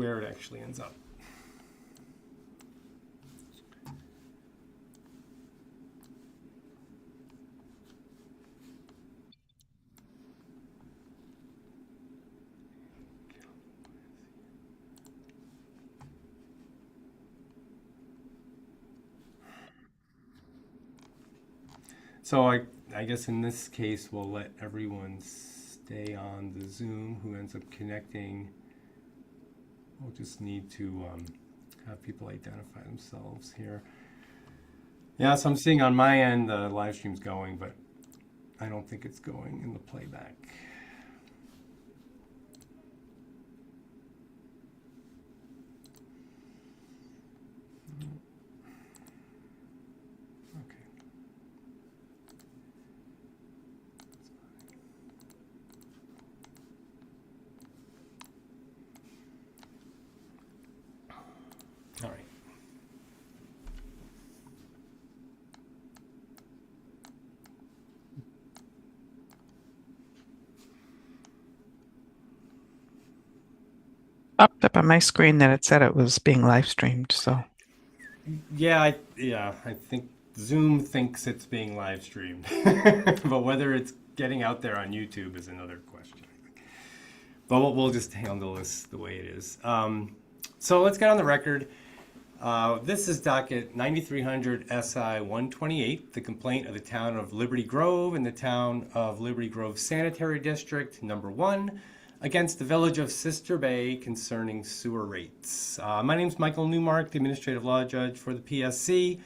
where it actually ends up. So I guess in this case, we'll let everyone stay on the Zoom who ends up connecting. We'll just need to have people identify themselves here. Yeah, so I'm seeing on my end the live stream's going, but I don't think it's going in the playback. All right. Popped up on my screen that it said it was being live streamed, so. Yeah, I think Zoom thinks it's being live streamed, but whether it's getting out there on YouTube is another question. But we'll just handle this the way it is. So let's get on the record. This is Docket 9300 SI 128, the complaint of the town of Liberty Grove and the town of Liberty Grove Sanitary District number 1 against the village of Sister Bay concerning sewer rates. My name is Michael Newmark, the administrative law judge for the PSC.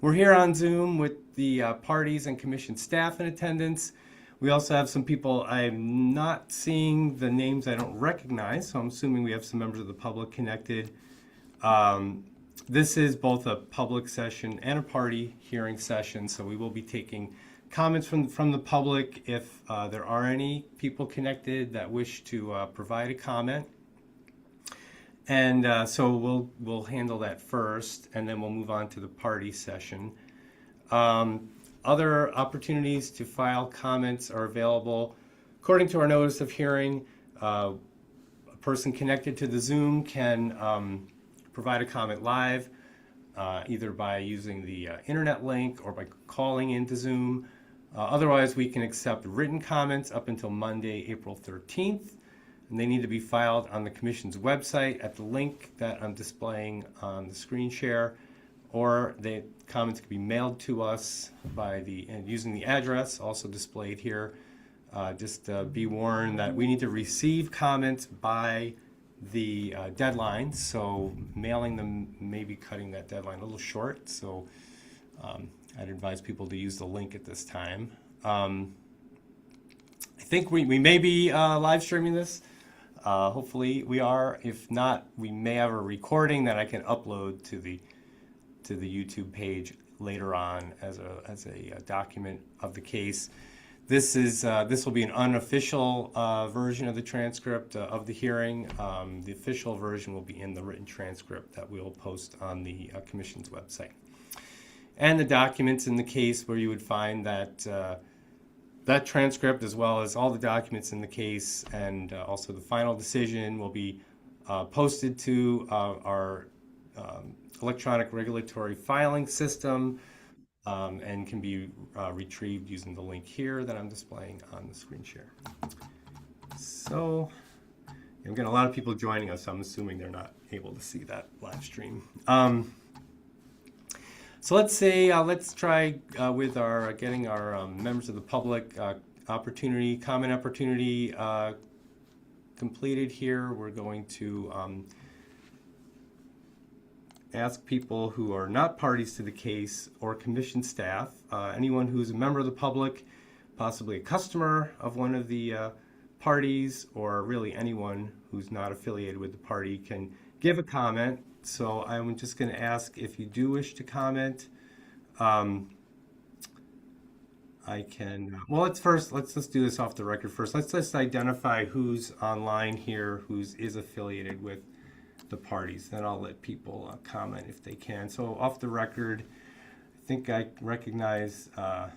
We're here on Zoom with the parties and commission staff in attendance. We also have some people I'm not seeing the names I don't recognize, so I'm assuming we have some members of the public connected. This is both a public session and a party hearing session, so we will be taking comments from the public if there are any people connected that wish to provide a comment. And so we'll handle that first, and then we'll move on to the party session. Other opportunities to file comments are available. According to our notice of hearing, a person connected to the Zoom can provide a comment live, either by using the internet link or by calling into Zoom. Otherwise, we can accept written comments up until Monday, April 13th, and they need to be filed on the Commission's website at the link that I'm displaying on the screen share, or the comments can be mailed to us by using the address also displayed here. Just be warned that we need to receive comments by the deadline, so mailing them may be cutting that deadline a little short, so I'd advise people to use the link at this time. I think we may be live streaming this. Hopefully we are. If not, we may have a recording that I can upload to the YouTube page later on as a document of the case. This will be an unofficial version of the transcript of the hearing. The official version will be in the written transcript that we'll post on the Commission's website. And the documents in the case where you would find that that transcript, as well as all the documents in the case and also the final decision, will be posted to our electronic regulatory filing system and can be retrieved using the link here that I'm displaying on the screen share. So I'm getting a lot of people joining us, so I'm assuming they're not able to see that live stream. So let's try with our getting our members of the public comment opportunity completed here. We're going to ask people who are not parties to the case or commission staff, anyone who's a member of the public, possibly a customer of one of the parties, or really anyone who's not affiliated with the party can give a comment. So I'm just going to ask if you do wish to comment. I can, well, let's do this off the record first. Let's just identify who's online here, is affiliated with the parties. Then I'll let people comment if they can. So off the record, I think I recognize, so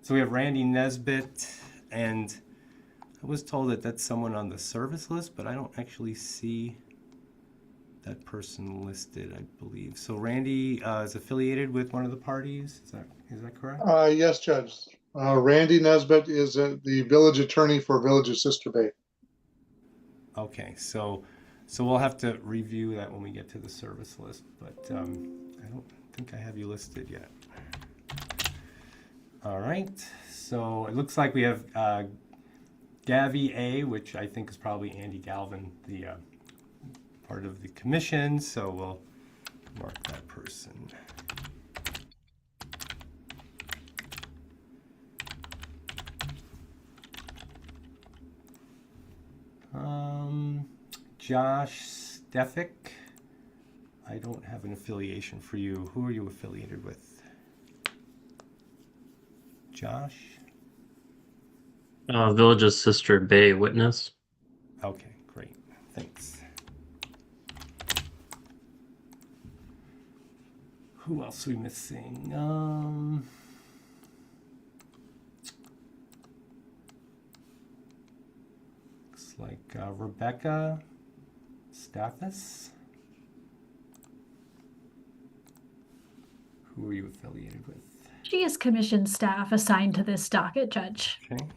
we have Randy Nesbitt, and I was told that that's someone on the service list, but I don't actually see that person listed, I believe. So Randy is affiliated with one of the parties. Is that correct? Yes, Judge. Randy Nesbitt is the village attorney for Village of Sister Bay. Okay, so we'll have to review that when we get to the service list, but I don't think I have you listed yet. All right, so it looks like we have Gavi A, which I think is probably Andy Galvin, the part of the commission, so we'll mark that person. Josh Stefik, I don't have an affiliation for you. Who are you affiliated with? Josh? Village's Sister Bay witness. Okay, great. Thanks. Who else are we missing? Looks like Rebecca Stathis. Who are you affiliated with? She is commission staff assigned to this docket, Judge. Okay.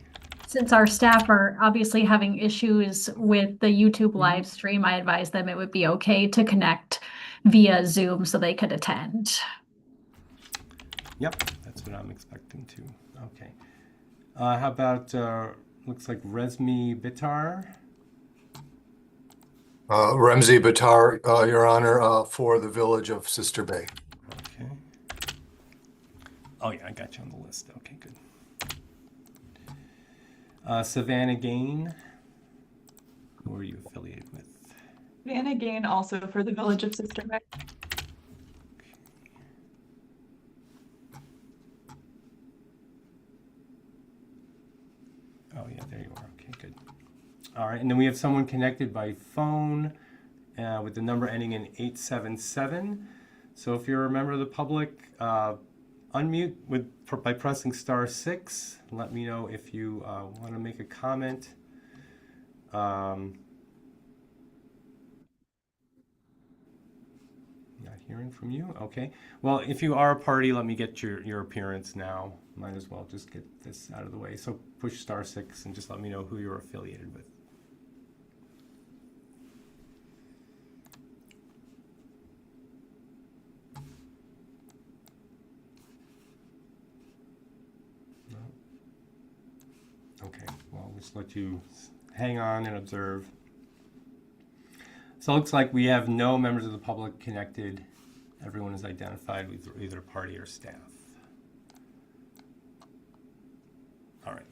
Since our staff are obviously having issues with the YouTube live stream, I advised them it would be okay to connect via Zoom so they could attend. Yep, that's what I'm expecting too. Okay. How about, looks like Resmi Bitar? Ramsey Batar, Your Honor, for the Village of Sister Bay. Okay. Oh yeah, I got you on the list. Okay, good. Savannah Gain, who are you affiliated with? Savannah Gain, also for the Village of Sister Bay. Oh yeah, there you are. Okay, good. All right, and then we have someone connected by phone with the number ending in 877. So if you're a member of the public, unmute by pressing *6. Let me know if you want to make a comment. Not hearing from you. Okay. Well, if you are a party, let me get your appearance now. Might as well just get this out of the way. So push *6 and just let me know who you're affiliated with. Okay, well, I'll just let you hang on and observe. So it looks like we have no members of the public connected. Everyone is identified with either party or staff. All right.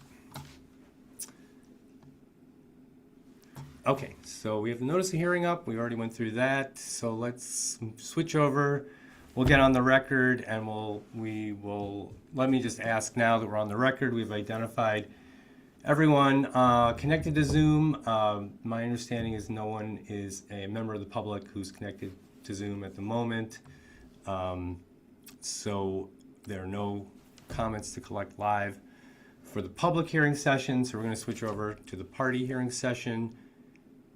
Okay, so we have the notice of hearing up. We already went through that. So let's switch over. We'll get on the record and let me just ask now that we're on the record, we've identified everyone connected to Zoom. My understanding is no one is a member of the public who's connected to Zoom at the moment. So there are no comments to collect live for the public hearing session. So we're going to switch over to the party hearing session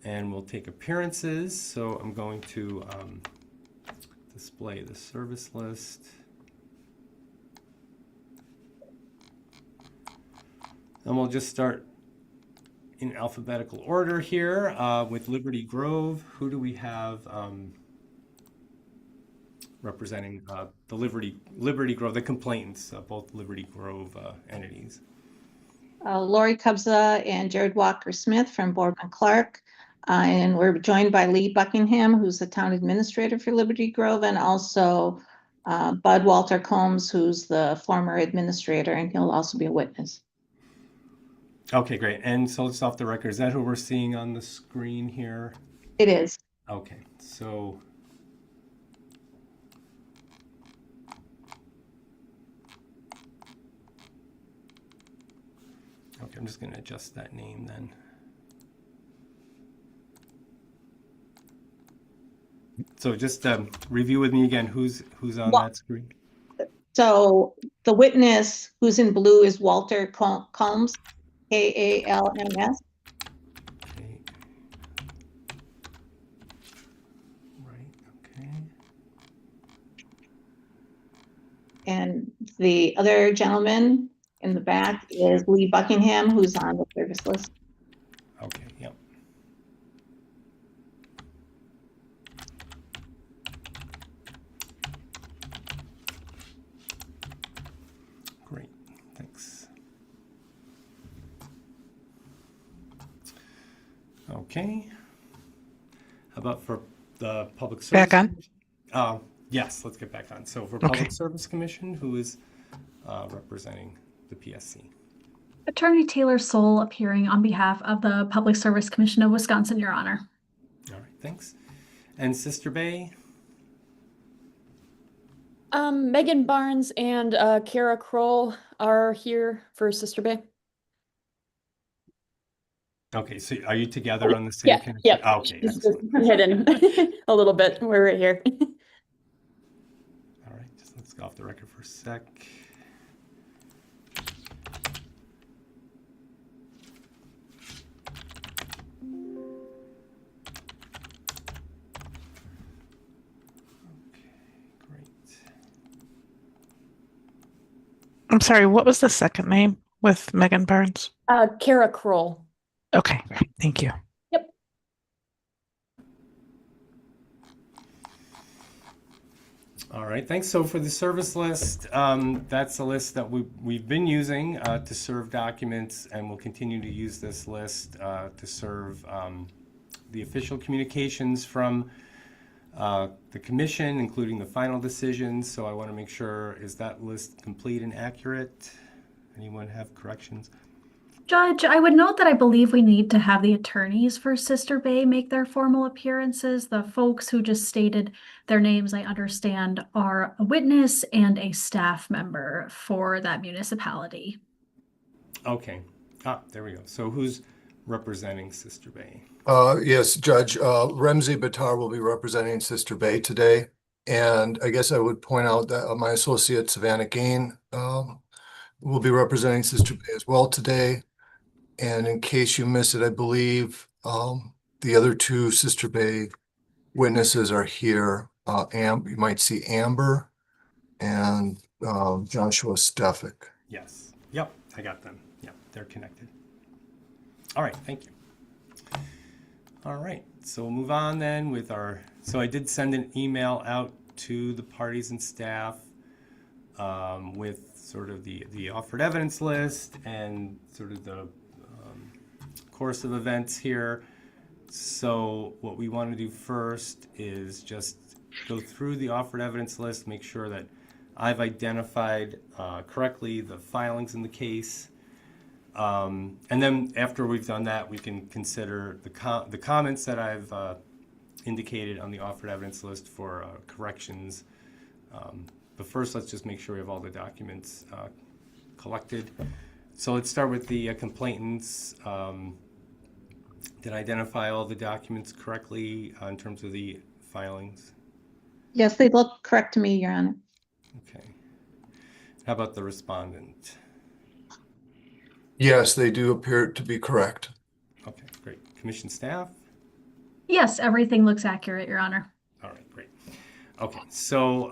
and we'll take appearances. So I'm going to display the service list. And we'll just start in alphabetical order here with Liberty Grove. Who do we have representing the Liberty Grove, the complainants, both Liberty Grove entities? Lori Cubza and Jared Walker Smith from Boardman Clark. And we're joined by Lee Buckingham, who's the town administrator for Liberty Grove, and also Bud Walter Combs, who's the former administrator, and he'll also be a witness. Okay, great. And so it's off the record. Is that who we're seeing on the screen here? It is. Okay, so okay, I'm just going to adjust that name then. So just review with me again who's on that screen. So the witness who's in blue is Walter Combs. KALMS. Okay. Right, okay. And the other gentleman in the back is Lee Buckingham, who's on the service list. Okay, yep. Great, thanks. Okay. How about for the Public Service? Back on? Commission? Yes, let's get back on. So for Okay. Public Service Commission, who is representing the PSC? Attorney Taylor Soul appearing on behalf of the Public Service Commission of Wisconsin, Your Honor. All right, thanks. And Sister Bay? Megan Barnes and Kara Kroll are here for Sister Bay. Okay, so are you together on the same Yeah, commission? yeah. Okay, She's excellent. just hidden a little bit. We're right here. All right, just let's go off the record for a sec. Okay, great. I'm sorry, what was the second name with Megan Barnes? Kara Kroll. Okay, thank you. Yep. All right, thanks. So for the service list, that's a list that we've been using to serve documents, and we'll continue to use this list to serve the official communications from the commission, including the final decisions. So I want to make sure, is that list complete and accurate? Anyone have corrections? Judge, I would note that I believe we need to have the attorneys for Sister Bay make their formal appearances. The folks who just stated their names, I understand, are a witness and a staff member for that municipality. Okay. There we go. So who's representing Sister Bay? Yes, Judge, Remzi Batar will be representing Sister Bay today. And I guess I would point out that my associate Savannah Gain will be representing Sister Bay as well today. And in case you missed it, I believe the other two Sister Bay witnesses are here. You might see Amber and Joshua Stefik. Yes. Yep, I got them. Yep, they're connected. All right, thank you. All right, so we'll move on then with so I did send an email out to the parties and staff with sort of the offered evidence list and sort of the course of events here. So what we want to do first is just go through the offered evidence list, make sure that I've identified correctly the filings in the case. And then after we've done that, we can consider the comments that I've indicated on the offered evidence list for corrections. But first, let's just make sure we have all the documents collected. So let's start with the complainants. Did I identify all the documents correctly in terms of the filings? Yes, they look correct to me, Your Honor. Okay. How about the respondent? Yes, they do appear to be correct. Okay, great. Commission staff? Yes, everything looks accurate, Your Honor. All right, great. Okay, so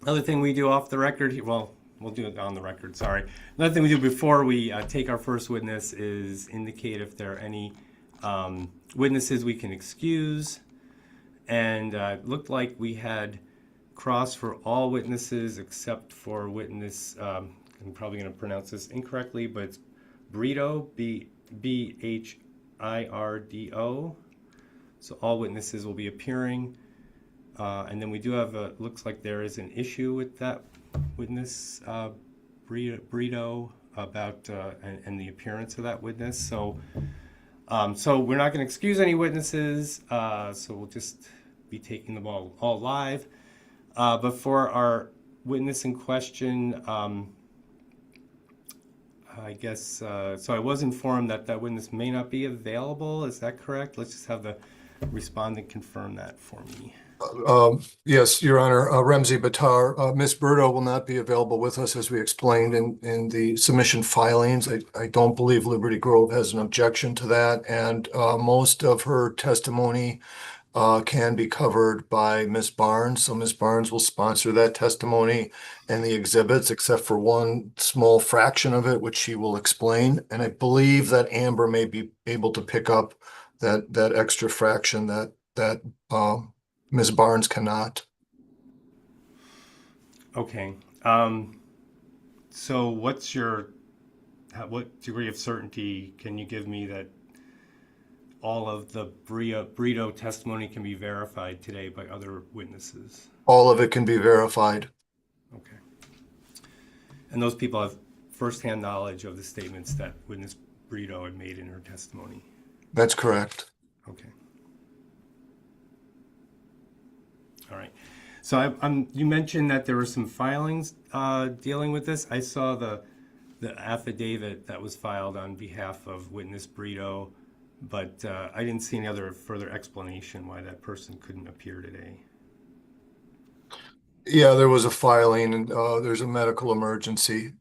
another thing we do off the record here, well, we'll do it on the record, sorry. Another thing we do before we take our first witness is indicate if there are any witnesses we can excuse. And it looked like we had cross for all witnesses except for witness, I'm probably going to pronounce this incorrectly, but it's Brito, B-H-I-R-D-O. So all witnesses will be appearing. And then we do have looks like there is an issue with that witness, Brito, about and the appearance of that witness. So so we're not going to excuse any witnesses. So we'll just be taking them all live. But for our witness in question, I guess, so I was informed that that witness may not be available. Is that correct? Let's just have the respondent confirm that for me? Yes, Your Honor, Remzi Batar, Ms. Berto will not be available with us as we explained in the submission filings. I don't believe Liberty Grove has an objection to that, and most of her testimony can be covered by Ms. Barnes. So Ms. Barnes will sponsor that testimony and the exhibits, except for one small fraction of it, which she will explain. And I believe that Amber may be able to pick up that extra fraction that Ms. Barnes cannot. Okay. So what degree of certainty can you give me that all of the Brito testimony can be verified today by other witnesses? All of it can be verified. Okay. And those people have firsthand knowledge of the statements that witness Brito had made in her testimony? That's correct. Okay. All right. So you mentioned that there were some filings dealing with this. I saw the affidavit that was filed on behalf of witness Brito, but I didn't see any other further explanation why that person couldn't appear today. Yeah, there was a filing and there's a medical emergency.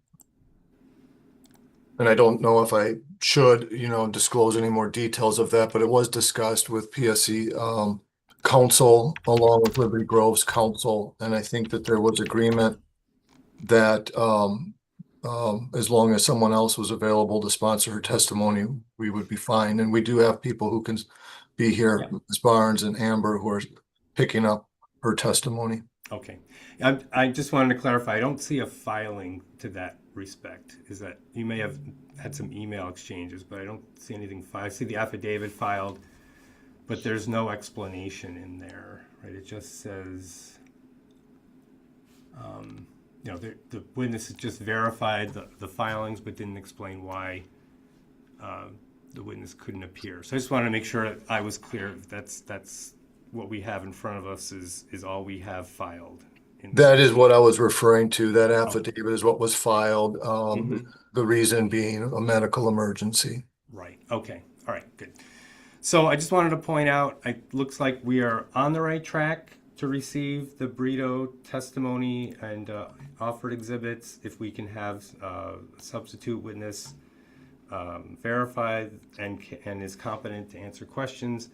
And I don't know if I should, disclose any more details of that, but it was discussed with PSC counsel along with Liberty Grove's counsel. And I think that there was agreement that as long as someone else was available to sponsor her testimony, we would be fine. And we do have people who can be here, Yeah. Ms. Barnes and Amber, who are picking up her testimony. Okay. I just wanted to clarify, I don't see a filing to that respect. Is that you may have had some email exchanges, but I don't see anything filed. I see the affidavit filed, but there's no explanation in there, right? It just says, the witness has just verified the filings, but didn't explain why the witness couldn't appear. So I just wanted to make sure I was clear. That's what we have in front of us is all we have filed. That is what I was referring to. That affidavit is what was filed. The reason being a medical emergency. Right. Okay. All right. Good. So I just wanted to point out, it looks like we are on the right track to receive the Brito testimony and offered exhibits. If we can have a substitute witness verified and is competent to answer questions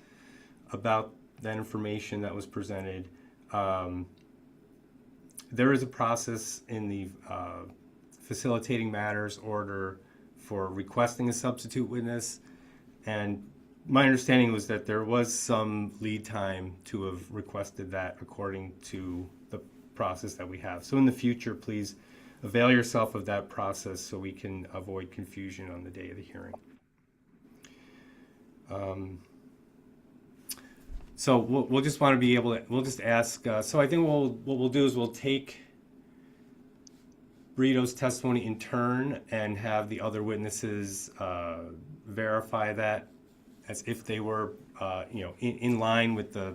about that information that was presented. There is a process in the facilitating matters order for requesting a substitute witness, and my understanding was that there was some lead time to have requested that according to the process that we have. So in the future, please avail yourself of that process so we can avoid confusion on the day of the hearing. So we'll just want to be able to, we'll just ask, so I think what we'll do is we'll take Brito's testimony in turn and have the other witnesses verify that as if they were, in line with the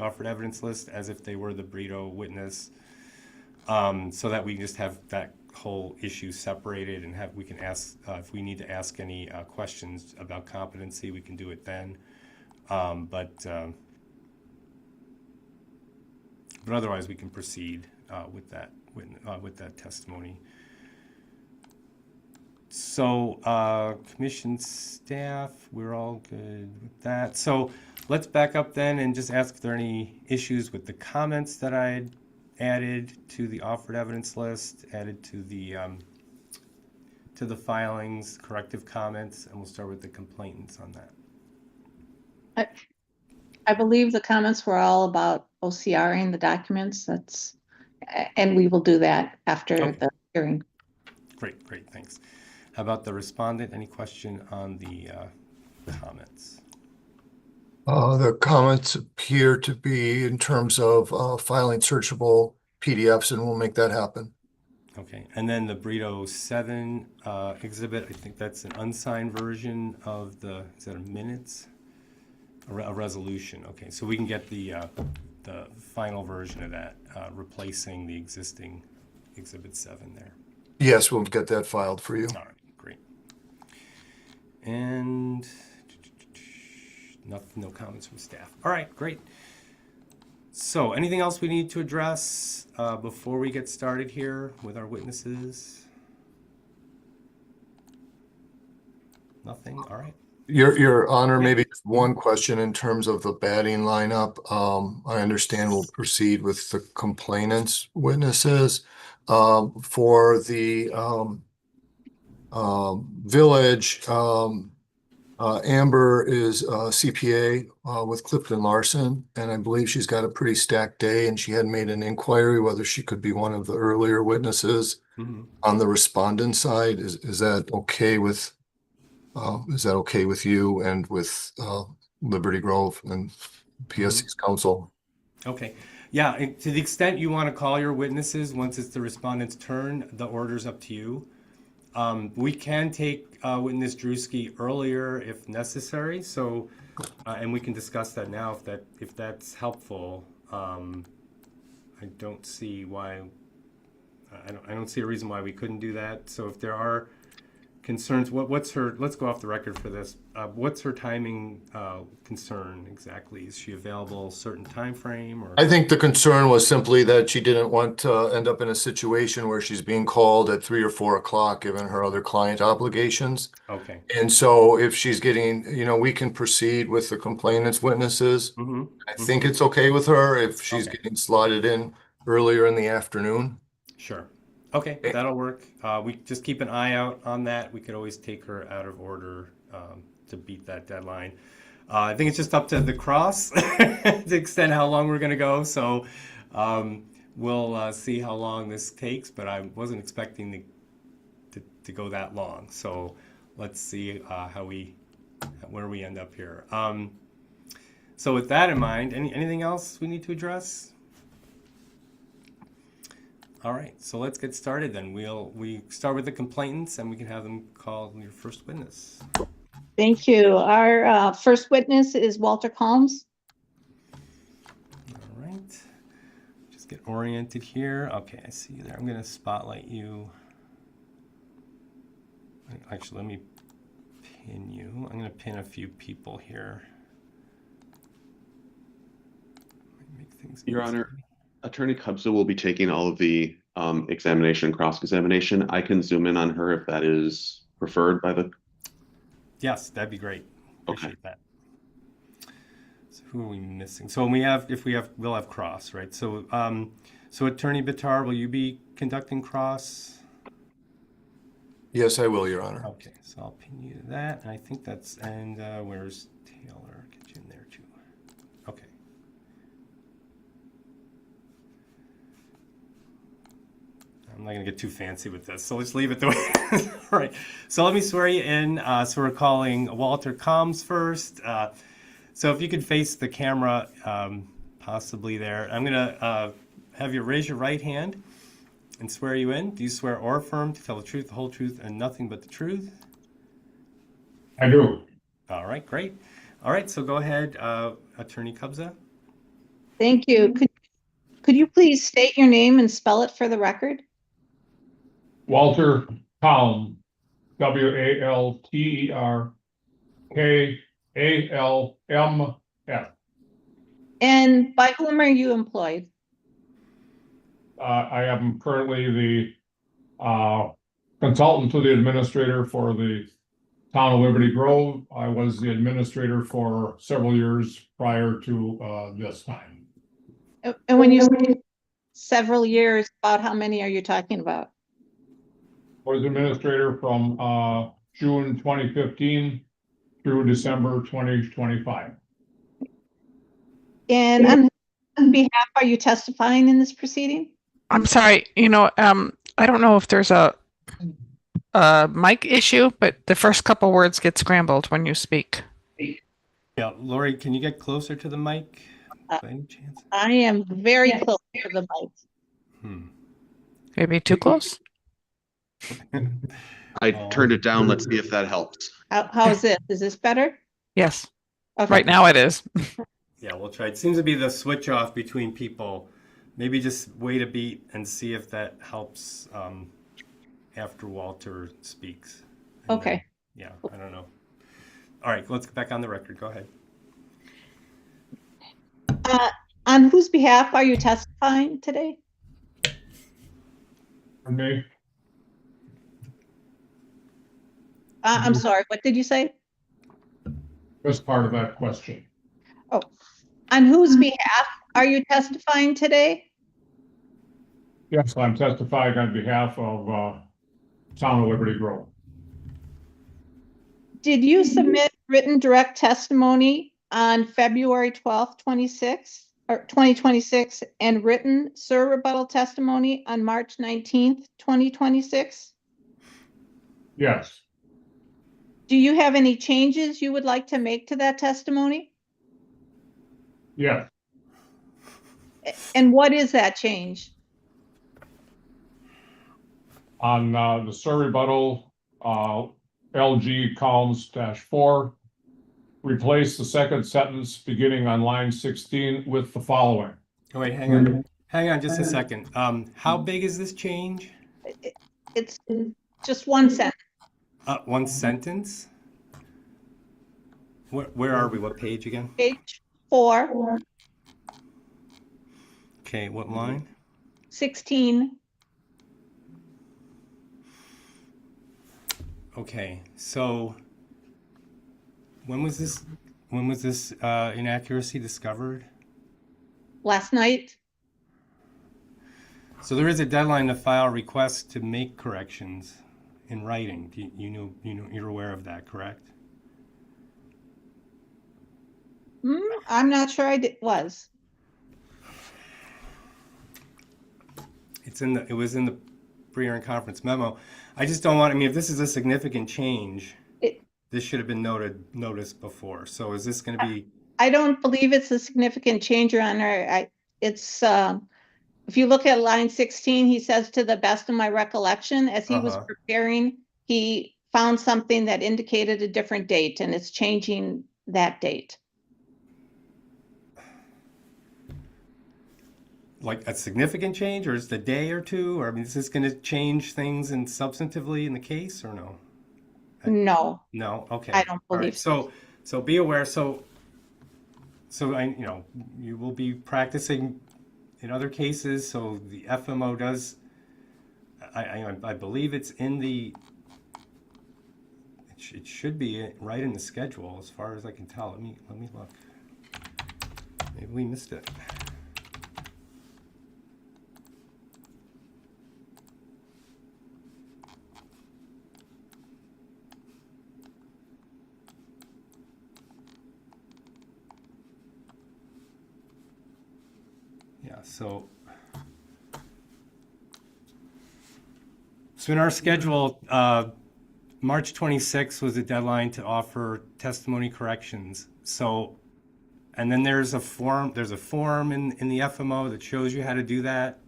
offered evidence list, as if they were the Brito witness, so that we just have that whole issue separated and we can ask, if we need to ask any questions about competency, we can do it then. But otherwise, we can proceed with that testimony. So, commission staff, we're all good with that. So, let's back up then and just ask if there are any issues with the comments that I had added to the offered evidence list, added to the filings, corrective comments, and we'll start with the complainants on that. I believe the comments were all about OCRing the documents. And we will do that after the hearing. Great, thanks. How about the respondent? Any question on the comments? The comments appear to be in terms of filing searchable PDFs, and we'll make that happen. Okay, and then the Brito 7 exhibit, I think that's an unsigned version of is that a minutes? A resolution. Okay, so we can get the final version of that, replacing the existing exhibit 7 there. Yes, we'll get that filed for you. All right, great. And No comments from staff. All right, great. So anything else we need to address before we get started here with our witnesses? Nothing? All right. Your Honor, maybe one question in terms of the batting lineup. I understand we'll proceed with the complainants witnesses. For the village, Amber is CPA with Clifton Larson, and I believe she's got a pretty stacked day, and she had made an inquiry whether she could be one of the earlier witnesses on the respondent side. Is that okay with you and with Liberty Grove and PSC's council? Okay. Yeah, and to the extent you want to call your witnesses once it's the respondent's turn, the order's up to you. We can take witness Drewski earlier if necessary. So, and we can discuss that now if that's helpful. I don't see why. I don't see a reason why we couldn't do that. So if there are concerns, what's her? Let's go off the record for this. What's her timing concern exactly? Is she available a certain time frame? Or I think the concern was simply that she didn't want to end up in a situation where she's being called at 3 or 4 o'clock given her other client obligations. Okay. And so if she's getting, we can proceed with the complainant's witnesses. I think it's okay with her if she's getting slotted in earlier in the afternoon. Sure. Okay, that'll work. We just keep an eye out on that. We could always take her out of order to beat that deadline. I think it's just up to the cross to extend how long we're going to go. So we'll see how long this takes, but I wasn't expecting to go that long. So let's see where we end up here. So with that in mind, anything else we need to address? All right, so let's get started then. We start with the complainants and we can have them call your first witness. Thank you. Our first witness is Walter Combs. All right, just get oriented here. Okay, I see you there. I'm gonna spotlight you. Actually, let me pin you. I'm gonna pin a few people here. Make things Your easy. Honor, Attorney Kubza will be taking all of the examination and cross-examination. I can zoom in on her if that is preferred by the... Yes, that'd be great. Okay. Appreciate that. So who are we missing? So we'll have cross, right? So so Attorney Bitar, will you be conducting cross? Yes, I will, Your Honor. Okay, so I'll pin you to that. And I think where's Taylor? Get you in there too. Okay. I'm not gonna get too fancy with this, so let's leave it the way it is. All right, so let me swear you in. So we're calling Walter Combs first. So if you could face the camera, possibly there. I'm gonna have you raise your right hand and swear you in. Do you swear or affirm to tell the truth, the whole truth, and nothing but the truth? I do. All right, great. All right, so go ahead, Attorney Kubza. Thank you. Could you please state your name and spell it for the record? Walter Kalm, WalterKalms. And by whom are you employed? I am currently the consultant to the administrator for the town of Liberty Grove. I was the administrator for several years prior to this time. And when you say several years, about how many are you talking about? I was administrator from June 2015 through December 2025. And on behalf, are you testifying in this proceeding? I'm sorry, I don't know if there's a mic issue, but the first couple words get scrambled when you speak. Yeah, Lori, can you get closer to the mic by any chance? I am very close to the mic. Maybe too close? I turned it down. Let's see if that helps. How is this? Is this better? Yes. Okay. Right now it is. Yeah, we'll try. It seems to be the switch off between people. Maybe just wait a beat and see if that helps after Walter speaks. And Okay. then, yeah, I don't know. All right, let's get back on the record. Go ahead. On whose behalf are you testifying today? For me, I'm sorry, what did you say? this part of that question. Oh, on whose behalf are you testifying today? Yes, I'm testifying on behalf of Town of Liberty Grove. Did you submit written direct testimony on February 12th, 2026, and written rebuttal testimony on March 19th, 2026? Yes, Do you have any changes you would like to make to that testimony? yes. And what is that change? On the rebuttal, LG columns -4, replace the second sentence beginning on line 16 with the following. Oh, wait, hang on just a second. How big is this change? It's just one sentence. One sentence? Where are we? What page again? Page 4, Okay, what line? 16. Okay, so when was this inaccuracy discovered? Last night. So there is a deadline to file requests to make corrections in writing. You're aware of that, correct? I'm not sure was. It was in the pre-hearing conference memo. I just don't want, if this is a significant change, this should have been noticed before. So is this going to be? I don't believe it's a significant change, Your Honor. It's if you look at line 16, he says, to the best of my recollection, as he was preparing, he found something that indicated a different date, and it's changing that date. Like a significant change, or is it a day or two? Or is this going to change things substantively in the case, or no? No. No. Okay. I don't believe so. So be aware. So you will be practicing in other cases. So the FMO does. I believe it's in the. It should be right in the schedule, as far as I can tell. Let me look. Maybe we missed it. So in our schedule, March 26th was the deadline to offer testimony corrections. So, and then there's a form in the FMO that shows you how to do that.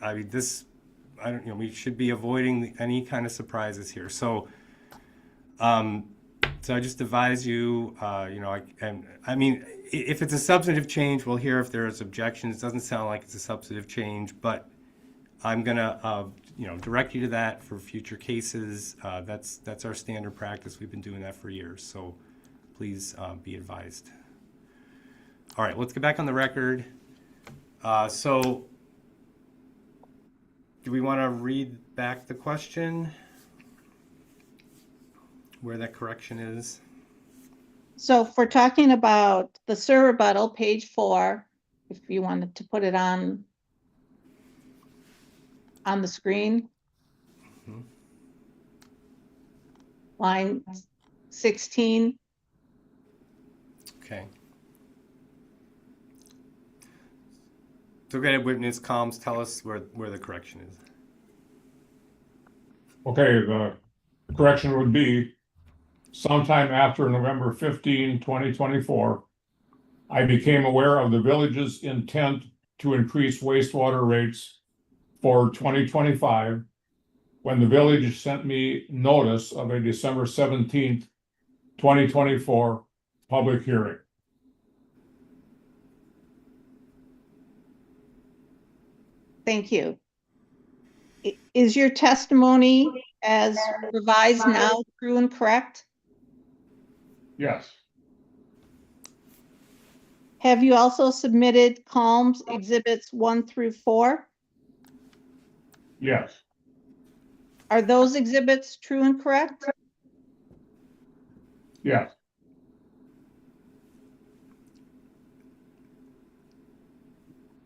We should be avoiding any kind of surprises here. So, so I just advise you, if it's a substantive change, we'll hear if there's objections. It doesn't sound like it's a substantive change, but I'm gonna, direct you to that for future cases. That's our standard practice. We've been doing that for years, so please be advised. All right, let's get back on the record. So, do we want to read back the question? Where that correction is? So if we're talking about the rebuttal, page 4, if you wanted to put it on the screen. Line 16. Okay. So go ahead, witness comms, tell us where the correction is. Okay, the correction would be sometime after November 15, 2024, I became aware of the village's intent to increase wastewater rates for 2025 when the village sent me notice of a December 17th, 2024 public hearing. Thank you. Is your testimony as revised now true and correct? Yes. Have you also submitted Calms exhibits 1 through 4? Yes, Are those exhibits true and correct? yes,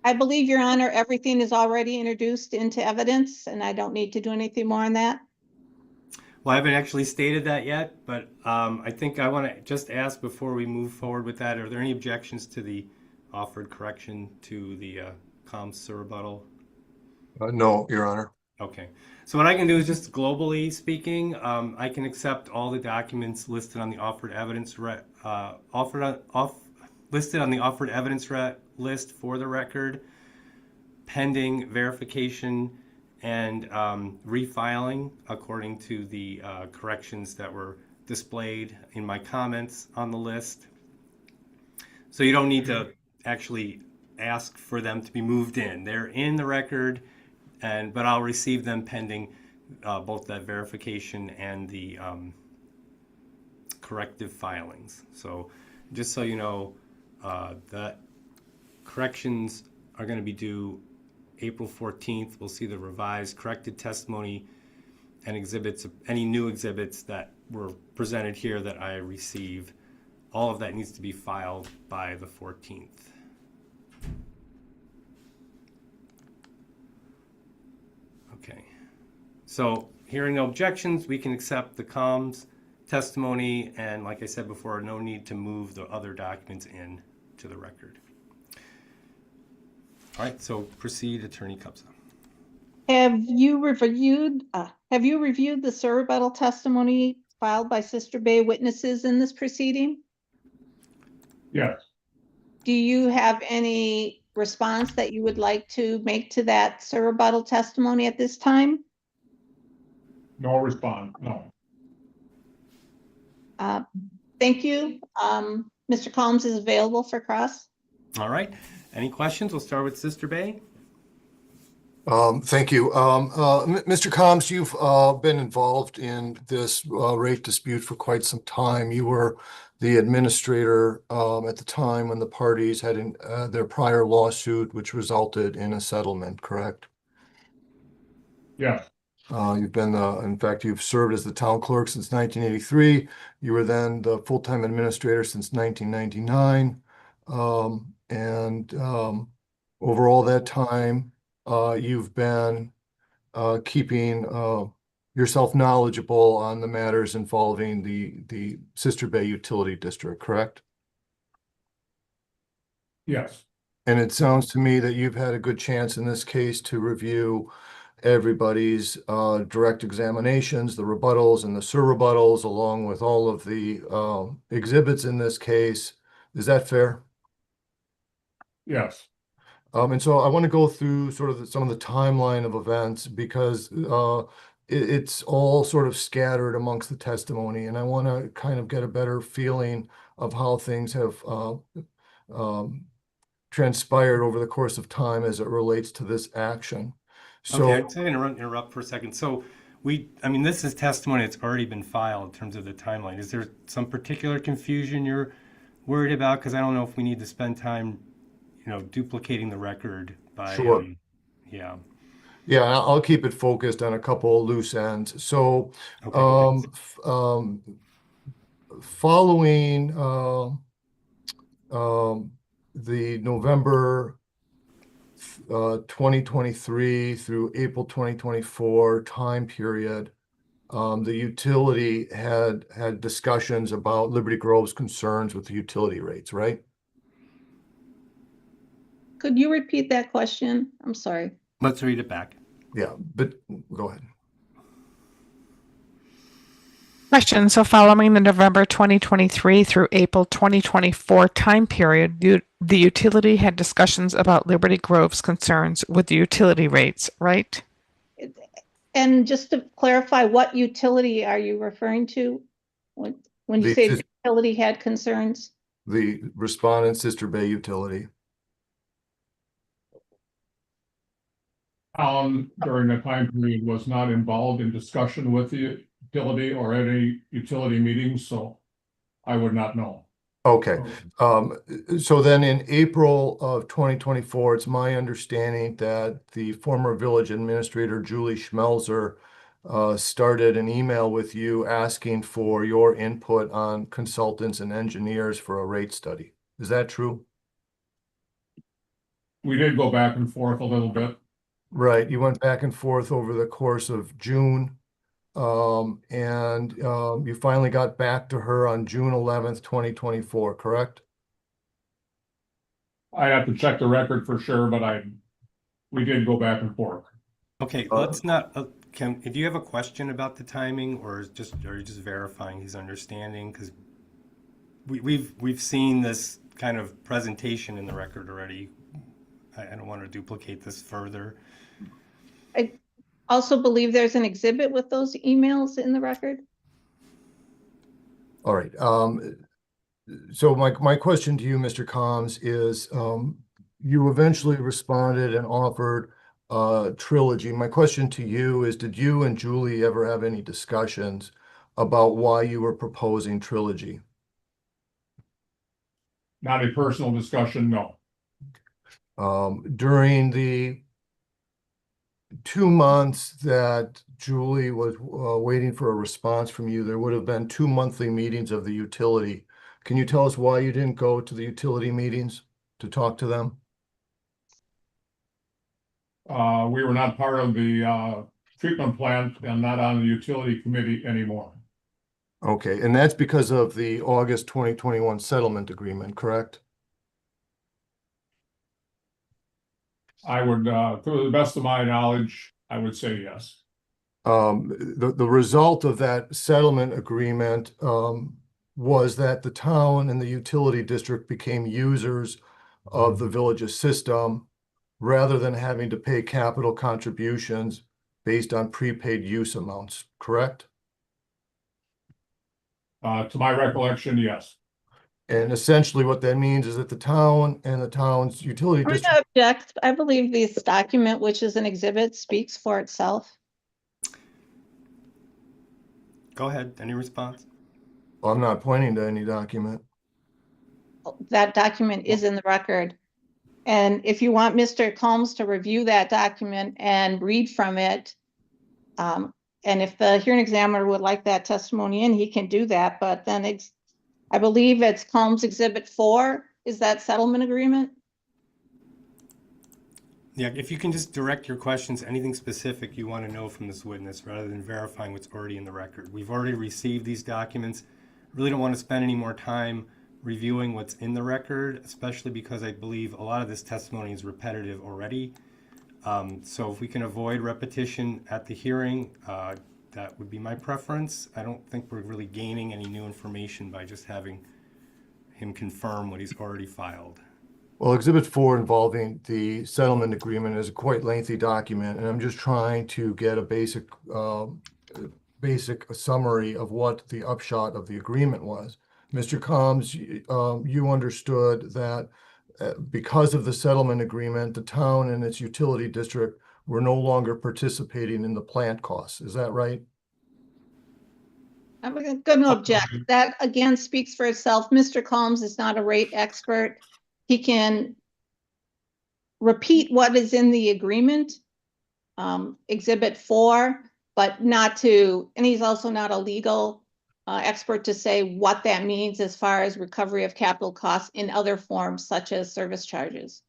I believe, Your Honor, everything is already introduced into evidence, and I don't need to do anything more on that. Well, I haven't actually stated that yet, but I think I want to just ask before we move forward with that, are there any objections to the offered correction to the comms rebuttal? No, Your Honor. Okay, so what I can do is just globally speaking, I can accept all the documents listed on the offered evidence listed on the offered evidence list for the record, pending verification and refiling according to the corrections that were displayed in my comments on the list. So you don't need to actually ask for them to be moved in. They're in the record, but I'll receive them pending both that verification and the corrective filings. So just so you know, that corrections are going to be due April 14th. We'll see the revised corrected testimony and exhibits, any new exhibits that were presented here that I receive. All of that needs to be filed by the 14th. Okay, so hearing no objections, we can accept the comms testimony, and like I said before, no need to move the other documents in to the record. All right, so proceed, Attorney Cubsa. Have you reviewed the surrebuttal testimony filed by Sister Bay witnesses in this proceeding? yes. Do you have any response that you would like to make to that surrebuttal testimony at this time? No response, no. Thank you. Mr. Combs is available for cross. All right, any questions? We'll start with Sister Bay. Thank you. Mr. Combs, you've been involved in this rate dispute for quite some time. You were the administrator at the time when the parties had their prior lawsuit, which resulted in a settlement, correct? Yes, You've been in fact, you've served as the town clerk since 1983. You were then the full-time administrator since 1999. Over all that time, you've been keeping yourself knowledgeable on the matters involving the Sister Bay Utility District, correct? yes, And it sounds to me that you've had a good chance in this case to review everybody's direct examinations, the rebuttals and the surrebuttals, along with all of the exhibits in this case. Is that fair? yes. And so I want to go through sort of some of the timeline of events because it's all sort of scattered amongst the testimony, and I want to kind of get a better feeling of how things have transpired over the course of time as it relates to this action. So, Okay, I'm going to interrupt for a second. So I mean, this is testimony that's already been filed in terms of the timeline. Is there some particular confusion you're worried about? Because I don't know if we need to spend time, duplicating the record by, Sure. Yeah. Yeah, I'll keep it focused on a couple of loose ends. So, Okay, following the November 2023 through April 2024 time period, the utility had discussions about Liberty Grove's concerns with the utility rates, right? Could you repeat that question? I'm sorry. let's read it back. Yeah, but go ahead. Question. So following the November 2023 through April 2024 time period, the utility had discussions about Liberty Grove's concerns with the utility rates, right? And just to clarify, what utility are you referring to when you say the utility had concerns? The respondent, Sister Bay Utility. During the time period was not involved in discussion with the utility or any utility meetings, so I would not know. Okay, so then in April of 2024, it's my understanding that the former village administrator, Julie Schmelzer, started an email with you asking for your input on consultants and engineers for a rate study. Is that true? We did go back and forth a little bit. Right, you went back and forth over the course of June. You finally got back to her on June 11th, 2024, correct? I have to check the record for sure, but we did go back and forth. Okay, let's not, if you have a question about the timing, or are you just verifying his understanding? Because we've seen this kind of presentation in the record already. I don't want to duplicate this further. I also believe there's an exhibit with those emails in the record. All right. So my question to you, Mr. Combs, is you eventually responded and offered Trilogy. My question to you is, did you and Julie ever have any discussions about why you were proposing Trilogy? Not a personal discussion, no. During the 2 months that Julie was waiting for a response from you, there would have been 2 monthly meetings of the utility. Can you tell us why you didn't go to the utility meetings to talk to them? We were not part of the treatment plant and not on the utility committee anymore. Okay, and that's because of the August 2021 settlement agreement, correct? I would, to the best of my knowledge, I would say yes. The result of that settlement agreement was that the town and the utility district became users of the village's system rather than having to pay capital contributions based on prepaid use amounts, correct? To my recollection, yes. And essentially what that means is that the town and the town's utility I'm district. gonna object. I believe this document, which is an exhibit, speaks for itself. Go ahead. Any response? I'm not pointing to any document. That document is in the record. And if you want Mr. Combs to review that document and read from it, and if the hearing examiner would like that testimony in, he can do that. But then I believe it's Combs Exhibit 4 is that settlement agreement. Yeah, if you can just direct your questions, anything specific you want to know from this witness rather than verifying what's already in the record. We've already received these documents. Really don't want to spend any more time reviewing what's in the record, especially because I believe a lot of this testimony is repetitive already. So if we can avoid repetition at the hearing, that would be my preference. I don't think we're really gaining any new information by just having him confirm what he's already filed. Well, Exhibit 4 involving the settlement agreement is a quite lengthy document, and I'm just trying to get a basic summary of what the upshot of the agreement was. Mr. Combs, you understood that because of the settlement agreement, the town and its utility district were no longer participating in the plant costs. Is that right? I'm going to object. That again speaks for itself. Mr. Combs is not a rate expert. He can repeat what is in the agreement, Exhibit 4, but not to, and he's also not a legal expert to say what that means as far as recovery of capital costs in other forms such as service charges.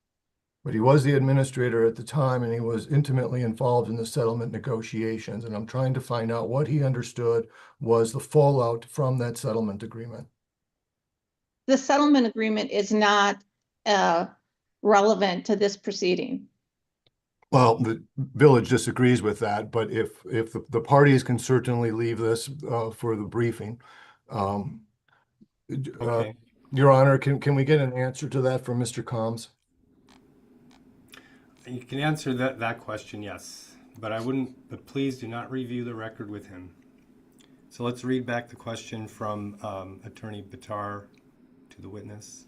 But he was the administrator at the time, and he was intimately involved in the settlement negotiations. And I'm trying to find out what he understood was the fallout from that settlement agreement. The settlement agreement is not relevant to this proceeding. Well, the village disagrees with that, but if the parties can certainly leave this for the briefing. Okay. Your Honor, can we get an answer to that from Mr. Combs? You can answer that question, yes, but but please do not review the record with him. So let's read back the question from Attorney Bitar to the witness.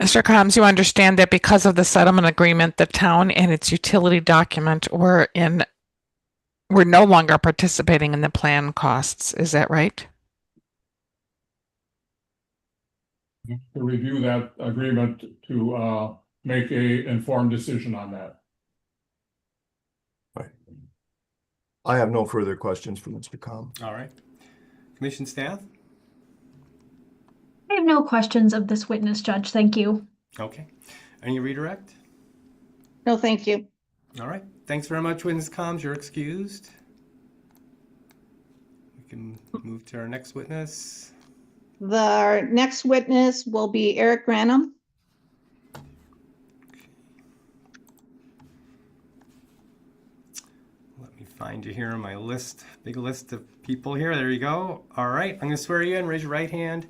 Mr. Combs, you understand that because of the settlement agreement, the town and its utility document were in we're no longer participating in the plan costs. Is that right? To review that agreement to make a informed decision on that. I have no further questions for Mr. Com. All right. Commission staff? I have no questions of this witness, Judge. Thank you. Okay. Any redirect? No, thank you. All right. Thanks very much, witness comms. You're excused. We can move to our next witness. The next witness will be Eric Granum. Let me find you here on my list, big list of people here. There you go. All right. I'm going to swear you in. Raise your right hand.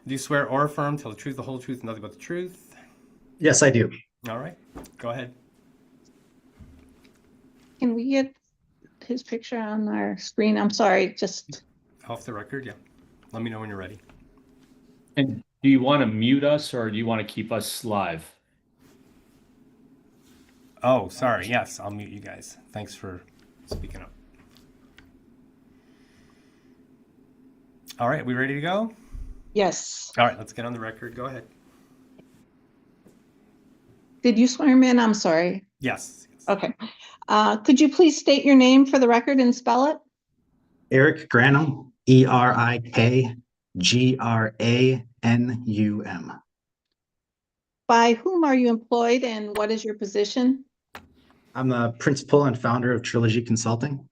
Do you swear or affirm tell the truth, the whole truth, and nothing but the truth? Yes, I do. All right. Go ahead. Can we get his picture on our screen? I'm sorry, just. Off the record, yeah. Let me know when you're ready. And do you want to mute us or do you want to keep us live? Oh, sorry. Yes, I'll mute you guys. Thanks for speaking up. All right, we ready to go? Yes. All right, let's get on the record. Go ahead. Did you swear him in? I'm sorry. Yes. Okay. Could you please state your name for the record and spell it? Eric Granum, ErikGranum. By whom are you employed and what is your position? I'm the principal and founder of Trilogy Consulting.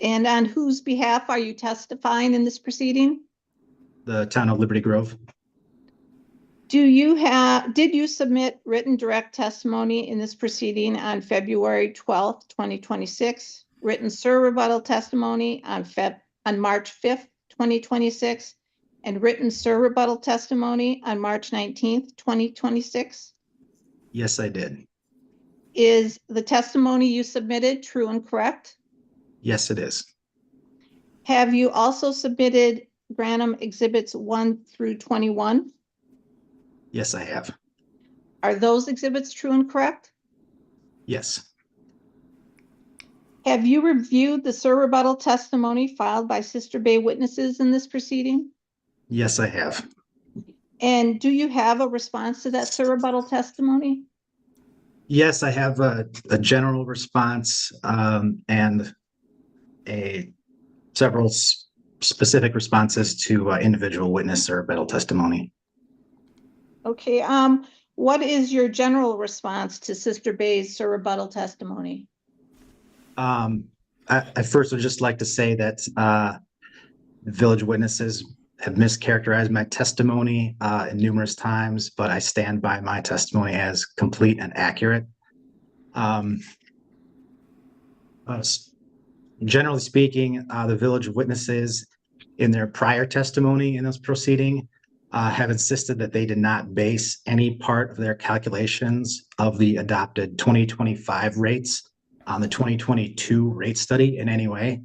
And on whose behalf are you testifying in this proceeding? The town of Liberty Grove. Did you submit written direct testimony in this proceeding on February 12th, 2026, written rebuttal testimony on March 5th, 2026, and written rebuttal testimony on March 19th, 2026? Yes, I did. Is the testimony you submitted true and correct? Yes, it is. Have you also submitted Granum Exhibits 1 through 21? Yes, I have. Are those exhibits true and correct? Yes. Have you reviewed the rebuttal testimony filed by Sister Bay witnesses in this proceeding? Yes, I have. And do you have a response to that rebuttal testimony? Yes, I have a general response and several specific responses to individual witness rebuttal testimony. Okay. What is your general response to Sister Bay's rebuttal testimony? I first would just like to say that village witnesses have mischaracterized my testimony numerous times, but I stand by my testimony as complete and accurate. Generally speaking, the village witnesses in their prior testimony in this proceeding have insisted that they did not base any part of their calculations of the adopted 2025 rates on the 2022 rate study in any way.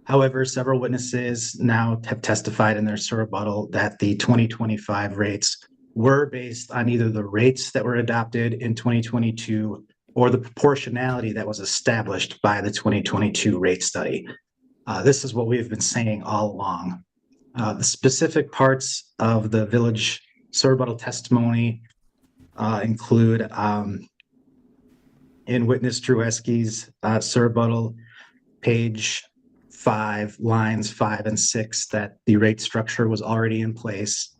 However, several witnesses now have testified in their rebuttal that the 2025 rates were based on either the rates that were adopted in 2022 or the proportionality that was established by the 2022 rate study. This is what we've been saying all along. The specific parts of the village rebuttal testimony include in witness Trueski's rebuttal, page 5, lines 5 and 6, that the rate structure was already in place.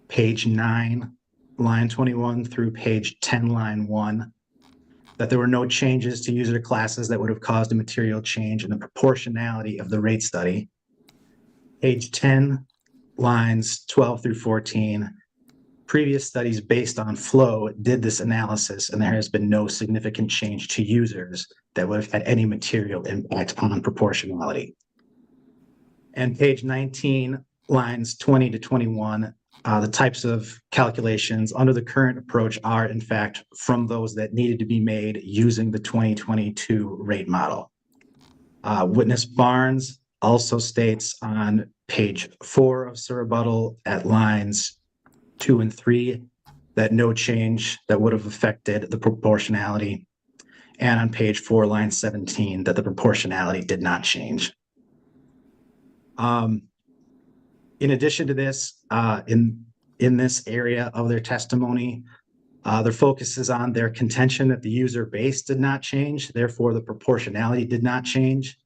Page 9, line 21 through page 10, line 1, that there were no changes to user classes that would have caused a material change in the proportionality of the rate study. Page 10, lines 12 through 14, previous studies based on flow did this analysis, and there has been no significant change to users that would have had any material impact on proportionality. And page 19, lines 20 to 21, the types of calculations under the current approach are, in fact, from those that needed to be made using the 2022 rate model. Witness Barnes also states on page 4 of rebuttal at lines 2 and 3 that no change that would have affected the proportionality. and on page 4, line 17, that the proportionality did not change. In addition to this, in this area of their testimony, their focus is on their contention that the user base did not change, therefore the proportionality did not change.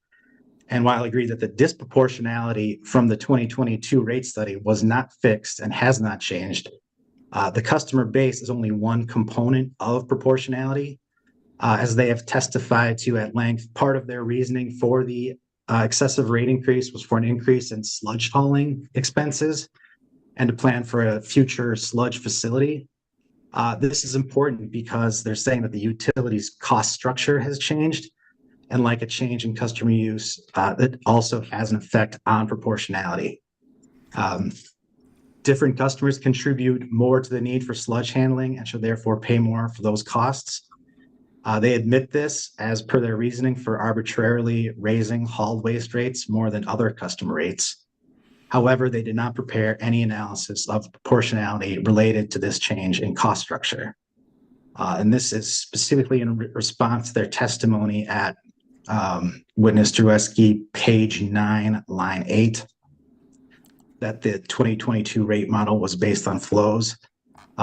And while I agree that the disproportionality from the 2022 rate study was not fixed and has not changed, the customer base is only one component of proportionality. As they have testified to at length, part of their reasoning for the excessive rate increase was for an increase in sludge hauling expenses and to plan for a future sludge facility. This is important because they're saying that the utility's cost structure has changed, and like a change in customer use, that also has an effect on proportionality. Different customers contribute more to the need for sludge handling and should therefore pay more for those costs. They admit this as per their reasoning for arbitrarily raising hauled waste rates more than other customer rates. However, they did not prepare any analysis of proportionality related to this change in cost structure. And this is specifically in response to their testimony at Witness Drueski, page 9, line 8, that the 2022 rate model was based on flows.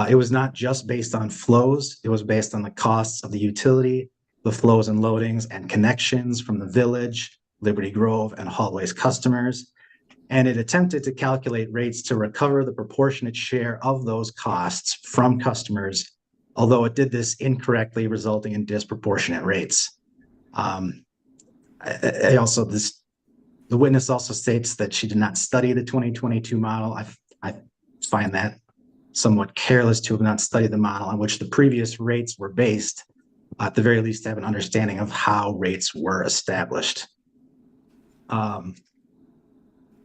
It was not just based on flows, it was based on the costs of the utility, the flows and loadings and connections from the village, Liberty Grove, and hauled waste customers. And it attempted to calculate rates to recover the proportionate share of those costs from customers, although it did this incorrectly, resulting in disproportionate rates. The witness also states that she did not study the 2022 model. I find that somewhat careless to have not studied the model on which the previous rates were based, at the very least have an understanding of how rates were established.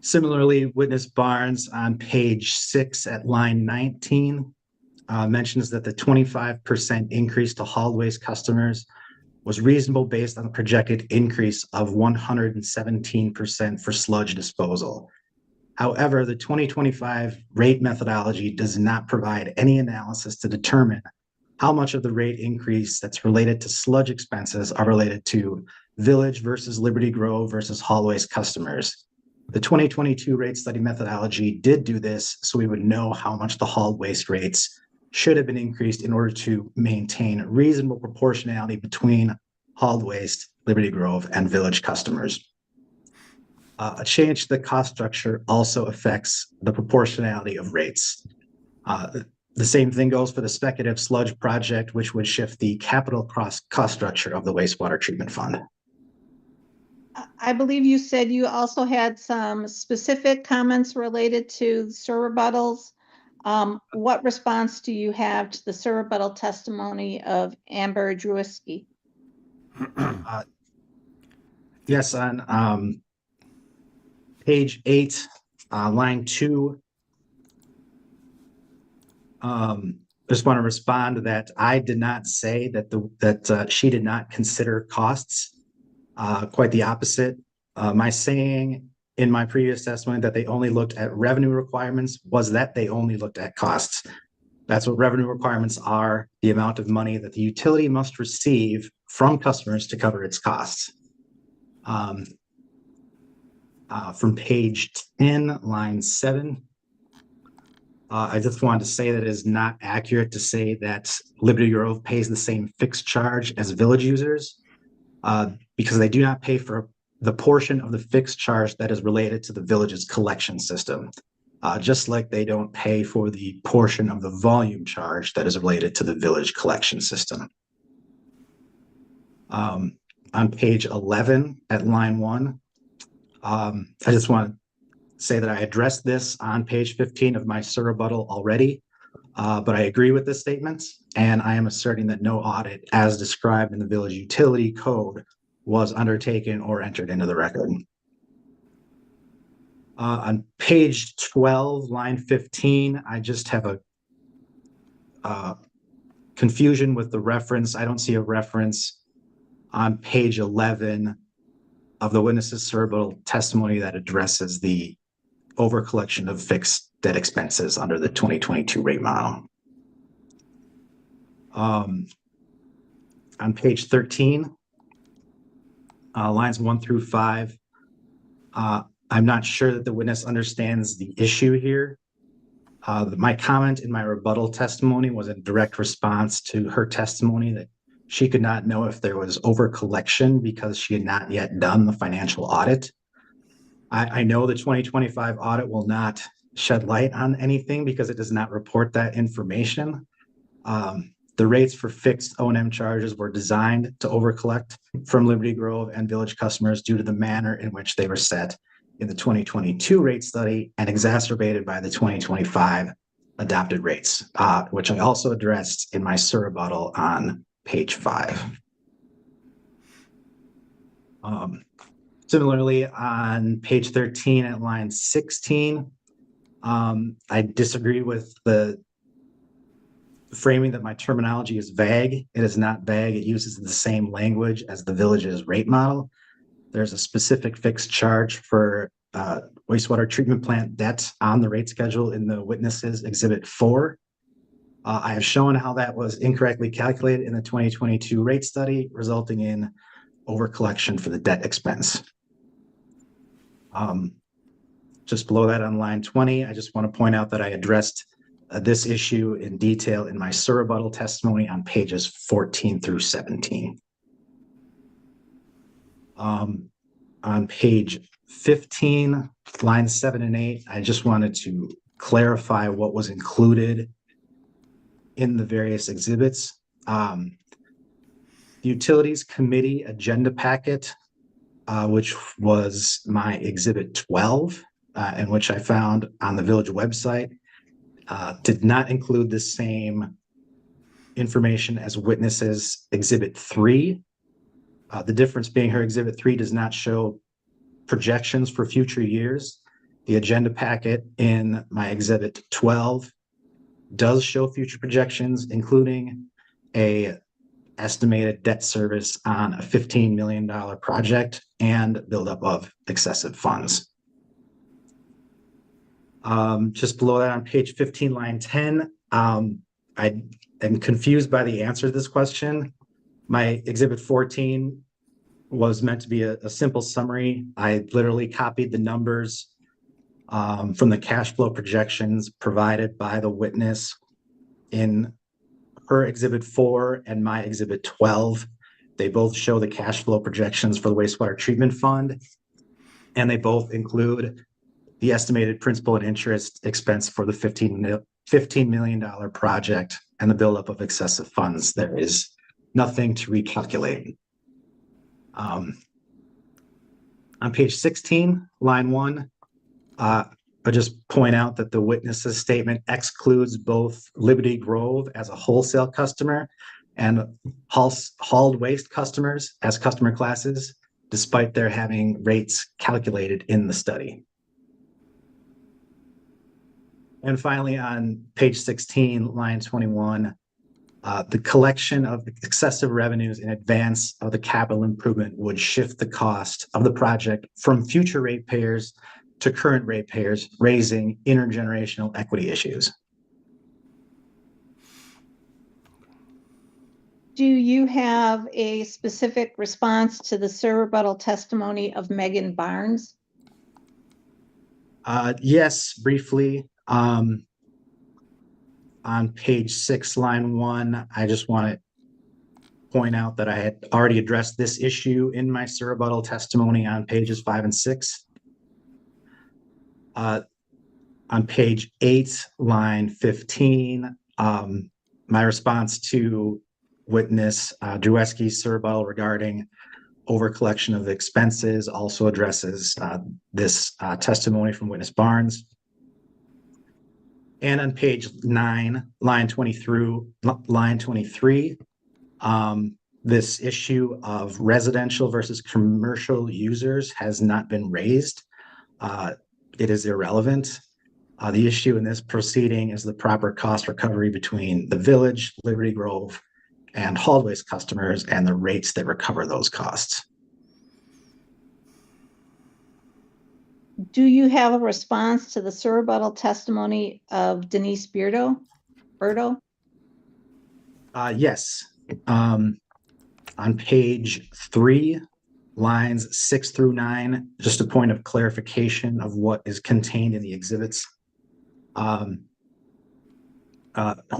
Similarly, Witness Barnes on page 6 at line 19 mentions that the 25% increase to hauled waste customers was reasonable based on the projected increase of 117% for sludge disposal. However, the 2025 rate methodology does not provide any analysis to determine how much of the rate increase that's related to sludge expenses are related to Village versus Liberty Grove versus hauled waste customers. The 2022 rate study methodology did do this, so we would know how much the hauled waste rates should have been increased in order to maintain reasonable proportionality between hauled waste, Liberty Grove, and Village customers. A change to the cost structure also affects the proportionality of rates. The same thing goes for the speculative sludge project, which would shift the capital cost structure of the wastewater treatment fund. I believe you said you also had some specific comments related to the rebuttals. What response do you have to the rebuttal testimony of Amber Drueski? Yes, on page 8, line 2, I just want to respond to that. I did not say that she did not consider costs. Quite the opposite. My saying in my previous testimony that they only looked at revenue requirements was that they only looked at costs. That's what revenue requirements are, the amount of money that the utility must receive from customers to cover its costs. From page 10, line 7, I just wanted to say that it is not accurate to say that Liberty Grove pays the same fixed charge as Village users, because they do not pay for the portion of the fixed charge that is related to the Village's collection system, just like they don't pay for the portion of the volume charge that is related to the Village collection system. On page 11 at line 1, I just want to say that I addressed this on page 15 of my rebuttal already, but I agree with this statement, and I am asserting that no audit as described in the Village Utility Code was undertaken or entered into the record. On page 12, line 15, I just have a confusion with the reference. I don't see a reference on page 11 of the witness's rebuttal testimony that addresses the overcollection of fixed debt expenses under the 2022 rate model. On page 13, lines 1 through 5, I'm not sure that the witness understands the issue here. My comment in my rebuttal testimony was a direct response to her testimony that she could not know if there was over collection because she had not yet done the financial audit. I know the 2025 audit will not shed light on anything because it does not report that information. The rates for fixed O&M charges were designed to overcollect from Liberty Grove and Village customers due to the manner in which they were set in the 2022 rate study and exacerbated by the 2025 adopted rates, which I also addressed in my surrebuttal on page 5. Similarly, on page 13 at line 16, I disagree with the framing that my terminology is vague. It is not vague. It uses the same language as the Village's rate model. There's a specific fixed charge for wastewater treatment plant debt on the rate schedule in the witnesses exhibit 4. I have shown how that was incorrectly calculated in the 2022 rate study, resulting in overcollection for the debt expense. Just below that on line 20, I just want to point out that I addressed this issue in detail in my surrebuttal testimony on pages 14 through 17. On page 15, lines 7 and 8, I just wanted to clarify what was included in the various exhibits. The Utilities Committee agenda packet, which was my exhibit 12, and which I found on the Village website, did not include the same information as witnesses exhibit 3. The difference being her exhibit 3 does not show projections for future years. The agenda packet in my exhibit 12 does show future projections, including a estimated debt service on a $15 million project and buildup of excessive funds. Just below that on page 15, line 10, I am confused by the answer to this question. My exhibit 14 was meant to be a simple summary. I literally copied the numbers from the cash flow projections provided by the witness in her exhibit 4 and my exhibit 12. They both show the cash flow projections for the wastewater treatment fund, and they both include the estimated principal and interest expense for the $15 million project and the buildup of excessive funds. There is nothing to recalculate. On page 16, line 1, I just point out that the witness's statement excludes both Liberty Grove as a wholesale customer and hauled waste customers as customer classes, despite their having rates calculated in the study. And finally, on page 16, line 21, the collection of excessive revenues in advance of the capital improvement would shift the cost of the project from future ratepayers to current ratepayers, raising intergenerational equity issues. Do you have a specific response to the surrebuttal testimony of Megan Barnes? Yes, briefly. On page 6, line 1, I just want to point out that I had already addressed this issue in my surrebuttal testimony on pages 5 and 6. On page 8, line 15, my response to witness Drewski's surrebuttal regarding overcollection of expenses also addresses this testimony from witness Barnes. And on page 9, line 20 through line 23, this issue of residential versus commercial users has not been raised. It is irrelevant. The issue in this proceeding is the proper cost recovery between the Village, Liberty Grove, and hauled waste customers and the rates that recover those costs. Do you have a response to the surrebuttal testimony of Denise Berto? Yes. On page 3, lines 6 through 9, just a point of clarification of what is contained in the exhibits. Her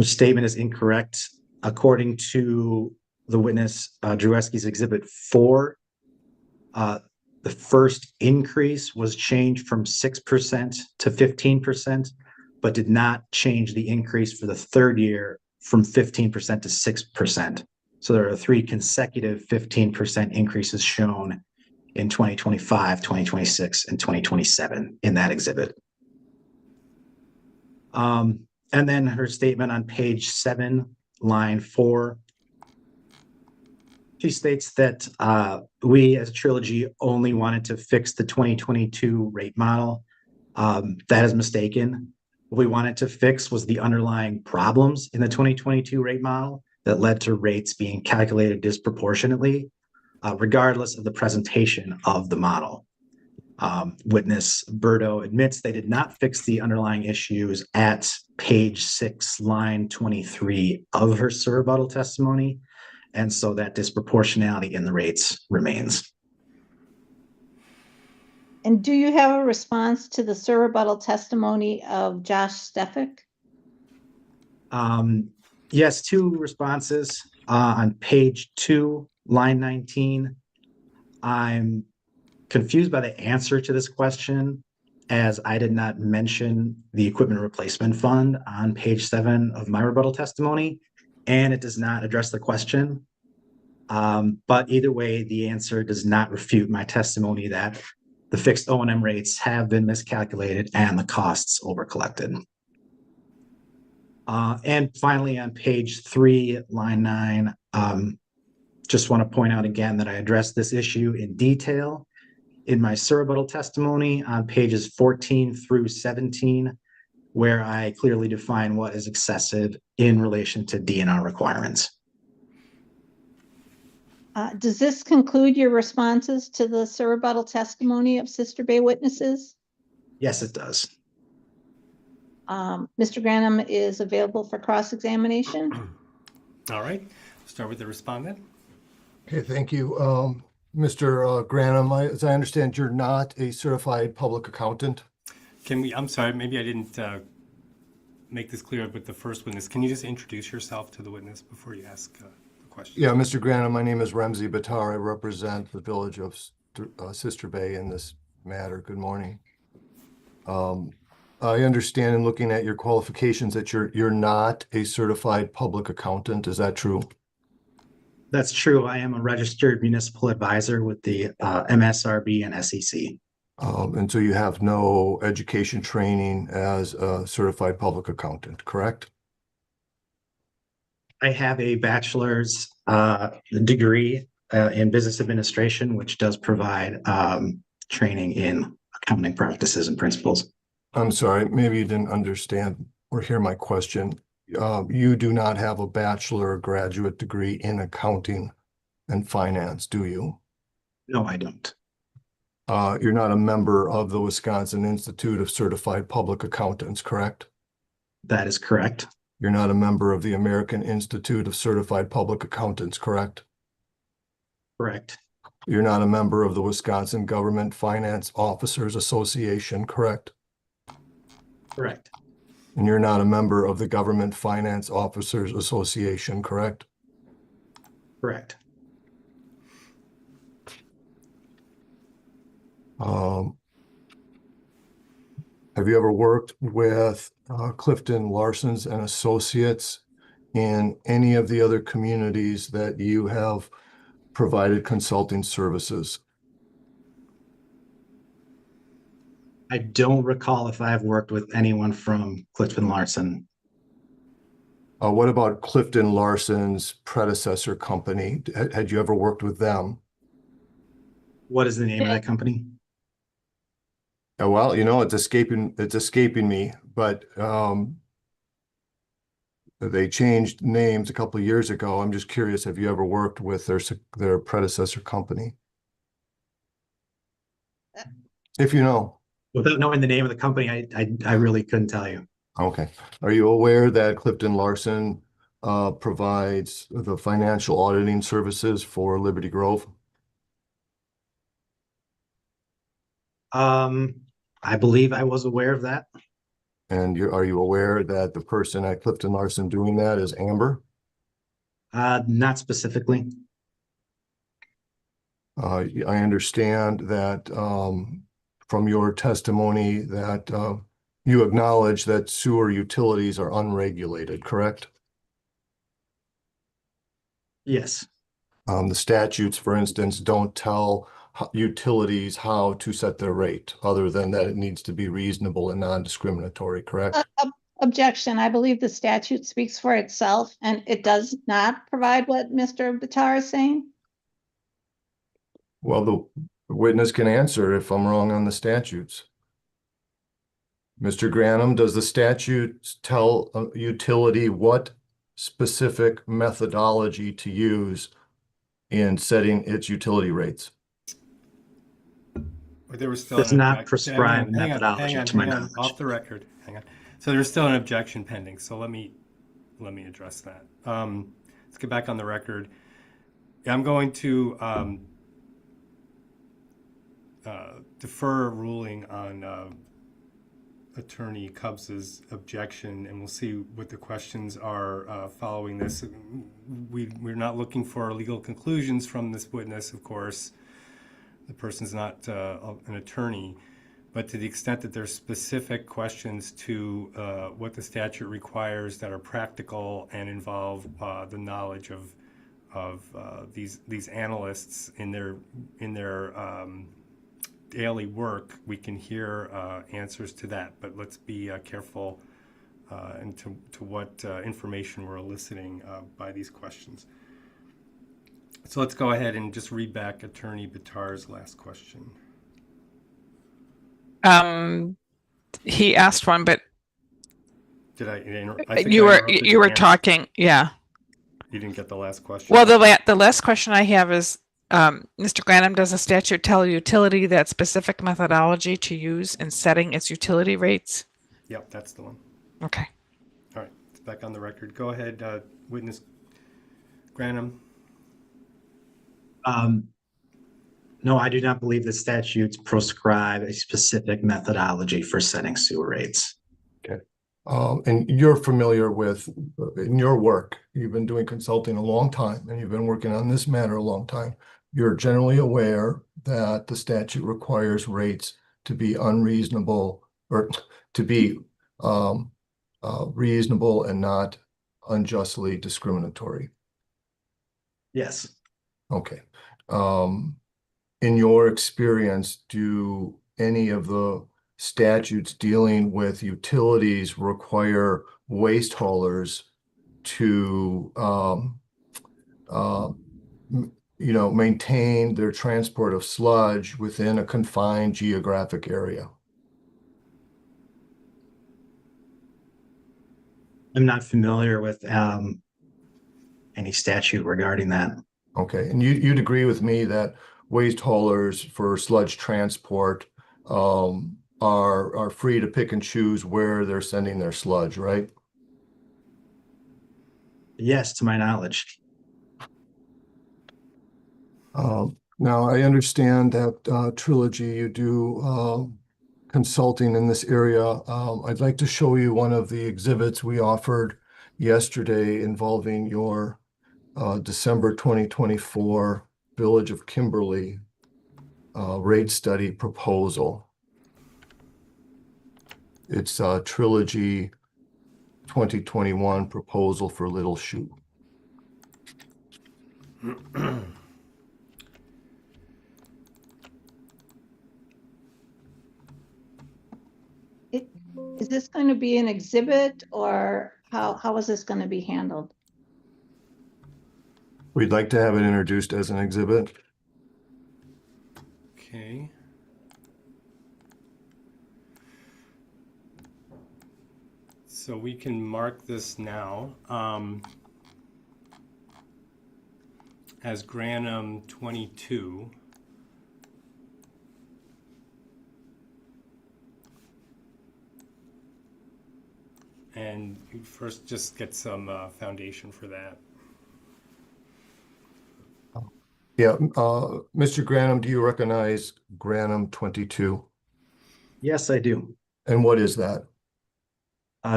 statement is incorrect. According to the witness, Drewski's Exhibit 4, the first increase was changed from 6% to 15%, but did not change the increase for the third year from 15% to 6%. So there are 3 consecutive 15% increases shown in 2025, 2026, and 2027 in that exhibit. And then her statement on page 7, line 4. She states that we as Trilogy only wanted to fix the 2022 rate model. That is mistaken. What we wanted to fix was the underlying problems in the 2022 rate model that led to rates being calculated disproportionately, regardless of the presentation of the model. Witness Berto admits they did not fix the underlying issues at page 6, line 23 of her rebuttal testimony, and so that disproportionality in the rates remains. And do you have a response to the rebuttal testimony of Josh Stefik? Yes, 2 responses. On page 2, line 19, I'm confused by the answer to this question, as I did not mention the equipment replacement fund on page 7 of my rebuttal testimony, and it does not address the question. But either way, the answer does not refute my testimony that the fixed O&M rates have been miscalculated and the costs overcollected. And finally, on page 3, line 9, just want to point out again that I addressed this issue in detail in my rebuttal testimony on pages 14 through 17, where I clearly define what is excessive in relation to DNR requirements. Does this conclude your responses to the rebuttal testimony of Sister Bay witnesses? Yes, it does. Mr. Granum is available for cross-examination. All right, start with the respondent. Okay, thank you. Mr. Granum, as I understand, you're not a certified public accountant. I'm sorry, maybe I didn't make this clear with the first witness. Can you just introduce yourself to the witness before you ask the question? Yeah, Mr. Granum, my name is Remzi Batar. I represent the village of Sister Bay in this matter. Good morning. I understand in looking at your qualifications that you're not a certified public accountant. Is that true? That's true. I am a registered municipal advisor with the MSRB and SEC. And so you have no education training as a certified public accountant, correct? I have a bachelor's degree in business administration, which does provide training in accounting practices and principles. I'm sorry, maybe you didn't understand or hear my question. You do not have a bachelor or graduate degree in accounting and finance, do you? No, I don't. You're not a member of the Wisconsin Institute of Certified Public Accountants, correct? That is correct. You're not a member of the American Institute of Certified Public Accountants, correct? Correct. You're not a member of the Wisconsin Government Finance Officers Association, correct? Correct. And you're not a member of the Government Finance Officers Association, correct? Correct. Have you ever worked with Clifton Larson's and Associates in any of the other communities that you have provided consulting services? I don't recall if I've worked with anyone from Clifton Larson. What about Clifton Larson's predecessor company? Had you ever worked with them? What is the name of that company? Well, you know, it's escaping me, but they changed names a couple of years ago. I'm just curious, have you ever worked with their predecessor company? If you know. Without knowing the name of the company, I really couldn't tell you. Okay. Are you aware that Clifton Larson provides the financial auditing services for Liberty Grove? I believe I was aware of that. And are you aware that the person at Clifton Larson doing that is Amber? Not specifically. I understand that from your testimony that you acknowledge that sewer utilities are unregulated, correct? Yes. The statutes, for instance, don't tell utilities how to set their rate, other than that it needs to be reasonable and non-discriminatory, correct? Objection. I believe the statute speaks for itself and it does not provide what Mr. Bitar is saying. Well, the witness can answer if I'm wrong on the statutes. Mr. Granum, does the statute tell a utility what specific methodology to use in setting its utility rates? There was still Does an not objection. prescribe methodology to my knowledge. Off the record. Hang on. So there's still an objection pending. So let me address that. Let's get back on the record. I'm going to defer ruling on Attorney Cubs's objection, and we'll see what the questions are following this. We're not looking for legal conclusions from this witness, of course. The person's not an attorney, but to the extent that there's specific questions to what the statute requires that are practical and involve the knowledge of these analysts in their daily work, we can hear answers to that. But let's be careful and to what information we're eliciting by these questions. So let's go ahead and just read back Attorney Bitar's last question. He asked one, but Did I think you I were interrupted you were answer. talking, yeah. You didn't get the last question. Well, the last question I have is, Mr. Granum, does the statute tell a utility that specific methodology to use in setting its utility rates? Yep, that's the one. Okay. All right, it's back on the record. Go ahead, witness Granum. No, I do not believe the statutes prescribe a specific methodology for setting sewer rates. Okay. And you're familiar with, in your work, you've been doing consulting a long time and you've been working on this matter a long time. You're generally aware that the statute requires rates to be unreasonable or to be reasonable and not unjustly discriminatory. Yes. Okay. In your experience, do any of the statutes dealing with utilities require waste haulers to, maintain their transport of sludge within a confined geographic area? I'm not familiar with any statute regarding that. Okay, and you'd agree with me that waste haulers for sludge transport are free to pick and choose where they're sending their sludge, right? Yes, to my knowledge. Now, I understand that Trilogy, you do consulting in this area. I'd like to show you one of the exhibits we offered yesterday involving your December 2024 Village of Kimberly rate study proposal. It's Trilogy 2021 proposal for Little Shoe. Is this going to be an exhibit or how is this going to be handled? We'd like to have it introduced as an exhibit. Okay. So we can mark this now as Granum 22. and first just get some foundation for that. Yeah, Mr. Granum, do you recognize Granum 22? Yes, I do. And what is that?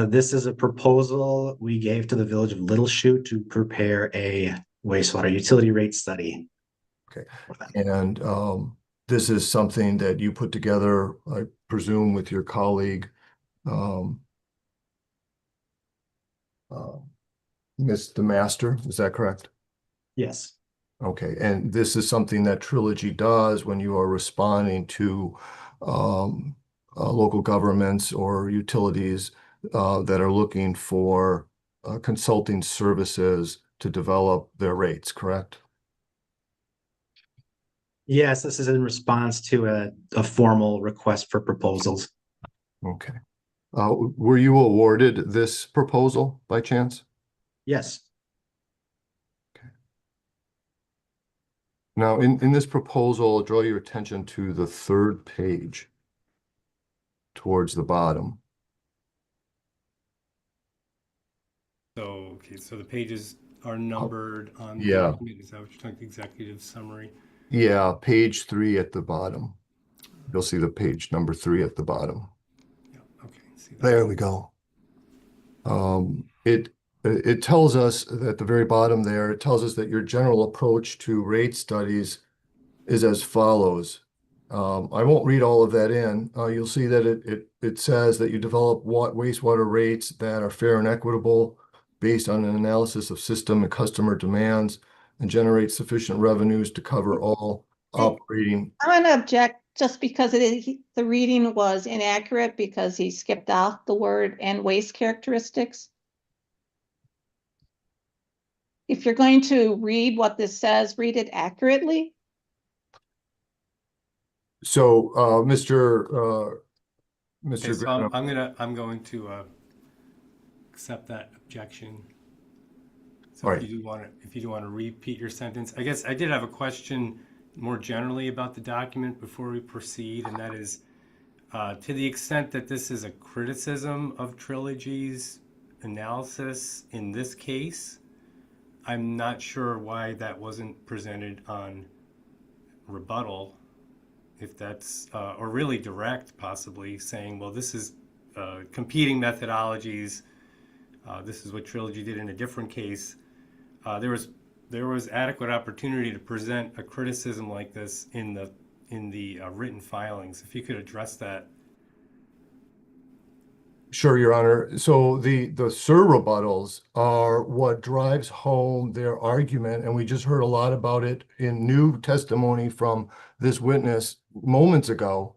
This is a proposal we gave to the village of Little Chute to prepare a wastewater utility rate study. Okay. And this is something that you put together, I presume, with your colleague, Ms. DeMaster, is that correct? Yes. Okay, and this is something that Trilogy does when you are responding to local governments or utilities that are looking for consulting services to develop their rates, correct? Yes, this is in response to a formal request for proposals. Okay. Were you awarded this proposal by chance? Yes. Now, in this proposal, I'll draw your attention to the third page towards the bottom. So, okay, so the pages are numbered on the Yeah. document. Is that what you're talking, executive summary? Yeah, page 3 at the bottom. You'll see the page number 3 at the bottom. Yeah, okay, see that. There we go. It tells us at the very bottom there, it tells us that your general approach to rate studies is as follows. I won't read all of that in. You'll see that it says that you develop wastewater rates that are fair and equitable based on an analysis of system and customer demands and generate sufficient revenues to cover all operating. I'm going to object just because the reading was inaccurate because he skipped out the word and waste characteristics. If you're going to read what this says, read it accurately. So, Mr. Okay, so Granum, I'm going to accept that objection. So All if right. you do want to repeat your sentence, I guess I did have a question more generally about the document before we proceed, and that is, to the extent that this is a criticism of Trilogy's analysis in this case, I'm not sure why that wasn't presented on rebuttal, if that's, or really direct, possibly saying, well, this is competing methodologies. This is what Trilogy did in a different case. There was adequate opportunity to present a criticism like this in the written filings. If you could address that. Sure, Your Honor. So the SIR rebuttals are what drives home their argument, and we just heard a lot about it in new testimony from this witness moments ago,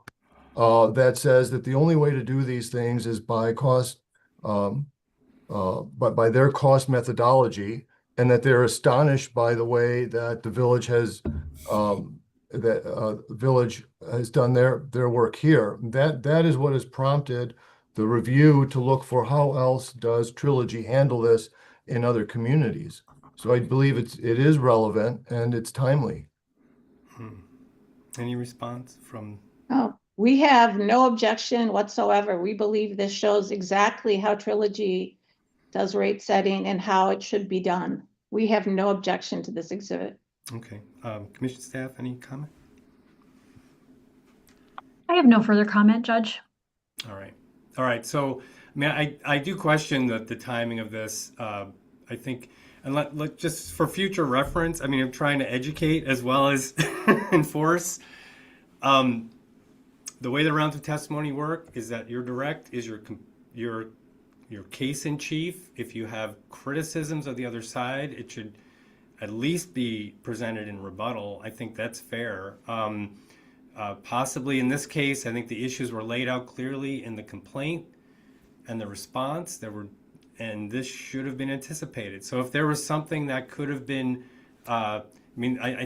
that says that the only way to do these things is by cost, but by their cost methodology, and that they're astonished by the way that the village has done their work here. That is what has prompted the review to look for how else does Trilogy handle this in other communities. So I believe it is relevant and it's timely. Any response from? Oh, we have no objection whatsoever. We believe this shows exactly how Trilogy does rate setting and how it should be done. We have no objection to this exhibit. Okay. Commission staff, any comment? I have no further comment, Judge. All right. All right. So, I mean, I do question the timing of this. I think, and let just for future reference, I mean, I'm trying to educate as well as enforce. The way the rounds of testimony work is that your direct is your case in chief. If you have criticisms of the other side, it should at least be presented in rebuttal. I think that's fair. Possibly in this case, I think the issues were laid out clearly in the complaint and the response. And this should have been anticipated. So if there was something that could have been, I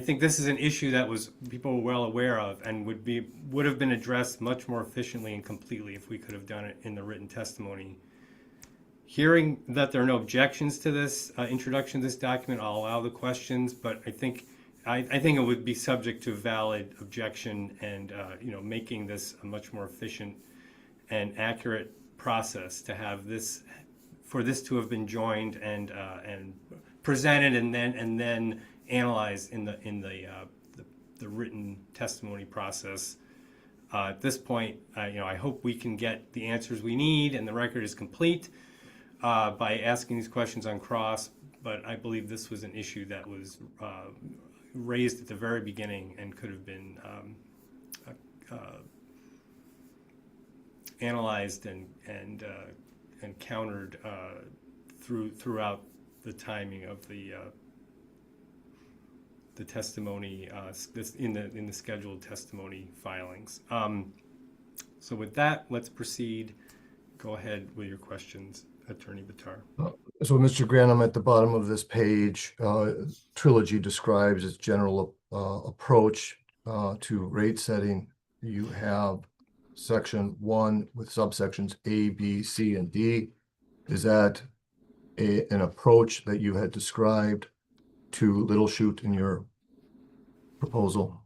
think this is an issue that people were well aware of and would have been addressed much more efficiently and completely if we could have done it in the written testimony. Hearing that there are no objections to this introduction to this document, I'll allow the questions, but I think it would be subject to valid objection and making this a much more efficient and accurate process to have this for this to have been joined and presented and then analyzed in the written testimony process. At this point, I hope we can get the answers we need and the record is complete by asking these questions on cross. But I believe this was an issue that was raised at the very beginning and could have been analyzed and countered throughout the timing of the testimony in the scheduled testimony filings. So with that, let's proceed. Go ahead with your questions, Attorney Bitar. So, Mr. Granum, at the bottom of this page, Trilogy describes its general approach to rate setting. You have section 1 with subsections A, B, C, and D. Is that an approach that you had described to Little Chute in your proposal?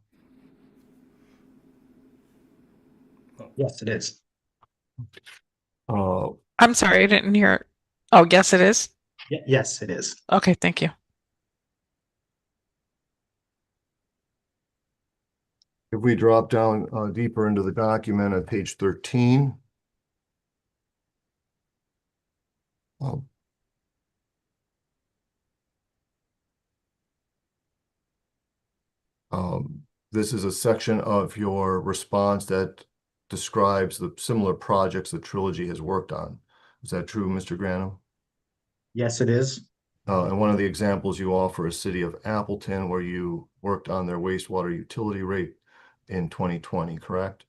Yes, it is. I'm sorry, I didn't hear. Oh, yes, it is. Yes, it is. Okay, thank you. If we drop down deeper into the document at page 13, this is a section of your response that describes the similar projects that Trilogy has worked on. Is that true, Mr. Granum? Yes, it is. And one of the examples you offer is City of Appleton, where you worked on their wastewater utility rate in 2020, correct?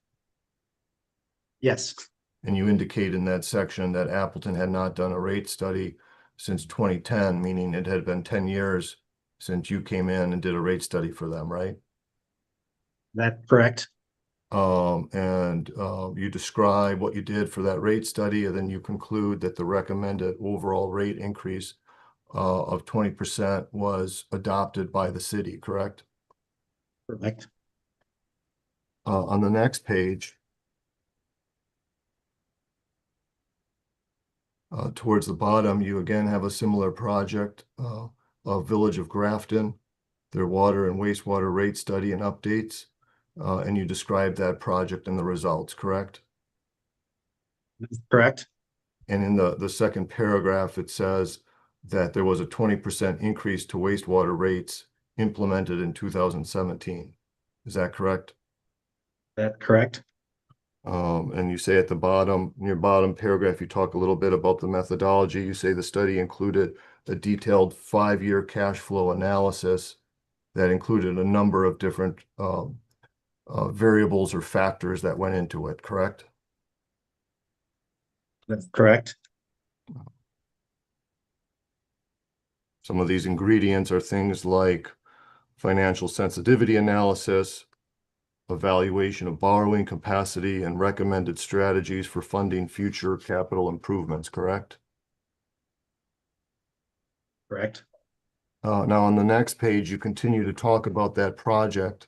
Yes. And you indicate in that section that Appleton had not done a rate study since 2010, meaning it had been 10 years since you came in and did a rate study for them, right? That's correct. You describe what you did for that rate study, and then you conclude that the recommended overall rate increase of 20% was adopted by the city, correct? Correct. On the next page, towards the bottom, you again have a similar project of Village of Grafton, their water and wastewater rate study and updates. And you describe that project and the results, correct? Correct. And in the second paragraph, it says that there was a 20% increase to wastewater rates implemented in 2017. Is that correct? That's correct. And you say at the bottom, in your bottom paragraph, you talk a little bit about the methodology. You say the study included a detailed 5-year cash flow analysis that included a number of different variables or factors that went into it, correct? That's correct. Some of these ingredients are things like financial sensitivity analysis, evaluation of borrowing capacity, and recommended strategies for funding future capital improvements, correct? Correct. Now, on the next page, you continue to talk about that project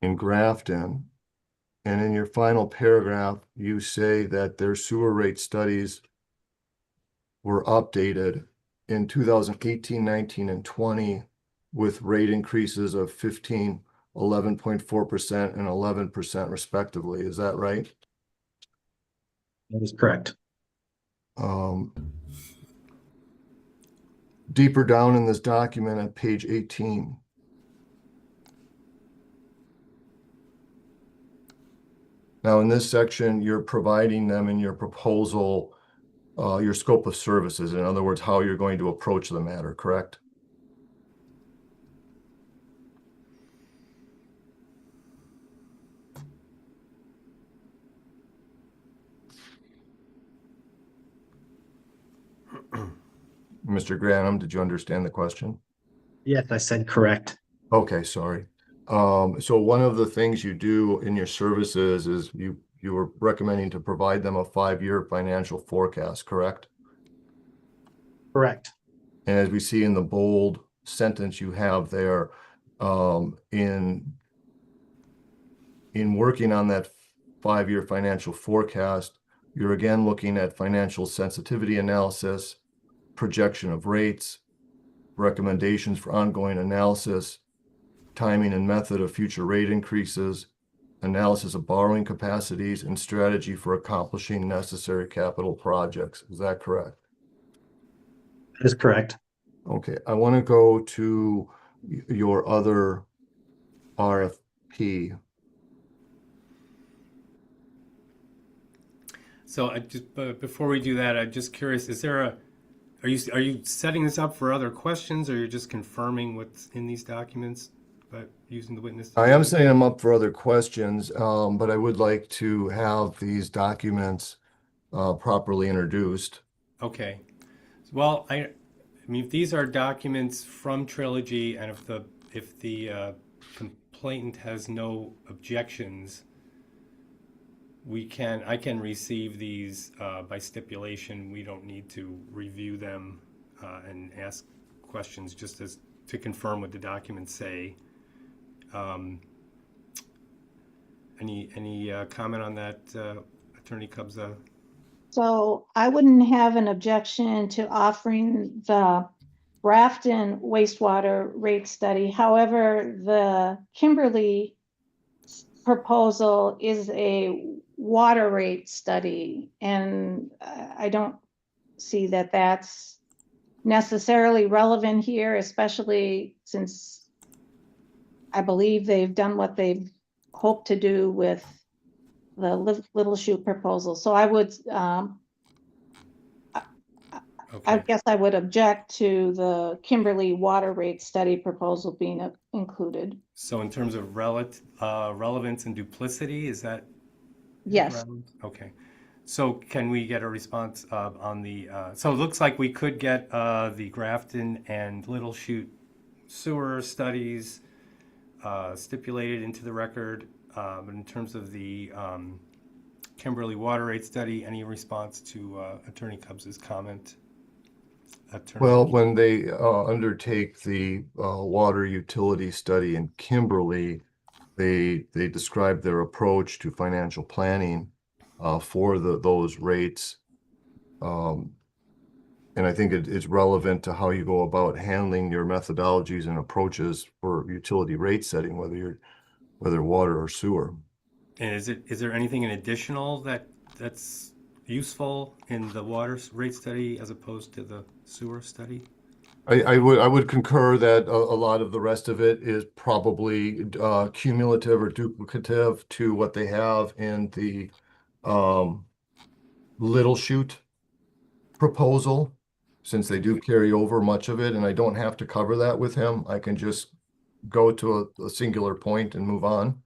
in Grafton. And in your final paragraph, you say that their sewer rate studies were updated in 2018, 19, and 20 with rate increases of 15, 11.4%, and 11% respectively. Is that right? That is correct. Deeper down in this document at page 18, now in this section, you're providing them in your proposal your scope of services. In other words, how you're going to approach the matter, correct? Mr. Granum, did you understand the question? Yes, I said correct. Okay, sorry. So one of the things you do in your services is you were recommending to provide them a 5-year financial forecast, correct? Correct. And as we see in the bold sentence you have there, in working on that 5-year financial forecast, You're again looking at financial sensitivity analysis, projection of rates, recommendations for ongoing analysis, timing and method of future rate increases, analysis of borrowing capacities, and strategy for accomplishing necessary capital projects. Is that correct? That is correct. Okay, I want to go to your other RFP. So before we do that, I'm just curious, are you setting this up for other questions, or you're just confirming what's in these documents, but using the witness? I am setting them up for other questions, but I would like to have these documents properly introduced. Okay. Well, I mean, if these are documents from Trilogy, and if the complainant has no objections, I can receive these by stipulation. We don't need to review them and ask questions, just as to confirm what the documents say. Any comment on that, Attorney Cubza? So I wouldn't have an objection to offering the Grafton wastewater rate study. However, the Kimberly proposal is a water rate study, and I don't see that that's necessarily relevant here, especially since I believe they've done what they've hoped to do with the Little Chute proposal. So I would, I guess I would object to the Kimberly water rate study proposal being included. So in terms of relevance and duplicity, is that? Yes. Relevant? Okay. So can we get a response on the, so it looks like we could get the Grafton and Little Chute sewer studies stipulated into the record. But in terms of the Kimberly water rate study, any response to Attorney Cubs' comment? Well, when they undertake the water utility study in Kimberly, they describe their approach to financial planning for those rates. And I think it's relevant to how you go about handling your methodologies and approaches for utility rate setting, whether water or sewer. And is there anything in additional that's useful in the water rate study as opposed to the sewer study? I would concur that a lot of the rest of it is probably cumulative or duplicative to what they have in the Little Chute proposal, since they do carry over much of it, and I don't have to cover that with him. I can just go to a singular point and move on.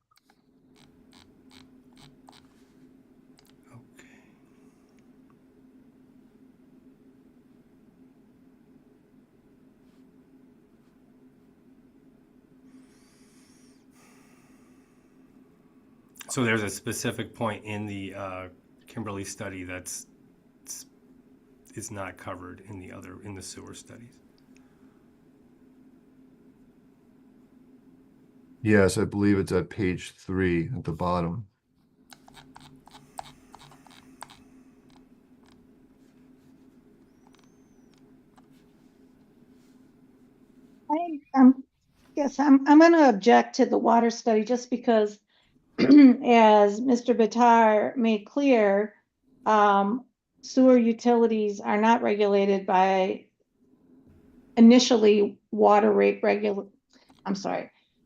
So there's a specific point in the Kimberly study is not covered in the sewer studies. Yes, I believe it's at page 3 at the bottom. I'm going to object to the water study just because, as Mr. Bitar made clear, sewer utilities are not regulated by initially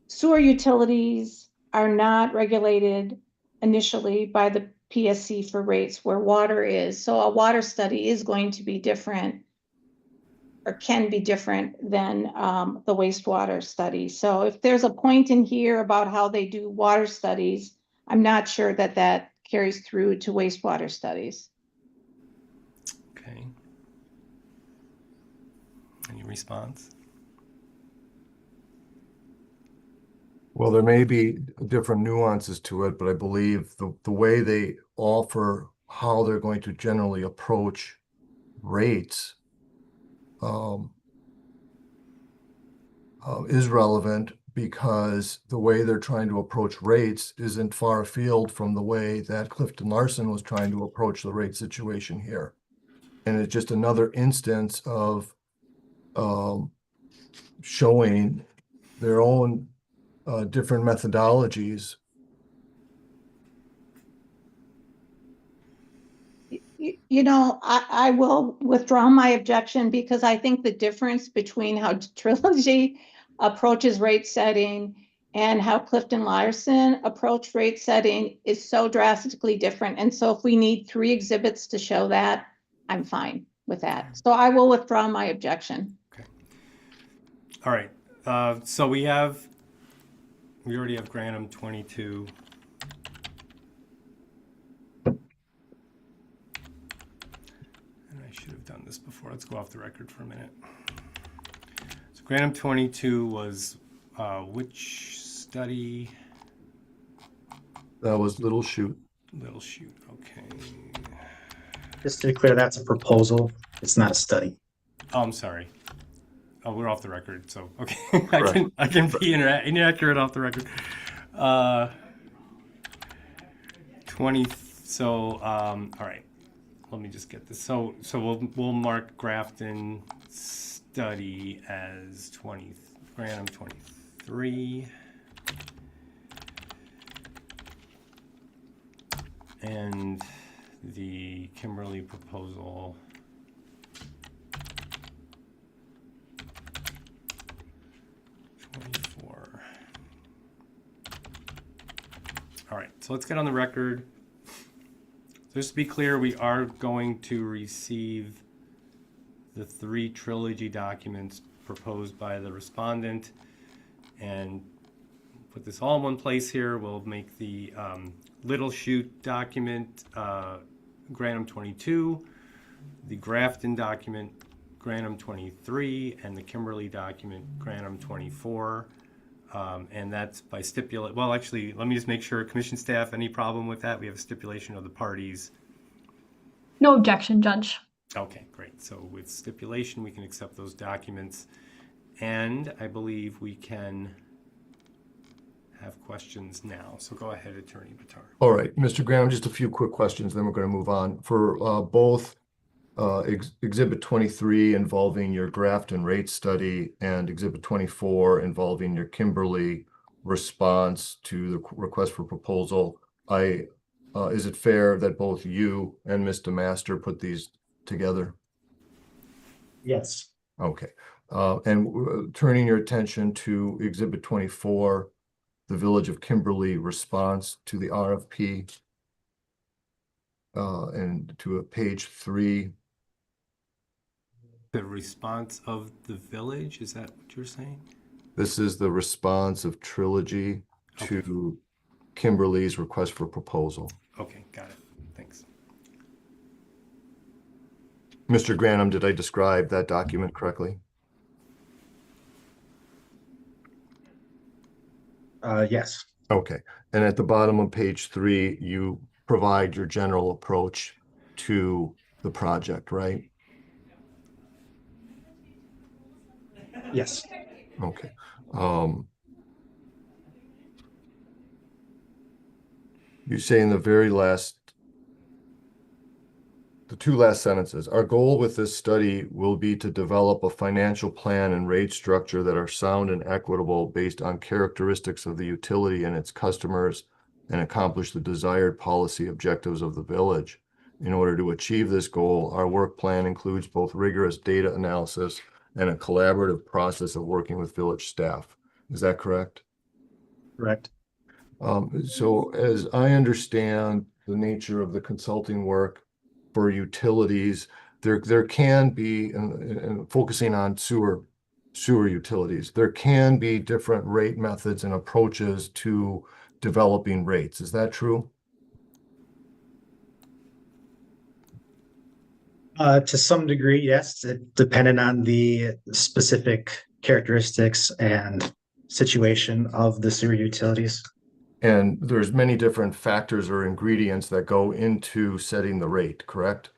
sewer utilities are not regulated initially by the PSC for rates where water is. So a water study is going to be different, or can be different than the wastewater study. So if there's a point in here about how they do water studies, I'm not sure that that carries through to wastewater studies. Okay. Any response? Well, there may be different nuances to it, but I believe the way they offer how they're going to generally approach rates is relevant, because the way they're trying to approach rates isn't far afield from the way that Clifton Larson was trying to approach the rate situation here. And it's just another instance of showing their own different methodologies. You know, I will withdraw my objection because I think the difference between how Trilogy approaches rate setting and how Clifton Larson approached rate setting is so drastically different. And so if we need 3 exhibits to show that, I'm fine with that. So I will withdraw my objection. Okay. All right. So we already have Granum 22. And I should have done this before. Let's go off the record for a minute. So Granum 22 was which study? That was Little Shoot. Little Shoot, okay. Just to be clear, that's a proposal. It's not a study. Oh, I'm sorry. Oh, we're off the record, so okay. I can be inaccurate off the record. 20. So all right. Let me just get this. So we'll mark Grafton study as Granum 23. And the Kimberly proposal 24. All right, so let's get on the record. Just to be clear, we are going to receive the 3 trilogy documents proposed by the respondent and put this all in one place here. We'll make the Little Shoot document Granum 22, the Grafton document Granum 23, and the Kimberly document Granum 24. And that's by stipulate. Well, actually, let me just make sure. Commission staff, any problem with that? We have a stipulation of the parties. No objection, Judge. Okay, great. So with stipulation, we can accept those documents. And I believe we can have questions now. So go ahead, Attorney Bitar. All right, Mr. Graham, just a few quick questions, then we're going to move on. For both Exhibit 23 involving your Grafton rate study and Exhibit 24 involving your Kimberly response to the request for proposal, is it fair that both you and Mr. Master put these together? Yes. Okay. And turning your attention to Exhibit 24, the Village of Kimberly response to the RFP, and to page 3. The response of the village, is that what you're saying? This is the response of Trilogy to Kimberly's request for proposal. Okay, got it. Thanks. Mr. Granum, did I describe that document correctly? Yes. Okay. And at the bottom of page 3, you provide your general approach to the project, right? Yes. Okay. You say in the very last, the 2 last sentences, our goal with this study will be to develop a financial plan and rate structure that are sound and equitable based on characteristics of the utility and its customers and accomplish the desired policy objectives of the village. In order to achieve this goal, our work plan includes both rigorous data analysis and a collaborative process of working with village staff. Is that correct? Correct. So as I understand the nature of the consulting work for utilities, there can be, and focusing on sewer utilities, there can be different rate methods and approaches to developing rates. Is that true? To some degree, yes. It depended on the specific characteristics and situation of the sewer utilities. And there's many different factors or ingredients that go into setting the rate, correct?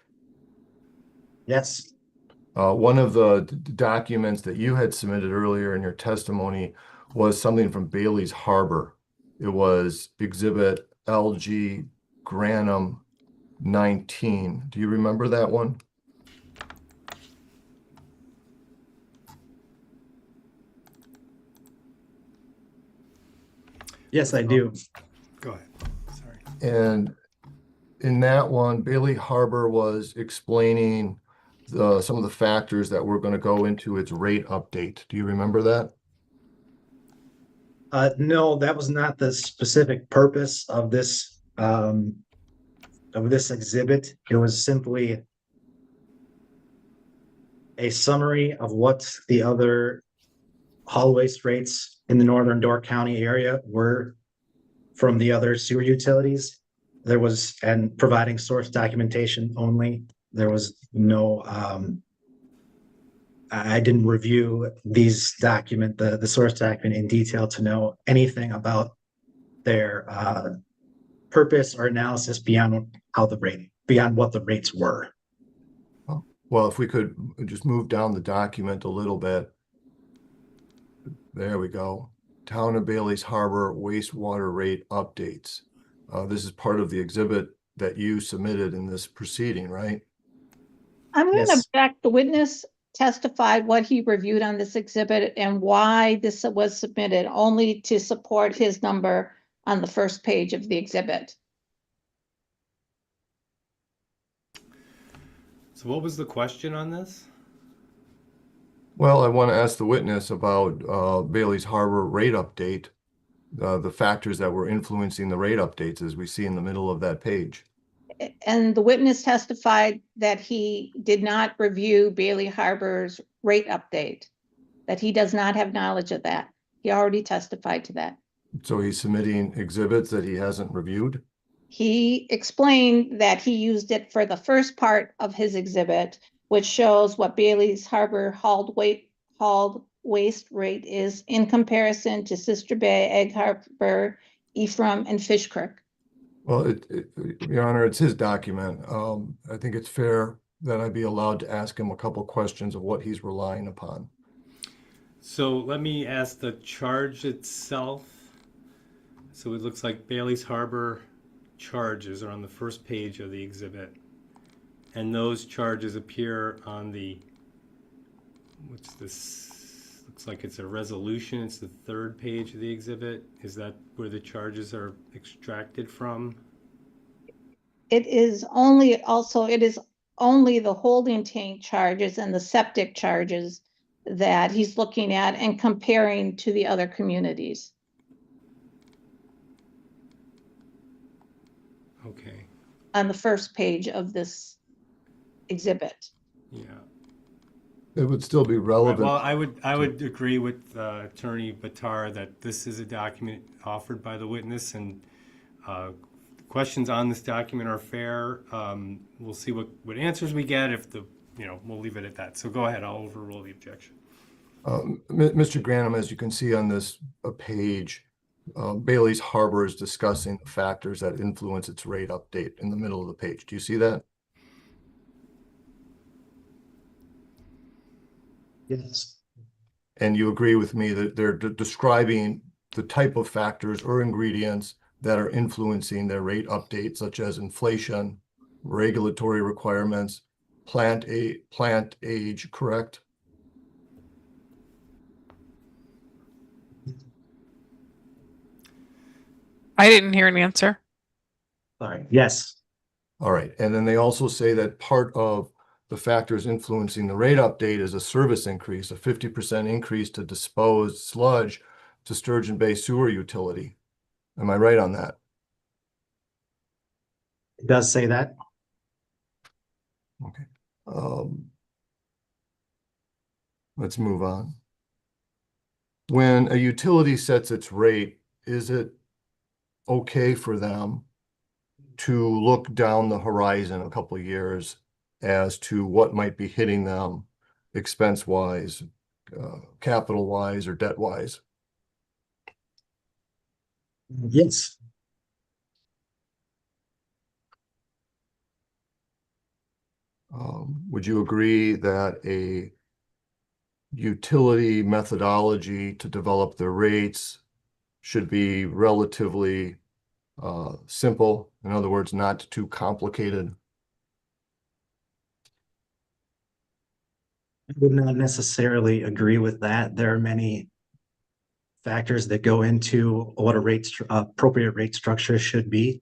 Yes. One of the documents that you had submitted earlier in your testimony was something from Bailey's Harbor. It was exhibit LG Granum 19. Do you remember that one? Yes, I do. Go ahead. Sorry. And in that one, Bailey Harbor was explaining some of the factors that were going to go into its rate update. Do you remember that? No, that was not the specific purpose of this exhibit. It was simply a summary of what the other haul waste rates in the northern Door County area were from the other sewer utilities. There was, and providing source documentation only. There was no, I didn't review the source document in detail to know anything about their purpose or analysis beyond what the rates were. Well, if we could just move down the document a little bit. There we go. Town of Bailey's Harbor wastewater rate updates. This is part of the exhibit that you submitted in this proceeding, right? I'm going to Yes. object. The witness testified what he reviewed on this exhibit and why this was submitted, only to support his number on the first page of the exhibit. So what was the question on this? Well, I want to ask the witness about Bailey's Harbor rate update, the factors that were influencing the rate updates as we see in the middle of that page. And the witness testified that he did not review Bailey Harbor's rate update, that he does not have knowledge of that. He already testified to that. So he's submitting exhibits that he hasn't reviewed? He explained that he used it for the first part of his exhibit, which shows what Bailey's Harbor hauled waste rate is in comparison to Sister Bay, Egg Harbor, Ephraim, and Fish Creek. Well, Your Honor, it's his document. I think it's fair that I be allowed to ask him a couple questions of what he's relying upon. So let me ask the charge itself. So it looks like Bailey's Harbor charges are on the first page of the exhibit. And those charges appear on the, what's this? Looks like it's a resolution. It's the third page of the exhibit. Is that where the charges are extracted from? It is only the holding tank charges and the septic charges that he's looking at and comparing to the other communities. Okay. On the first page of this exhibit. Yeah. It would still be relevant. Well, I would agree with Attorney Batar that this is a document offered by the witness, and questions on this document are fair. We'll see what answers we get. If we'll leave it at that. So go ahead. I'll overrule the objection. Mr. Granum, as you can see on this page, Bailey's Harbor is discussing the factors that influence its rate update in the middle of the page. Do you see that? Yes. And you agree with me that they're describing the type of factors or ingredients that are influencing their rate update, such as inflation, regulatory requirements, plant age, correct? I didn't hear an answer. Sorry. Yes. All right. And then they also say that part of the factors influencing the rate update is a service increase, a 50% increase to disposed sludge to Sturgeon Bay Sewer Utility. Am I right on that? It does say that. Okay. Let's move on. When a utility sets its rate, is it okay for them to look down the horizon a couple of years as to what might be hitting them expense-wise, capital-wise, or debt-wise? Yes. Would you agree that a utility methodology to develop the rates should be relatively simple. In other words, not too complicated. I would not necessarily agree with that. There are many factors that go into what a appropriate rate structure should be.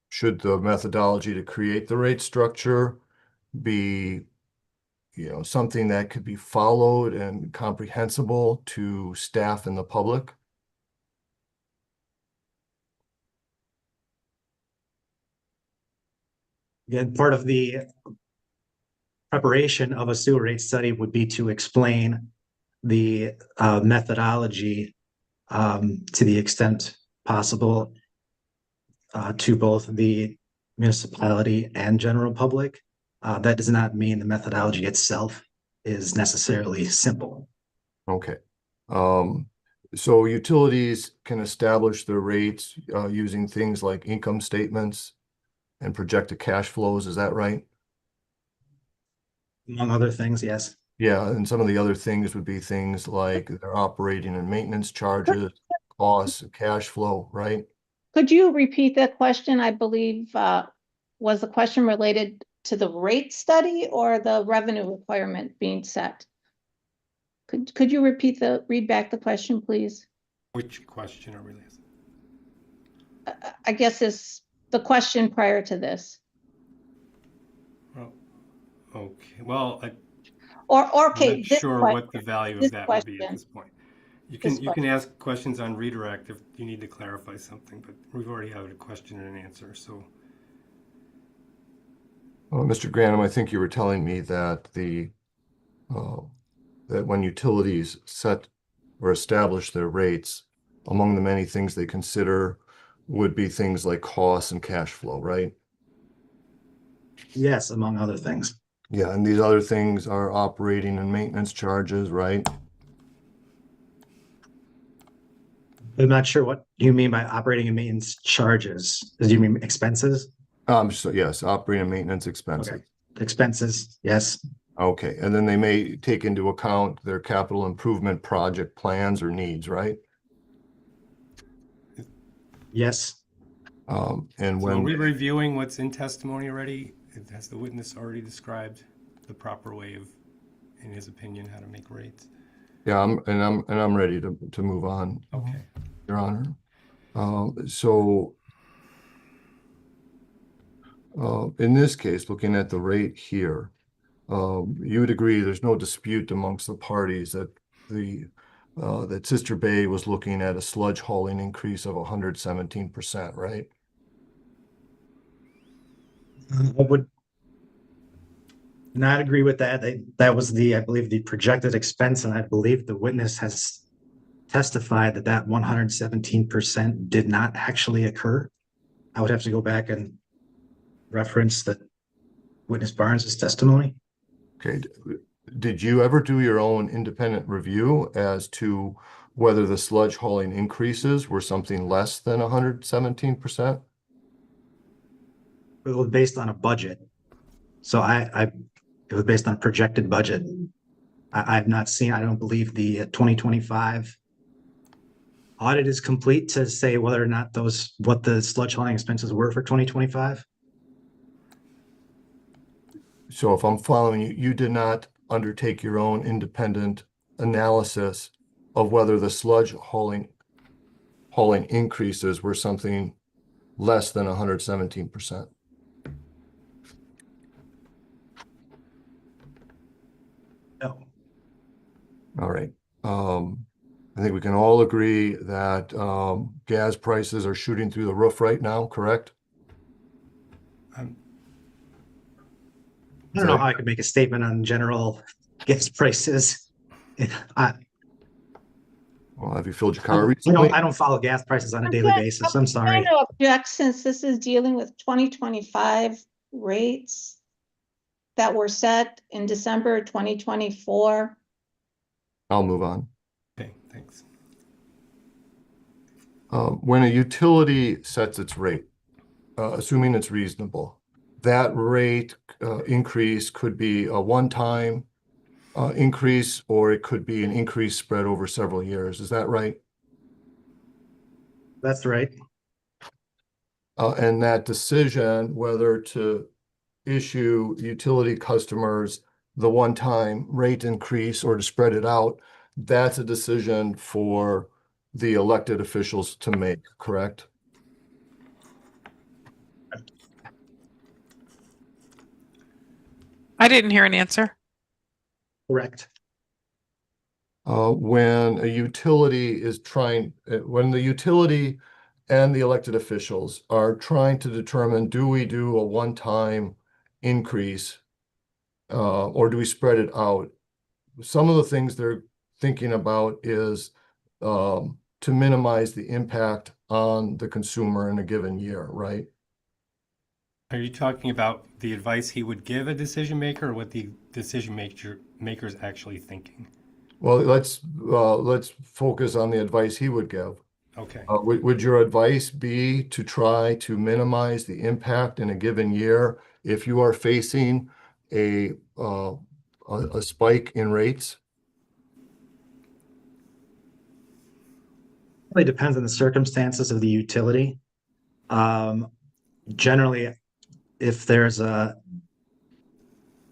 Should the methodology to create the rate structure be, something that could be followed and comprehensible to staff and the public? Again, part of the preparation of a sewer rate study would be to explain the methodology to the extent possible to both the municipality and general public. That does not mean the methodology itself is necessarily simple. Okay. So utilities can establish their rates using things like income statements and projected cash flows. Is that right? Among other things, yes. Yeah, and some of the other things would be things like their operating and maintenance charges, costs, cash flow, right? Could you repeat that question? I believe, was the question related to the rate study or the revenue requirement being set? Could you read back the question, please? Which question are we listening? I guess is the question prior to this. Oh, okay. Well, Or okay, I'm not this sure question, what the value this of that would be at question. this point. You This can ask questions on redirect if you need to clarify something, but we've already had a question and an answer. So, Mr. Granum, I think you were telling me that that when utilities set or establish their rates, among the many things they consider would be things like costs and cash flow, right? Yes, among other things. Yeah, and these other things are operating and maintenance charges, right? I'm not sure what you mean by operating and maintenance charges. Do you mean expenses? So yes, operating and maintenance expenses. Okay. Expenses, yes. Okay, and then they may take into account their capital improvement project plans or needs, right? Yes. And so when are we reviewing what's in testimony already? Has the witness already described the proper way of, in his opinion, how to make rates? yeah, I'm ready to move on. Okay. Your Honor. So in this case, looking at the rate here, you would agree there's no dispute amongst the parties that that Sister Bay was looking at a sludge hauling increase of 117%, right? I would not agree with that. That was I believe, the projected expense, and I believe the witness has testified that that 117% did not actually occur. I would have to go back and reference the witness Barnes's testimony. Okay. Did you ever do your own independent review as to whether the sludge hauling increases were something less than 117%? It was based on a budget. So it was based on a projected budget. I've not seen, I don't believe the 2025 audit is complete to say whether or not what the sludge hauling expenses were for 2025. So if I'm following you, you did not undertake your own independent analysis of whether the sludge hauling increases were something less than 117%. No. All right. I think we can all agree that gas prices are shooting through the roof right now, correct? I don't know how I could make a statement on general gas prices. Well, have you filled your car recently? I don't follow gas prices on a daily basis. I'm sorry. I'm trying to object since this is dealing with 2025 rates that were set in December 2024. I'll move on. Okay, thanks. When a utility sets its rate, assuming it's reasonable, that rate increase could be a one-time increase, or it could be an increase spread over several years. Is that right? That's right. And that decision whether to issue utility customers the one-time rate increase or to spread it out, that's a decision for the elected officials to make, correct? I didn't hear an answer. Correct. When a utility is when the utility and the elected officials are trying to determine, do we do a one-time increase or do we spread it out? Some of the things they're thinking about is to minimize the impact on the consumer in a given year, right? Are you talking about the advice he would give a decision maker or what the decision maker is actually thinking? Well, let's focus on the advice he would give. Okay. Would your advice be to try to minimize the impact in a given year if you are facing a spike in rates? Really depends on the circumstances of the utility. Generally, if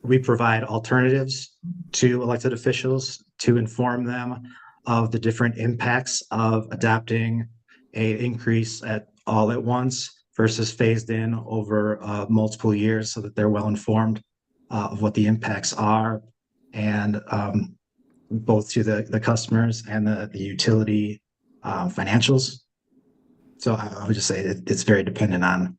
we provide alternatives to elected officials to inform them of the different impacts of adopting an increase all at once versus phased in over multiple years so that they're well informed of what the impacts are, and both to the customers and the utility financials. So I would just say it's very dependent on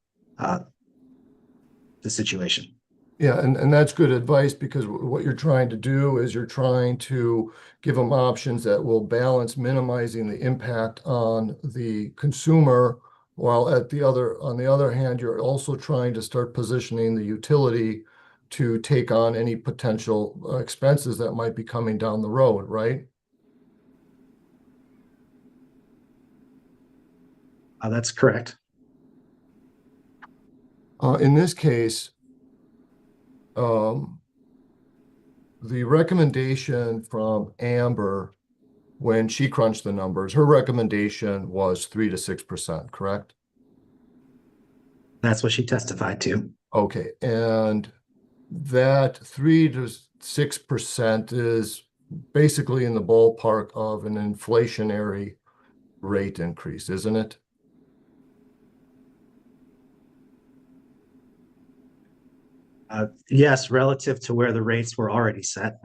the situation. Yeah, and that's good advice, because what you're trying to do is you're trying to give them options that will balance minimizing the impact on the consumer, while on the other hand, you're also trying to start positioning the utility to take on any potential expenses that might be coming down the road, right? That's correct. In this case, the recommendation from Amber, when she crunched the numbers, her recommendation was 3 to 6%, correct? That's what she testified to. Okay, and that 3 to 6% is basically in the ballpark of an inflationary rate increase, isn't it? Yes, relative to where the rates were already set.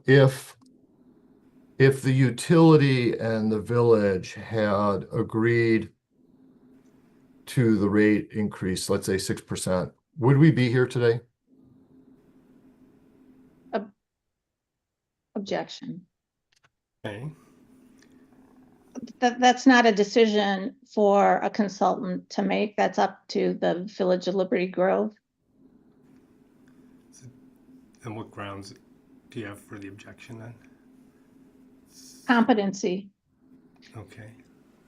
If the utility and the village had agreed to the rate increase, let's say 6%, would we be here today? Objection. Okay. That's not a decision for a consultant to make. That's up to the Village of Liberty Grove. And what grounds do you have for the objection then? Competency. Okay.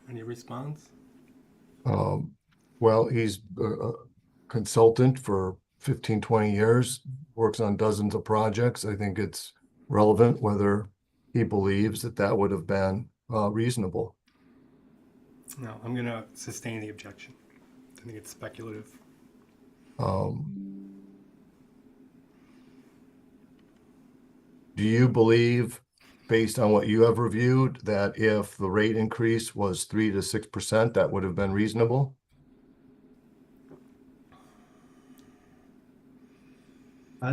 Any response? Well, he's a consultant for 15, 20 years, works on dozens of projects. I think it's relevant whether he believes that would have been reasonable. No, I'm going to sustain the objection. I think it's speculative. Do you believe, based on what you have reviewed, that if the rate increase was 3 to 6%, that would have been reasonable?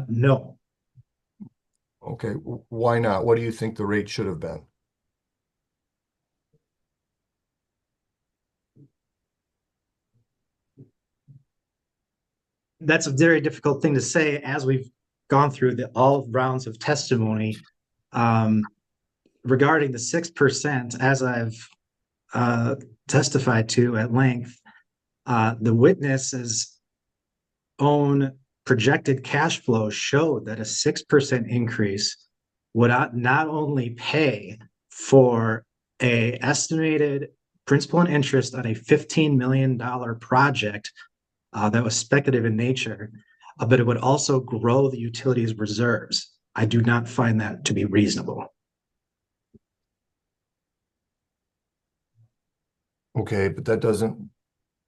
No. Okay, why not? What do you think the rate should have been? That's a very difficult thing to say as we've gone through all rounds of testimony regarding the 6%. As I've testified to at length, the witness's own projected cash flow showed that a 6% increase would not only pay for an estimated principal and interest on a $15 million project that was speculative in nature, but it would also grow the utilities reserves. I do not find that to be reasonable. Okay, but that doesn't,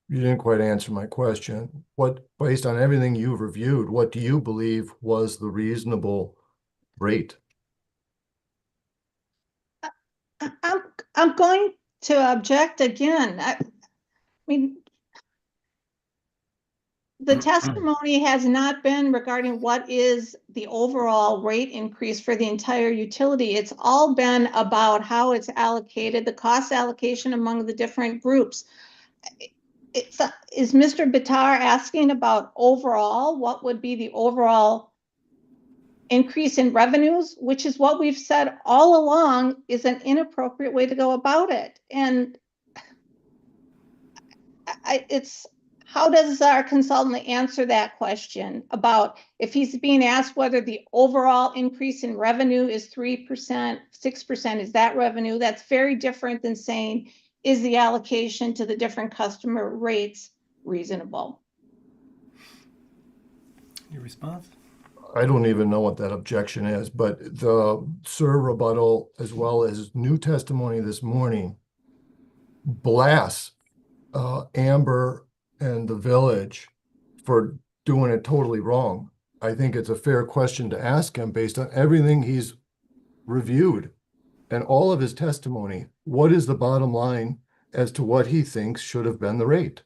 you didn't quite answer my question. What, based on everything you've reviewed, what do you believe was the reasonable rate? I'm going to object again. I mean, the testimony has not been regarding what is the overall rate increase for the entire utility. It's all been about how it's allocated, the cost allocation among the different groups. Is Mr. Bitar asking about overall, what would be the overall increase in revenues, which is what we've said all along is an inappropriate way to go about it. And it's, how does our consultant answer that question about if he's being asked whether the overall increase in revenue is 3%, 6%, is that revenue? That's very different than saying, is the allocation to the different customer rates reasonable? Your response? I don't even know what that objection is, but the Sir rebuttal, as well as new testimony this morning, blasts Amber and the village for doing it totally wrong. I think it's a fair question to ask him based on everything he's reviewed and all of his testimony. What is the bottom line as to what he thinks should have been the rate?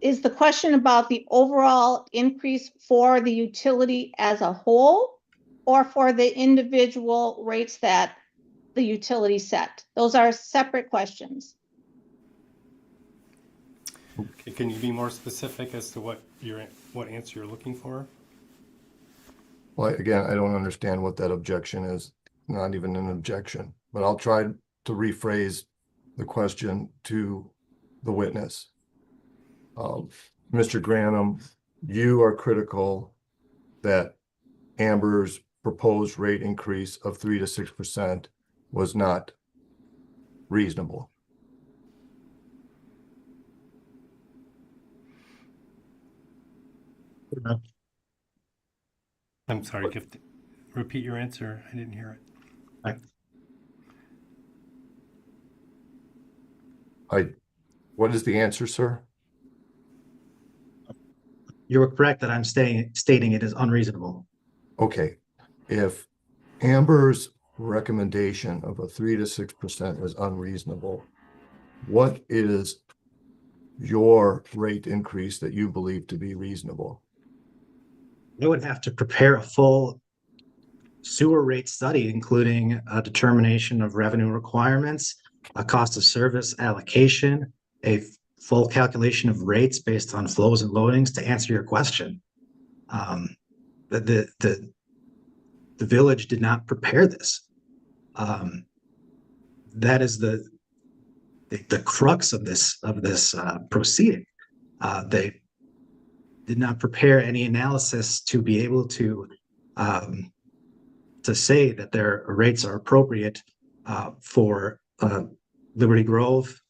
Is the question about the overall increase for the utility as a whole or for the individual rates that the utility set? Those are separate questions. Okay, can you be more specific as to what answer you're looking for? Well, again, I don't understand what that objection is. Not even an objection, but I'll try to rephrase the question to the witness. Mr. Granum, you are critical that Amber's proposed rate increase of 3 to 6% was not reasonable. I'm sorry, repeat your answer. I didn't hear it. What is the answer, sir? You were correct that I'm stating it is unreasonable. Okay, if Amber's recommendation of a 3 to 6% is unreasonable, what is your rate increase that you believe to be reasonable? They would have to prepare a full sewer rate study, including a determination of revenue requirements, a cost of service allocation, a full calculation of rates based on flows and loadings to answer your question. The village did not prepare this. That is the crux of this proceeding. They did not prepare any analysis to be able to say that their rates are appropriate for Liberty Grove,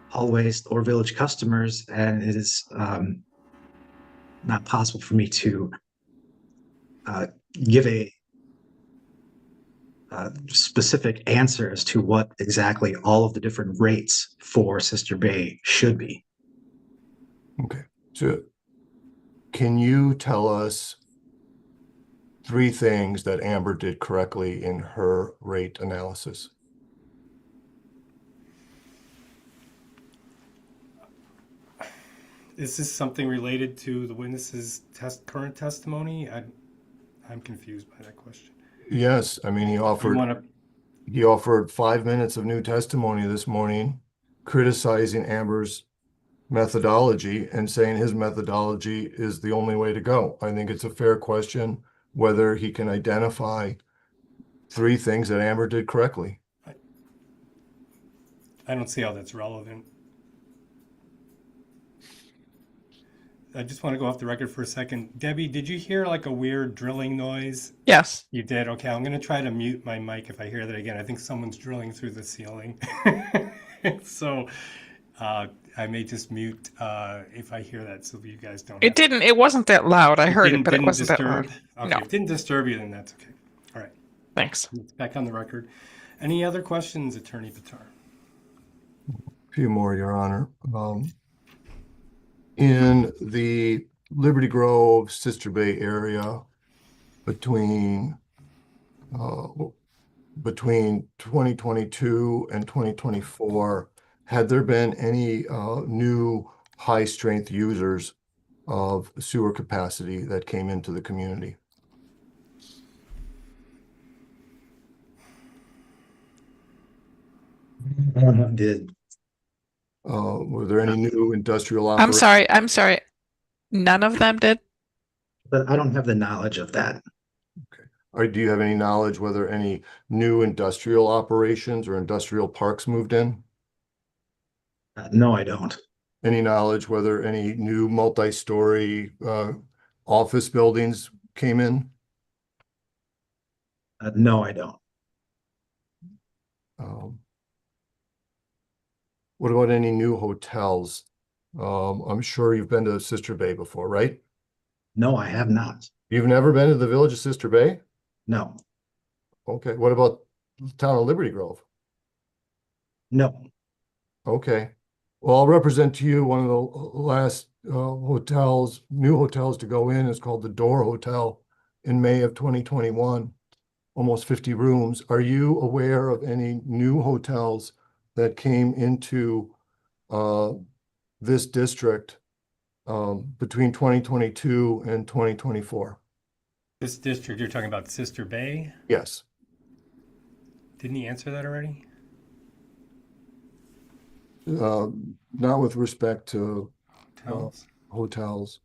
Hull Waste, or village customers, and it is not possible for me to give a specific answer as to what exactly all of the different rates for Sister Bay should be. Okay, so can you tell us 3 things that Amber did correctly in her rate analysis? Is this something related to the witness's current testimony? I'm confused by that question. Yes, I mean, he offered 5 minutes of new testimony this morning, criticizing Amber's methodology and saying his methodology is the only way to go. I think it's a fair question whether he can identify 3 things that Amber did correctly. I don't see how that's relevant. I just want to go off the record for a second. Debbie, did you hear like a weird drilling noise? Yes. You did? Okay, I'm going to try to mute my mic if I hear that again. I think someone's drilling through the ceiling. So I may just mute if I hear that so you guys don't have It wasn't that loud. I heard it, but it didn't wasn't that disturb? loud. Okay, No. if it didn't disturb you, then that's okay. All right. Thanks. It's back on the record. Any other questions, Attorney Bitar? A few more, Your Honor. In the Liberty Grove, Sister Bay area between 2022 and 2024, had there been any new high-strength users of sewer capacity that came into the community? Did Were there any new industrial I'm operations? sorry. None of them did? but I don't have the knowledge of that. Or do you have any knowledge whether any new industrial operations or industrial parks moved in? No, I don't. Any knowledge whether any new multi-story office buildings came in? No, I don't. What about any new hotels? I'm sure you've been to Sister Bay before, right? No, I have not. You've never been to the village of Sister Bay? No, Okay, what about the town of Liberty Grove? no. Okay, well, I'll represent to you one of the last hotels, new hotels to go in. It's called the Door Hotel in May of 2021, almost 50 rooms. Are you aware of any new hotels that came into this district between 2022 and 2024? This district, you're talking about Sister Bay? Yes. Didn't he answer that already? Not with respect to Hotels? hotels.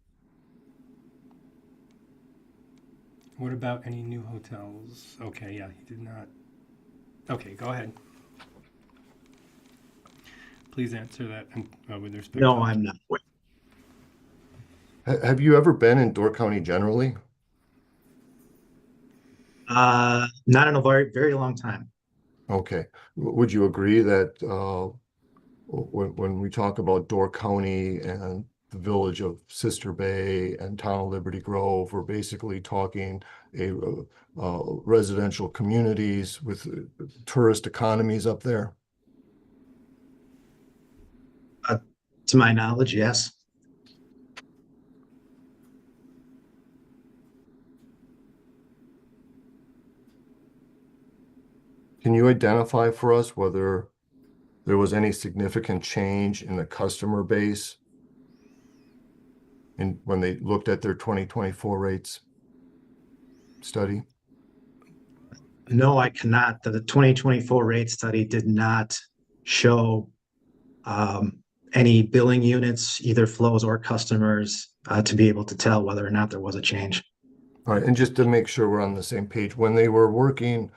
What about any new hotels? Okay, yeah, he did not. Okay, go ahead. Please answer that with respect No, to. I'm not. Have you ever been in Door County generally? Not in a very, very long time. Okay. Would you agree that when we talk about Door County and the village of Sister Bay and town of Liberty Grove, we're basically talking residential communities with tourist economies up there? To my knowledge, yes. Can you identify for us whether there was any significant change in the customer base when they looked at their 2024 rates study? No, I cannot. The 2024 rate study did not show any billing units, either flows or customers, to be able to tell whether or not there was a change. All right, and just to make sure we're on the same page, when they were working,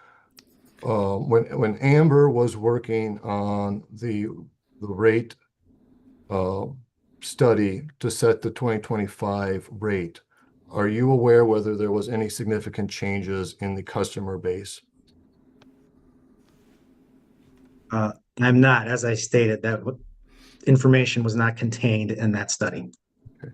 when Amber was working on the rate study to set the 2025 rate, are you aware whether there was any significant changes in the customer base? I'm not. As I stated, that information was not contained in that study. Okay.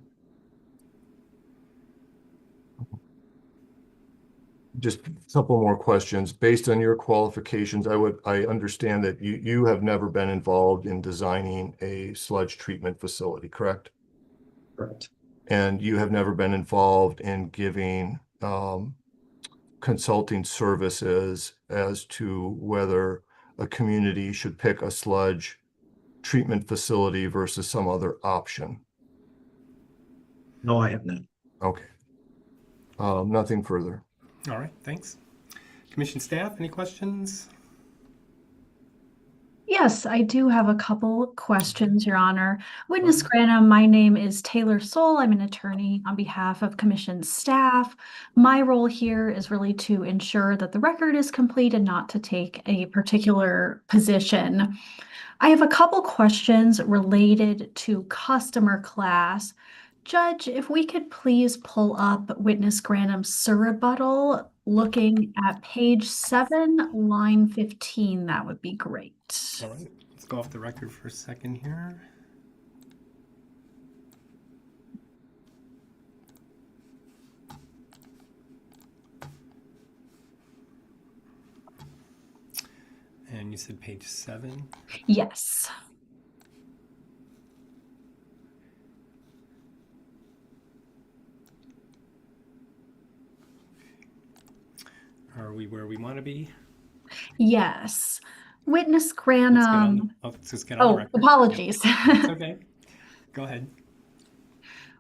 Just a couple more questions. Based on your qualifications, I understand that you have never been involved in designing a sludge treatment facility, correct? Correct. And you have never been involved in giving consulting services as to whether a community should pick a sludge treatment facility versus some other option? No, I have not. Okay. Nothing further. All right, thanks. Commission staff, any questions? Yes, I do have a couple questions, Your Honor. Witness Granum, my name is Taylor Soul. I'm an attorney on behalf of Commission staff. My role here is really to ensure that the record is complete and not to take a particular position. I have a couple questions related to customer class. Judge, if we could please pull up witness Granum's rebuttal, looking at page 7, line 15, that would be great. All right, let's go off the record for a second here. And you said page 7? Yes. Are we where we want to be? Yes. Witness Let's get on, Granum. let's just get on the Oh, record. apologies. It's okay. Go ahead.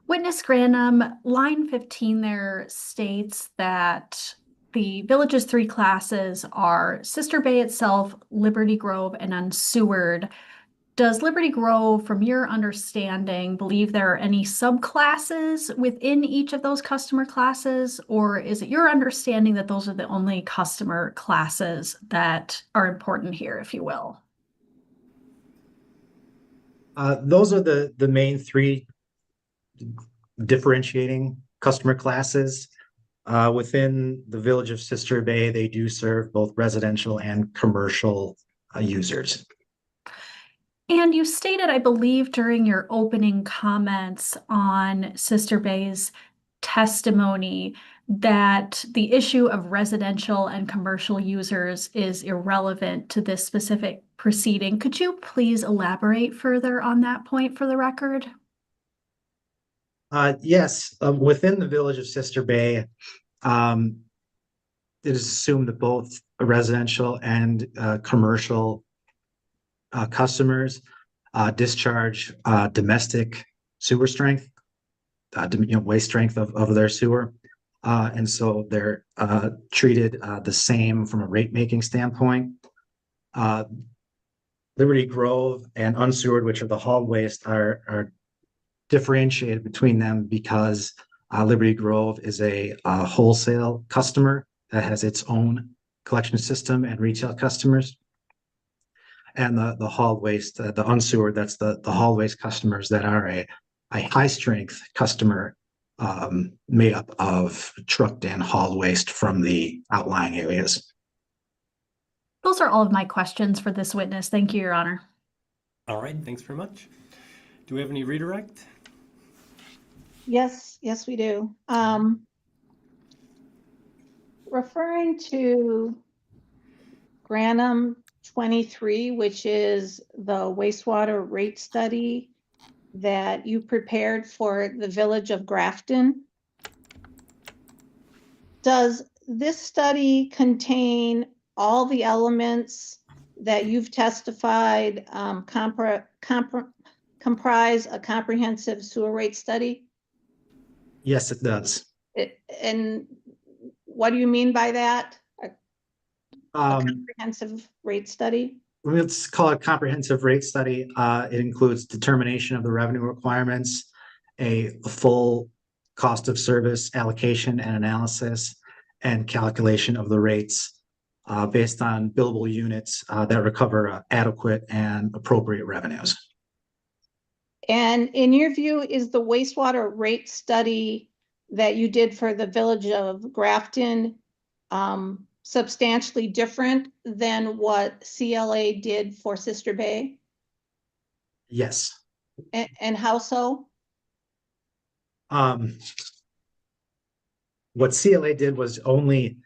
Witness Granum, line 15 there states that the village's 3 classes are Sister Bay itself, Liberty Grove, and Unsewered. Does Liberty Grove, from your understanding, believe there are any subclasses within each of those customer classes, or is it your understanding that those are the only customer classes that are important here, if you will? Those are the main 3 differentiating customer classes. Within the village of Sister Bay, they do serve both residential and commercial users. And you stated, I believe, during your opening comments on Sister Bay's testimony that the issue of residential and commercial users is irrelevant to this specific proceeding. Could you please elaborate further on that point for the record? Yes, within the village of Sister Bay, it is assumed that both residential and commercial customers discharge domestic sewer strength, waste strength of their sewer. And so they're treated the same from a rate making standpoint. Liberty Grove and Unsewered, which are the haul waste, are differentiated between them because Liberty Grove is a wholesale customer that has its own collection system and retail customers. And the haul waste, the Unsewered, that's the haul waste customers that are a high strength customer made up of trucked and haul waste from the outlying areas. Those are all of my questions for this witness. Thank you, Your Honor. All right, thanks very much. Do we have any redirect? Yes, we do. Referring to Granum 23, which is the wastewater rate study that you prepared for the village of Grafton. Does this study contain all the elements that you've testified comprise a comprehensive sewer rate study? Yes, it does. And what do you mean by that? A comprehensive rate study? Let's call it a comprehensive rate study. It includes determination of the revenue requirements, a full cost of service allocation and analysis, and calculation of the rates based on billable units that recover adequate and appropriate revenues. And in your view, is the wastewater rate study that you did for the village of Grafton substantially different than what CLA did for Sister Bay? Yes. And how so? What CLA did was only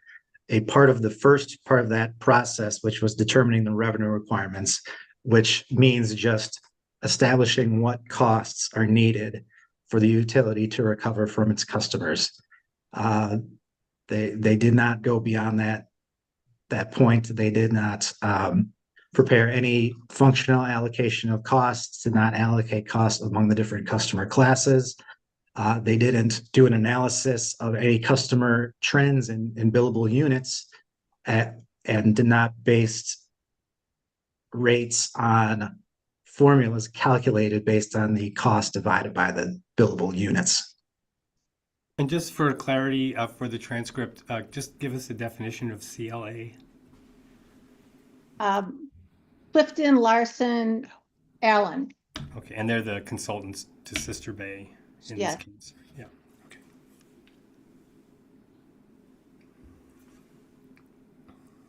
a part of the first part of that process, which was determining the revenue requirements, which means just establishing what costs are needed for the utility to recover from its customers. They did not go beyond that point. They did not prepare any functional allocation of costs, did not allocate costs among the different customer classes. They didn't do an analysis of any customer trends in billable units and did not base rates on formulas calculated based on the cost divided by the billable units. And just for clarity for the transcript, just give us a definition of CLA. Clifton, Larson, Allen. Okay, and they're the consultants to Sister Bay. in Yeah. this case. Yeah. Okay.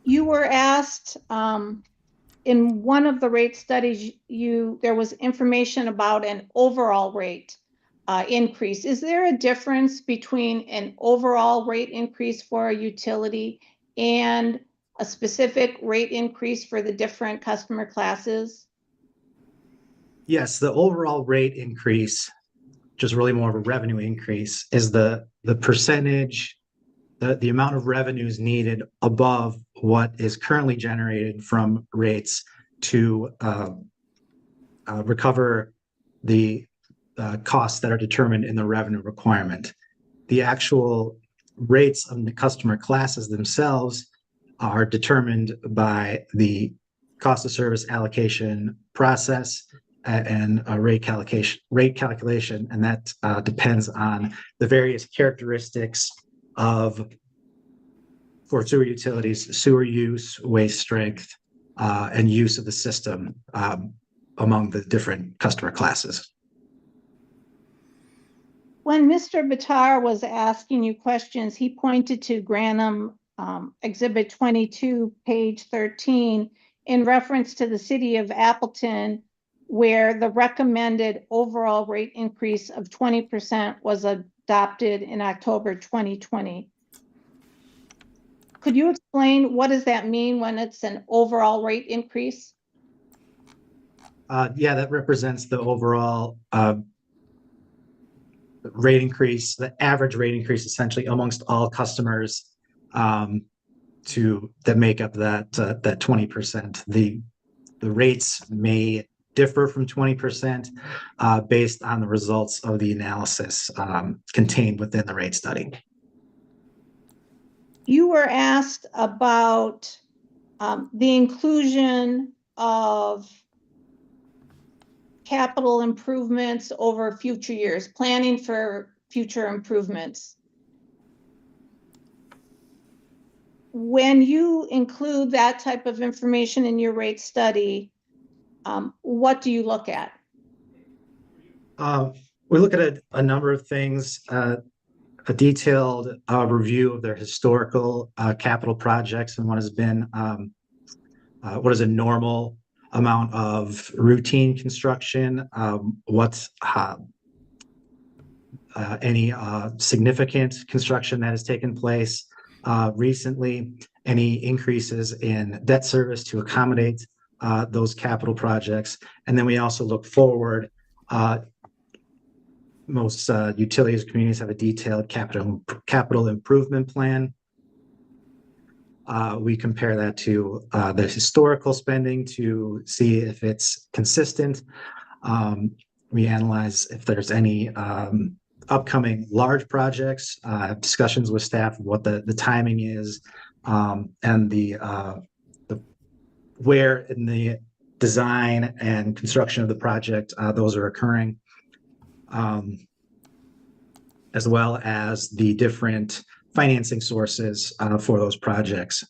You were asked, in one of the rate studies, there was information about an overall rate increase. Is there a difference between an overall rate increase for a utility and a specific rate increase for the different customer classes? Yes, the overall rate increase, just really more of a revenue increase, is the percentage, the amount of revenues needed above what is currently generated from rates to recover the costs that are determined in the revenue requirement. The actual rates of the customer classes themselves are determined by the cost of service allocation process and a rate calculation, and that depends on the various characteristics for sewer utilities, sewer use, waste strength, and use of the system among the different customer classes. When Mr. Bitar was asking you questions, he pointed to Granum Exhibit 22, page 13, in reference to the city of Appleton, where the recommended overall rate increase of 20% was adopted in October 2020. Could you explain what does that mean when it's an overall rate increase? Yeah, that represents the overall rate increase, the average rate increase essentially amongst all customers that make up that 20%. The rates may differ from 20% based on the results of the analysis contained within the rate study. You were asked about the inclusion of capital improvements over future years, planning for future improvements. When you include that type of information in your rate study, what do you look at? We look at a number of things, a detailed review of their historical capital projects and what is a normal amount of routine construction, what's any significant construction that has taken place recently, any increases in debt service to accommodate those capital projects. And then we also look forward. Most utilities communities have a detailed capital improvement plan. We compare that to the historical spending to see if it's consistent. We analyze if there's any upcoming large projects, discussions with staff, what the timing is, and the where in the design and construction of the project those are occurring, as well as the different financing sources for those projects.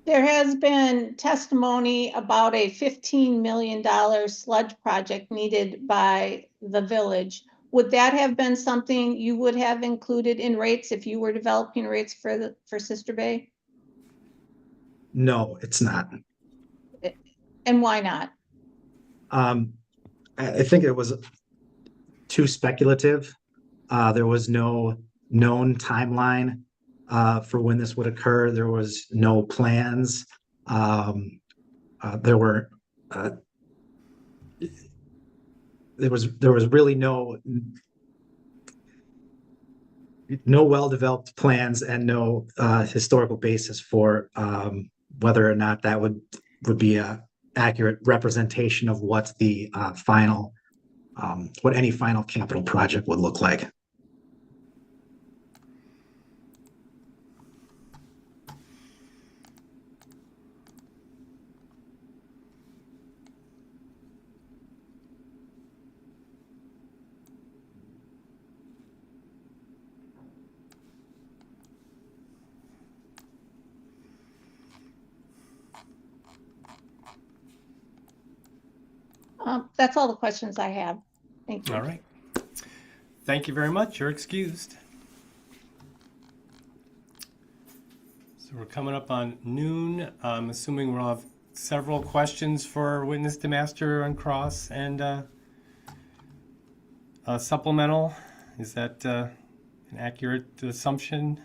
There has been testimony about a $15 million sludge project needed by the village. Would that have been something you would have included in rates if you were developing rates for Sister Bay? No, it's not. And why not? I think it was too speculative. There was no known timeline for when this would occur. There was no plans. There was really no well-developed plans and no historical basis for whether or not that would be a accurate representation of what the what any final capital project would look like. That's all the questions I have. Thank you. All right. Thank you very much. You're excused. So we're coming up on noon. I'm assuming we'll have several questions for witness DeMaster on cross and supplemental. Is that an accurate assumption?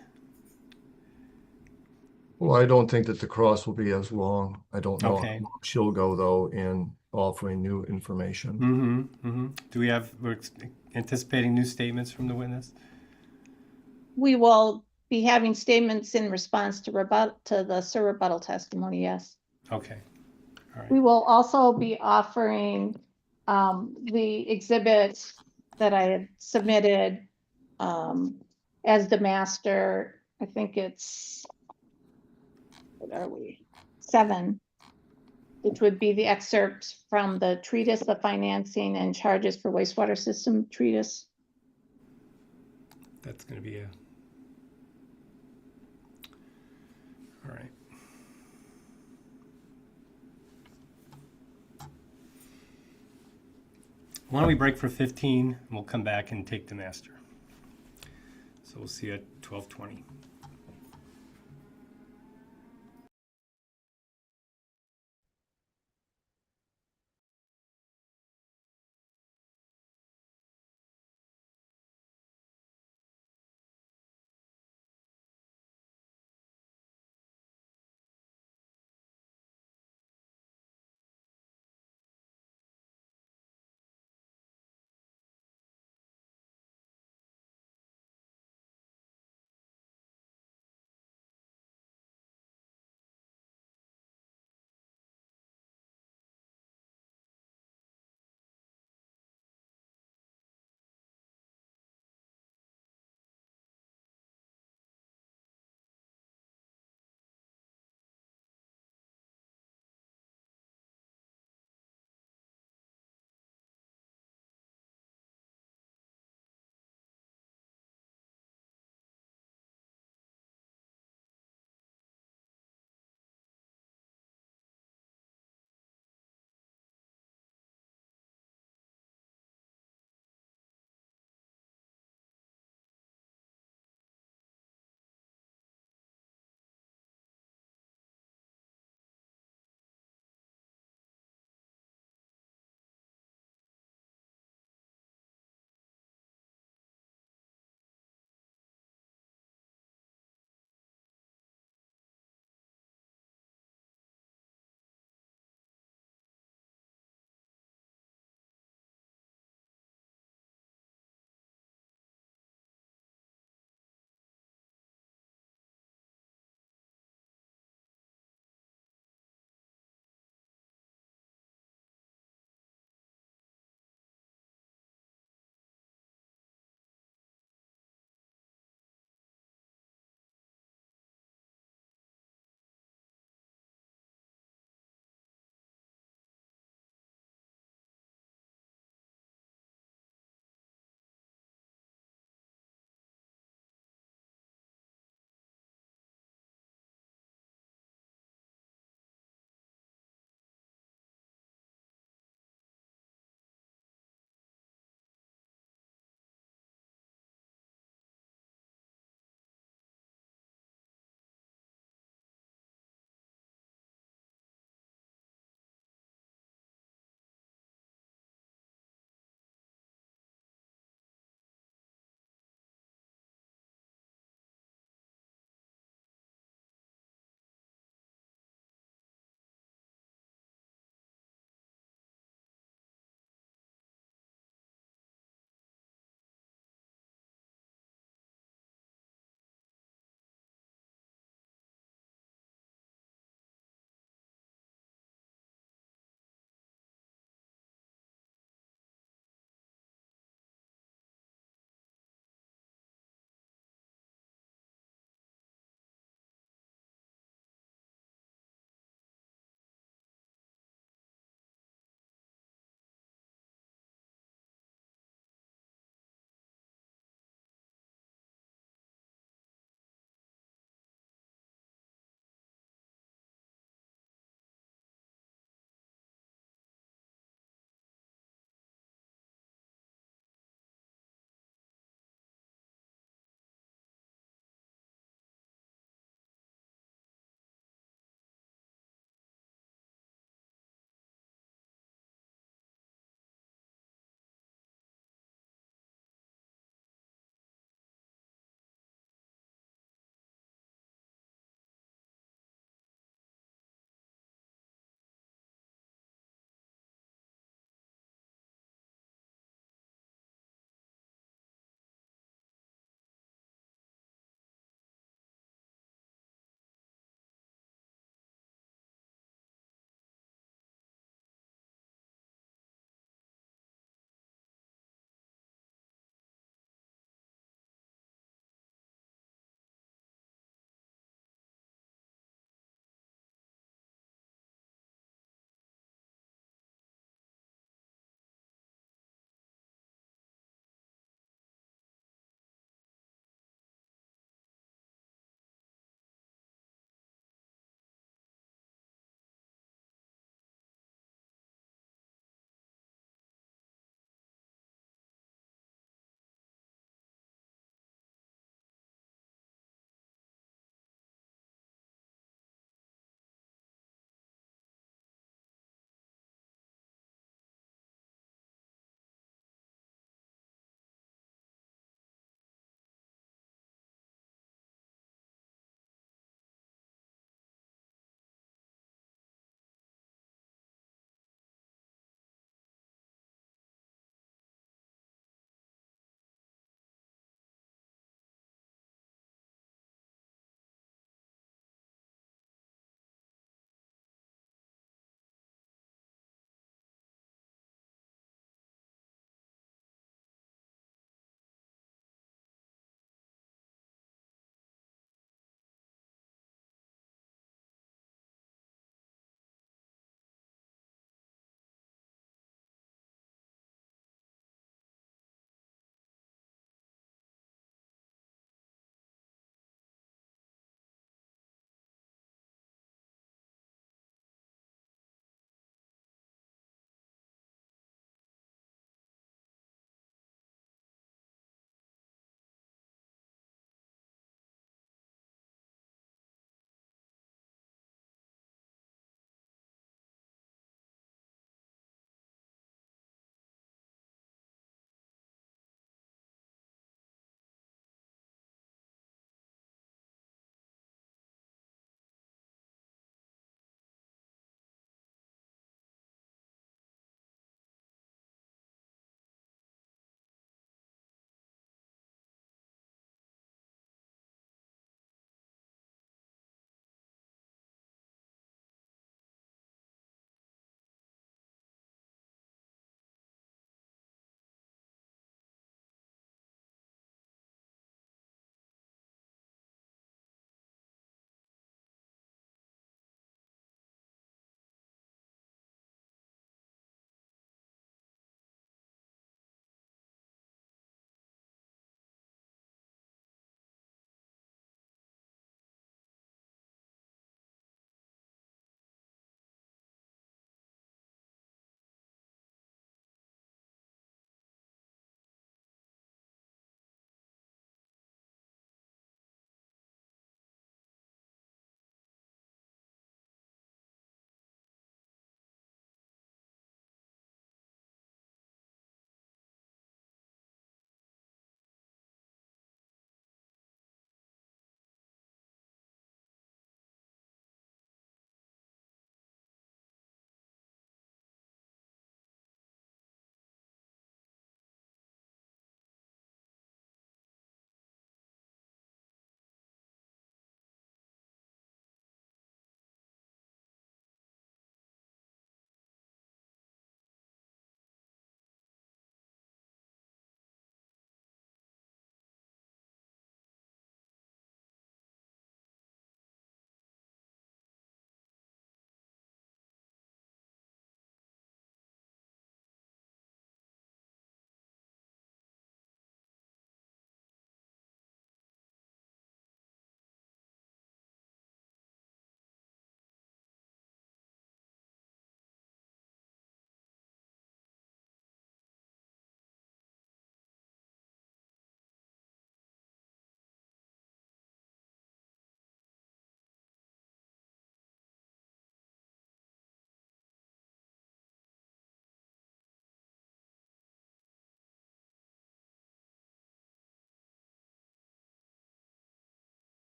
Well, I don't think that the cross will be as long. I don't know how Okay. long she'll go though in offering new information. Mm-hmm. Mm-hmm. We're anticipating new statements from the witness? We will be having statements in response to the Sir rebuttal testimony, yes. Okay. All right. We will also be offering the exhibit that I had submitted as the master. I think it's, what are we? 7, which would be the excerpt from the treatise, the financing and charges for wastewater system treatise. That's going to be all right. Why don't we break for 15 and we'll come back and take the master. So we'll see you at 12:20.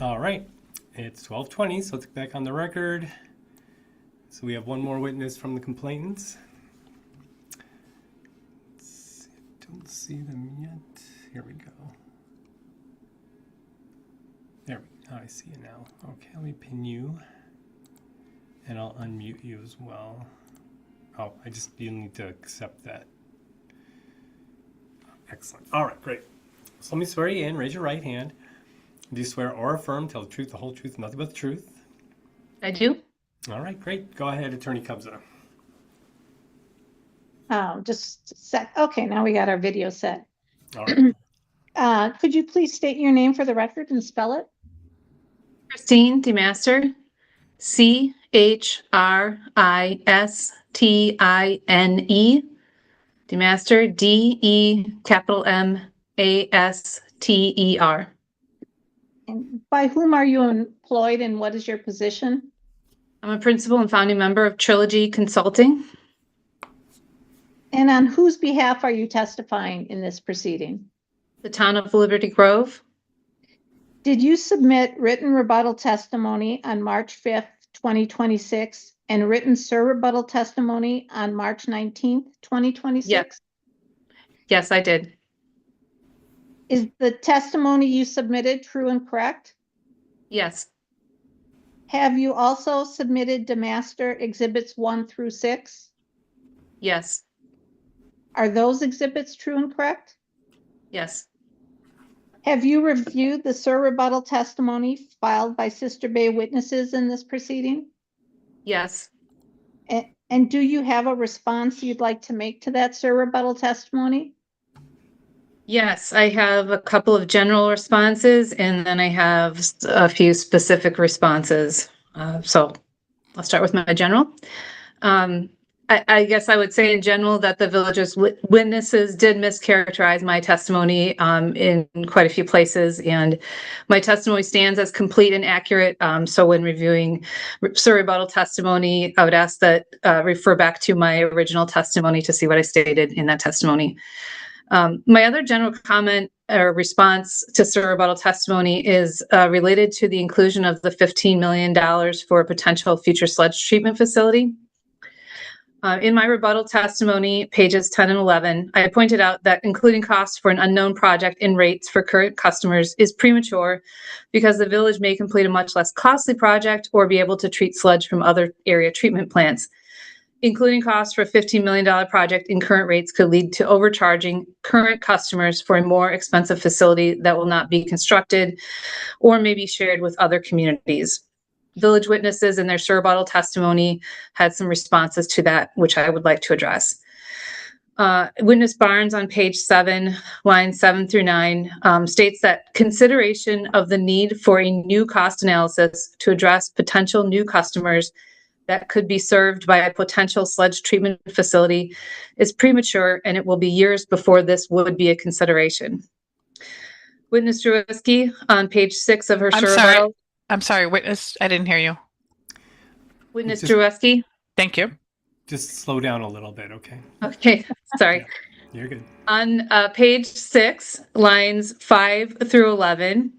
All right, it's 12:20, so let's get back on the record. So we have one more witness from the complainants. Don't see them yet. Here we go. There we go. I see you now. Okay, let me pin you. And I'll unmute you as well. Oh, you need to accept that. Excellent. All right, great. So let me swear you in. Raise your right hand. Do you swear or affirm, tell the truth, the whole truth, nothing but the truth? I do. All right, great. Go ahead, Attorney Kubza. Just a sec. Okay, now we got our video set. All right. Could you please state your name for the record and spell it? Christine DeMaster, CHRISTINE, DeMaster, DEMASTER. And by whom are you employed and what is your position? I'm a principal and founding member of Trilogy Consulting. And on whose behalf are you testifying in this proceeding? The town of Liberty Grove. Did you submit written rebuttal testimony on March 5th, 2026 and written surrebuttal testimony on March 19th, 2026? Yes, I did. Is the testimony you submitted true and correct? Yes. Have you also submitted DeMaster exhibits 1 through 6? Yes. Are those exhibits true and correct? Yes. Have you reviewed the surrebuttal testimony filed by Sister Bay witnesses in this proceeding? Yes. And do you have a response you'd like to make to that surrebuttal testimony? Yes, I have a couple of general responses and then I have a few specific responses. So I'll start with my general. I guess I would say in general that the village's witnesses did mischaracterize my testimony in quite a few places, and my testimony stands as complete and accurate. So when reviewing surrebuttal testimony, I would ask that refer back to my original testimony to see what I stated in that testimony. My other general comment or response to surrebuttal testimony is related to the inclusion of the $15 million for a potential future sludge treatment facility. In my rebuttal testimony, pages 10 and 11, I pointed out that including costs for an unknown project in rates for current customers is premature because the village may complete a much less costly project or be able to treat sludge from other area treatment plants. Including costs for a $15 million project in current rates could lead to overcharging current customers for a more expensive facility that will not be constructed or may be shared with other communities. Village witnesses in their surrebuttal testimony had some responses to that, which I would like to address. Witness Barnes on page 7, lines 7 through 9, states that consideration of the need for a new cost analysis to address potential new customers that could be served by a potential sludge treatment facility is premature, and it will be years before this would be a consideration. Witness Drewski on page 6 of her surrebuttal. I'm sorry, witness, I didn't hear you. Witness Drewski. Thank you. Just slow down a little bit, okay? Okay, sorry. Yeah, you're good. On page 6, lines 5 through 11,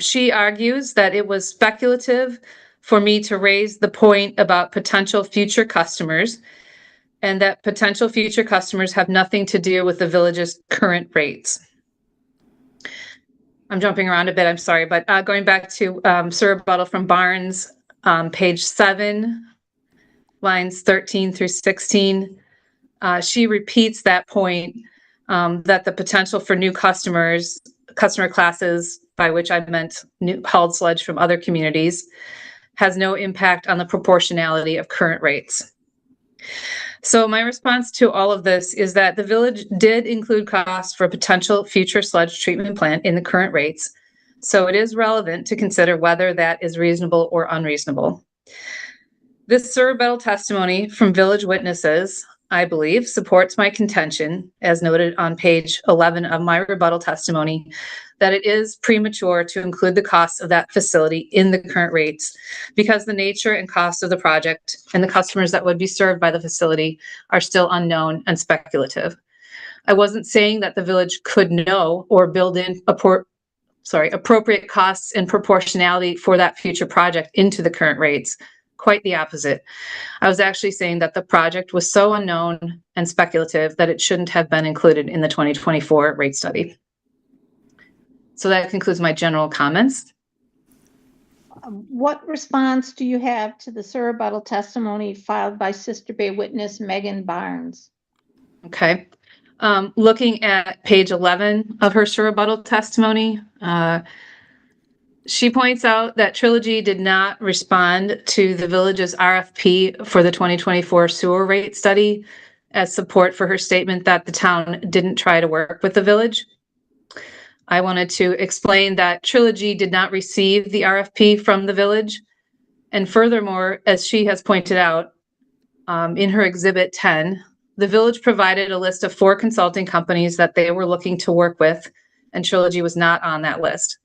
she argues that it was speculative for me to raise the point about potential future customers and that potential future customers have nothing to do with the village's current rates. I'm jumping around a bit, I'm sorry, but going back to surrebuttal from Barnes, page 7, lines 13 through 16, she repeats that point that the potential for new customer classes, by which I meant new hauled sludge from other communities, has no impact on the proportionality of current rates. So my response to all of this is that the village did include costs for a potential future sludge treatment plant in the current rates. So it is relevant to consider whether that is reasonable or unreasonable. This surrebuttal testimony from village witnesses, I believe, supports my contention, as noted on page 11 of my rebuttal testimony, that it is premature to include the costs of that facility in the current rates because the nature and cost of the project and the customers that would be served by the facility are still unknown and speculative. I wasn't saying that the village could know or build in appropriate costs and proportionality for that future project into the current rates. Quite the opposite. I was actually saying that the project was so unknown and speculative that it shouldn't have been included in the 2024 rate study. So that concludes my general comments. What response do you have to the rebuttal testimony filed by Sister Bay witness Megan Barnes? Okay. Looking at page 11 of her rebuttal testimony, she points out that Trilogy did not respond to the village's RFP for the 2024 sewer rate study as support for her statement that the town didn't try to work with the village. I wanted to explain that Trilogy did not receive the RFP from the village. And furthermore, as she has pointed out in her Exhibit 10, the village provided a list of 4 consulting companies that they were looking to work with, and Trilogy was not on that list.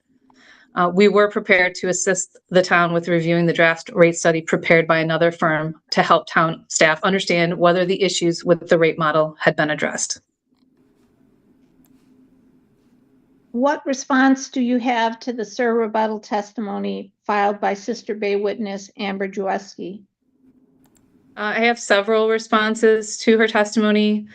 We were prepared to assist the town with reviewing the draft rate study prepared by another firm to help town staff understand whether the issues with the rate model had been addressed. What response do you have to the rebuttal testimony filed by Sister Bay witness Amber Jaweski? I have several responses to her testimony.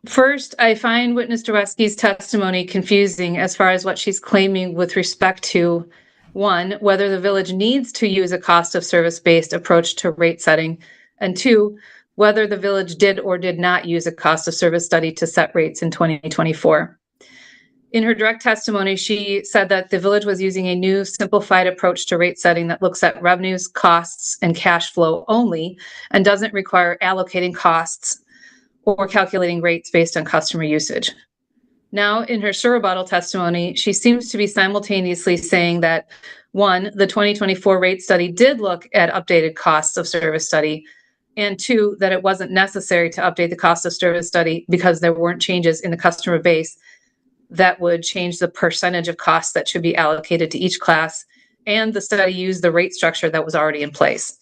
First, I find witness Jaweski's testimony confusing as far as what she's claiming with respect to, 1, whether the village needs to use a cost of service-based approach to rate setting, and 2, whether the village did or did not use a cost of service study to set rates in 2024. In her direct testimony, she said that the village was using a new simplified approach to rate setting that looks at revenues, costs, and cash flow only, and doesn't require allocating costs or calculating rates based on customer usage. Now, in her rebuttal testimony, she seems to be simultaneously saying that, 1, the 2024 rate study did look at updated costs of service study, and 2, that it wasn't necessary to update the cost of service study because there weren't changes in the customer base that would change the percentage of costs that should be allocated to each class, and the study used the rate structure that was already in place.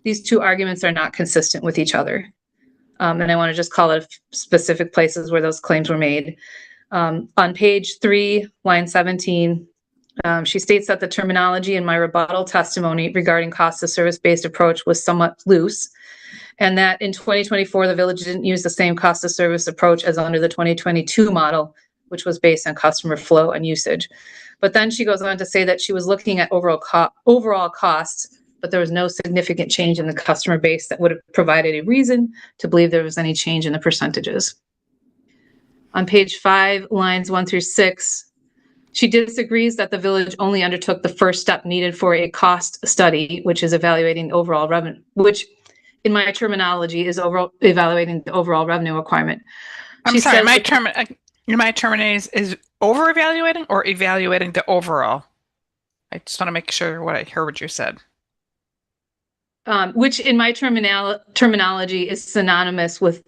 These 2 arguments are not consistent with each other. And I want to just call out specific places where those claims were made. On page 3, line 17, she states that the terminology in my rebuttal testimony regarding cost of service-based approach was somewhat loose, and that in 2024, the village didn't use the same cost of service approach as under the 2022 model, which was based on customer flow and usage. But then she goes on to say that she was looking at overall costs, but there was no significant change in the customer base that would have provided a reason to believe there was any change in the percentages. On page 5, lines 1 through 6, she disagrees that the village only undertook the first step needed for a cost study, which is evaluating the overall revenue, which in my terminology is evaluating the overall revenue requirement. I'm sorry, my terminology is over-evaluating or evaluating the overall? I just want to make sure I heard what you said. Which in my terminology is synonymous with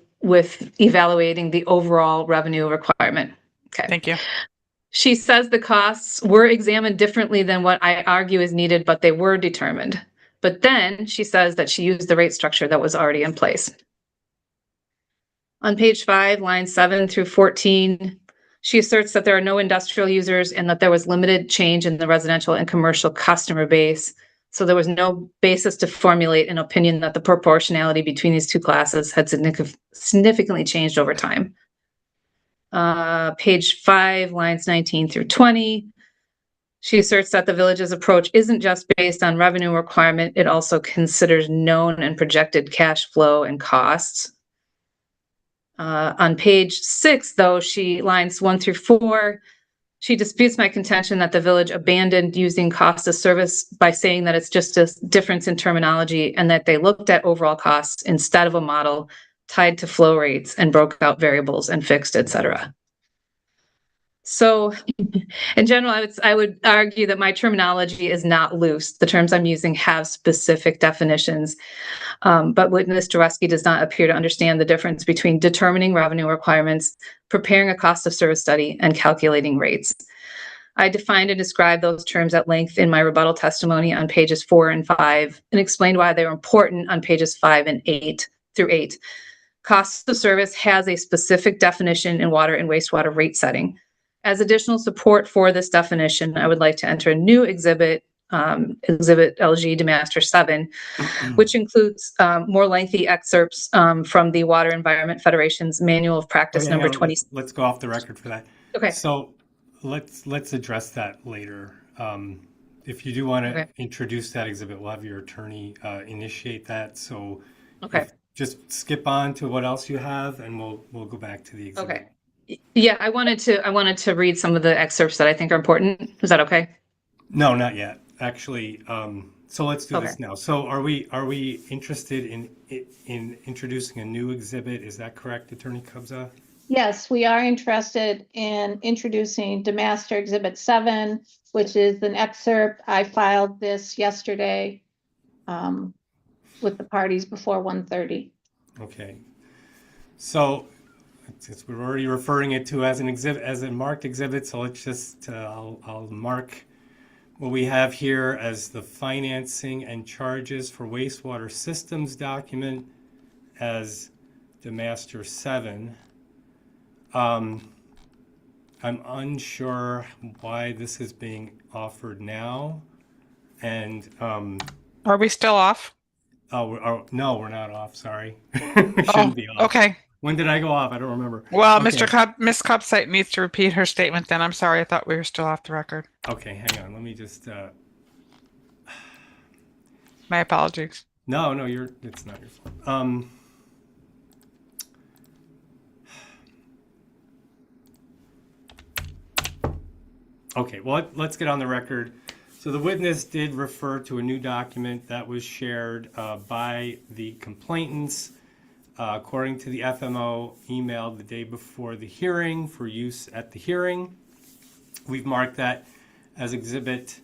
evaluating the overall revenue requirement. Okay. Thank you. She says the costs were examined differently than what I argue is needed, but they were determined. But then she says that she used the rate structure that was already in place. On page 5, lines 7 through 14, she asserts that there are no industrial users and that there was limited change in the residential and commercial customer base. So there was no basis to formulate an opinion that the proportionality between these 2 classes had significantly changed over time. Page 5, lines 19 through 20. She asserts that the village's approach isn't just based on revenue requirement, it also considers known and projected cash flow and costs. On page 6, though, lines 1 through 4, she disputes my contention that the village abandoned using cost of service by saying that it's just a difference in terminology and that they looked at overall costs instead of a model tied to flow rates and broke out variables and fixed, etc. So in general, I would argue that my terminology is not loose. The terms I'm using have specific definitions, but witness Jaweski does not appear to understand the difference between determining revenue requirements, preparing a cost of service study, and calculating rates. I defined and described those terms at length in my rebuttal testimony on pages 4 and 5 and explained why they were important on pages 5 and 8 through 8. Cost of service has a specific definition in water and wastewater rate setting. as additional support for this definition, I would like to enter a new exhibit, Exhibit LG Demaster 7, which includes more lengthy excerpts from the Water Environment Federation's Manual of Practice Okay, number hang on, 20. let's go off the record for that. Okay. So let's address that later. If you do want to Okay. introduce that exhibit, we'll have your attorney initiate that. So Okay. just skip on to what else you have, and we'll go back to the exhibit. Okay. Yeah, I wanted to read some of the excerpts that I think are important. Is that okay? No, not yet. Actually, so let's do Okay. this now. So are we interested in introducing a new exhibit? Is that correct, Attorney Kubza? Yes, we are interested in introducing Demaster Exhibit 7, which is an excerpt. I filed this yesterday with the parties before 1:30. Okay. So since we're already referring it to as an exhibit, as a marked exhibit, so let's just, I'll mark what we have here as the financing and charges for wastewater systems document as Demaster 7. I'm unsure why this is being offered now, and Are we still off? no, we're not off. Sorry, we shouldn't be off. Okay. When did I go off? I don't remember. Well, Okay. Ms. Cubsite needs to repeat her statement then. I'm sorry, I thought we were still off the record. Okay, hang on. Let me just. My apologies. No, it's not your fault. Okay, well, let's get on the record. So the witness did refer to a new document that was shared by the complainants, according to the FMO emailed the day before the hearing for use at the hearing. We've marked that as Exhibit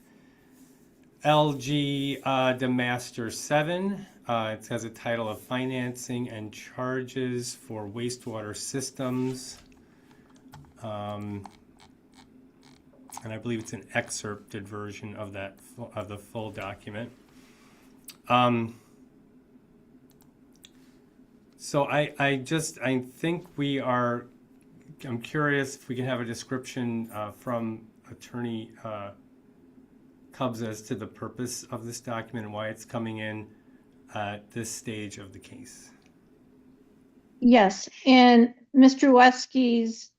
LG Demaster 7. It has a title of Financing and Charges for Wastewater Systems. And I believe it's an excerpted version of that of the full document. So I think I'm curious if we can have a description from Attorney Cubs as to the purpose of this document and why it's coming in at this stage of the case. Yes, in Mr. Wesky's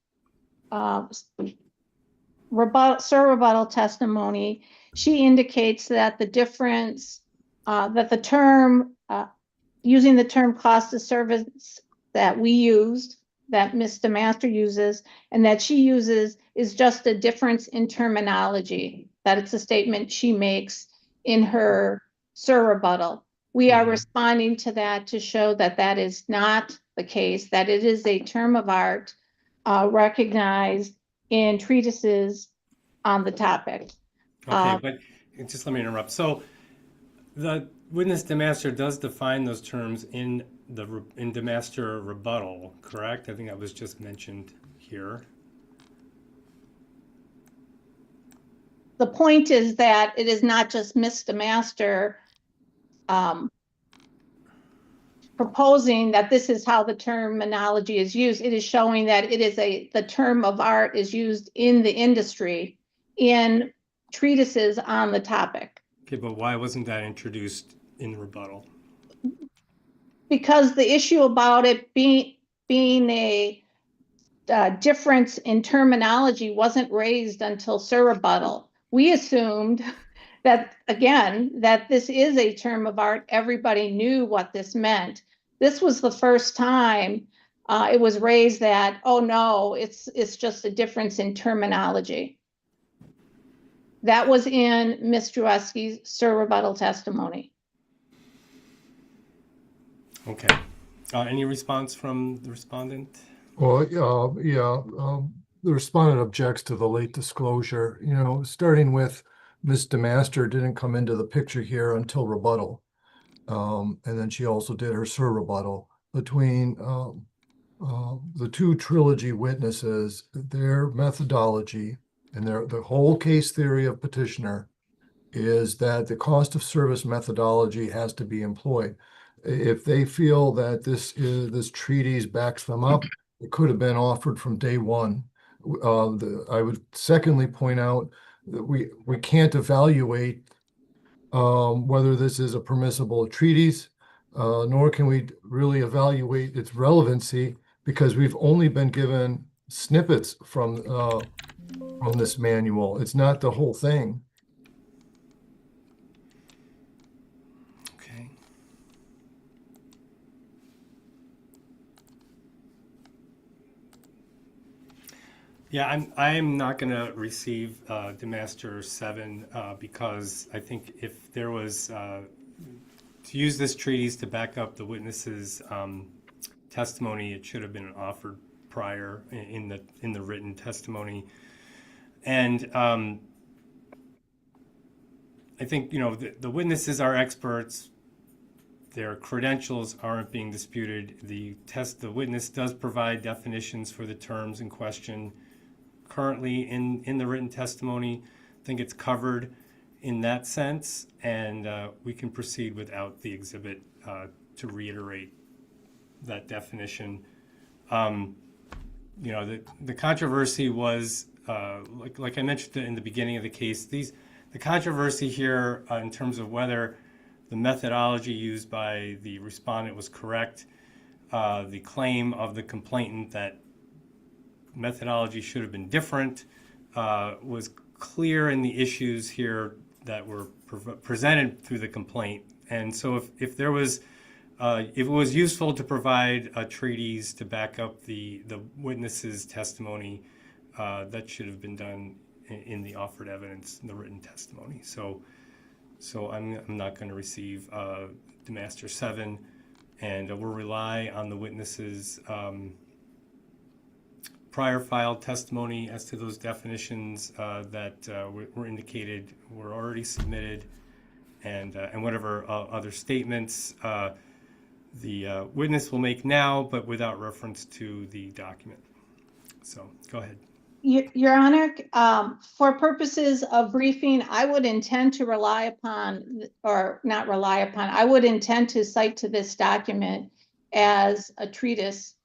rebuttal testimony, she indicates that the difference, that the term, using the term cost of service that we used, that Ms. Demaster uses, and that she uses is just a difference in terminology. That it's a statement she makes in her rebuttal. We are responding to that to show that that is not the case, that it is a term of art recognized in treatises on the topic. Okay, but just let me interrupt. So the witness Demaster does define those terms in Demaster rebuttal, correct? I think that was just mentioned here. The point is that it is not just Ms. Demaster proposing that this is how the terminology is used. It is showing that it is the term of art is used in the industry in treatises on the topic. Okay, but why wasn't that introduced in rebuttal? Because the issue about it being a difference in terminology wasn't raised until rebuttal. We assumed that, again, that this is a term of art. Everybody knew what this meant. This was the first time it was raised that, oh no, it's just a difference in terminology. That was in Ms. Drewski's rebuttal testimony. Okay. Any response from the respondent? Well, the respondent objects to the late disclosure, starting with Ms. Demaster didn't come into the picture here until rebuttal. And then she also did her rebuttal. Between the two trilogy witnesses, their methodology and the whole case theory of petitioner is that the cost of service methodology has to be employed. If they feel that this treatise backs them up, it could have been offered from day one. I would secondly point out that we can't evaluate whether this is a permissible treatise, nor can we really evaluate its relevancy because we've only been given snippets from this manual. It's not the whole thing. Okay. Yeah, I'm not going to receive DeMaster 7 because I think if there was to use this treatise to back up the witness's testimony, it should have been offered prior in the written testimony. And I think, you know, the witnesses are experts. Their credentials aren't being disputed. The witness does provide definitions for the terms in question currently in the written testimony. I think it's covered in that sense, and we can proceed without the exhibit to reiterate that definition. You know, the controversy was, like I mentioned in the beginning of the case, the controversy here in terms of whether the methodology used by the respondent was correct, the claim of the complainant that methodology should have been different was clear in the issues here that were presented through the complaint. And so if there was, if it was useful to provide a treatise to back up the witness's testimony, that should have been done in the offered evidence in the written testimony. So I'm not going to receive DeMaster 7, and we'll rely on the witness's prior filed testimony as to those definitions that were indicated were already submitted, and whatever other statements the witness will make now, but without reference to the document. So go ahead. Your Honor, for purposes of briefing, I would intend to rely upon, or not rely upon, I would intend to cite to this document as a treatise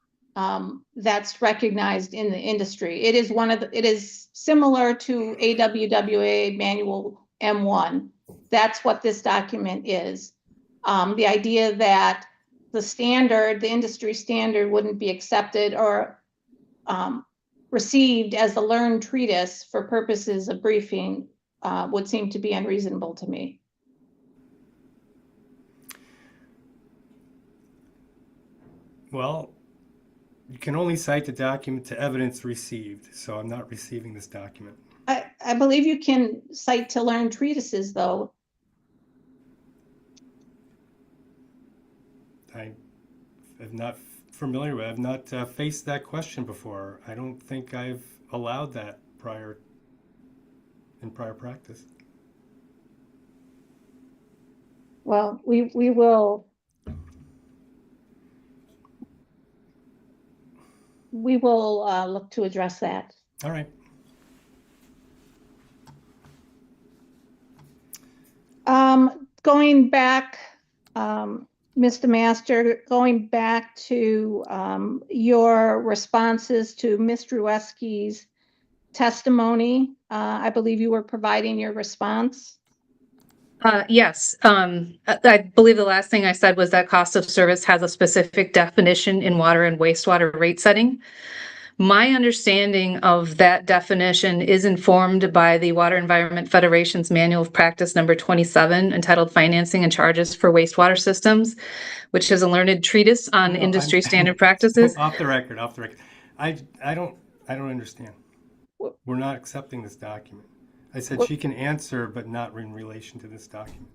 that's recognized in the industry. It is it is similar to AWWA Manual M1. That's what this document is. The idea that the industry standard wouldn't be accepted or received as a learned treatise for purposes of briefing would seem to be unreasonable to me. Well, you can only cite the document to evidence received, so I'm not receiving this document. I believe you can cite to learned treatises, though. I am not familiar with. I've not faced that question before. I don't think I've allowed that in prior practice. Well, we will look to address that. All right. Going back, Mr. Master, going back to your responses to Ms. Drueski's testimony, I believe you were providing your response. Yes. I believe the last thing I said was that cost of service has a specific definition in water and wastewater rate setting. My understanding of that definition is informed by the Water Environment Federation's Manual of Practice number 27, entitled Financing and Charges for Wastewater Systems, which is a learned treatise on industry standard practices. Off the record. I don't understand. We're not accepting this document. I said she can answer, but not in relation to this document.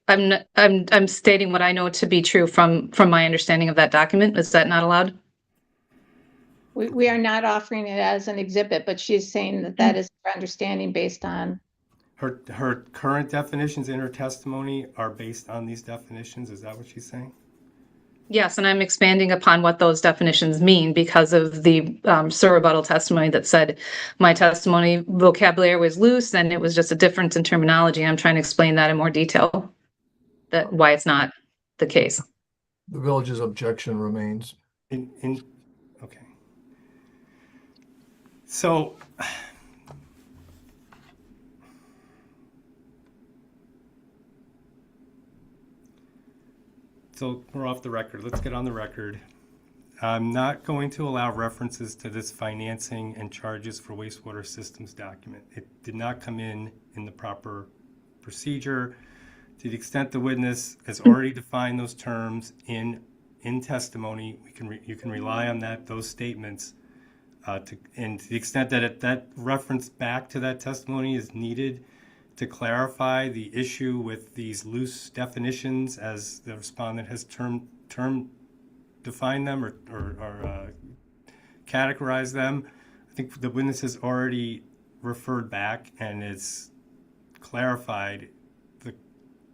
I'm stating what I know to be true from my understanding of that document. Is that not allowed? We are not offering it as an exhibit, but she's saying that that is her understanding based on her current definitions in her testimony are based on these definitions. Is that what she's saying? Yes, and I'm expanding upon what those definitions mean because of the rebuttal testimony that said my testimony vocabulary was loose and it was just a difference in terminology. I'm trying to explain that in more detail, that why it's not the case. The village's objection remains. Okay. So, so we're off the record. Let's get on the record. I'm not going to allow references to this financing and charges for wastewater systems document. It did not come in the proper procedure. To the extent the witness has already defined those terms in testimony, you can rely on those statements. And to the extent that that reference back to that testimony is needed to clarify the issue with these loose definitions as the respondent has defined them or categorized them, I think the witness has already referred back and it's clarified the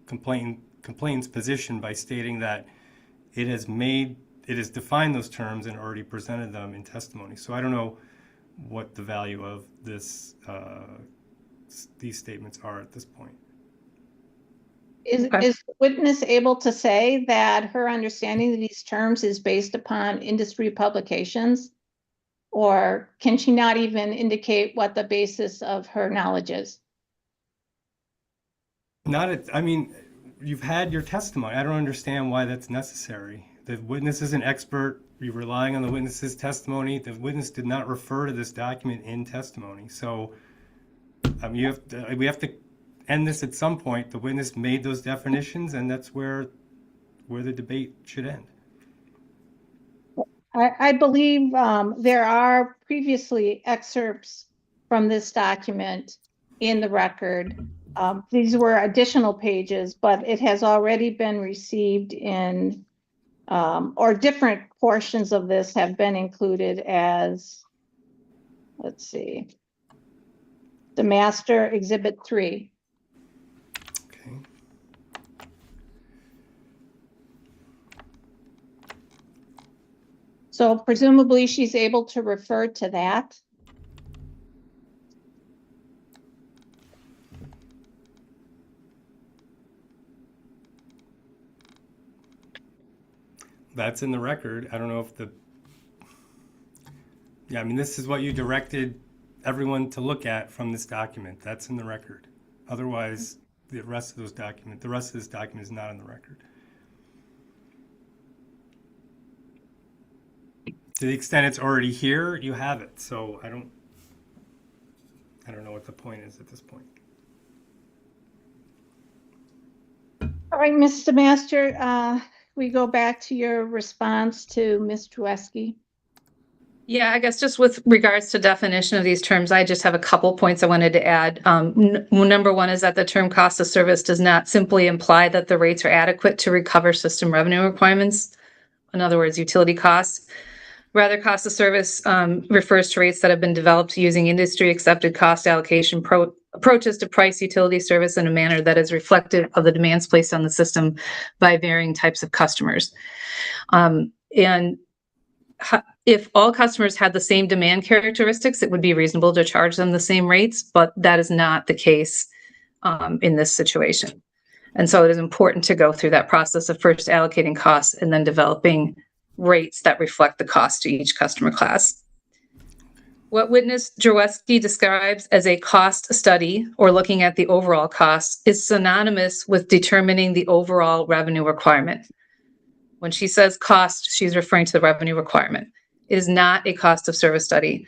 complainant's position by stating that it has defined those terms and already presented them in testimony. So I don't know what the value of these statements are at this point. Is the witness able to say that her understanding of these terms is based upon industry publications? Or can she not even indicate what the basis of her knowledge is? I mean, you've had your testimony. I don't understand why that's necessary. The witness is an expert. You're relying on the witness's testimony. The witness did not refer to this document in testimony. So we have to end this at some point. The witness made those definitions, and that's where the debate should end. I believe there are previously excerpts from this document in the record. These were additional pages, but it has already been received in, or different portions of this have been included as, let's see, the Master Exhibit 3. Okay. So presumably she's able to refer to that. That's in the record. I don't know if I mean, this is what you directed everyone to look at from this document. That's in the record. Otherwise, the rest of this document is not in the record. To the extent it's already here, you have it. So I don't know what the point is at this point. All right, Mr. Master, we go back to your response to Ms. Drewski. Yeah, I guess just with regards to definition of these terms, I just have a couple points I wanted to add. Number one is that the term cost of service does not simply imply that the rates are adequate to recover system revenue requirements. In other words, utility costs. Rather, cost of service refers to rates that have been developed using industry accepted cost allocation approaches to price utility service in a manner that is reflective of the demands placed on the system by varying types of customers. If all customers had the same demand characteristics, it would be reasonable to charge them the same rates, but that is not the case in this situation. And so it is important to go through that process of first allocating costs and then developing rates that reflect the cost to each customer class. What witness Drewski describes as a cost study or looking at the overall cost is synonymous with determining the overall revenue requirement. When she says cost, she's referring to the revenue requirement. It is not a cost of service study.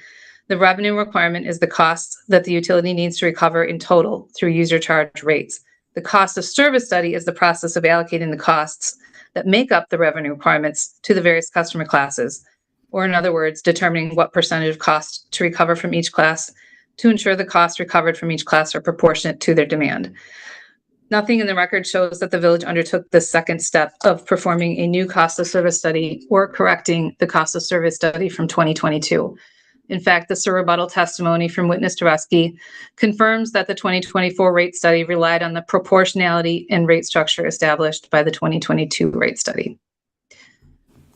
The revenue requirement is the cost that the utility needs to recover in total through user charge rates. The cost of service study is the process of allocating the costs that make up the revenue requirements to the various customer classes, or in other words, determining what percentage of cost to recover from each class to ensure the costs recovered from each class are proportionate to their demand. Nothing in the record shows that the village undertook the second step of performing a new cost of service study or correcting the cost of service study from 2022. In fact, the rebuttal testimony from witness Drewski confirms that the 2024 rate study relied on the proportionality and rate structure established by the 2022 rate study.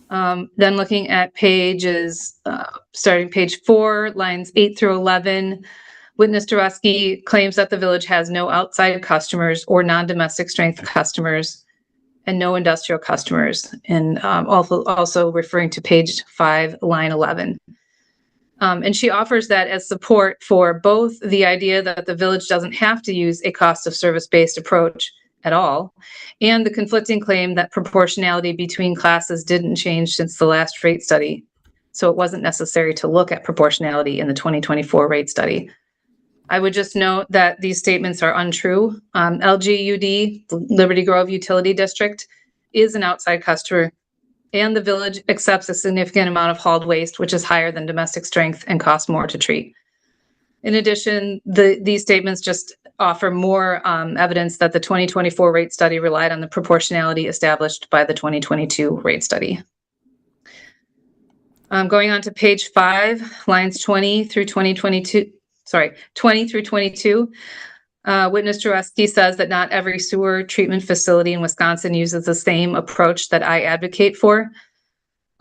Then looking at pages, starting page 4, lines 8 through 11, witness Drewski claims that the village has no outside customers or non-domestic strength customers and no industrial customers, and also referring to page 5, line 11. And she offers that as support for both the idea that the village doesn't have to use a cost of service-based approach at all, and the conflicting claim that proportionality between classes didn't change since the last rate study. So it wasn't necessary to look at proportionality in the 2024 rate study. I would just note that these statements are untrue. LGUD, Liberty Grove Utility District, is an outside customer, and the village accepts a significant amount of hauled waste, which is higher than domestic strength and costs more to treat. In addition, these statements just offer more evidence that the 2024 rate study relied on the proportionality established by the 2022 rate study. Going on to page 5, lines 20 through 22. Witness Jareski says that not every sewer treatment facility in Wisconsin uses the same approach that I advocate for.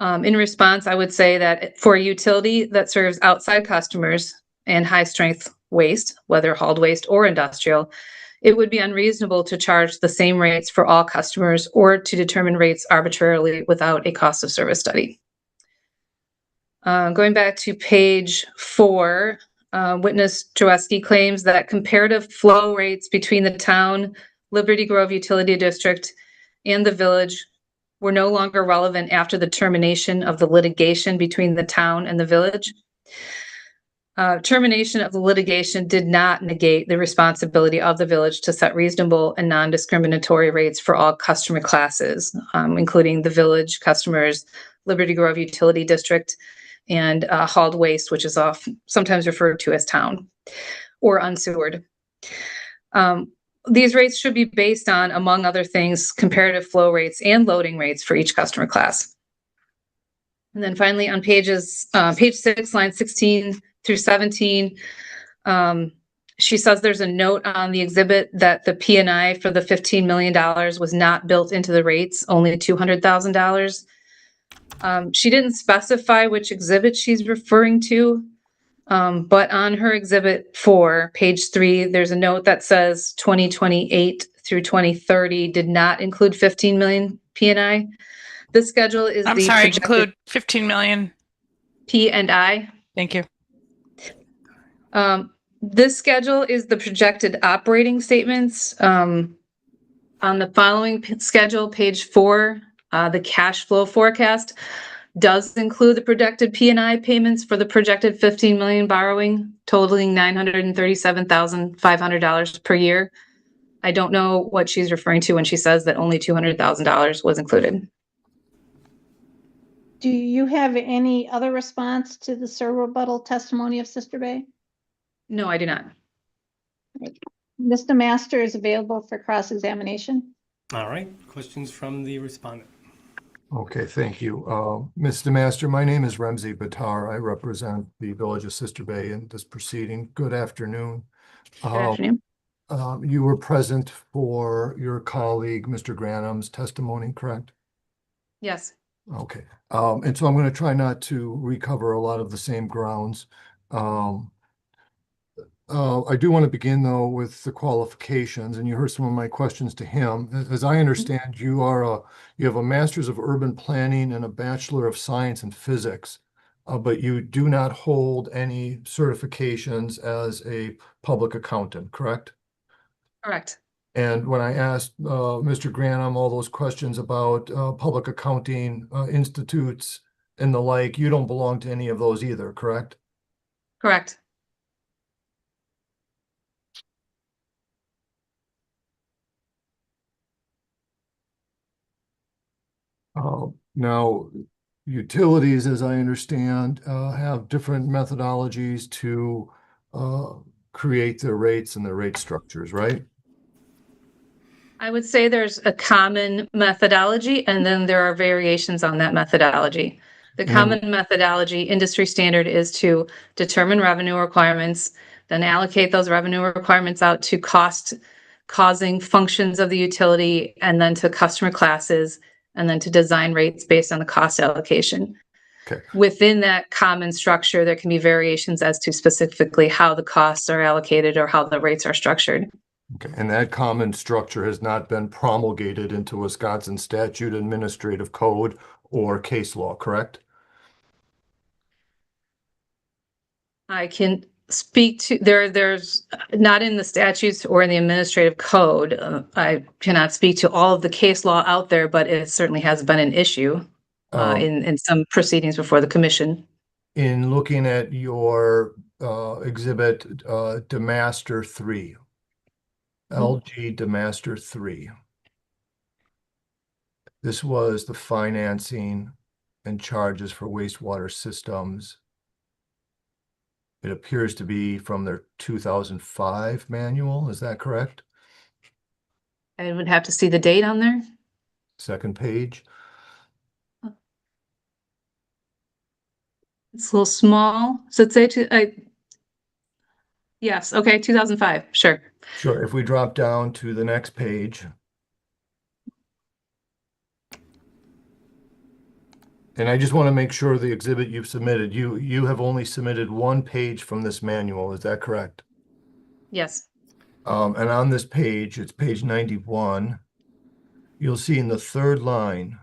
In response, I would say that for a utility that serves outside customers and high-strength waste, whether hauled waste or industrial, it would be unreasonable to charge the same rates for all customers or to determine rates arbitrarily without a cost of service study. Going back to page 4, Witness Jareski claims that comparative flow rates between the town, Liberty Grove Utility District, and the village were no longer relevant after the termination of the litigation between the town and the village. Termination of the litigation did not negate the responsibility of the village to set reasonable and non-discriminatory rates for all customer classes, including the village customers, Liberty Grove Utility District, and hauled waste, which is sometimes referred to as town, or unsewered. These rates should be based on, among other things, comparative flow rates and loading rates for each customer class. And then finally on page 6, line 16 through 17, she says there's a note on the exhibit that the P&I for the $15 million was not built into the rates, only $200,000. She didn't specify which exhibit she's referring to, but on her exhibit 4, page 3, there's a note that says 2028 through 2030 did not include 15 million P&I. This schedule is include 15 million P&I. Thank you. This schedule is the projected operating statements. On the following schedule, page 4, the cash flow forecast does include the projected P&I payments for the projected 15 million borrowing, totaling $937,500 per year. I don't know what she's referring to when she says that only $200,000 was included. Do you have any other response to the rebuttal testimony of Sister Bay? No, I do not. Mr. Master is available for cross-examination. All right, questions from the respondent. Okay, thank you. Mr. Master, my name is Remzi Batar. I represent the Village of Sister Bay in this proceeding. Good afternoon. Good afternoon. You were present for your colleague, Mr. Granham's testimony, correct? Yes. Okay. And so I'm going to try not to recover a lot of the same grounds. I do want to begin, though, with the qualifications, and you heard some of my questions to him. As I understand, you have a Master's of Urban Planning and a Bachelor of Science in Physics, but you do not hold any certifications as a public accountant, correct? Correct. And when I asked Mr. Granham all those questions about public accounting institutes and the like, you don't belong to any of those either, correct? Correct. Now, utilities, as I understand, have different methodologies to create their rates and their rate structures, right? I would say there's a common methodology, and then there are variations on that methodology. The common methodology, industry standard, is to determine revenue requirements, then allocate those revenue requirements out to causing functions of the utility, and then to customer classes, and then to design rates based on the cost allocation. Okay. Within that common structure, there can be variations as to specifically how the costs are allocated or how the rates are structured. Okay, and that common structure has not been promulgated into Wisconsin statute, administrative code, or case law, correct? I can speak to, there's not in the statutes or in the administrative code. I cannot speak to all of the case law out there, but it certainly has been an issue in some proceedings before the commission. In looking at your exhibit, DeMaster 3, LG DeMaster 3. This was the financing and charges for wastewater systems. It appears to be from their 2005 manual. Is that correct? I would have to see the date on there. Second page. It's a little small. So it's yes, okay, 2005, sure. Sure. If we drop down to the next page. And I just want to make sure the exhibit you've submitted, you have only submitted one page from this manual. Is that correct? Yes. And on this page, it's page 91. You'll see in the third line,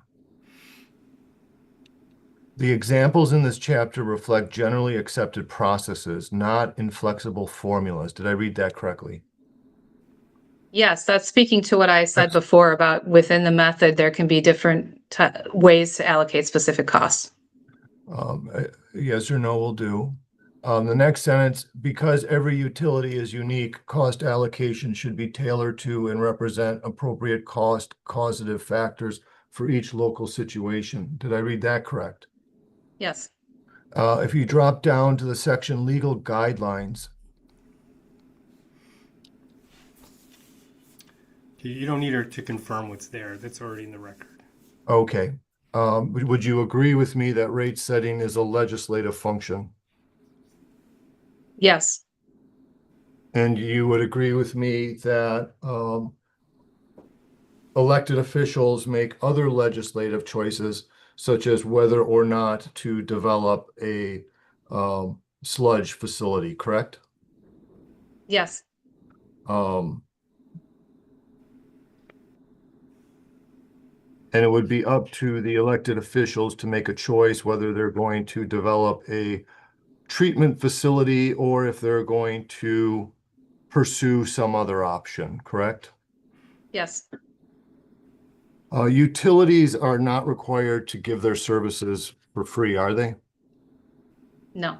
the examples in this chapter reflect generally accepted processes, not inflexible formulas. Did I read that correctly? Yes, that's speaking to what I said before about within the method, there can be different ways to allocate specific costs. Yes or no will do. The next sentence, because every utility is unique, cost allocation should be tailored to and represent appropriate cost causative factors for each local situation. Did I read that correct? Yes. If you drop down to the section legal guidelines. You don't need her to confirm what's there. That's already in the record. Okay. Would you agree with me that rate setting is a legislative function? Yes. And you would agree with me that elected officials make other legislative choices, such as whether or not to develop a sludge facility, correct? Yes. And it would be up to the elected officials to make a choice whether they're going to develop a treatment facility or if they're going to pursue some other option, correct? Yes. Utilities are not required to give their services for free, are they? No.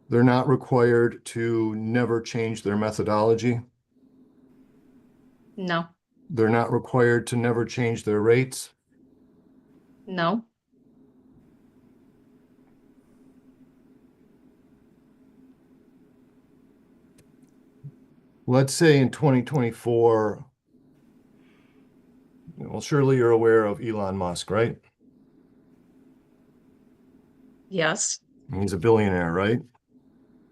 They're not required to never change their methodology? No. They're not required to never change their rates? No. Let's say in 2024, well, surely you're aware of Elon Musk, right? Yes. He's a billionaire, right?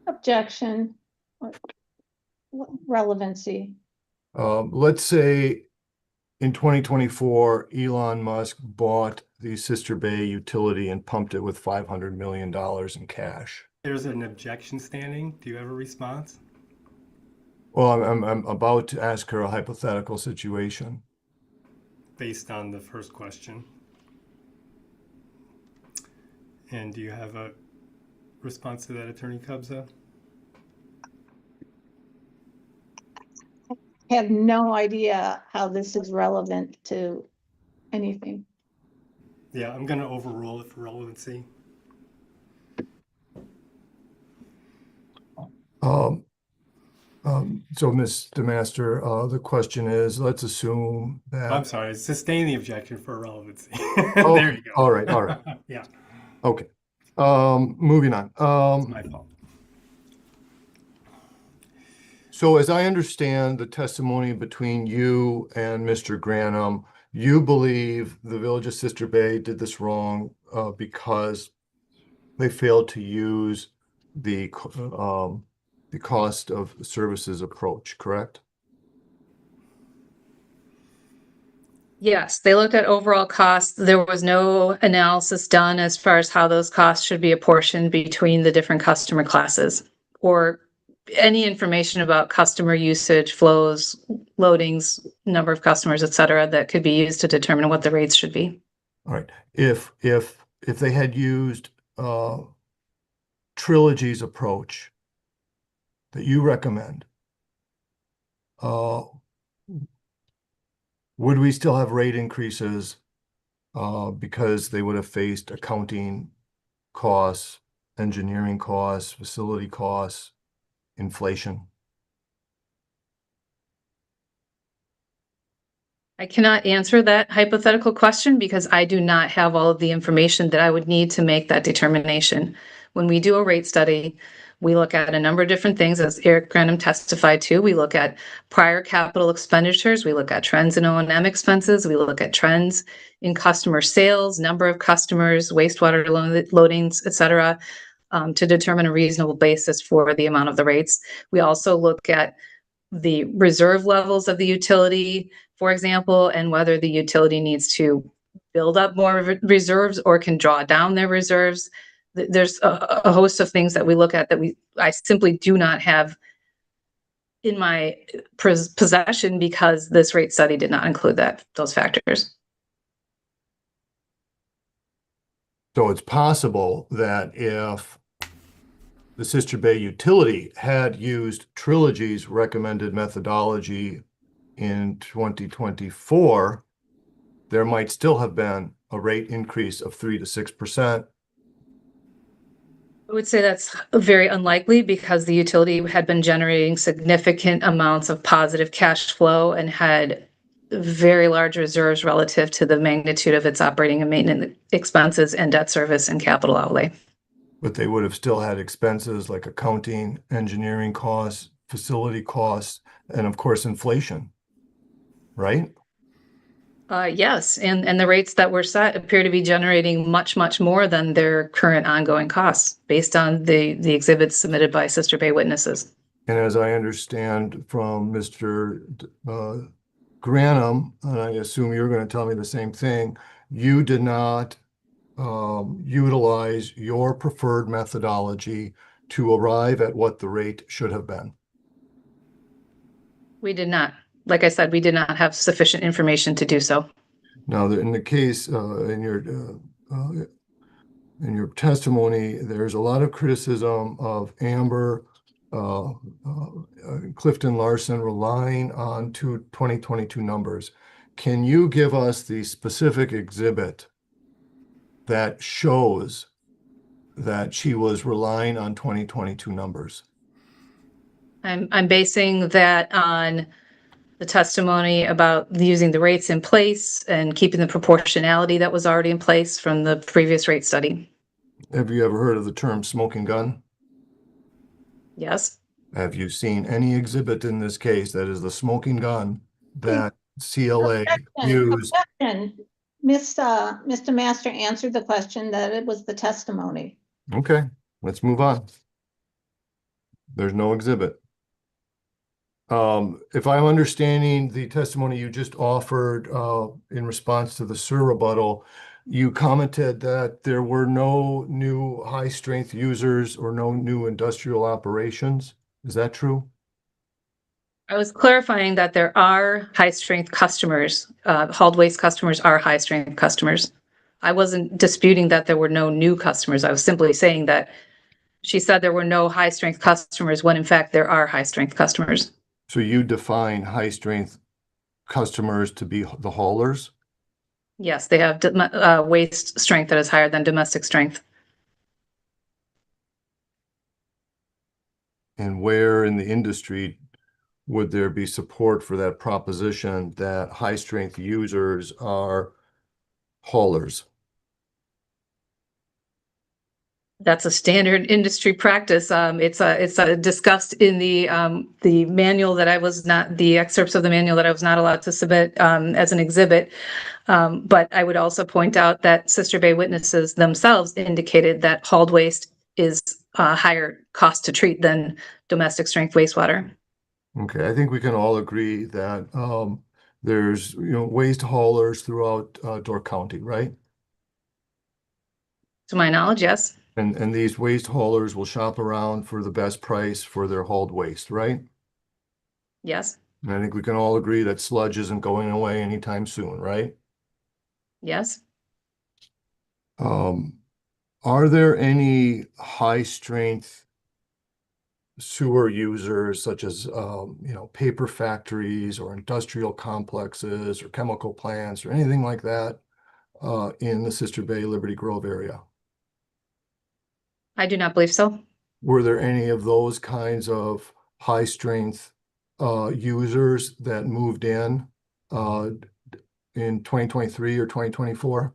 Objection. Relevancy. Let's say in 2024, Elon Musk bought the Sister Bay utility and pumped it with $500 million in cash. There's an objection standing. Do you have a response? Well, I'm about to ask her a hypothetical situation. Based on the first question. And do you have a response to that, Attorney Cubza? I have no idea how this is relevant to anything. Yeah, I'm going to overrule it for relevancy. So, Ms. DeMaster, the question is, let's assume that. I'm sorry, sustain the objection for relevancy. Oh, there you go. all right, all right. Yeah. Okay. Moving on. It's my fault. So as I understand the testimony between you and Mr. Granum, you believe the Village of Sister Bay did this wrong because they failed to use the cost of services approach, correct? Yes, they looked at overall costs. There was no analysis done as far as how those costs should be apportioned between the different customer classes or any information about customer usage, flows, loadings, number of customers, et cetera, that could be used to determine what the rates should be. All right. If they had used Trilogy's approach, that you recommend, would we still have rate increases because they would have faced accounting costs, engineering costs, facility costs, inflation? I cannot answer that hypothetical question because I do not have all of the information that I would need to make that determination. When we do a rate study, we look at a number of different things, as Eric Granum testified to. We look at prior capital expenditures, we look at trends in O&M expenses, we look at trends in customer sales, number of customers, wastewater loadings, et cetera, to determine a reasonable basis for the amount of the rates. We also look at the reserve levels of the utility, for example, and whether the utility needs to build up more reserves or can draw down their reserves. There's a host of things that we look at that I simply do not have in my possession because this rate study did not include those factors. So it's possible that if the Sister Bay utility had used Trilogy's recommended methodology in 2024, there might still have been a rate increase of 3 to 6%. I would say that's very unlikely because the utility had been generating significant amounts of positive cash flow and had very large reserves relative to the magnitude of its operating and maintenance expenses and debt service and capital outlay. But they would have still had expenses like accounting, engineering costs, facility costs, and of course, inflation, right? Yes, and the rates that were set appear to be generating much, much more than their current ongoing costs based on the exhibits submitted by Sister Bay witnesses. And as I understand from Mr. Granum, and I assume you're going to tell me the same thing, you did not utilize your preferred methodology to arrive at what the rate should have been. We did not. Like I said, we did not have sufficient information to do so. Now, in the case, in your testimony, there's a lot of criticism of Amber, Clifton Larson relying on 2022 numbers. Can you give us the specific exhibit that shows that she was relying on 2022 numbers? I'm basing that on the testimony about using the rates in place and keeping the proportionality that was already in place from the previous rate study. Have you ever heard of the term smoking gun? Yes. Have you seen any exhibit in this case that is the smoking gun that CLA used? Mr. Master answered the question that it was the testimony. Okay, let's move on. There's no exhibit. If I'm understanding the testimony you just offered in response to the SIR rebuttal, you commented that there were no new high-strength users or no new industrial operations. Is that true? I was clarifying that there are high-strength customers. Hauled waste customers are high-strength customers. I wasn't disputing that there were no new customers. I was simply saying that she said there were no high-strength customers when in fact there are high-strength customers. So you define high-strength customers to be the haulers? Yes, they have waste strength that is higher than domestic strength. And where in the industry would there be support for that proposition that high-strength users are haulers? That's a standard industry practice. It's discussed in the manual that I was not, the excerpts of the manual that I was not allowed to submit as an exhibit. But I would also point out that Sister Bay witnesses themselves indicated that hauled waste is a higher cost to treat than domestic strength wastewater. Okay, I think we can all agree that there's waste haulers throughout Door County, right? To my knowledge, yes. And these waste haulers will shop around for the best price for their hauled waste, right? Yes. And I think we can all agree that sludge isn't going away anytime soon, right? Yes. Are there any high strength sewer users such as, paper factories or industrial complexes or chemical plants or anything like that in the Sister Bay, Liberty Grove area? I do not believe so. Were there any of those kinds of high strength users that moved in 2023 or 2024?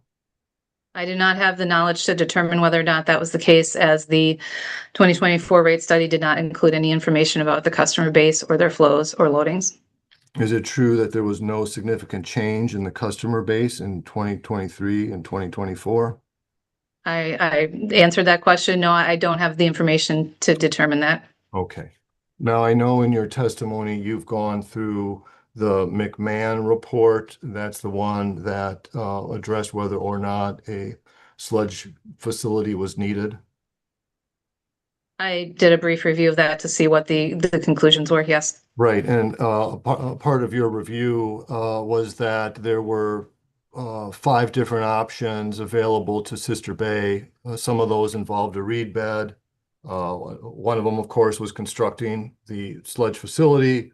I do not have the knowledge to determine whether or not that was the case, as the 2024 rate study did not include any information about the customer base or their flows or loadings. Is it true that there was no significant change in the customer base in 2023 and 2024? I answered that question. No, I don't have the information to determine that. Okay. Now, I know in your testimony, you've gone through the McMahon report. That's the one that addressed whether or not a sludge facility was needed. I did a brief review of that to see what the conclusions were, yes. Right, and part of your review was that there were 5 different options available to Sister Bay. Some of those involved a reed bed. One of them, of course, was constructing the sludge facility,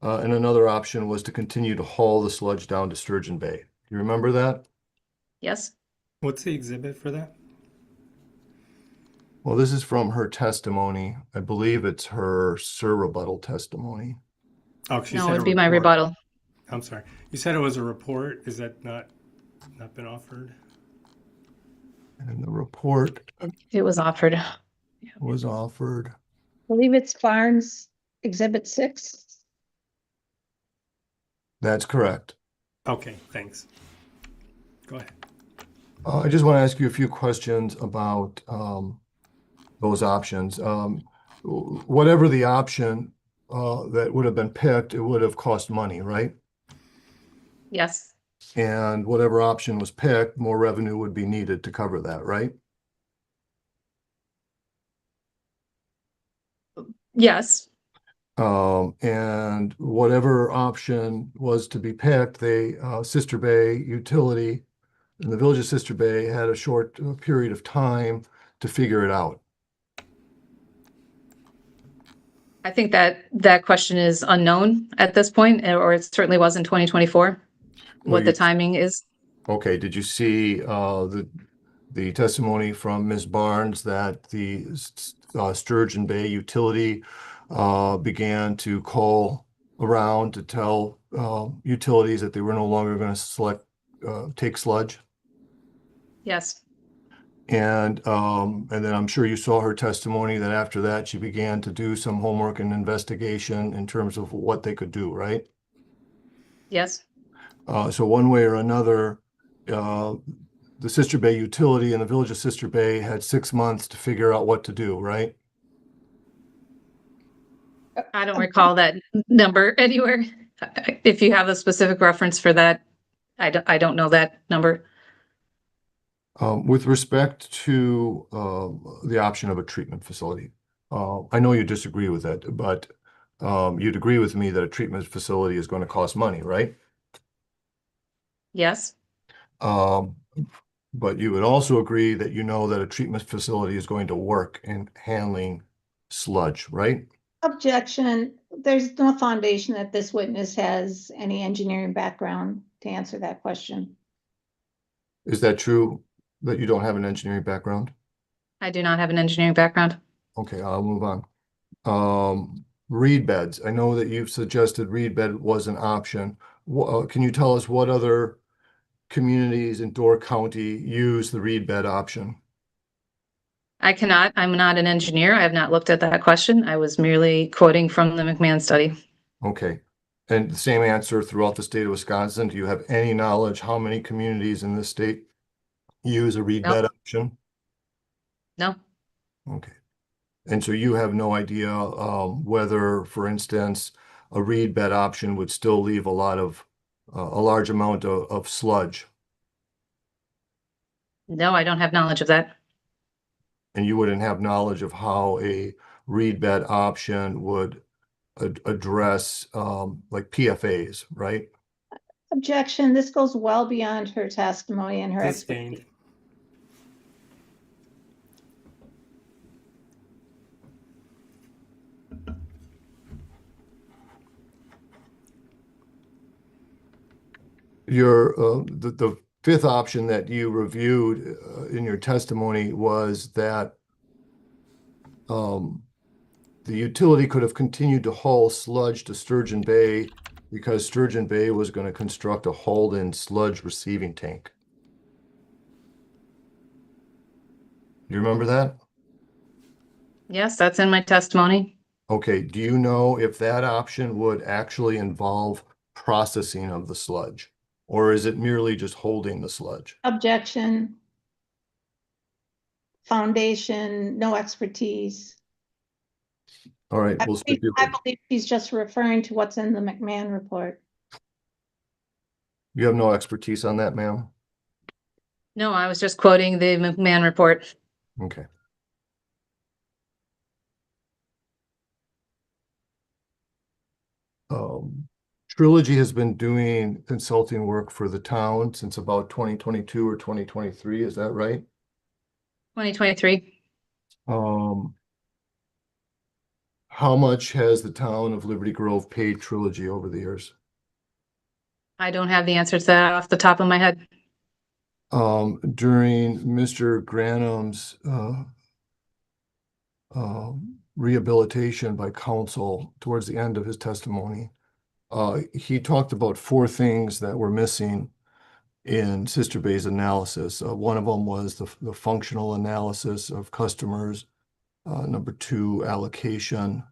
and another option was to continue to haul the sludge down to Sturgeon Bay. Do you remember that? Yes. What's the exhibit for that? Well, this is from her testimony. I believe it's her rebuttal testimony. Oh, she No, said it a would be my report. rebuttal. I'm sorry. You said it was a report. Is that not been offered? And the report It was offered. was offered. I believe it's Barnes Exhibit 6. That's correct. Okay, thanks. Go ahead. I just want to ask you a few questions about those options. Whatever the option that would have been picked, it would have cost money, right? Yes. And whatever option was picked, more revenue would be needed to cover that, right? Yes. And whatever option was to be picked, Sister Bay Utility and the Village of Sister Bay had a short period of time to figure it out. I think that question is unknown at this point, or it certainly was in 2024, what the timing is. Okay, did you see the testimony from Ms. Barnes that the Sturgeon Bay Utility began to call around to tell utilities that they were no longer going to take sludge? Yes. And then I'm sure you saw her testimony that after that she began to do some homework and investigation in terms of what they could do, right? Yes. So one way or another, the Sister Bay Utility and the Village of Sister Bay had 6 months to figure out what to do, right? I don't recall that number anywhere. If you have a specific reference for that, I don't know that number. With respect to the option of a treatment facility, I know you disagree with it, but you'd agree with me that a treatment facility is going to cost money, right? Yes. But you would also agree that you know that a treatment facility is going to work in handling sludge, right? Objection. There's no foundation that this witness has any engineering background to answer that question. Is that true that you don't have an engineering background? I do not have an engineering background. Okay, I'll move on. Reed beds. I know that you've suggested reed bed was an option. Can you tell us what other communities in Door County use the reed bed option? I cannot. I'm not an engineer. I have not looked at that question. I was merely quoting from the McMahon study. Okay. And the same answer throughout the state of Wisconsin. Do you have any knowledge how many communities in this state use a reed bed option? No. Okay. And so you have no idea whether, for instance, a reed bed option would still leave a large amount of sludge. No, I don't have knowledge of that. And you wouldn't have knowledge of how a reed bed option would address like PFAs, right? Objection. This goes well beyond her testimony and her expertise. the fifth option that you reviewed in your testimony was that the utility could have continued to haul sludge to Sturgeon Bay because Sturgeon Bay was going to construct a hauled-in sludge receiving tank. You remember that? Yes, that's in my testimony. Okay, do you know if that option would actually involve processing of the sludge? Or is it merely just holding the sludge? Objection. Foundation, no expertise. All right, I we'll believe, stipulate. I believe she's just referring to what's in the McMahon report. You have no expertise on that, ma'am? No, I was just quoting the McMahon report. Okay. Trilogy has been doing consulting work for the town since about 2022 or 2023, is that right? 2023. How much has the town of Liberty Grove paid Trilogy over the years? I don't have the answer to that off the top of my head. During Mr. Granum's rehabilitation by council towards the end of his testimony, he talked about 4 things that were missing in Sister Bay's analysis. One of them was the functional analysis of customers. Number 2, allocation.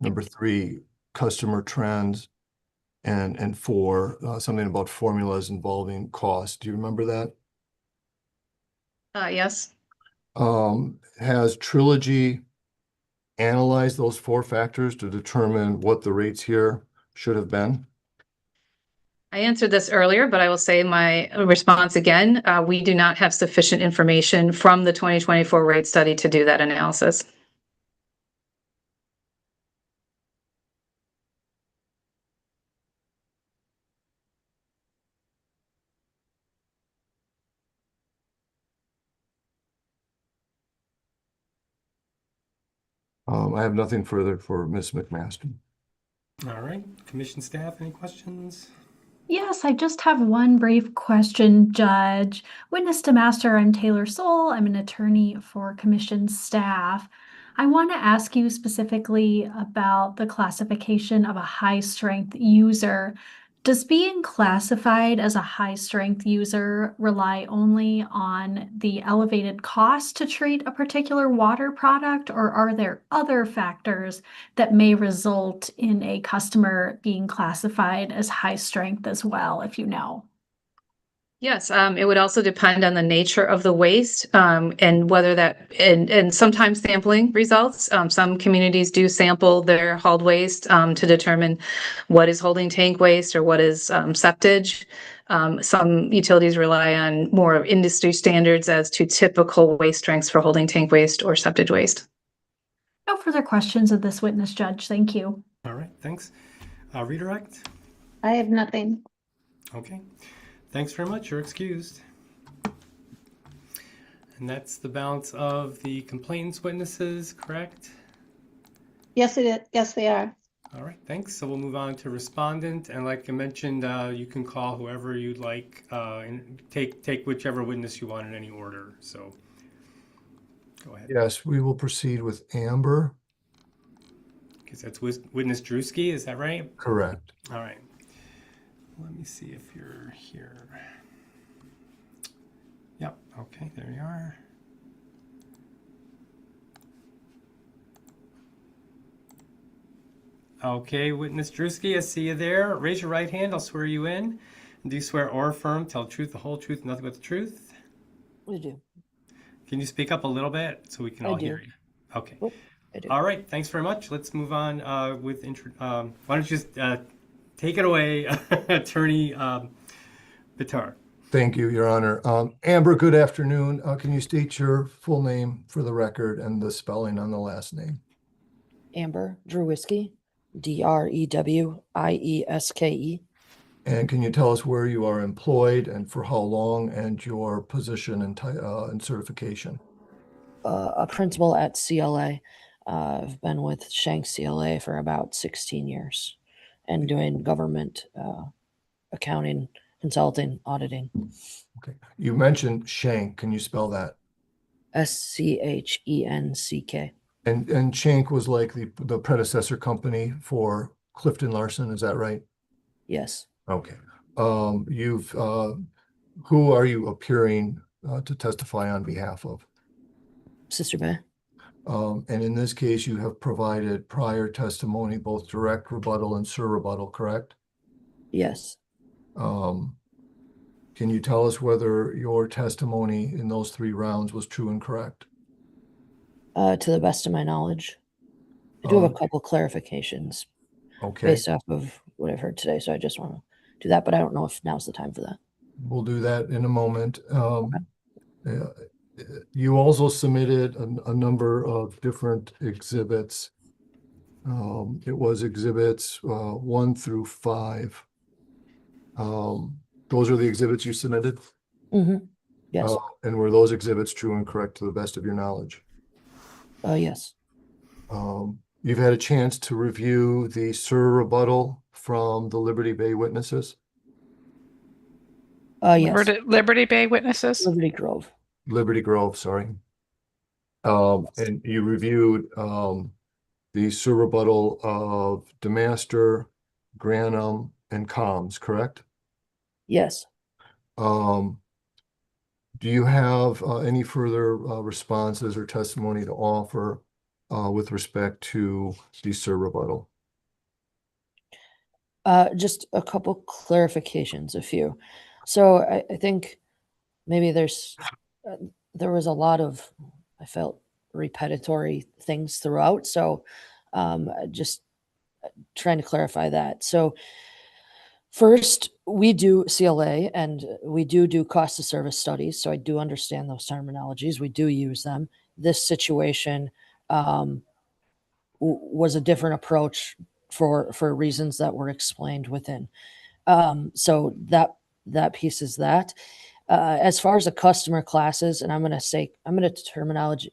Number 3, customer trends. And 4, something about formulas involving cost. Do you remember that? Yes. Has Trilogy analyzed those 4 factors to determine what the rates here should have been? I answered this earlier, but I will say my response again. We do not have sufficient information from the 2024 rate study to do that analysis. I have nothing further for Ms. McMaster. All right, commission staff, any questions? Yes, I just have one brief question, Judge. Witness to Master, I'm Taylor Soul. I'm an attorney for commission staff. I want to ask you specifically about the classification of a high-strength user. Does being classified as a high-strength user rely only on the elevated cost to treat a particular water product, or are there other factors that may result in a customer being classified as high-strength as well, if you know? Yes, it would also depend on the nature of the waste and whether that, and sometimes sampling results. Some communities do sample their hauled waste to determine what is holding tank waste or what is septage. Some utilities rely on more of industry standards as to typical waste strengths for holding tank waste or septage waste. No further questions of this witness, Judge. Thank you. All right, thanks. Redirect? I have nothing. Okay. Thanks very much. You're excused. And that's the balance of the complainants witnesses, correct? Yes, it is. Yes, they are. All right, thanks. So we'll move on to respondent. And like I mentioned, you can call whoever you'd like and take whichever witness you want in any order. So go ahead. Yes, we will proceed with Amber. Because that's witness Drewski, is that right? Correct. All right. Let me see if you're here. Yep, okay, there you are. Okay, witness Drewski, I see you there. Raise your right hand, I'll swear you in. Do you swear or affirm, tell the truth, the whole truth, nothing but the truth? I do. Can you speak up a little bit so we can all hear you? Okay. I do. All right, thanks very much. Let's move on with, why don't you just take it away, Attorney Bitar. Thank you, Your Honor. Amber, good afternoon. Can you state your full name for the record and the spelling on the last name? Amber Drewski, Drewieske. And can you tell us where you are employed and for how long and your position and certification? A principal at CLA. I've been with Shanks CLA for about 16 years and doing government accounting consulting, auditing. Okay. You mentioned Shank. Can you spell that? SCHENCK. And Shank was like the predecessor company for Clifton Larson, is that right? Yes. Okay. Who are you appearing to testify on behalf of? Sister Bay. And in this case, you have provided prior testimony, both direct rebuttal and surrebuttal, correct? Yes. Can you tell us whether your testimony in those 3 rounds was true and correct? To the best of my knowledge. I do have a couple clarifications based off of what I've heard today, so I just want to do that, but I don't know if now's the time for that. We'll do that in a moment. You also submitted a number of different exhibits. It was exhibits 1 through 5. Those are the exhibits you submitted? Mm-hmm. Yes. And were those exhibits true and correct to the best of your knowledge? Yes. You've had a chance to review the surrebuttal from the Liberty Bay witnesses? Yes. Liberty Bay witnesses? Liberty Grove. Liberty Grove, sorry. And you reviewed the surrebuttal of DeMaster, Granum, and Combs, correct? Yes. Do you have any further responses or testimony to offer with respect to the surrebuttal? Just a couple clarifications, a few. So I think maybe there was a lot of, I felt, repetitory things throughout. So just trying to clarify that. So first, we do CLA and we do cost of service studies. So I do understand those terminologies. We do use them. This situation was a different approach for reasons that were explained within. So that piece is that. As far as the customer classes, and I'm going to terminology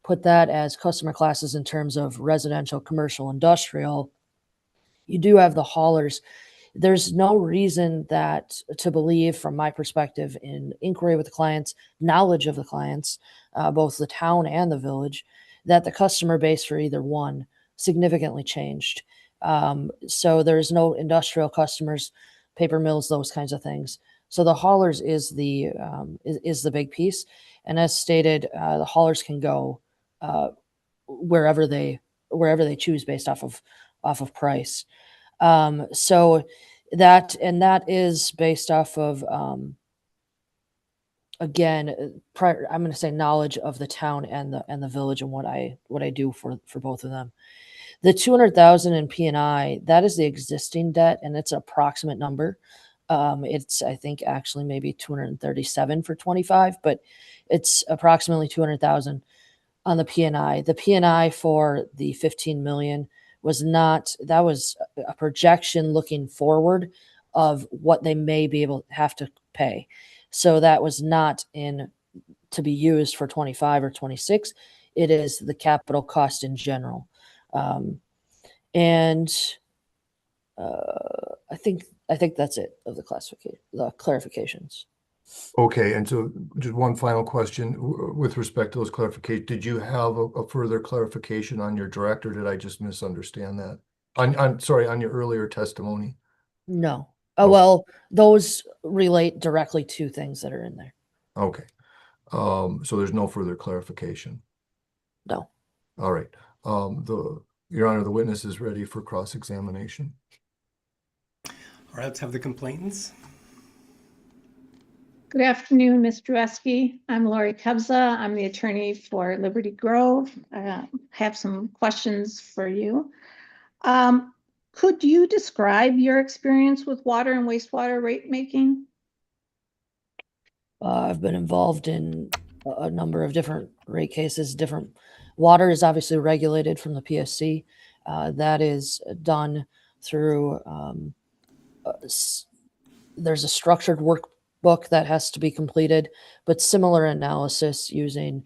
put that as customer classes in terms of residential, commercial, industrial. You do have the haulers. There's no reason to believe, from my perspective, in inquiry with the clients, knowledge of the clients, both the town and the village, that the customer base for either one significantly changed. So there's no industrial customers, paper mills, those kinds of things. So the haulers is the big piece. And as stated, the haulers can go wherever they choose based off of price. So that is based off of again, I'm going to say knowledge of the town and the village and what I do for both of them. The 200,000 in P&I, that is the existing debt, and it's an approximate number. It's, I think, actually maybe 237 for 25, but it's approximately 200,000 on the P&I. The P&I for the 15 million was a projection looking forward of what they may be able to have to pay. So that was not to be used for 25 or 26. It is the capital cost in general. And I think that's it of the clarifications. Okay, and so just one final question with respect to those clarifications. Did you have a further clarification on your direct, or did I just misunderstand that? On your earlier testimony? No. Well, those relate directly to things that are in there. Okay. So there's no further clarification? No. All right. Your Honor, the witness is ready for cross-examination. All right, let's have the complainants. Good afternoon, Ms. Dreweski. I'm Lori Kebza. I'm the attorney for Liberty Grove. I have some questions for you. Could you describe your experience with water and wastewater rate making? I've been involved in a number of different rate cases. Water is obviously regulated from the PSC. That is done through, there's a structured workbook that has to be completed, but similar analysis using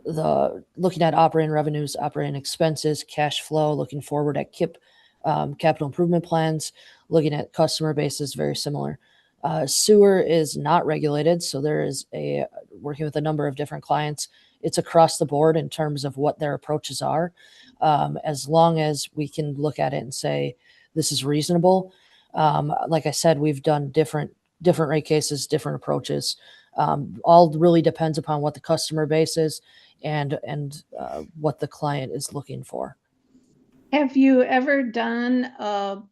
looking at operating revenues, operating expenses, cash flow, looking forward at KIP, capital improvement plans, looking at customer bases very similar. Sewer is not regulated, so there is working with a number of different clients. It's across the board in terms of what their approaches are. As long as we can look at it and say, this is reasonable. Like I said, we've done different rate cases, different approaches. All really depends upon what the customer base is and what the client is looking for. Have you ever done a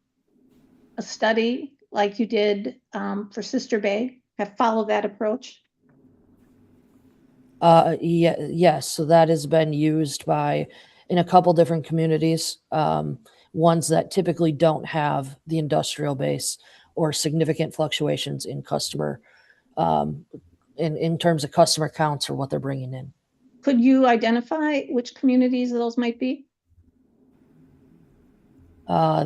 study like you did for Sister Bay? Have followed that approach? Yes. So that has been used in a couple different communities, ones that typically don't have the industrial base or significant fluctuations in customer, in terms of customer counts or what they're bringing in. Could you identify which communities those might be? I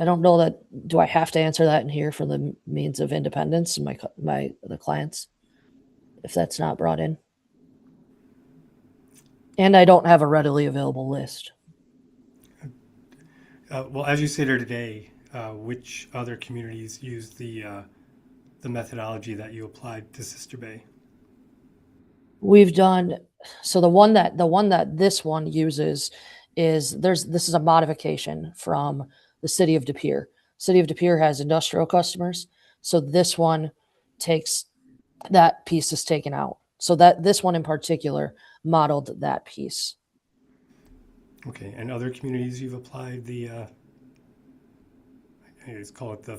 don't know that. Do I have to answer that in here for the means of independence and the clients, if that's not brought in? And I don't have a readily available list. Well, as you sit here today, which other communities use the methodology that you applied to Sister Bay? We've done so. The one that this one uses is this is a modification from the city of De Pere. City of De Pere has industrial customers, so this one takes that piece is taken out. So that this one in particular modeled that piece. Okay, and other communities you've applied let's call it the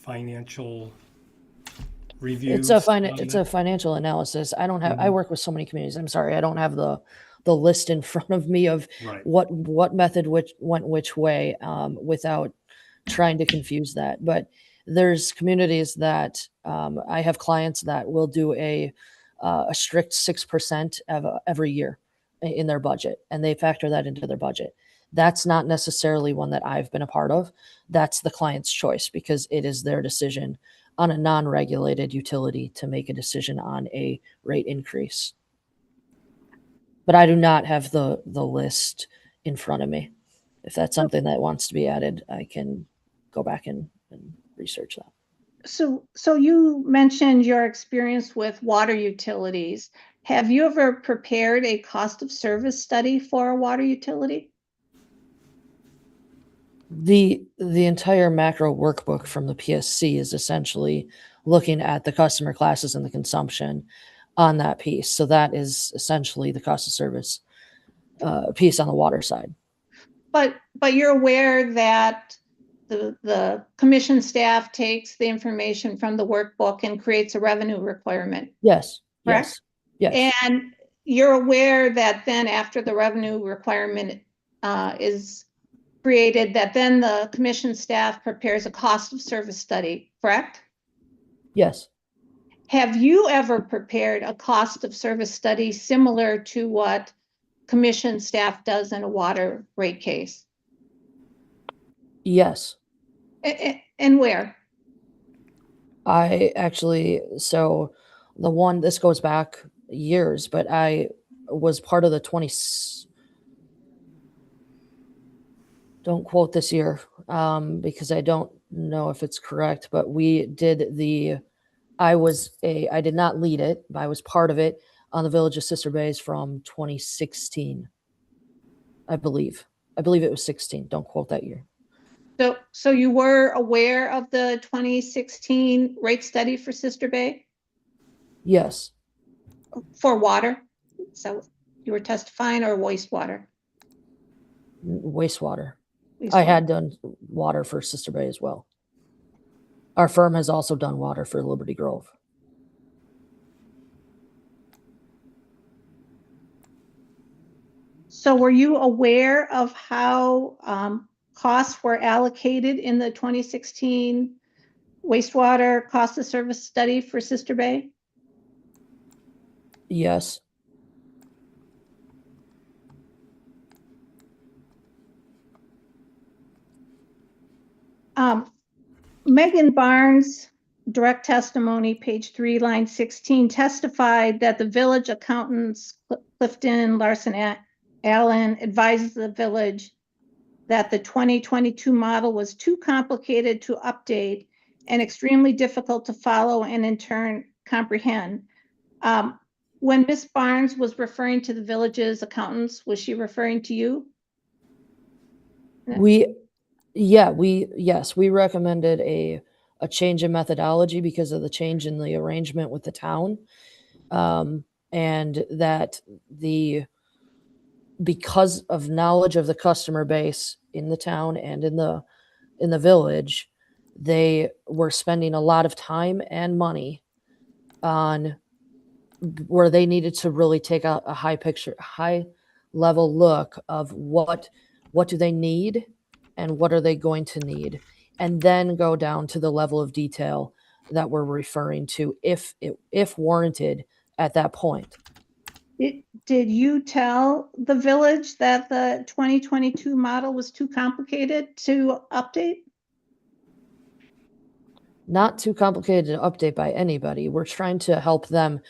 financial review. It's a financial analysis. I don't have. I work with so many communities. I'm sorry, I don't have the list in front of me of what method went which way, without trying to confuse that. But there's communities that I have clients that will do a strict 6% every year in their budget, and they factor that into their budget. That's not necessarily one that I've been a part of. That's the client's choice because it is their decision on a non-regulated utility to make a decision on a rate increase. But I do not have the list in front of me. If that's something that wants to be added, I can go back and research that. So you mentioned your experience with water utilities. Have you ever prepared a cost of service study for a water utility? The entire macro workbook from the PSC is essentially looking at the customer classes and the consumption on that piece. So that is essentially the cost of service piece on the water side. But you're aware that the commission staff takes the information from the workbook and creates a revenue requirement. Yes. Correct? Yes. And you're aware that then after the revenue requirement is created, that then the commission staff prepares a cost of service study, correct? Yes. Have you ever prepared a cost of service study similar to what commission staff does in a water rate case? Yes. And where? So the one, this goes back years, but I was part of the don't quote this year, because I don't know if it's correct, but we did I did not lead it, but I was part of it on the Village of Sister Bays from 2016. I believe it was 16. Don't quote that year. So you were aware of the 2016 rate study for Sister Bay? Yes. For water? So you were testifying, or wastewater? Wastewater. I had done water for Sister Bay as well. Our firm has also done water for Liberty Grove. So were you aware of how costs were allocated in the 2016 wastewater cost of service study for Sister Bay? Yes. Megan Barnes, direct testimony, page 3, line 16, testified that the village accountants, Clifton, Larson, Alan advises the village that the 2022 model was too complicated to update and extremely difficult to follow and in turn comprehend. When Ms. Barnes was referring to the village's accountants, was she referring to you? Yes, we recommended a change in methodology because of the change in the arrangement with the town. And that because of knowledge of the customer base in the town and in the village, they were spending a lot of time and money on where they needed to really take a high level look of what do they need and what are they going to need, and then go down to the level of detail that we're referring to if warranted at that point. Did you tell the village that the 2022 model was too complicated to update? Not too complicated to update by anybody. We're trying to help them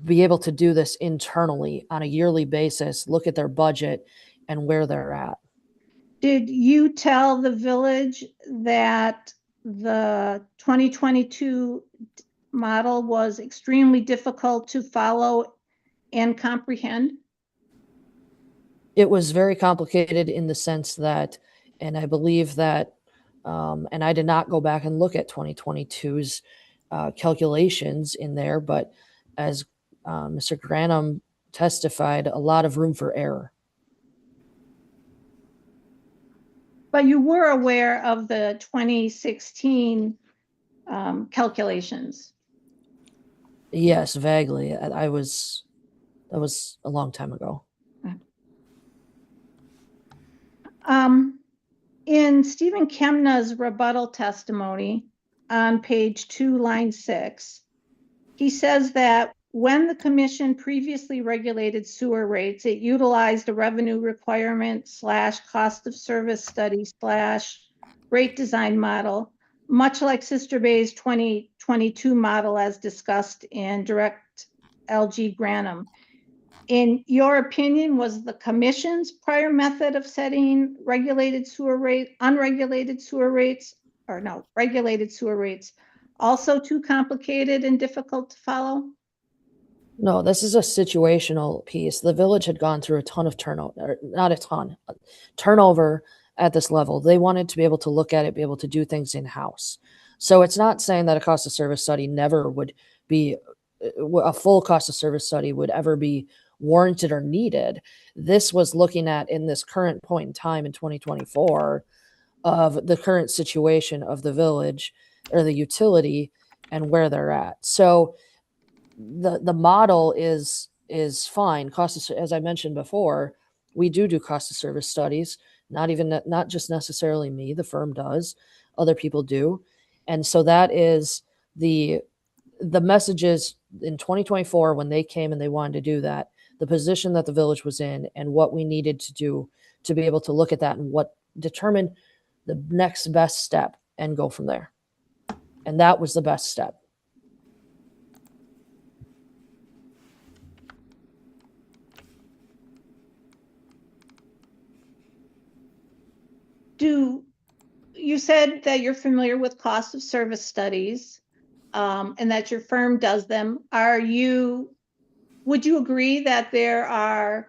be able to do this internally on a yearly basis, look at their budget and where they're at. Did you tell the village that the 2022 model was extremely difficult to follow and comprehend? It was very complicated in the sense that, and I believe that, and I did not go back and look at 2022's calculations in there, but as Mr. Granum testified, a lot of room for error. But you were aware of the 2016 calculations? Yes, vaguely. That was a long time ago. In Stephen Kemna's rebuttal testimony on page 2, line 6, he says that when the commission previously regulated sewer rates, it utilized a revenue requirement / cost of service study / rate design model, much like Sister Bay's 2022 model as discussed in direct LG Granum. In your opinion, was the commission's prior method of setting regulated sewer rate, regulated sewer rates also too complicated and difficult to follow? No, this is a situational piece. The village had gone through a ton of turnover, not a ton, turnover at this level. They wanted to be able to look at it, be able to do things in-house. So it's not saying that a cost of service study never would be, a full cost of service study would ever be warranted or needed. This was looking at, in this current point in time in 2024, of the current situation of the village or the utility and where they're at. So the model is fine. As I mentioned before, we do cost of service studies. Not just necessarily me, the firm does, other people do. And so that is the messages in 2024 when they came and they wanted to do that, the position that the village was in and what we needed to do to be able to look at that and what determine the next best step and go from there. And that was the best step. You said that you're familiar with cost of service studies and that your firm does them. Would you agree that there are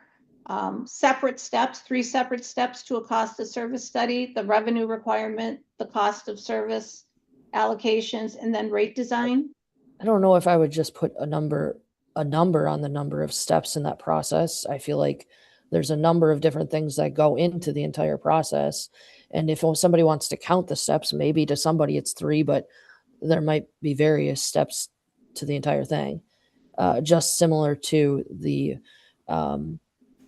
separate steps, 3 separate steps to a cost of service study: the revenue requirement, the cost of service allocations, and then rate design? I don't know if I would just put a number on the number of steps in that process. I feel like there's a number of different things that go into the entire process. And if somebody wants to count the steps, maybe to somebody it's 3, but there might be various steps to the entire thing. Just similar to the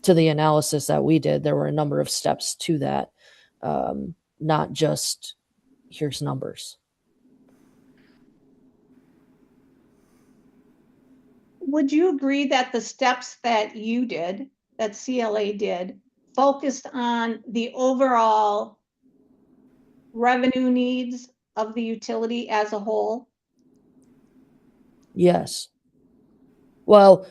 analysis that we did, there were a number of steps to that, not just here's numbers. Would you agree that the steps that you did, that CLA did, focused on the overall revenue needs of the utility as a whole? Yes. Well,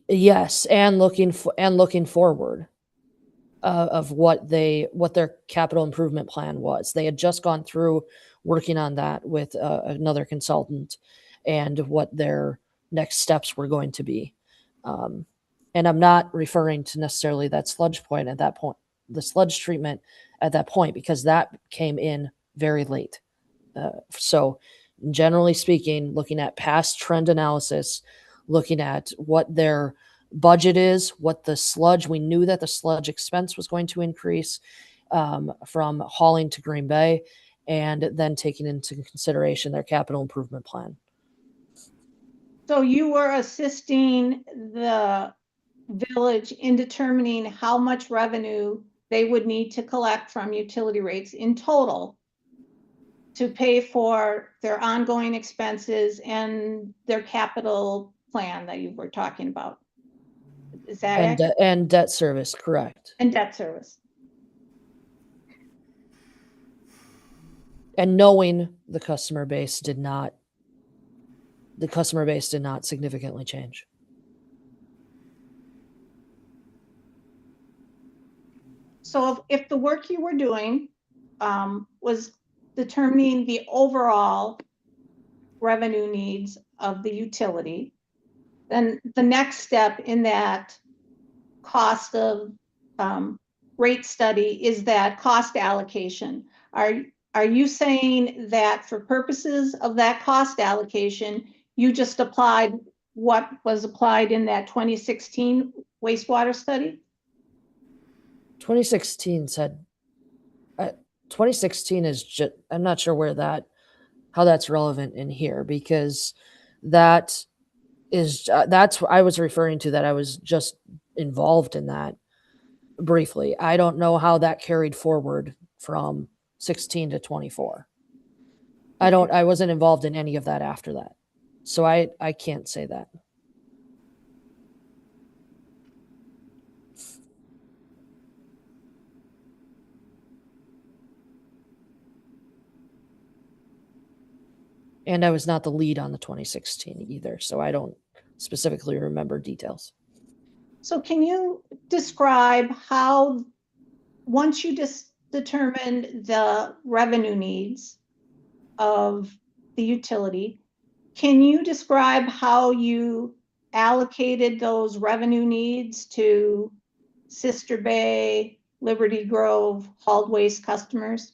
Yes, and looking forward of what their capital improvement plan was. They had just gone through working on that with another consultant, and what their next steps were going to be. And I'm not referring to necessarily that sludge point at that point, the sludge treatment at that point, because that came in very late. So generally speaking, looking at past trend analysis, looking at what their budget is, what the sludge, we knew that the sludge expense was going to increase from hauling to Green Bay, and then taking into consideration their capital improvement plan. So you were assisting the village in determining how much revenue they would need to collect from utility rates in total to pay for their ongoing expenses and their capital plan that you were talking about. Is that accurate? And debt service, correct. And debt service. And knowing the customer base did not significantly change. So if the work you were doing was determining the overall revenue needs of the utility, then the next step in that cost of rate study is that cost allocation. Are you saying that for purposes of that cost allocation, you just applied what was applied in that 2016 wastewater study? 2016 said, 2016 is just, I'm not sure how that's relevant in here, because that's what I was referring to, that I was just involved in that briefly. I don't know how that carried forward from 16 to 24. I wasn't involved in any of that after that. So I can't say that. And I was not the lead on the 2016 either, so I don't specifically remember details. So can you describe how, once you determined the revenue needs of the utility, can you describe how you allocated those revenue needs to Sister Bay, Liberty Grove, hauled waste customers?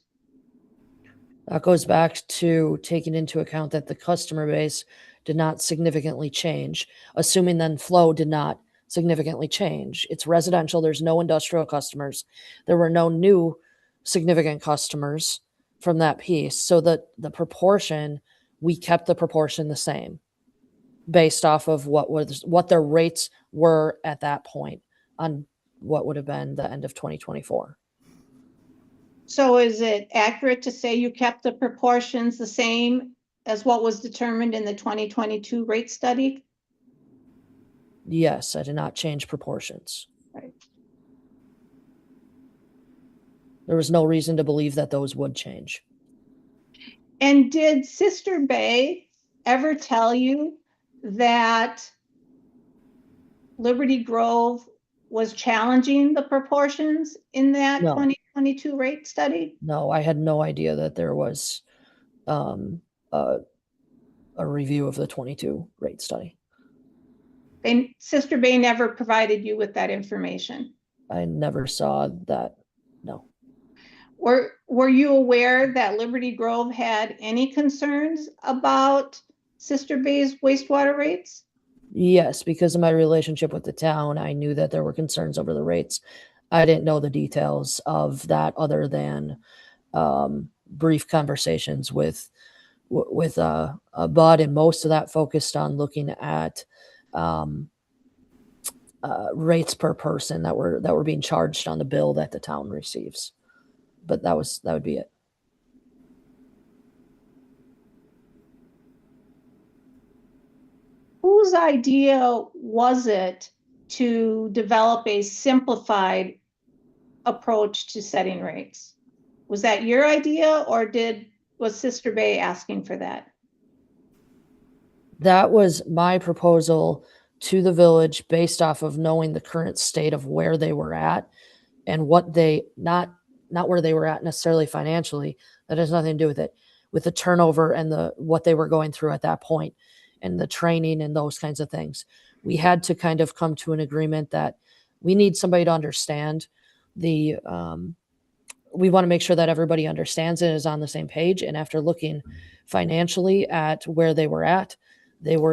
That goes back to taking into account that the customer base did not significantly change, assuming then flow did not significantly change. It's residential. There's no industrial customers. There were no new significant customers from that piece. So the proportion, we kept the proportion the same based off of what their rates were at that point on what would have been the end of 2024. So is it accurate to say you kept the proportions the same as what was determined in the 2022 rate study? Yes, I did not change proportions. Right. There was no reason to believe that those would change. And did Sister Bay ever tell you that Liberty Grove was challenging the proportions in that 2022 rate study? No, I had no idea that there was a review of the 22 rate study. Sister Bay never provided you with that information? I never saw that, no. Were you aware that Liberty Grove had any concerns about Sister Bay's wastewater rates? Yes, because of my relationship with the town, I knew that there were concerns over the rates. I didn't know the details of that other than brief conversations with Bud, and most of that focused on looking at rates per person that were being charged on the bill that the town receives. But that would be it. Whose idea was it to develop a simplified approach to setting rates? Was that your idea, or was Sister Bay asking for that? That was my proposal to the village based off of knowing the current state of where they were at and what they not where they were at necessarily financially. That has nothing to do with it, with the turnover and the what they were going through at that point and the training and those kinds of things. We had to kind of come to an agreement that we need somebody to understand the we want to make sure that everybody understands it, is on the same page. And after looking financially at where they were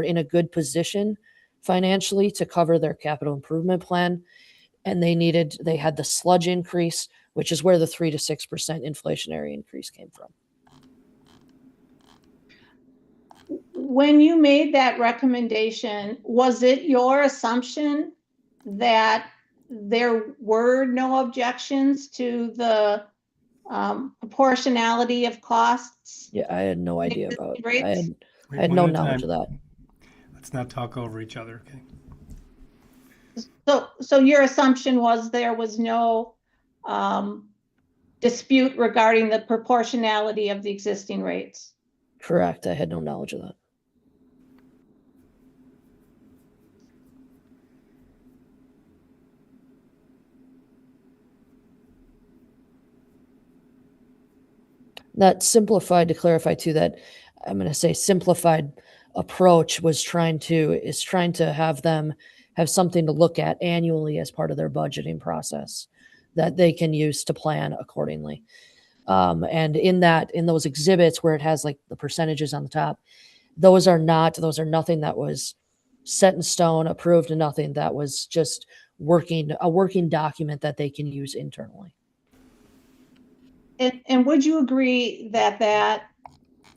in a good position financially to cover their capital improvement plan. And they had the sludge increase, which is where the 3 to 6% inflationary increase came from. When you made that recommendation, was it your assumption that there were no objections to the proportionality of costs? Yeah, I had no idea about it. I had Wait, no one at a knowledge time. of that. Let's not talk over each other, okay? So your assumption was there was no dispute regarding the proportionality of the existing rates? Correct. I had no knowledge of that. That simplified, to clarify too, that I'm going to say simplified approach is trying to have them have something to look at annually as part of their budgeting process that they can use to plan accordingly. And in those exhibits where it has like the percentages on the top, those are nothing that was set in stone, approved, and nothing. That was just a working document that they can use internally. And would you agree that that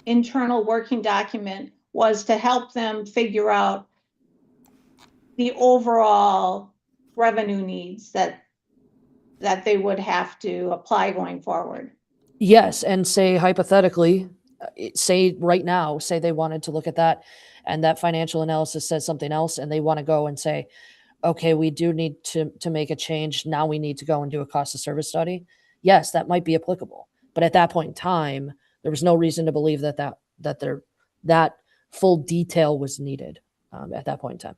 internal working document was to help them figure out the overall revenue needs that they would have to apply going forward? Yes, and say hypothetically, say right now, say they wanted to look at that and that financial analysis says something else and they want to go and say, okay, we do need to make a change. Now we need to go and do a cost of service study. Yes, that might be applicable. But at that point in time, there was no reason to believe that full detail was needed at that point in time.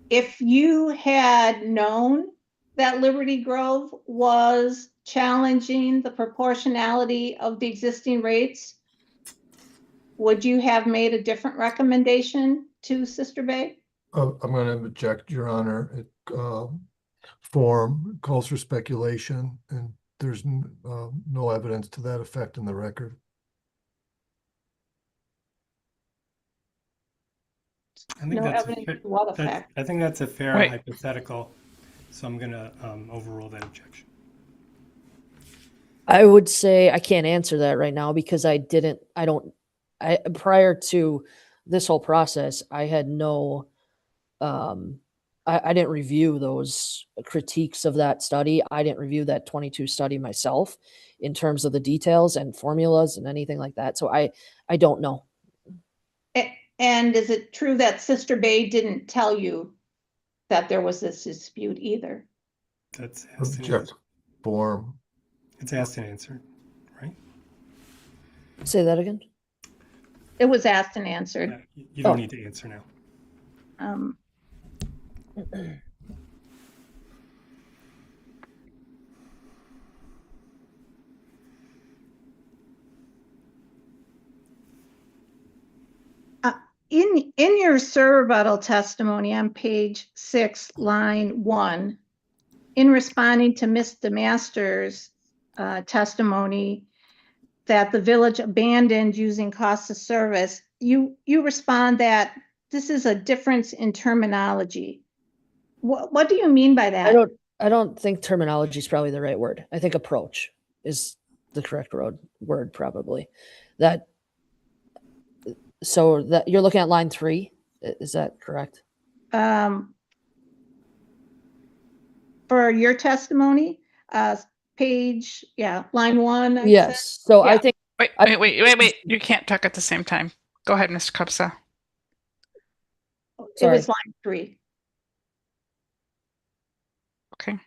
If you had known that Liberty Grove was challenging the proportionality of the existing rates, would you have made a different recommendation to Sister Bay? I'm going to object, Your Honor. It form calls for speculation, and there's no evidence to that effect in the record. I think No that's evidence to what effect? I think that's a fair Wait. hypothetical, so I'm going to overrule that objection. I would say I can't answer that right now because prior to this whole process, I had no, I didn't review those critiques of that study. I didn't review that 22 study myself in terms of the details and formulas and anything like that. So I don't know. And is it true that Sister Bay didn't tell you that there was this dispute either? That's asked and Object answered. form. It's asked and answered, right? Say that again. It was asked and answered. Yeah, you don't need to answer now. In your rebuttal testimony on page 6, line 1, in responding to Mr. Masters' testimony that the village abandoned using cost of service, you respond that this is a difference in terminology. What do you mean by that? I don't think terminology is probably the right word. I think approach is the correct word probably. So that you're looking at line 3, is that correct? For your testimony, page, line 1. Yes. So Yeah. I think Wait. You can't talk at the same time. Go ahead, Mr. Kupsa. It was line 3. Okay.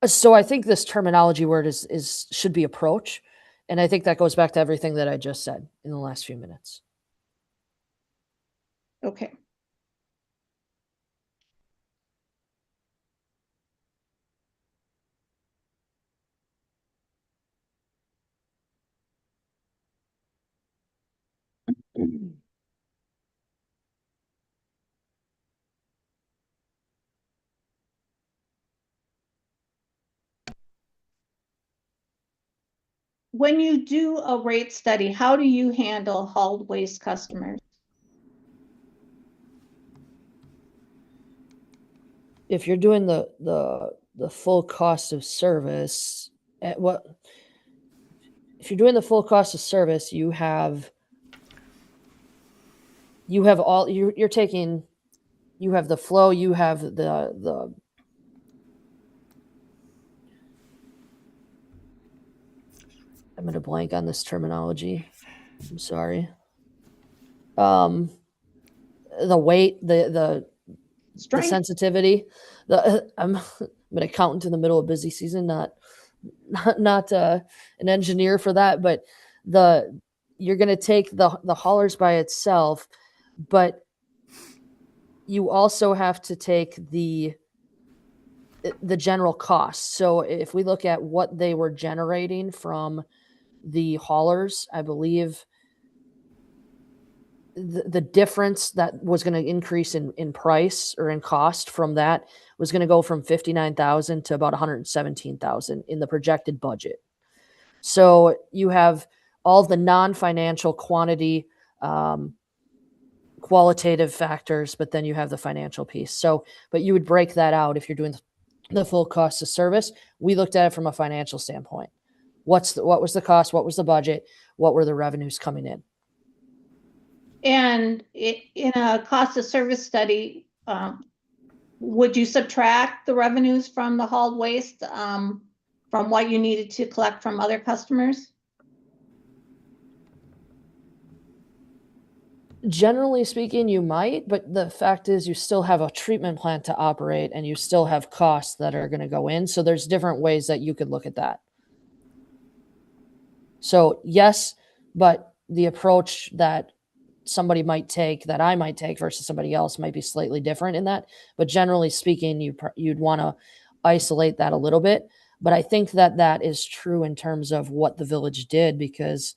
So I think this terminology word should be approach. And I think that goes back to everything that I just said in the last few minutes. Okay. When you do a rate study, how do you handle hauled waste customers? If you're doing the full cost of service, at what if you're doing the full cost of service, you have all you're taking, you have the flow, you have the I'm gonna blank on this terminology. I'm sorry. The weight, the Strength. sensitivity. I'm an accountant in the middle of busy season, not an engineer for that, but you're going to take the haulers by itself, but you also have to take the general cost. So if we look at what they were generating from the haulers, I believe the difference that was going to increase in price or in cost from that was going to go from 59,000 to about 117,000 in the projected budget. So you have all of the non-financial quantity, qualitative factors, but then you have the financial piece. So, but you would break that out if you're doing the full cost of service. We looked at it from a financial standpoint. What was the cost? What was the budget? What were the revenues coming in? And in a cost of service study, would you subtract the revenues from the hauled waste from what you needed to collect from other customers? Generally speaking, you might, but the fact is you still have a treatment plant to operate and you still have costs that are going to go in. So there's different ways that you could look at that. So yes, but the approach that somebody might take, that I might take versus somebody else might be slightly different in that. But generally speaking, you'd want to isolate that a little bit. But I think that is true in terms of what the village did, because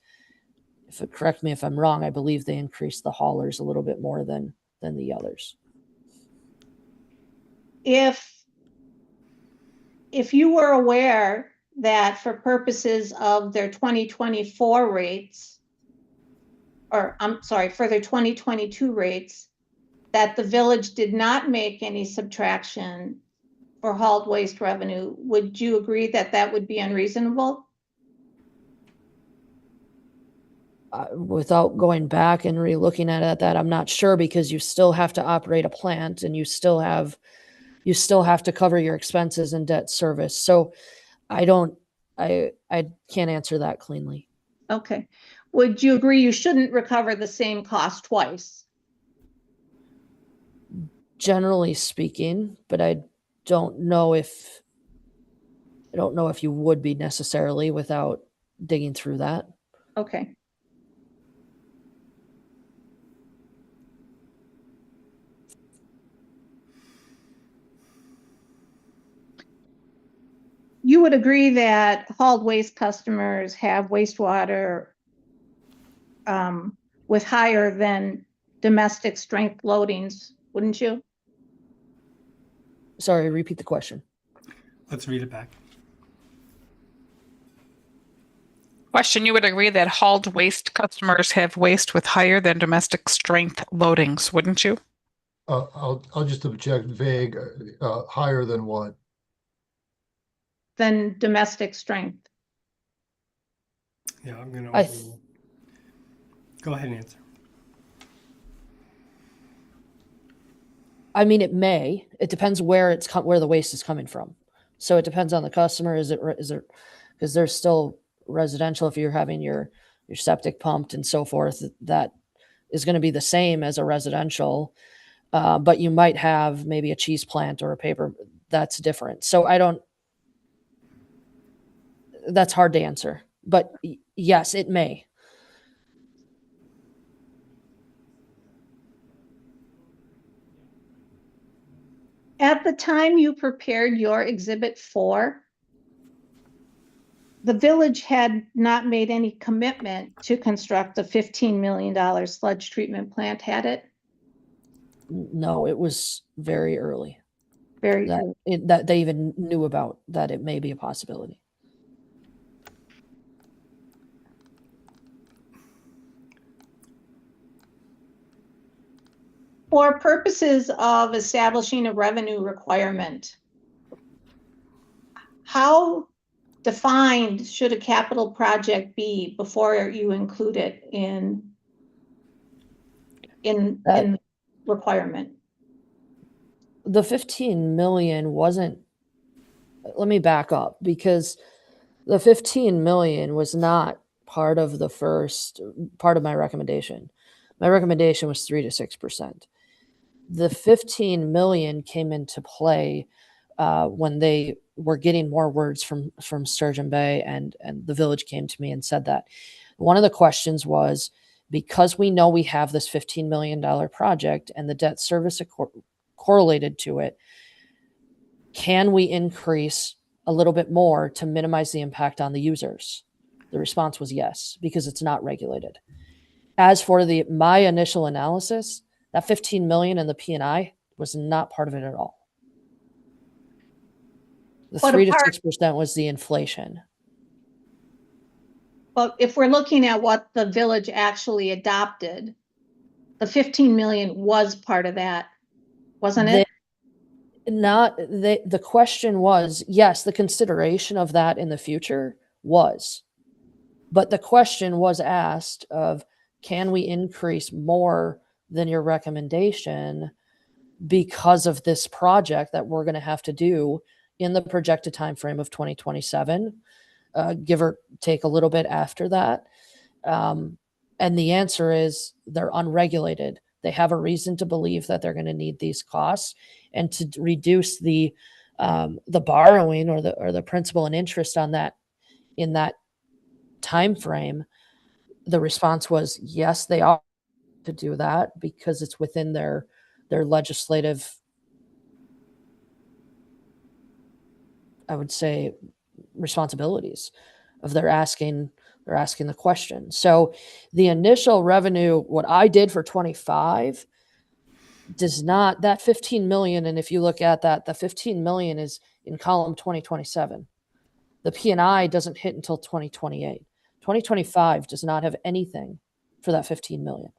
correct me if I'm wrong, I believe they increased the haulers a little bit more than the others. If you were aware that for purposes of their 2024 rates, or I'm sorry, for their 2022 rates, that the village did not make any subtraction for hauled waste revenue, would you agree that that would be unreasonable? Without going back and re-looking at that, I'm not sure, because you still have to operate a plant and you still have to cover your expenses and debt service. So I can't answer that cleanly. Okay. Would you agree you shouldn't recover the same cost twice? Generally speaking, but I don't know if you would be necessarily without digging through that. Okay. You would agree that hauled waste customers have wastewater with higher than domestic strength loadings, wouldn't you? Sorry, repeat the question. Let's read it back. Question, you would agree that hauled waste customers have waste with higher than domestic strength loadings, wouldn't you? I'll just object vague, higher than what? Than domestic strength. Yeah, I'm gonna go ahead and answer. I mean, it may. It depends where where the waste is coming from. So it depends on the customer. Is it because there's still residential, if you're having your septic pumped and so forth, that is going to be the same as a residential, but you might have maybe a cheese plant or a paper that's different. So that's hard to answer, but yes, it may. At the time you prepared your Exhibit 4, the village had not made any commitment to construct a $15 million sludge treatment plant, had it? No, it was very early Very that early. that they even knew about that it may be a possibility. For purposes of establishing a revenue requirement, how defined should a capital project be before you include it in requirement? The 15 million wasn't, let me back up, because the 15 million was not part of the first part of my recommendation. My recommendation was 3 to 6%. The 15 million came into play when they were getting more words from Sturgeon Bay, and the village came to me and said that. One of the questions was, because we know we have this $15 million project and the debt service correlated to it, can we increase a little bit more to minimize the impact on the users? The response was yes, because it's not regulated. As for my initial analysis, that 15 million in the P&I was not part of it at all. The 3 to 6% was the inflation. But if we're looking at what the village actually adopted, the 15 million was part of that, wasn't it? The question was, yes, the consideration of that in the future was, but the question was asked of, can we increase more than your recommendation because of this project that we're going to have to do in the projected time frame of 2027, give or take a little bit after that? And the answer is they're unregulated. They have a reason to believe that they're going to need these costs, and to reduce the borrowing or the principal and interest on that in that time frame. The response was yes, they are to do that because it's within their legislative, I would say, responsibilities of they're asking the question. So the initial revenue, what I did for 25, does not, that 15 million, and if you look at that, the 15 million is in column 2027. The P&I doesn't hit until 2028. 2025 does not have anything for that 15 million.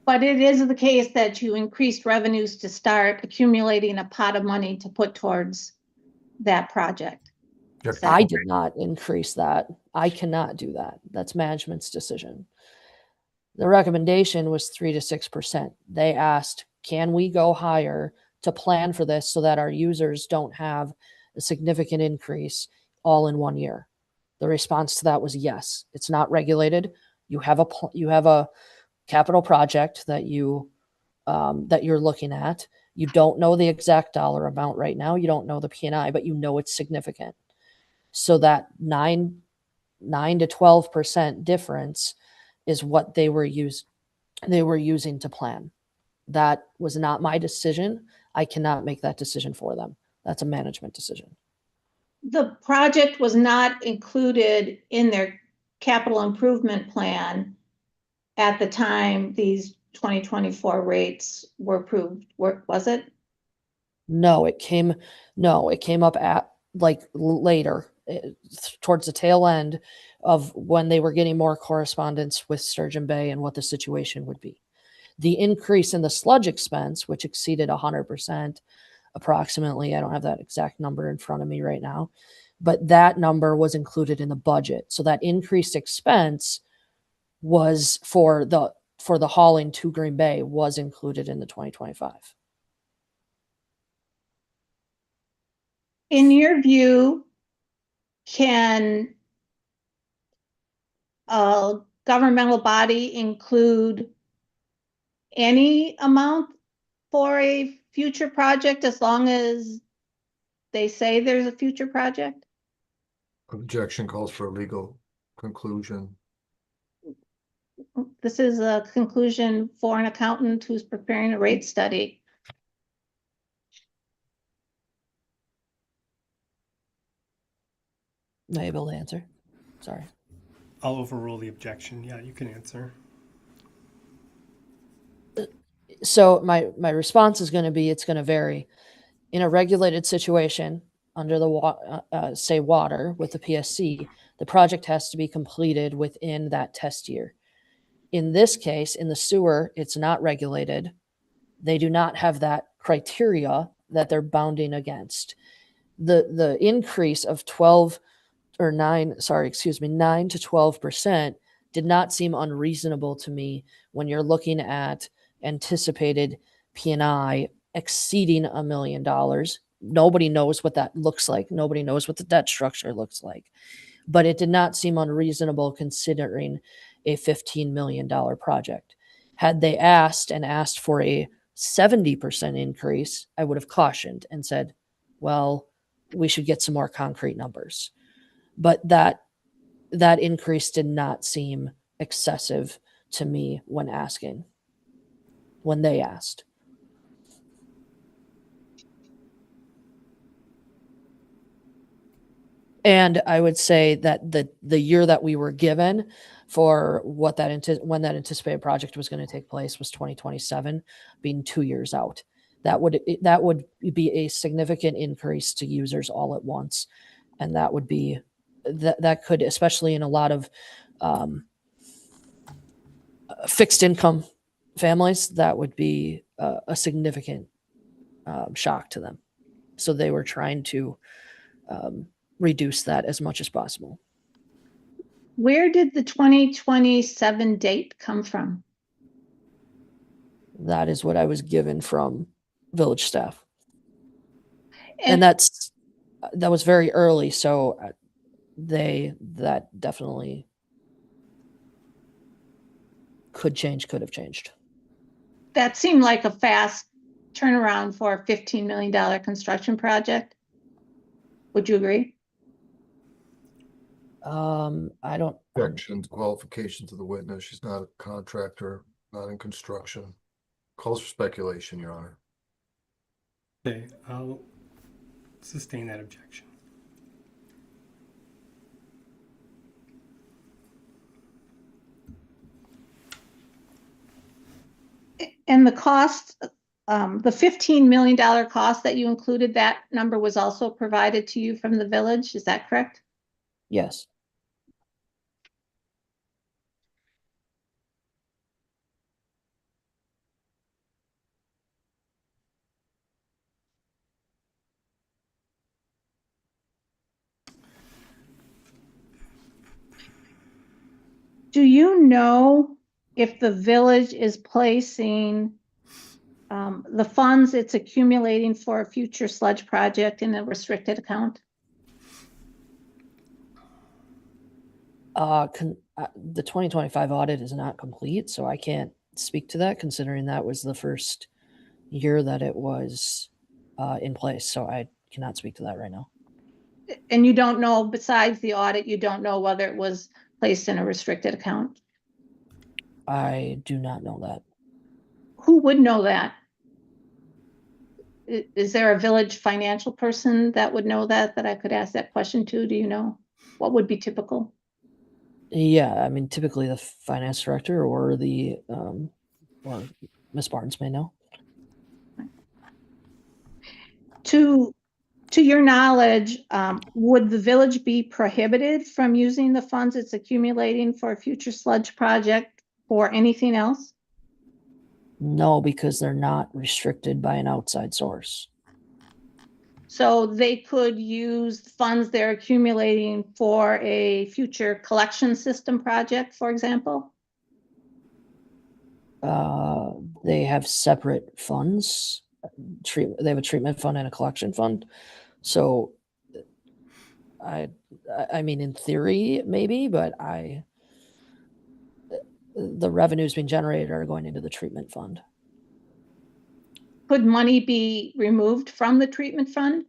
But it is the case that you increased revenues to start accumulating a pot of money to put towards that project. I did not increase that. I cannot do that. That's management's decision. The recommendation was 3 to 6%. They asked, can we go higher to plan for this so that our users don't have a significant increase all in 1 year? The response to that was yes. It's not regulated. You have a capital project that you're looking at. You don't know the exact dollar amount right now. You don't know the P&I, but you know it's significant. So that 9 to 12% difference is what they were using to plan. That was not my decision. I cannot make that decision for them. That's a management decision. The project was not included in their capital improvement plan at the time these 2024 rates were approved, was it? No, it came up at later, towards the tail end of when they were getting more correspondence with Sturgeon Bay and what the situation would be. The increase in the sludge expense, which exceeded 100% approximately, I don't have that exact number in front of me right now, but that number was included in the budget. So that increased expense was for the hauling to Green Bay was included in the 2025. In your view, can a governmental body include any amount for a future project as long as they say there's a future project? Objection calls for a legal conclusion. This is a conclusion for an accountant who's preparing a rate study. Am I able to answer? Sorry. I'll overrule the objection. Yeah, you can answer. So my response is going to be, it's going to vary. In a regulated situation under the say water with the PSC, the project has to be completed within that test year. In this case, in the sewer, it's not regulated. They do not have that criteria that they're bounding against. The increase of 9 to 12% did not seem unreasonable to me when you're looking at anticipated P&I exceeding $1 million. Nobody knows what that looks like. Nobody knows what the debt structure looks like. But it did not seem unreasonable considering a $15 million project. Had they asked for a 70% increase, I would have cautioned and said, well, we should get some more concrete numbers. But that increase did not seem excessive to me when they asked. And I would say that the year that we were given for when that anticipated project was going to take place was 2027, being 2 years out. That would be a significant increase to users all at once, and that would be that could, especially in a lot of fixed income families, that would be a significant shock to them. So they were trying to reduce that as much as possible. Where did the 2027 date come from? That is what I was given from village staff. And that was very early, so that definitely could have changed. That seemed like a fast turnaround for a $15 million construction project. Would you agree? I don't. Objections, qualifications of the witness. She's not a contractor, not in construction. Calls for speculation, Your Honor. Okay, I'll sustain that objection. And the cost, the $15 million cost that you included, that number was also provided to you from the village. Is that correct? Yes. Do you know if the village is placing the funds it's accumulating for a future sludge project in a restricted account? The 2025 audit is not complete, so I can't speak to that, considering that was the first year that it was in place. So I cannot speak to that right now. And you don't know, besides the audit, you don't know whether it was placed in a restricted account? I do not know that. Who would know that? Is there a village financial person that would know that I could ask that question to? Do you know? What would be typical? Yeah, I mean, typically the finance director or or Ms. Barnes may know. To your knowledge, would the village be prohibited from using the funds it's accumulating for a future sludge project or anything else? No, because they're not restricted by an outside source. So they could use funds they're accumulating for a future collection system project, for example? They have separate funds. They have a treatment fund and a collection fund. So I mean, in theory, maybe, but the revenues being generated are going into the treatment fund. Could money be removed from the treatment fund?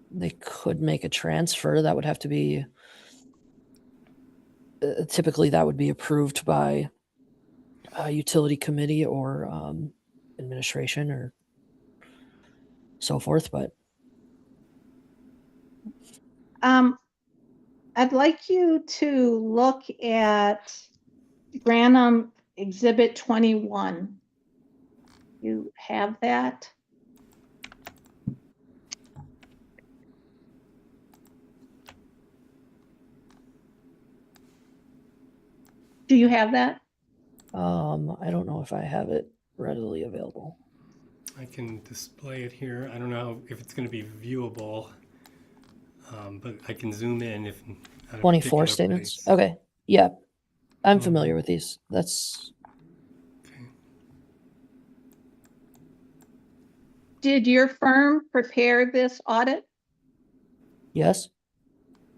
They could make a transfer. That would have to be, typically that would be approved by a utility committee or administration or so forth, but. I'd like you to look at Granum Exhibit 21. You have that? Do you have that? I don't know if I have it readily available. I can display it here. I don't know if it's going to be viewable, but I can zoom in if at a 24 particular statements. place. Okay. Yeah. I'm familiar with these. That's Okay. Did your firm prepare this audit? yes.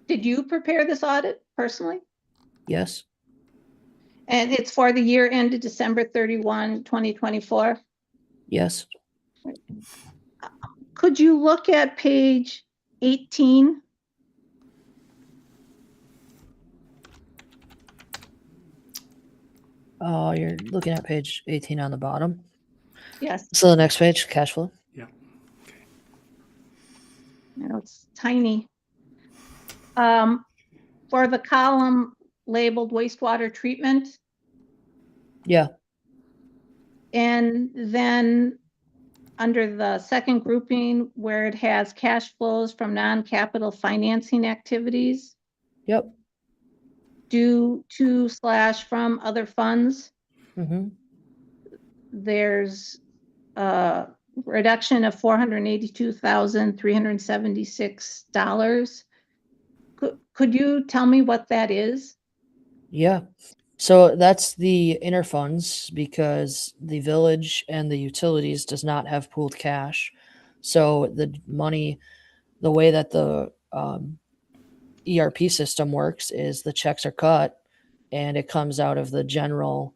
Did you prepare this audit personally? Yes. And it's for the year ended December 31, 2024. Yes. Could you look at page 18? Oh, you're looking at page 18 on the bottom. Yes. So the next page, cash flow. Yeah. You know, it's tiny. For the column labeled wastewater treatment, Yeah. and then under the second grouping where it has cash flows from non-capital financing activities, Yep. due to / from other funds, Mm-hmm. there's a reduction of $482,376. Could you tell me what that is? Yeah. So that's the interfunds because the village and the utilities does not have pooled cash. So the money, the way that the ERP system works is the checks are cut and it comes out of the general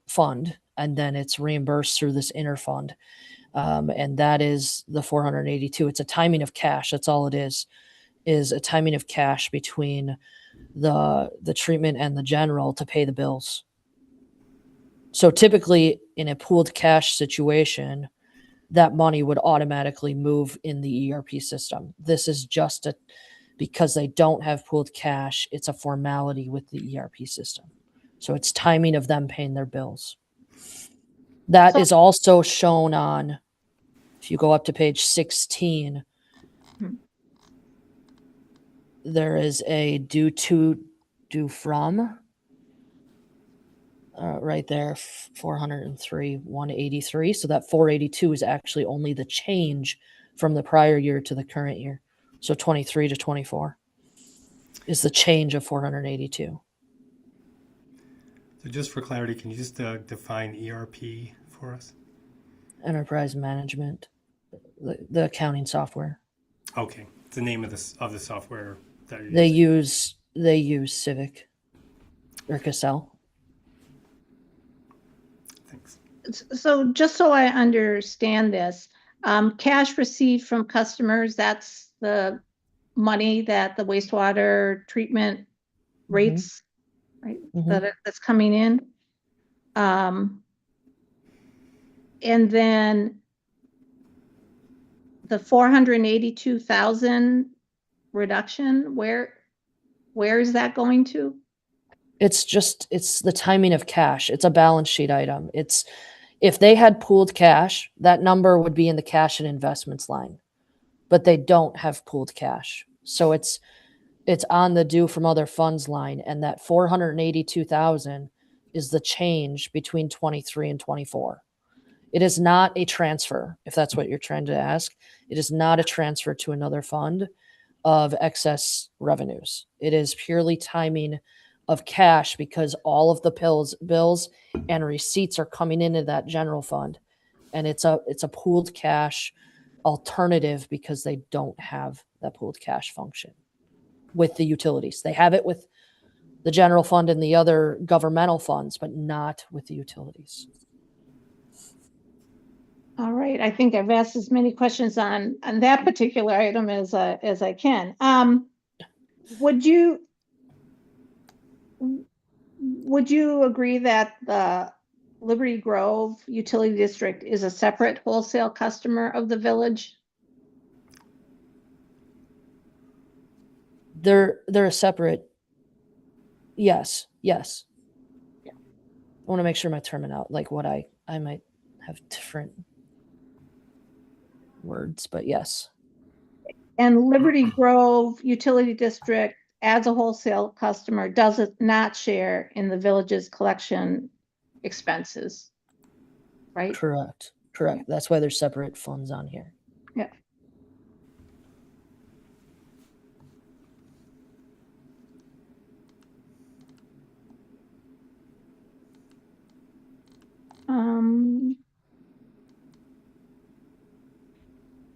fund, and then it's reimbursed through this interfund. And that is the 482. It's a timing of cash. That's all it is a timing of cash between the treatment and the general to pay the bills. So typically in a pooled cash situation, that money would automatically move in the ERP system. This is just because they don't have pooled cash, it's a formality with the ERP system. So it's timing of them paying their bills. That is also shown on, if you go up to page 16, there is a due from, right there, 403, 183. So that 482 is actually only the change from the prior year to the current year. So 23 to 24 is the change of 482. So just for clarity, can you just define ERP for us? Enterprise management, the accounting software. Okay, it's the name of the software that you're They using. use Civic or Cassell. Thanks. So just so I understand this, cash received from customers, that's the money that the wastewater treatment rates, right? That's coming in. And then the 482,000 reduction, where is that going to? It's the timing of cash. It's a balance sheet item. It's if they had pooled cash, that number would be in the cash and investments line, but they don't have pooled cash. So it's on the due from other funds line, and that 482,000 is the change between 23 and 24. It is not a transfer, if that's what you're trying to ask. It is not a transfer to another fund of excess revenues. It is purely timing of cash because all of the bills and receipts are coming into that general fund, and it's a pooled cash alternative because they don't have that pooled cash function with the utilities. They have it with the general fund and the other governmental funds, but not with the utilities. All right, I think I've asked as many questions on that particular item as I can. Would you agree that the Liberty Grove Utility District is a separate wholesale customer of the village? They're a separate. Yes, yes. I want to make sure my terminology, like what I might have different words, but yes. And Liberty Grove Utility District, as a wholesale customer, does not share in the village's collection expenses, right? Correct. Correct. That's why there's separate funds on here. Yeah.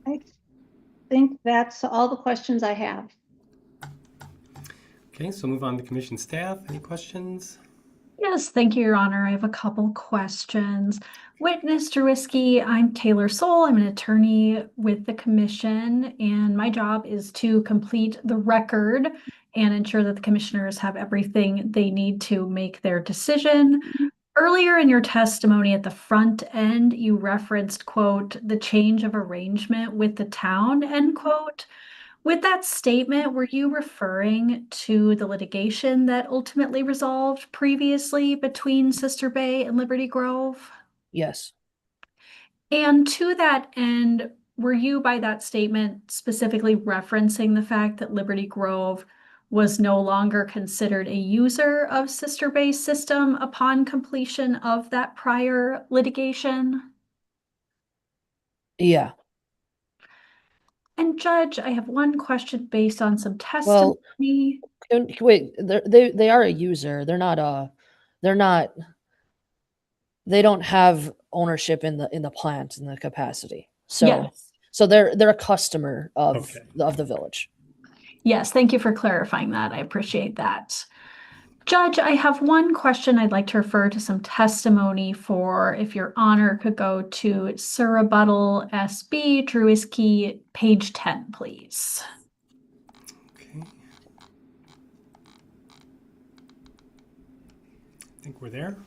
I think that's all the questions I have. Okay, so move on to commission staff. Any questions? Yes, thank you, Your Honor. I have a couple questions. Witness Drewski, I'm Taylor Soul. I'm an attorney with the commission, and my job is to complete the record and ensure that the commissioners have everything they need to make their decision. Earlier in your testimony at the front end, you referenced, quote, the change of arrangement with the town, end quote. With that statement, were you referring to the litigation that ultimately resolved previously between Sister Bay and Liberty Grove? Yes. And to that end, were you by that statement specifically referencing the fact that Liberty Grove was no longer considered a user of Sister Bay's system upon completion of that prior litigation? Yeah. And Judge, I have one question based on some Well, testimony. wait, they are a user. They don't have ownership in the plant in the capacity. So Yes. so they're a customer of Okay. of the village. Yes, thank you for clarifying that. I appreciate that. Judge, I have one question I'd like to refer to some testimony for, if Your Honor could go to Surrebuttal SB, Drewski, page 10, please. Okay. I think we're there.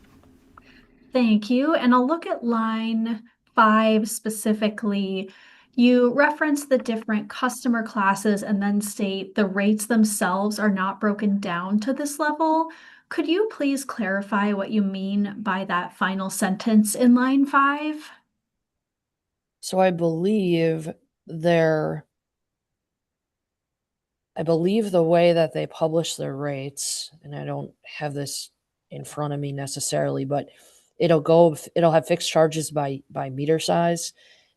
Thank you. And I'll look at line 5 specifically. You reference the different customer classes and then state the rates themselves are not broken down to this level. Could you please clarify what you mean by that final sentence in line 5? So I believe the way that they publish their rates, and I don't have this in front of me necessarily, but it'll have fixed charges by meter size,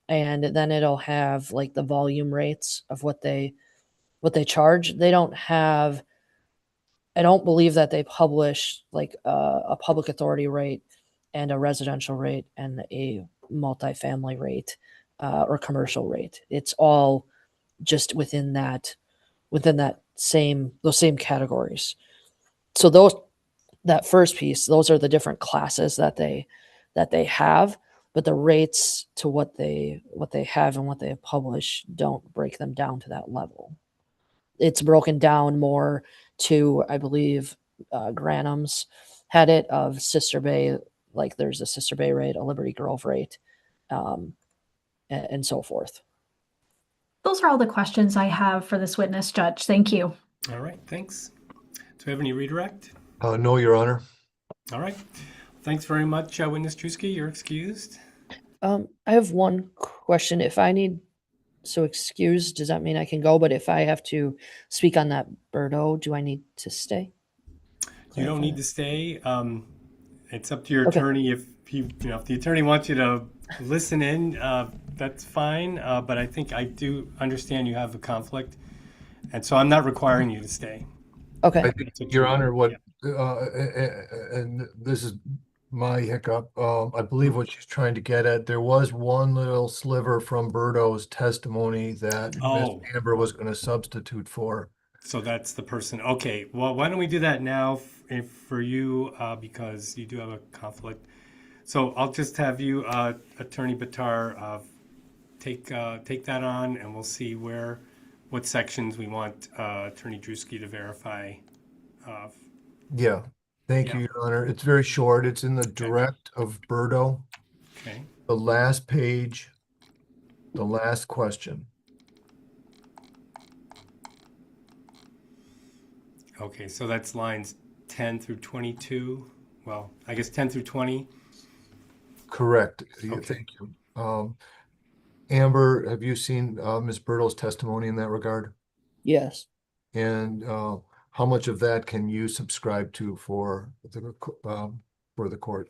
and then it'll have like the volume rates of what they charge. I don't believe that they publish like a public authority rate and a residential rate and a multifamily rate or commercial rate. It's all just within those same categories. So that first piece, those are the different classes that they have, but the rates to what they have and what they publish don't break them down to that level. It's broken down more to, I believe, Granham's had it of Sister Bay, like there's a Sister Bay rate, a Liberty Grove rate, and so forth. Those are all the questions I have for this witness, Judge. Thank you. All right, thanks. Do we have any redirect? No, Your Honor. All right. Thanks very much, Witness Drewski. You're excused. I have one question. If I need excused, does that mean I can go? But if I have to speak on that Birdo, do I need to stay? You don't need to stay. It's up to your attorney. If if the attorney wants you to listen in, that's fine. But I think I do understand you have a conflict, and so I'm not requiring you to stay. Okay. I think, Your Honor, and this is my hiccup. I believe what she's trying to get at, there was one little sliver from Berto's testimony that Ms. Amber was going to substitute for. So that's the person. Okay. Well, why don't we do that now for you because you do have a conflict. So I'll just have you, Attorney Bitar, take that on, and we'll see what sections we want Attorney Drewski to verify. Yeah. Thank you, Your Honor. It's very short. It's in the direct of Berto. Okay. The last page, the last question. Okay, so that's lines 10 through 22. Well, I guess 10 through 20. Correct. Yeah, Okay. thank you. Amber, have you seen Ms. Bertle's testimony in that regard? Yes. And how much of that can you subscribe to for the court?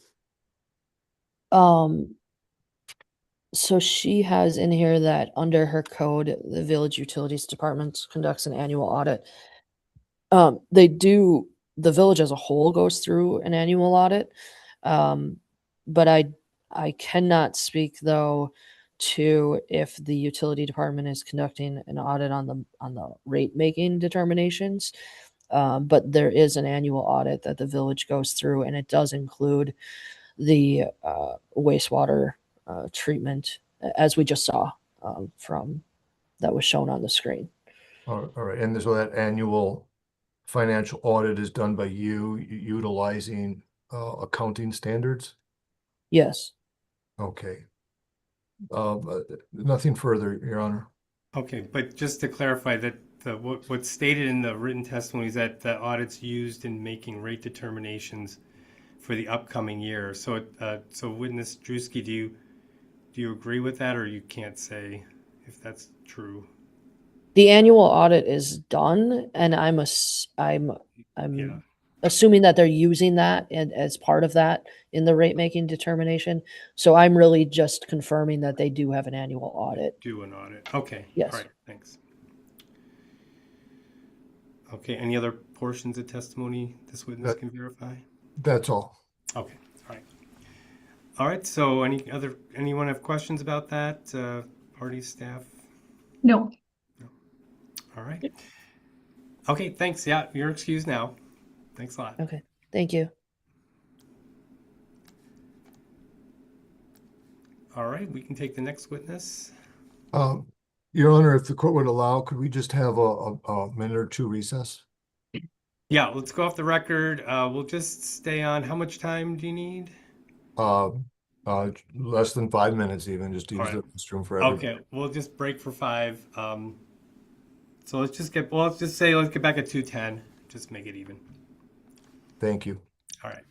So she has in here that under her code, the Village Utilities Department conducts an annual audit. They do, the village as a whole goes through an annual audit. But I cannot speak though to if the utility department is conducting an audit on the rate making determinations. But there is an annual audit that the village goes through, and it does include the wastewater treatment, as we just saw from that was shown on the screen. All right, and so that annual financial audit is done by you utilizing accounting standards? Yes. Okay. Nothing further, Your Honor. Okay, but just to clarify that what's stated in the written testimony is that the audit's used in making rate determinations for the upcoming year. So, so witness Drewski, do you agree with that, or you can't say if that's true? The annual audit is done, and I'm assuming that they're using that and as part of that in the rate making determination. So I'm really just confirming that they do have an annual audit. Do an audit. Okay. Yes. All right. Thanks. Okay. Any other portions of testimony this witness can verify? That's all. Okay. All right. All right. So anyone have questions about that? Party staff? No. All right. Okay. Thanks. Yeah. You're excused now. Thanks a lot. Okay. Thank you. All right. We can take the next witness. Your Honor, if the court would allow, could we just have a minute or two recess? Yeah, let's go off the record. We'll just stay on. How much time do you need? Less than 5 minutes even, just to use the restroom for everybody. Okay, we'll just break for 5. So let's just get back at 2:10. Just make it even. Thank you. All right.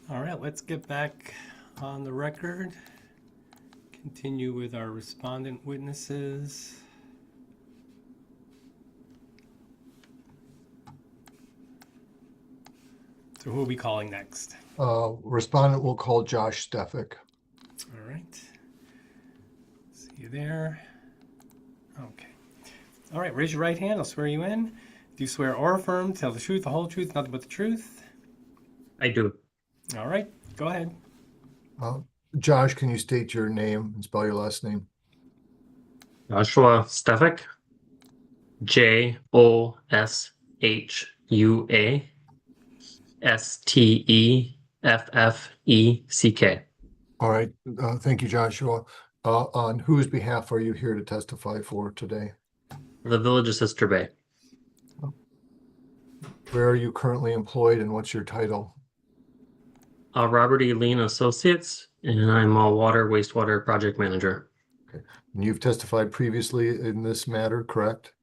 All right, let's get back on the record. Continue with our respondent witnesses. So who are we calling next? Respondent will call Josh Stefik. All right. See you there. Okay. All right, raise your right hand. I'll swear you in. Do you swear or affirm to tell the truth, the whole truth, nothing but the truth? I do. All right, go ahead. Josh, can you state your name and spell your last name? Joshua Stefik. JOSHUASTEFFECK. All right. Thank you, Joshua. On whose behalf are you here to testify for today? The Village of Sister Bay. Where are you currently employed and what's your title? Robert E. Lean Associates, and I'm a water wastewater project manager. Okay. And you've testified previously in this matter, correct?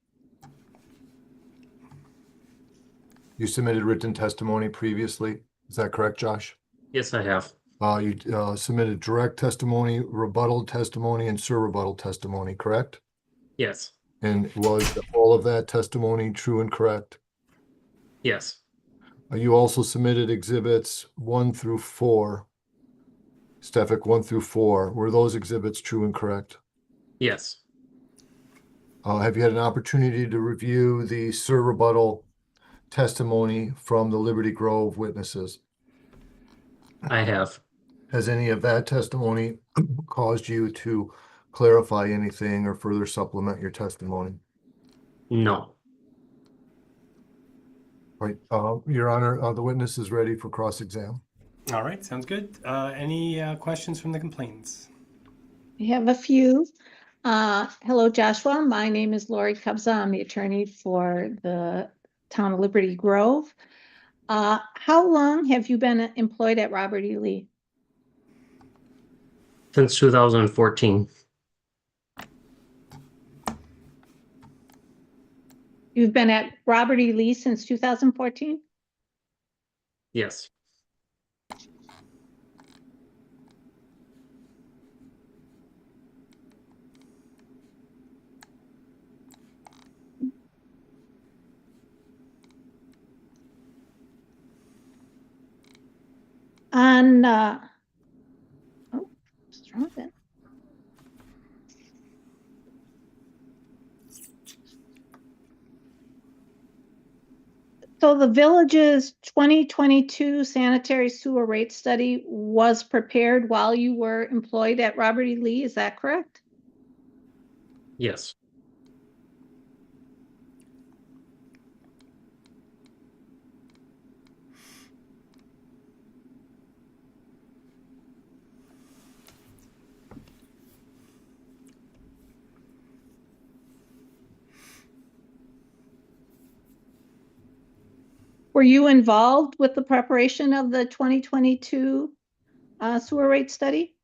You submitted written testimony previously. Is that correct, Josh? Yes, I have. You submitted direct testimony, rebuttal testimony, and surrebuttal testimony, correct? Yes. And was all of that testimony true and correct? Yes. You also submitted exhibits 1 through 4. Stefik, 1 through 4. Were those exhibits true and correct? Yes. Have you had an opportunity to review the surrebuttal testimony from the Liberty Grove witnesses? I have. Has any of that testimony caused you to clarify anything or further supplement your testimony? No. Right. Your Honor, the witness is ready for cross-exam. All right, sounds good. Any questions from the complainants? We have a few. Hello, Joshua. My name is Lori Kubza. I'm the attorney for the town of Liberty Grove. How long have you been employed at Robert E. Lee? Since 2014. You've been at Robert E. Lee since 2014? Yes. On, oh, what's wrong with it? So the village's 2022 sanitary sewer rate study was prepared while you were employed at Robert E. Lee, is that correct? Yes. Were you involved with the preparation of the 2022 sewer rate study?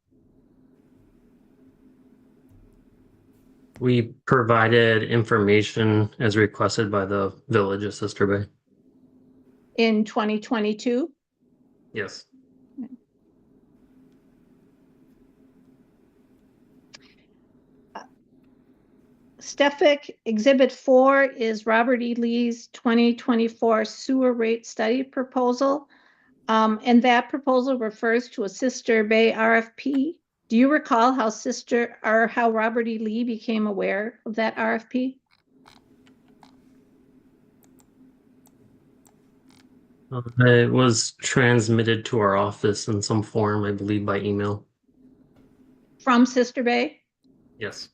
We provided information as requested by the Village of Sister Bay. In 2022? Yes. Stefik, Exhibit 4 is Robert E. Lee's 2024 sewer rate study proposal. And that proposal refers to a Sister Bay RFP. Do you recall how how Robert E. Lee became aware of that RFP? It was transmitted to our office in some form, I believe, by email. From Sister Bay? Yes.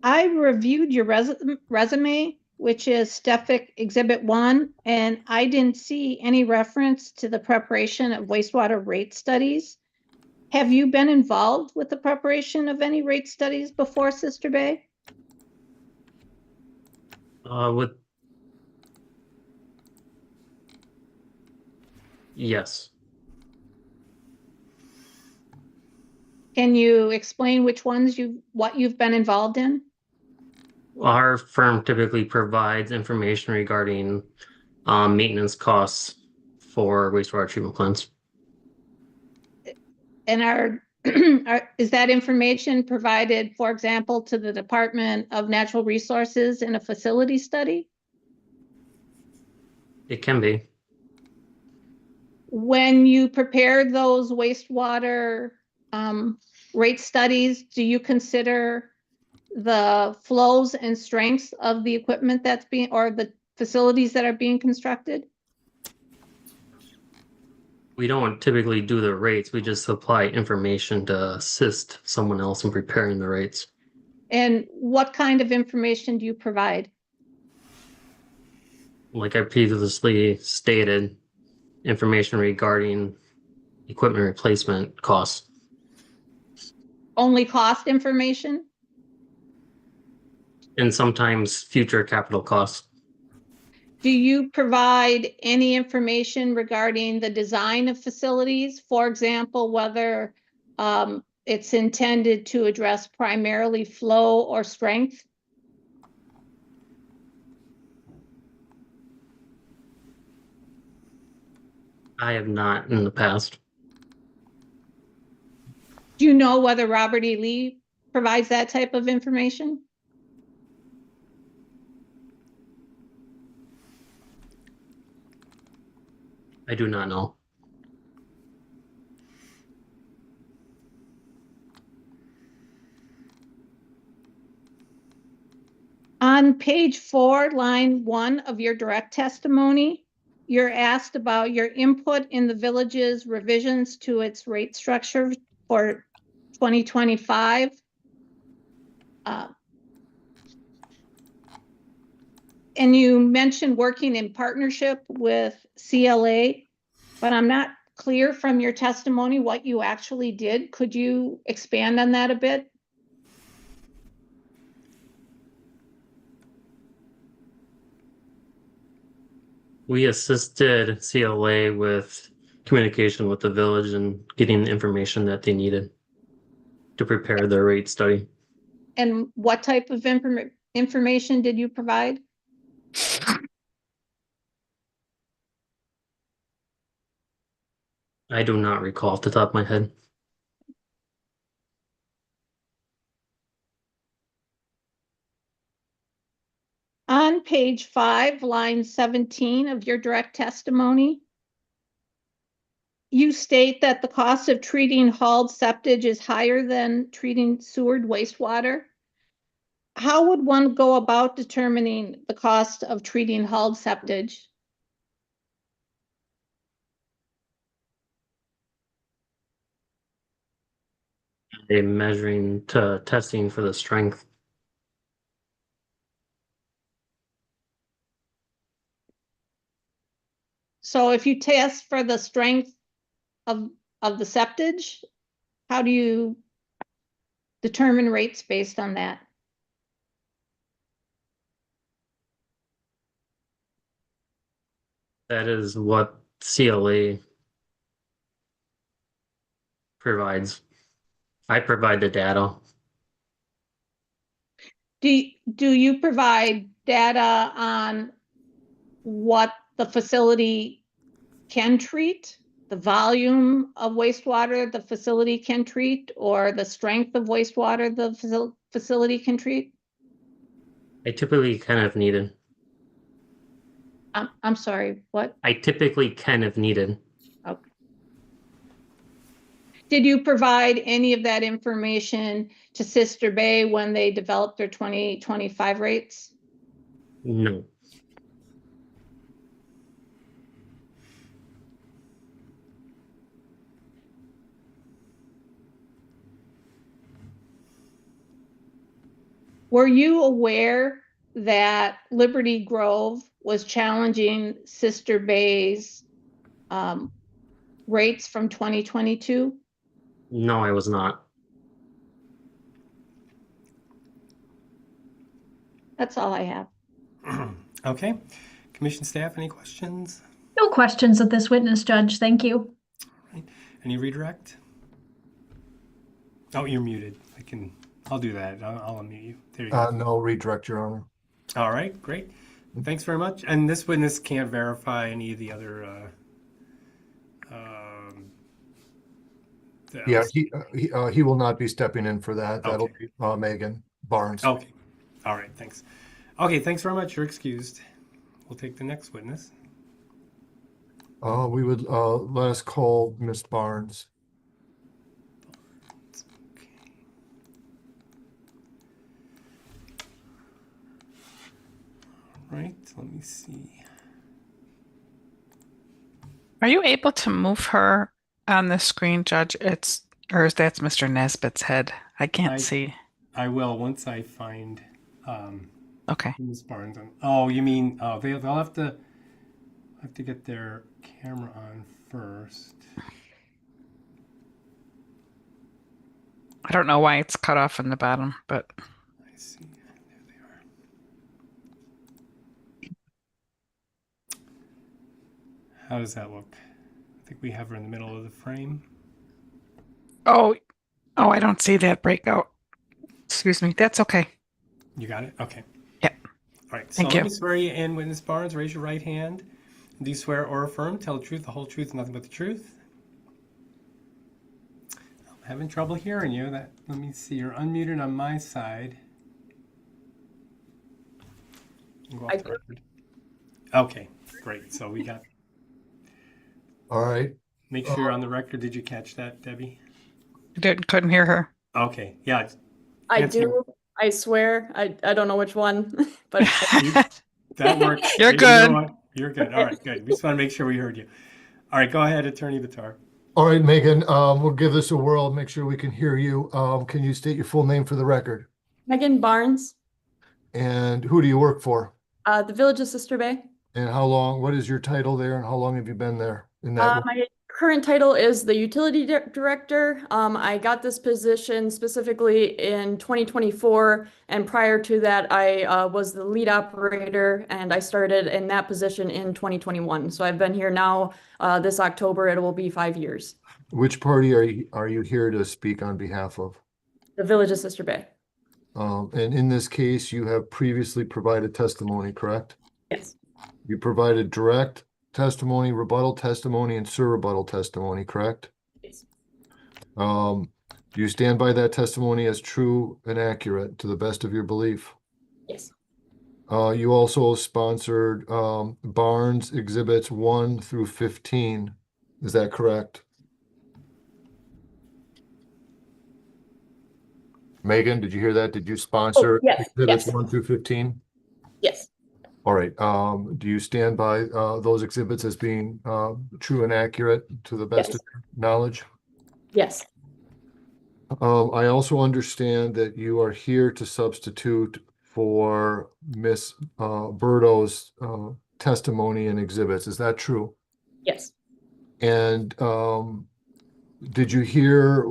I reviewed your resume, which is Stefik Exhibit 1, and I didn't see any reference to the preparation of wastewater rate studies. Have you been involved with the preparation of any rate studies before Sister Bay? Yes. Can you explain which ones what you've been involved in? Our firm typically provides information regarding maintenance costs for wastewater treatment plants. And is that information provided, for example, to the Department of Natural Resources in a facility study? It can be. When you prepare those wastewater rate studies, do you consider the flows and strengths of the equipment that's being, or the facilities that are being constructed? We don't typically do the rates. We just supply information to assist someone else in preparing the rates. And what kind of information do you provide? Like I previously stated, information regarding equipment replacement costs. Only cost information? And sometimes future capital costs. Do you provide any information regarding the design of facilities? For example, whether it's intended to address primarily flow or strength? I have not in the past. Do you know whether Robert E. Lee provides that type of information? I do not know. On page 4, line 1 of your direct testimony, you're asked about your input in the village's revisions to its rate structure for 2025. And you mentioned working in partnership with CLA, but I'm not clear from your testimony what you actually did. Could you expand on that a bit? We assisted CLA with communication with the village and getting the information that they needed to prepare their rate study. And what type of information did you provide? I do not recall off the top of my head. On page 5, line 17 of your direct testimony, you state that the cost of treating hauled septage is higher than treating sewered wastewater. How would one go about determining the cost of treating hauled septage? They're measuring to testing for the strength. So if you test for the strength of the septage, how do you determine rates based on that? That is what CLA provides. I provide the data. Do you provide data on what the facility can treat, the volume of wastewater the facility can treat, or the strength of wastewater the facility can treat? I typically kind of needed. I'm sorry, what? I typically can if needed. Okay. Did you provide any of that information to Sister Bay when they developed their 2025 rates? No. Were you aware that Liberty Grove was challenging Sister Bay's rates from 2022? No, I was not. That's all I have. Okay. Commission staff, any questions? No questions of this witness, Judge. Thank you. Right. Any redirect? Oh, you're muted. I'll do that. I'll unmute you. There you go. No redirect, Your Honor. All right, great. Thanks very much. And this witness can't verify any of the other. Yeah, he will not be stepping in for that. That'll Okay. be Megan Barnes. Okay. All right. Thanks. Okay. Thanks very much. You're excused. We'll take the next witness. We would let us call Miss Barnes. Right. Let me see. Are you able to move her on the screen, Judge? Or is that's Mr. Nesbitt's head? I can't see. I will once I find Okay. Ms. Barnes. Oh, you mean they'll have to get their camera on first. I don't know why it's cut off in the bottom, but I see. There they are. How does that look? I think we have her in the middle of the frame. oh, I don't see that breakout. Excuse me. That's okay. You got it? Okay. Yep. All right. So Thank let you. me swear you in, Witness Barnes. Raise your right hand. Do you swear or affirm? Tell the truth, the whole truth, and nothing but the truth? I'm having trouble hearing you. Let me see. You're unmuted on my side. Go off the record. Okay, great. So we got. All right. Make sure you're on the record. Did you catch that, Debbie? Couldn't hear her. Okay. Yeah. I Nancy, do. I swear. I don't know which one, but that works. You're You good. know what? You're good. All right, good. We just want to make sure we heard you. All right, go ahead, Attorney Bitar. All right, Megan, we'll give this a whirl, make sure we can hear you. Can you state your full name for the record? Megan Barnes, And who do you work for? the Village of Sister Bay. And how long, what is your title there and how long have you been there in that role? My current title is the Utility Director. I got this position specifically in 2024, and prior to that, I was the lead operator, and I started in that position in 2021. So I've been here now. This October, it will be 5 years. Which party are you here to speak on behalf of? The Village of Sister Bay. And in this case, you have previously provided testimony, correct? Yes. You provided direct testimony, rebuttal testimony, and surrebuttal testimony, correct? Yes. Do you stand by that testimony as true and accurate to the best of your belief? Yes. You also sponsored Barnes Exhibits 1 through 15. Is that correct? Megan, did you hear that? Did you sponsor yes, Exhibits yes. 1 through 15? Yes. All right. Do you stand by those exhibits as being true and accurate to the best Yes. of your knowledge? Yes. I also understand that you are here to substitute for Miss Berto's testimony and exhibits. Is that true? Yes. And did you hear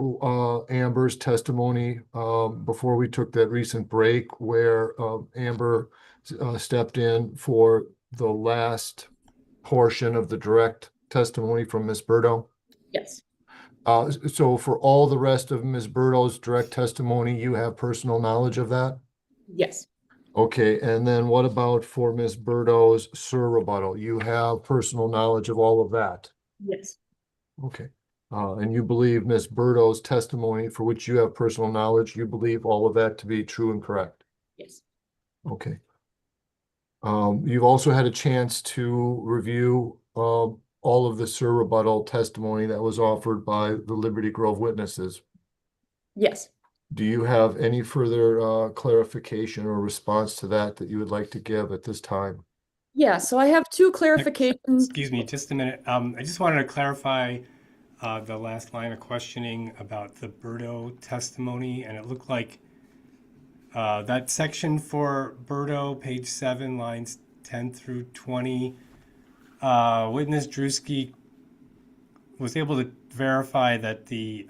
Amber's testimony before we took that recent break where Amber stepped in for the last portion of the direct testimony from Miss Berto? Yes. So for all the rest of Ms. Berto's direct testimony, you have personal knowledge of that? Yes. Okay, and then what about for Ms. Berto's surrebuttal? You have personal knowledge of all of that? Yes. Okay. And you believe Ms. Berto's testimony, for which you have personal knowledge, you believe all of that to be true and correct? Yes. Okay. You've also had a chance to review all of the surrebuttal testimony that was offered by the Liberty Grove witnesses. Yes. Do you have any further clarification or response to that you would like to give at this time? Yeah, so I have two clarifications. Excuse me, just a minute. I just wanted to clarify the last line of questioning about the Berto testimony, and it looked like that section for Berto, page 7, lines 10 through 20, witness Drewski was able to verify that the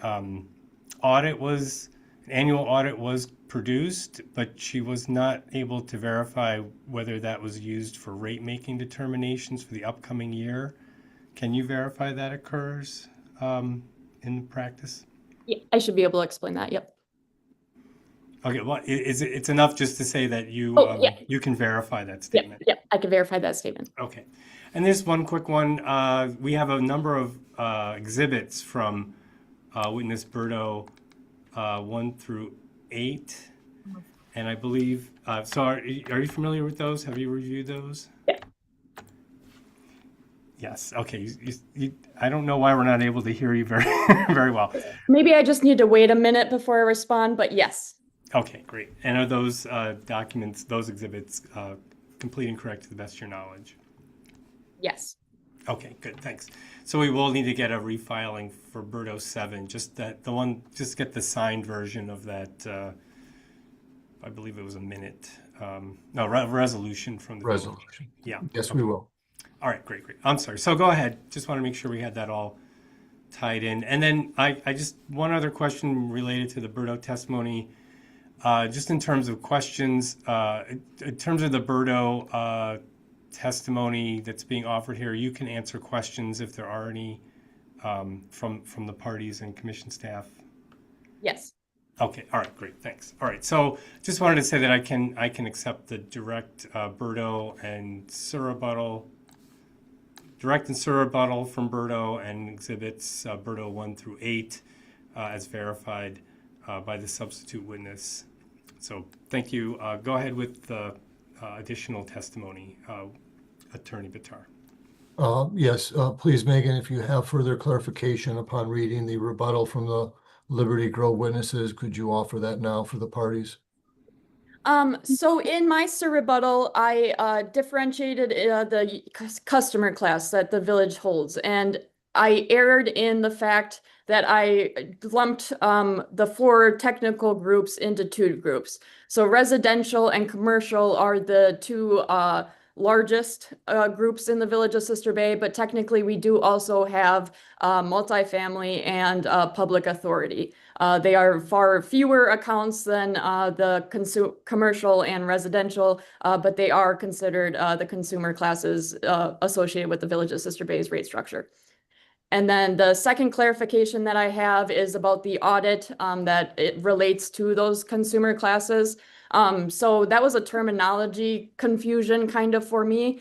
annual audit was produced, but she was not able to verify whether that was used for rate making determinations for the upcoming year. Can you verify that occurs in practice? Yeah, I should be able to explain that. Yep. Okay, well, it's enough just to say that you Yeah. you can verify that Yeah, statement. yeah, I can verify that statement. Okay. And there's one quick one. We have a number of exhibits from witness Berto 1 through 8. And I believe, so are you familiar with those? Have you reviewed those? Yeah. Yes. Okay. I don't know why we're not able to hear you very, very well. Maybe I just need to wait a minute before I respond, but yes. Okay, great. And are those documents, those exhibits, complete and correct to the best of your knowledge? Yes. Okay, good, thanks. So we will need to get a refiling for Berto 7, just get the signed version of that, I believe it was a minute, resolution from the village. Resolution. Yeah. Yes, okay. we will. All right, great. I'm sorry. So go ahead. Just want to make sure we had that all tied in. And then I just, one other question related to the Berto testimony, just in terms of questions, in terms of the Berto testimony that's being offered here, you can answer questions if there are any from the parties and commission staff. Yes. Okay. All right. Great. Thanks. All right. So just wanted to say that I can accept the direct Berto and surrebuttal, from Berto and exhibits Berto 1 through 8 as verified by the substitute witness. So thank you. Go ahead with the additional testimony, Attorney Bitar. Yes, please, Megan, if you have further clarification upon reading the rebuttal from the Liberty Grove witnesses, could you offer that now for the parties? So in my rebuttal, I differentiated the customer class that the village holds, and I erred in the fact that I lumped the 4 technical groups into 2 groups. So residential and commercial are the 2 largest groups in the village of Sister Bay, but technically we do also have multifamily and public authority. They are far fewer accounts than the commercial and residential, but they are considered the consumer classes associated with the village of Sister Bay's rate structure. And then the second clarification that I have is about the audit that it relates to those consumer classes. So that was a terminology confusion kind of for me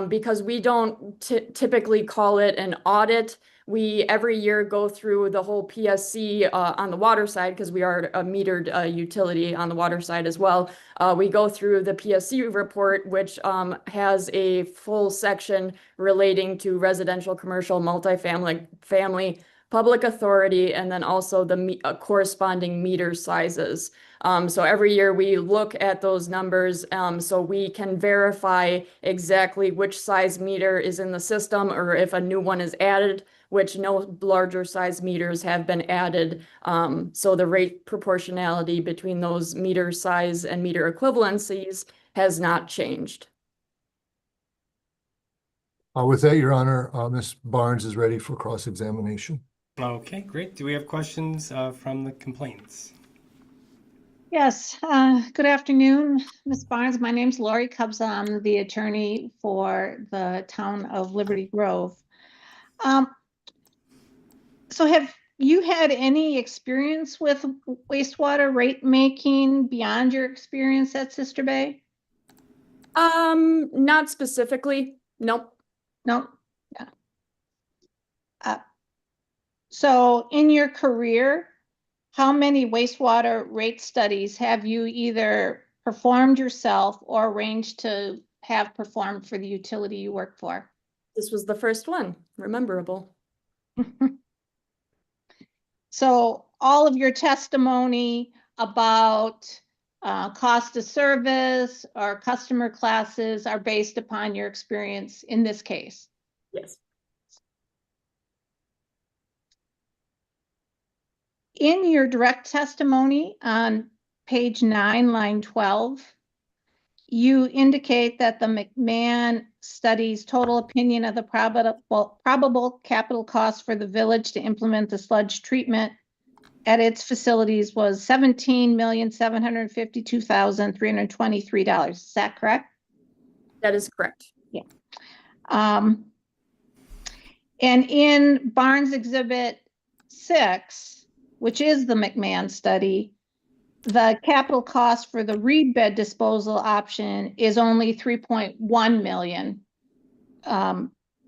because we don't typically call it an audit. We every year go through the whole PSC on the water side because we are a metered utility on the water side as well. We go through the PSC report, which has a full section relating to residential, commercial, multifamily, public authority, and then also the corresponding meter sizes. So every year we look at those numbers so we can verify exactly which size meter is in the system or if a new one is added, which no larger size meters have been added. So the rate proportionality between those meter size and meter equivalencies has not changed. With that, Your Honor, Ms. Barnes is ready for cross-examination. Okay, great. Do we have questions from the complainants? Yes, good afternoon, Ms. Barnes. My name's Lori Cubs. I'm the attorney for the town of Liberty Grove. So have you had any experience with wastewater rate making beyond your experience at Sister Bay? Not specifically. Nope. No. Yeah. So in your career, how many wastewater rate studies have you either performed yourself or arranged to have performed for the utility you work for? This was the first one, rememberable. So all of your testimony about cost of service or customer classes are based upon your experience in this case? Yes. In your direct testimony on page 9, line 12, you indicate that the McMahon study's total opinion of the probable capital cost for the village to implement the sludge treatment at its facilities was $17,752,323. Is that correct? That is correct. Yeah. And in Barnes Exhibit 6, which is the McMahon study, the capital cost for the reed bed disposal option is only 3.1 million.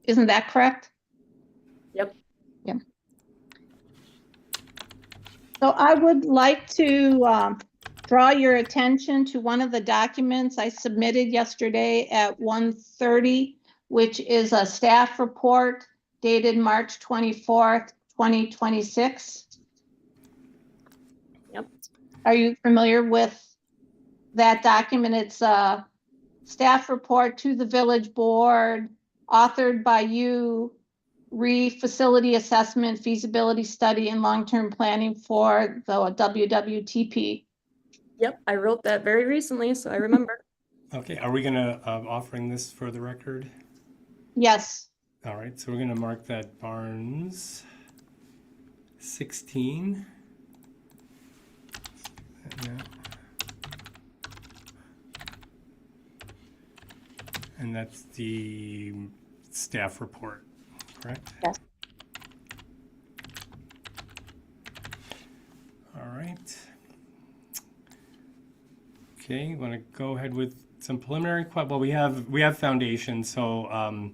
Isn't that correct? Yep. Yeah. So I would like to draw your attention to one of the documents I submitted yesterday at 1:30, which is a staff report dated March 24th, 2026. Yep. Are you familiar with that document? It's a staff report to the village board, authored by you, facility assessment, feasibility study, and long-term planning for the WWTP. Yep, I wrote that very recently, so I remember. Okay, are we gonna offering this for the record? Yes. All right, so we're gonna mark that Barnes 16. Yeah. And that's the staff report, correct? Yes. All right. Okay, you want to go ahead with some preliminary well, we have foundation, so are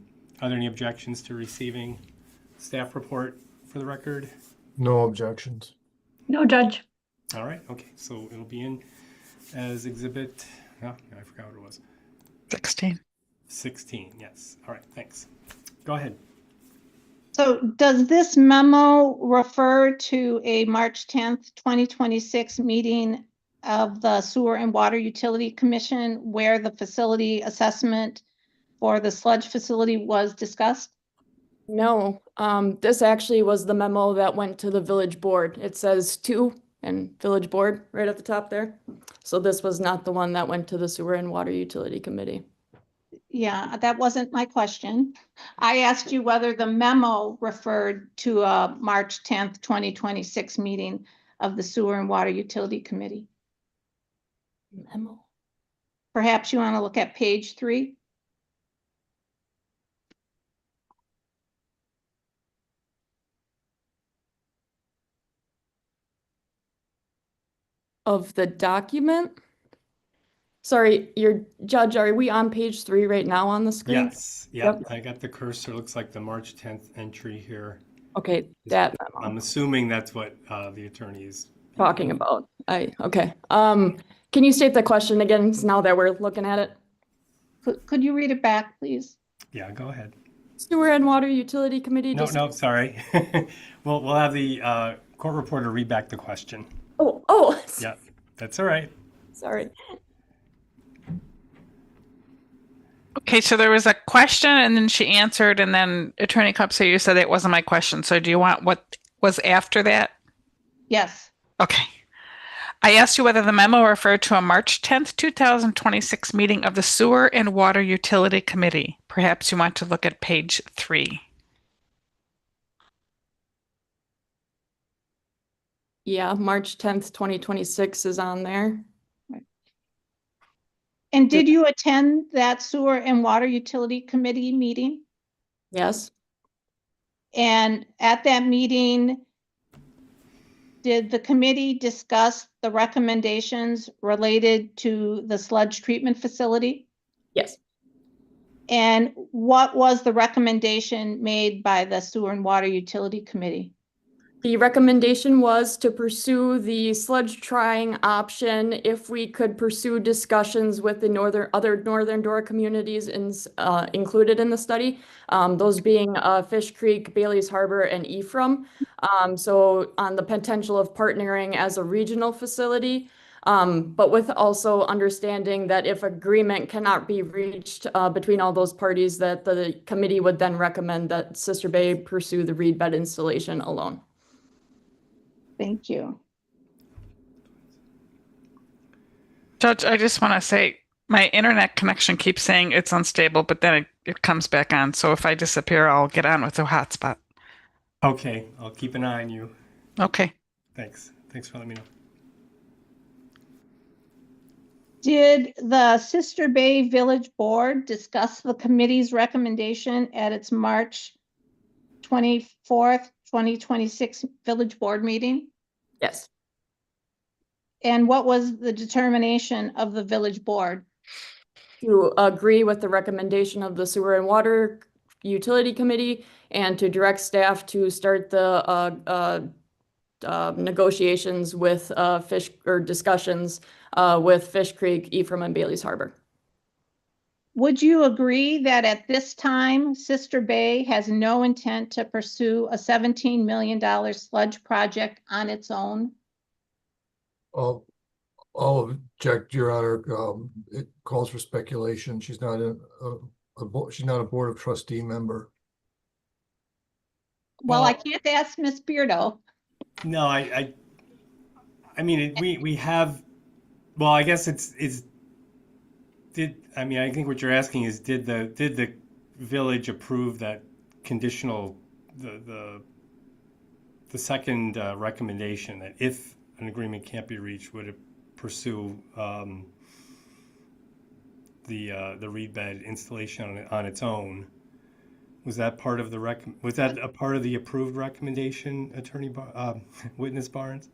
there any objections to receiving staff report for the record? No objections. No, Judge. All right, okay, so it'll be in as exhibit, I forgot what it was. 16. 16, yes. All right, thanks. Go ahead. So does this memo refer to a March 10th, 2026 meeting of the Sewer and Water Utility Commission where the facility assessment for the sludge facility was discussed? No, this actually was the memo that went to the village board. It says to and village board right at the top there. So this was not the one that went to the Sewer and Water Utility Committee. Yeah, that wasn't my question. I asked you whether the memo referred to a March 10th, 2026 meeting of the Sewer and Water Utility Committee. Memo. Perhaps you want to look at page 3. Of the document? Sorry, your judge, are we on page 3 right now on the screen? Yes, yep. I got the cursor, looks like the March 10th entry here. Okay, that memo. I'm assuming that's what the attorney is Talking about. Okay. Can you state the question again now that we're looking at it? Could you read it back, please? Yeah, go ahead. Sewer and Water Utility Committee. No, sorry. We'll have the court reporter read back the question. Oh. Yeah, that's all right. Sorry. Okay, so there was a question and then she answered, and then Attorney Kupsa, you said it wasn't my question. So do you want what was after that? Yes. Okay. I asked you whether the memo referred to a March 10th, 2026 meeting of the Sewer and Water Utility Committee. Perhaps you want to look at page 3. Yeah, March 10th, 2026 is on there. And did you attend that Sewer and Water Utility Committee meeting? Yes. And at that meeting, did the committee discuss the recommendations related to the sludge treatment facility? Yes. And what was the recommendation made by the Sewer and Water Utility Committee? The recommendation was to pursue the sludge trying option if we could pursue discussions with the other northern Dora communities included in the study, those being Fish Creek, Bailey's Harbor, and Ephraim. So on the potential of partnering as a regional facility, but with also understanding that if agreement cannot be reached between all those parties, that the committee would then recommend that Sister Bay pursue the reed bed installation alone. Thank you. Judge, I just want to say my internet connection keeps saying it's unstable, but then it comes back on. So if I disappear, I'll get on with the hotspot. Okay, I'll keep an eye on you. Okay. Thanks for letting me know. Did the Sister Bay Village Board discuss the committee's recommendation at its March 24th, 2026 Village Board meeting? Yes. And what was the determination of the village board? To agree with the recommendation of the Sewer and Water Utility Committee and to direct staff to start the negotiations with discussions with Fish Creek, Ephraim, and Bailey's Harbor. Would you agree that at this time, Sister Bay has no intent to pursue a $17 million sludge project on its own? I'll object, Your Honor. It calls for speculation. She's not she's not a Board of Trustee member. Well, I can't ask Ms. Beardo. No, I mean, we have, well, I guess I think what you're asking is, did the village approve that conditional, the second recommendation that if an agreement can't be reached, would it pursue the reed bed installation on its own? Was that part of the was that a part of the approved recommendation, Witness Barnes?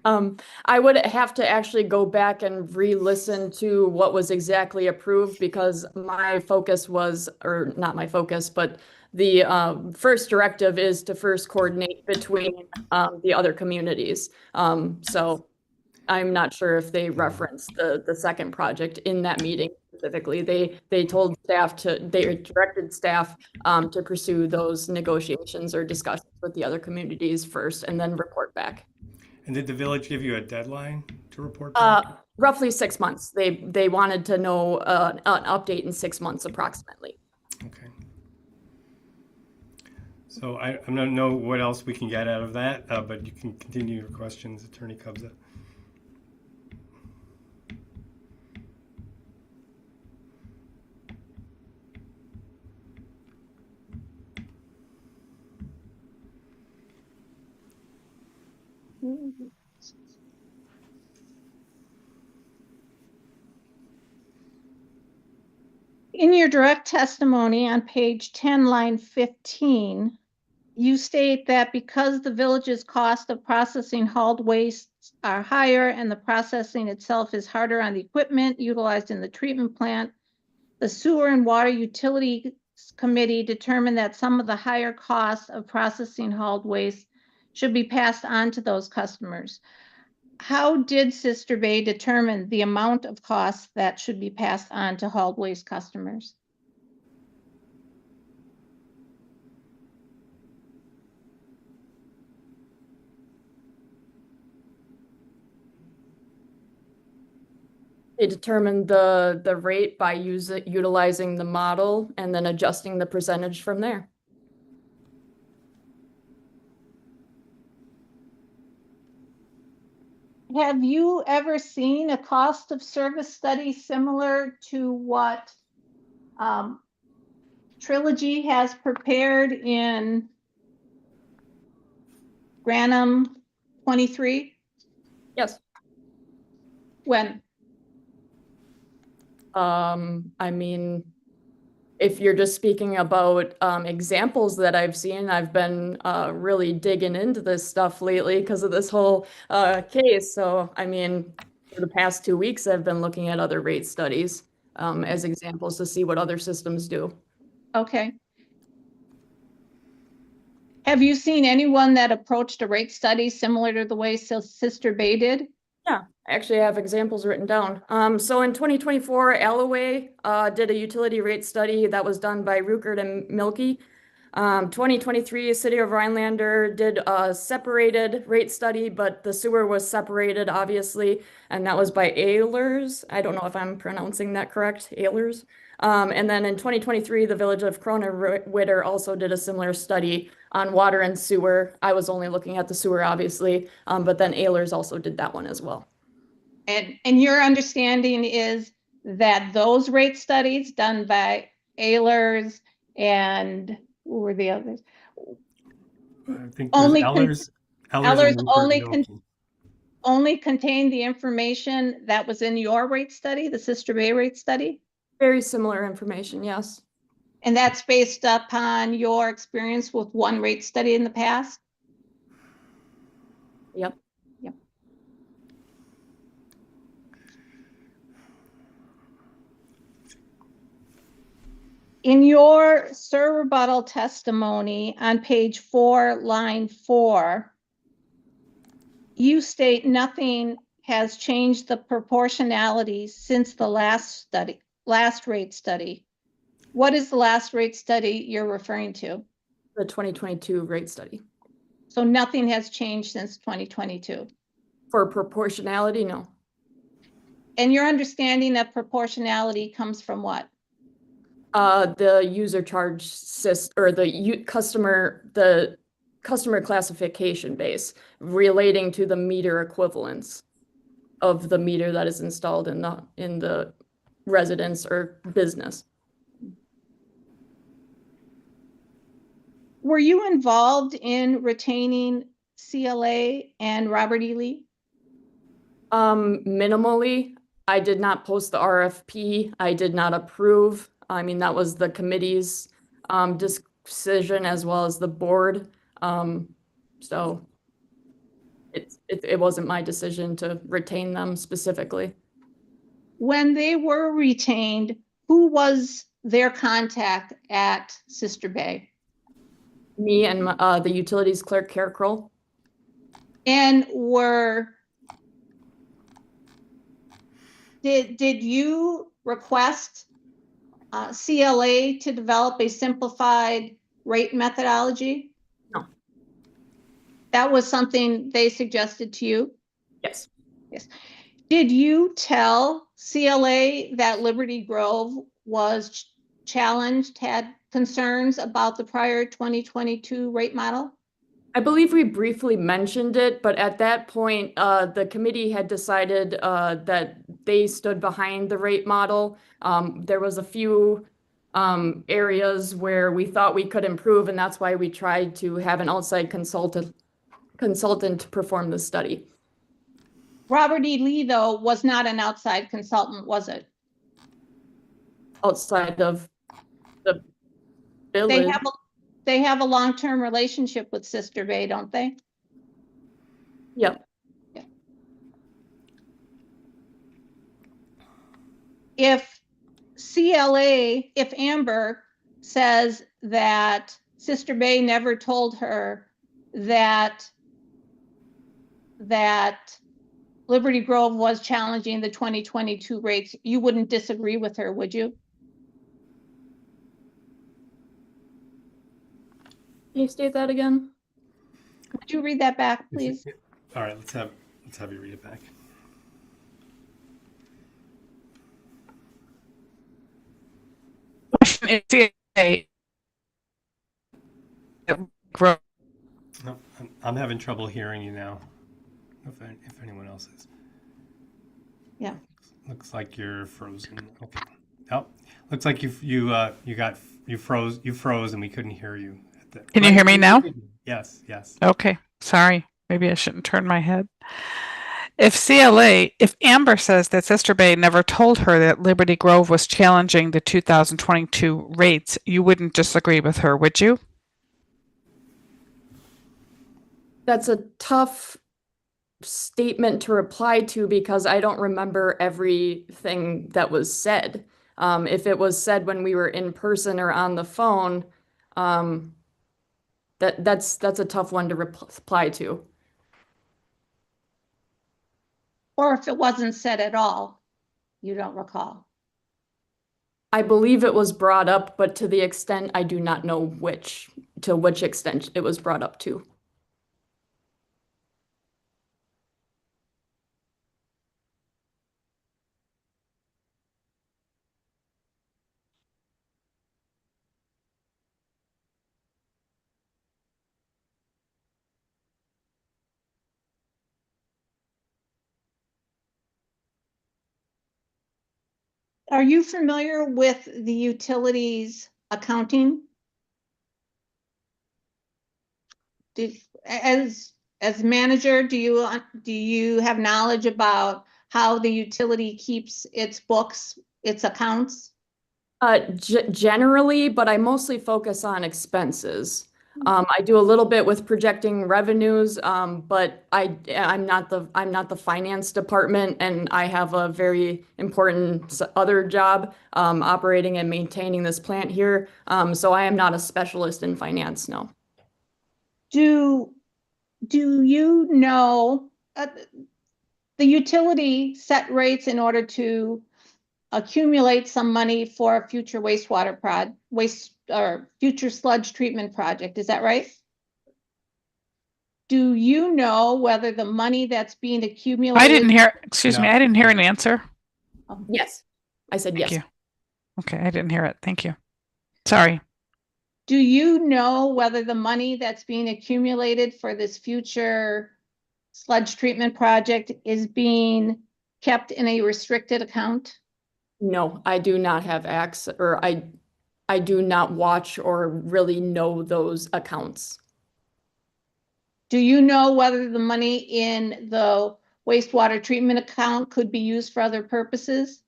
I would have to actually go back and re-listen to what was exactly approved, because my focus was, or not my focus, but the first directive is to first coordinate between the other communities. So I'm not sure if they referenced the second project in that meeting specifically. They told staff they directed staff to pursue those negotiations or discussions with the other communities first and then report back. And did the village give you a deadline to report back? Roughly 6 months. They wanted to know an update in 6 months approximately. Okay. So I don't know what else we can get out of that, but you can continue your questions, Attorney Cubza. In your direct testimony on page 10, line 15, you state that because the village's cost of processing hauled wastes are higher and the processing itself is harder on the equipment utilized in the treatment plant, the Sewer and Water Utilities Committee determined that some of the higher costs of processing hauled waste should be passed on to those customers. How did Sister Bay determine the amount of costs that should be passed on to hauled waste customers? They determined the rate by utilizing the model and then adjusting the percentage from there. Have you ever seen a cost of service study similar to what Trilogy has prepared in Granum 23? Yes. When? I mean, if you're just speaking about examples that I've seen, I've been really digging into this stuff lately because of this whole case. So, I mean, for the past 2 weeks, I've been looking at other rate studies as examples to see what other systems do. Okay. Have you seen anyone that approached a rate study similar to the way Sister Bay did? Yeah, I actually have examples written down. So in 2024, Alloway did a utility rate study that was done by Ruckert and Milky. 2023, City of Rhinelander did a separated rate study, but the sewer was separated, obviously, and that was by Ehlers. I don't know if I'm pronouncing that correct, Ehlers. And then in 2023, the village of Kronewitter also did a similar study on water and sewer. I was only looking at the sewer, obviously, but then Ehlers also did that one as well. And your understanding is that those rate studies done by Ehlers and who were the others? I think Ehlers only contained the information that was in your rate study, the Sister Bay rate study? Very similar information, yes. And that's based upon your experience with one rate study in the past? Yep. Yep. In your sir rebuttal testimony on page 4, line 4, you state nothing has changed the proportionality since the last rate study. What is the last rate study you're referring to? The 2022 rate study. So nothing has changed since 2022. For proportionality, no. And your understanding of proportionality comes from what? The user charge or the customer classification base relating to the meter equivalence of the meter that is installed in the residence or business. Were you involved in retaining CLA and Robert E. Lee? Minimally. I did not post the RFP. I did not approve. I mean, that was the committee's decision as well as the board. So it wasn't my decision to retain them specifically. When they were retained, who was their contact at Sister Bay? Me and the utilities clerk, Kara Kroll. And did you request CLA to develop a simplified rate methodology? No. That was something they suggested to you? Yes. Yes. Did you tell CLA that Liberty Grove was challenged, had concerns about the prior 2022 rate model? I believe we briefly mentioned it, but at that point, the committee had decided that they stood behind the rate model. There was a few areas where we thought we could improve, and that's why we tried to have an outside consultant to perform the study. Robert E. Lee, though, was not an outside consultant, was it? Outside of the village. They have a long-term relationship with Sister Bay, don't they? Yep. Yeah. If Amber says that Sister Bay never told her that Liberty Grove was challenging the 2022 rates, you wouldn't disagree with her, would you? Can you state that again? Would you read that back, please? All right, let's have you read it back. No, I'm having trouble hearing you now. If anyone else is. Yeah. Looks like you're frozen. Okay. Oh, looks like you froze and we couldn't hear you. Can you hear me now? Yes, yes. Okay, sorry. Maybe I shouldn't turn my head. If Amber says that Sister Bay never told her that Liberty Grove was challenging the 2022 rates, you wouldn't disagree with her, would you? That's a tough statement to reply to because I don't remember everything that was said. If it was said when we were in person or on the phone, that's a tough one to reply to. Or if it wasn't said at all, you don't recall. I believe it was brought up, but to the extent I do not know which extent it was brought up to. Are you familiar with the utilities accounting? As manager, do you have knowledge about how the utility keeps its books, its accounts? Generally, but I mostly focus on expenses. I do a little bit with projecting revenues, but I'm not the finance department, and I have a very important other job operating and maintaining this plant here. So I am not a specialist in finance, no. Do you know the utility set rates in order to accumulate some money for a future wastewater future sludge treatment project? Is that right? Do you know whether the money that's being accumulated? I didn't hear, excuse me, I didn't hear an answer. Yes, I said yes. Thank you. Okay, I didn't hear it. Thank you. Sorry. Do you know whether the money that's being accumulated for this future sludge treatment project is being kept in a restricted account? No, I do not have access, or I do not watch or really know those accounts. Do you know whether the money in the wastewater treatment account could be used for other purposes?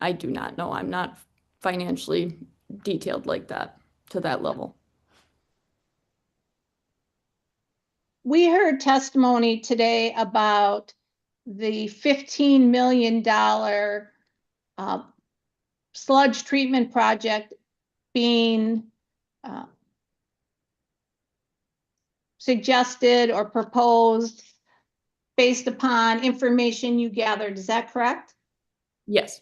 I do not know. I'm not financially detailed like that, to that level. We heard testimony today about the $15 million sludge treatment project being suggested or proposed based upon information you gathered. Is that correct? Yes.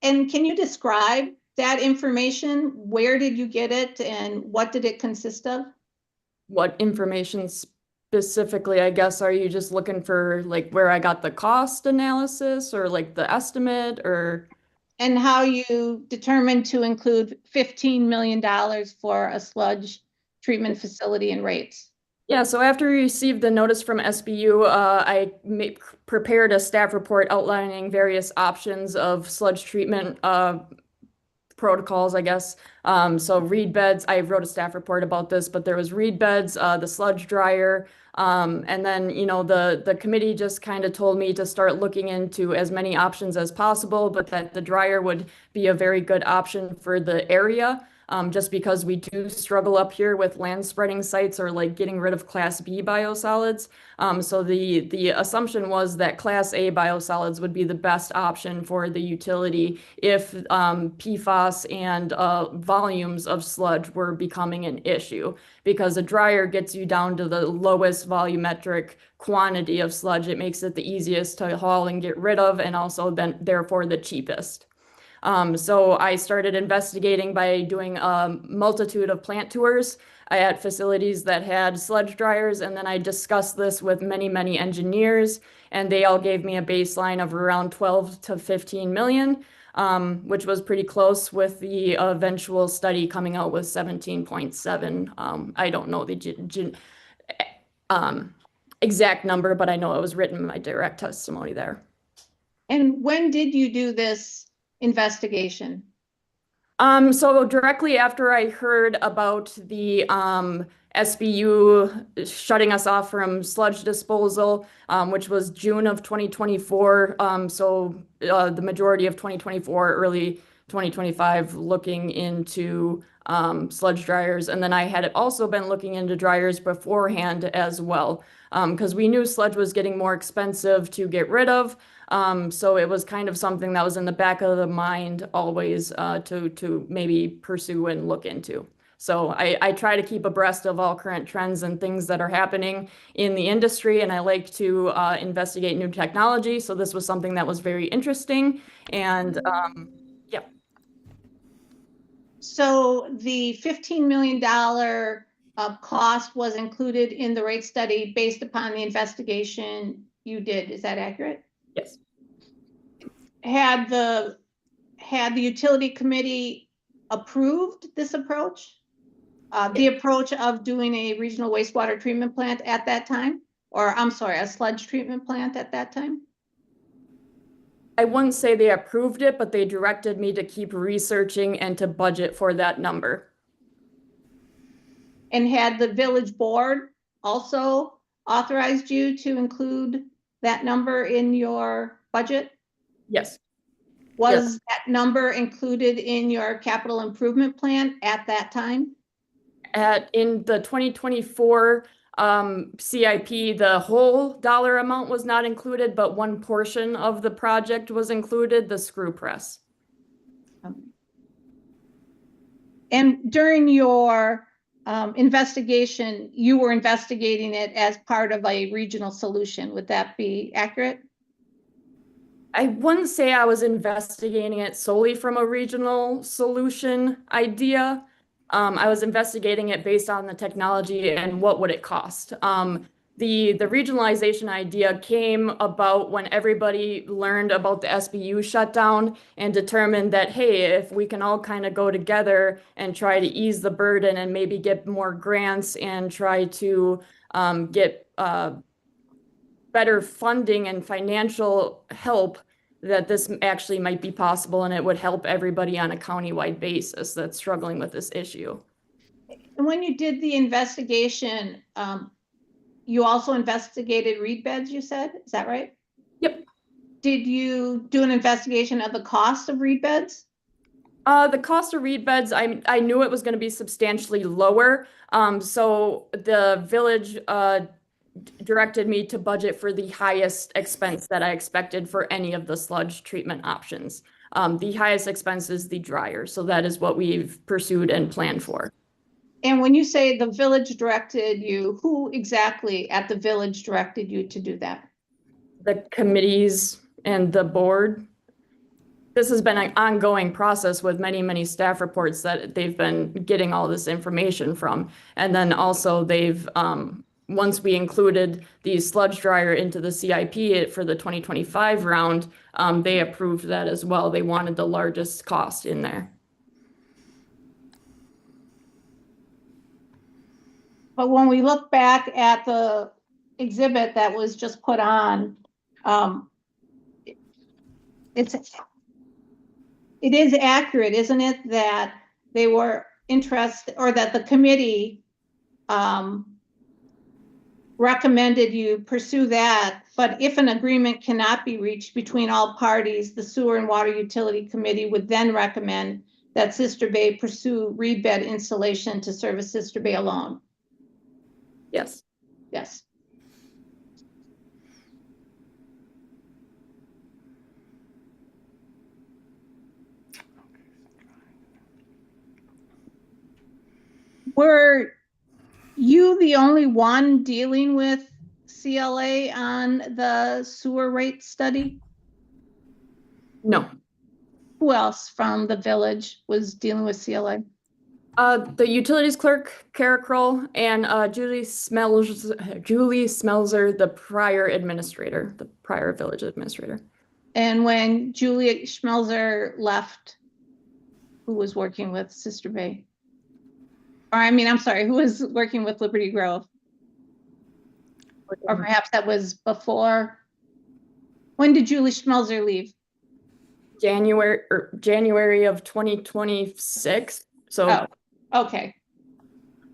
And can you describe that information? Where did you get it and what did it consist of? What information specifically, I guess, are you just looking for, like, where I got the cost analysis or like the estimate, or? And how you determined to include $15 million for a sludge treatment facility and rates? Yeah, so after we received the notice from SBU, I prepared a staff report outlining various options of sludge treatment protocols, I guess. So reed beds, I wrote a staff report about this, but there was reed beds, the sludge dryer, and then, you know, the committee just kind of told me to start looking into as many options as possible, but that the dryer would be a very good option for the area. Just because we do struggle up here with land spreading sites or like getting rid of Class B biosolids. So the assumption was that Class A biosolids would be the best option for the utility if PFAS and volumes of sludge were becoming an issue, because a dryer gets you down to the lowest volumetric quantity of sludge. It makes it the easiest to haul and get rid of, and also then therefore the cheapest. So I started investigating by doing a multitude of plant tours at facilities that had sludge dryers, and then I discussed this with many engineers, and they all gave me a baseline of around 12 to 15 million, which was pretty close with the eventual study coming out with 17.7. I don't know the exact number, but I know it was written in my direct testimony there. And when did you do this investigation? So directly after I heard about the SBU shutting us off from sludge disposal, which was June of 2024. So the majority of 2024, early 2025, looking into sludge dryers. And then I had also been looking into dryers beforehand as well, because we knew sludge was getting more expensive to get rid of. So it was kind of something that was in the back of the mind always to maybe pursue and look into. So I try to keep abreast of all current trends and things that are happening in the industry, and I like to investigate new technology. So this was something that was very interesting, and yeah. So the $15 million cost was included in the rate study based upon the investigation you did. Is that accurate? Yes. Had the utility committee approved this approach? The approach of doing a regional wastewater treatment plant at that time? Or I'm sorry, a sludge treatment plant at that time? I wouldn't say they approved it, but they directed me to keep researching and to budget for that number. And had the village board also authorized you to include that number in your budget? Yes. Was that number included in your capital improvement plan at that time? In the 2024 CIP, the whole dollar amount was not included, but one portion of the project was included, the screw press. And during your investigation, you were investigating it as part of a regional solution. Would that be accurate? I wouldn't say I was investigating it solely from a regional solution idea. I was investigating it based on the technology and what would it cost. The regionalization idea came about when everybody learned about the SBU shutdown and determined that, hey, if we can all kind of go together and try to ease the burden and maybe get more grants and try to get better funding and financial help, that this actually might be possible and it would help everybody on a countywide basis that's struggling with this issue. And when you did the investigation, you also investigated reed beds, you said? Is that right? Yep. Did you do an investigation of the cost of reed beds? The cost of reed beds, I knew it was going to be substantially lower. So the village directed me to budget for the highest expense that I expected for any of the sludge treatment options. The highest expense is the dryer. So that is what we've pursued and planned for. And when you say the village directed you, who exactly at the village directed you to do that? The committees and the board. This has been an ongoing process with many, many staff reports that they've been getting all this information from. And then also they've, once we included the sludge dryer into the CIP for the 2025 round, they approved that as well. They wanted the largest cost in there. But when we look back at the exhibit that was just put on, it is accurate, isn't it, that they were interested, or that the committee recommended you pursue that, but if an agreement cannot be reached between all parties, the Sewer and Water Utility Committee would then recommend that Sister Bay pursue reed bed installation to service Sister Bay alone? Yes. Yes. Were you the only one dealing with CLA on the sewer rate study? No. Who else from the village was dealing with CLA? The utilities clerk, Kara Kroll, and Julie Smelzer, the prior administrator, the prior village administrator. And when Julie Schmelzer left, who was working with Sister Bay? Or I'm sorry, who was working with Liberty Grove? Or perhaps that was before. When did Julie Schmelzer leave? January of 2026. So. Oh, okay.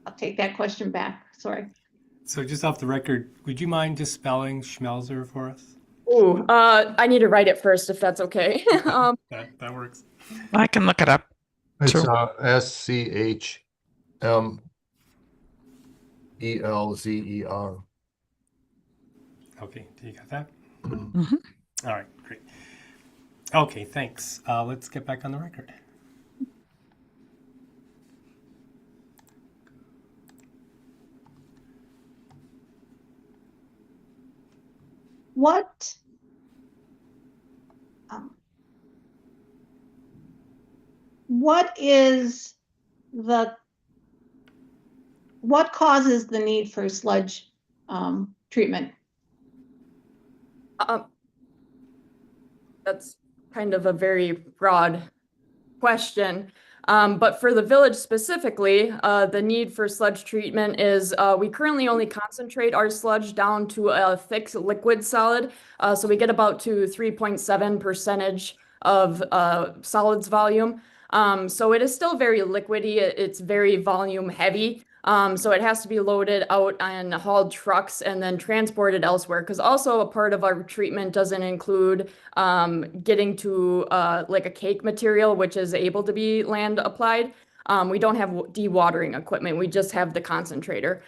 I'll take that question back. Sorry. So just off the record, would you mind just spelling Schmelzer for us? Ooh, I need to write it first if that's okay. That works. I can look it up. It's Sure. SCHMELZER. Okay, do you got that? Mm-hmm. All right, great. Okay, thanks. Let's get back on the record. What causes the need for sludge treatment? That's kind of a very broad question. But for the village specifically, the need for sludge treatment is we currently only concentrate our sludge down to a thick liquid solid. So we get about to 3.7% of solids volume. So it is still very liquidy. It's very volume heavy. So it has to be loaded out on hauled trucks and then transported elsewhere. Because also a part of our treatment doesn't include getting to like a cake material, which is able to be land applied. We don't have dewatering equipment. We just have the concentrator.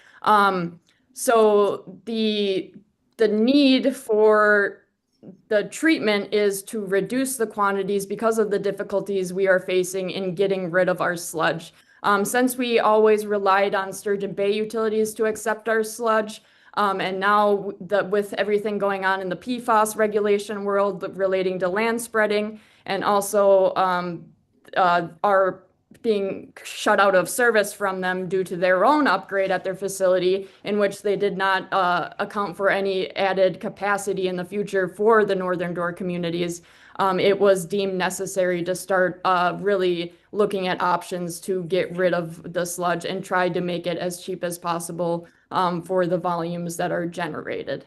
So the need for the treatment is to reduce the quantities because of the difficulties we are facing in getting rid of our sludge. Since we always relied on Sturgeon Bay utilities to accept our sludge, and now with everything going on in the PFAS regulation world relating to land spreading, and also our being shut out of service from them due to their own upgrade at their facility, in which they did not account for any added capacity in the future for the Northern Door communities, it was deemed necessary to start really looking at options to get rid of the sludge and try to make it as cheap as possible for the volumes that are generated.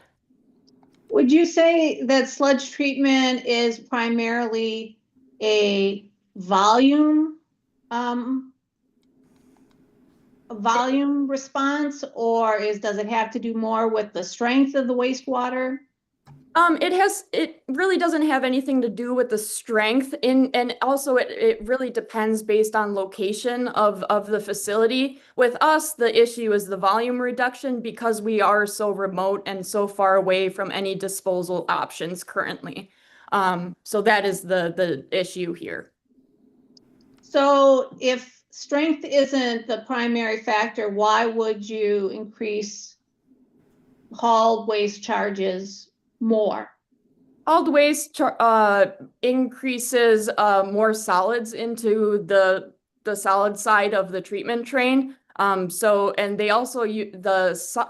Would you say that sludge treatment is primarily a volume response, or does it have to do more with the strength of the wastewater? It really doesn't have anything to do with the strength and also it really depends based on location of the facility. With us, the issue is the volume reduction because we are so remote and so far away from any disposal options currently. So that is the issue here. So if strength isn't the primary factor, why would you increase hauled waste charges more? Hauled waste increases more solids into the solid side of the treatment train. And they also the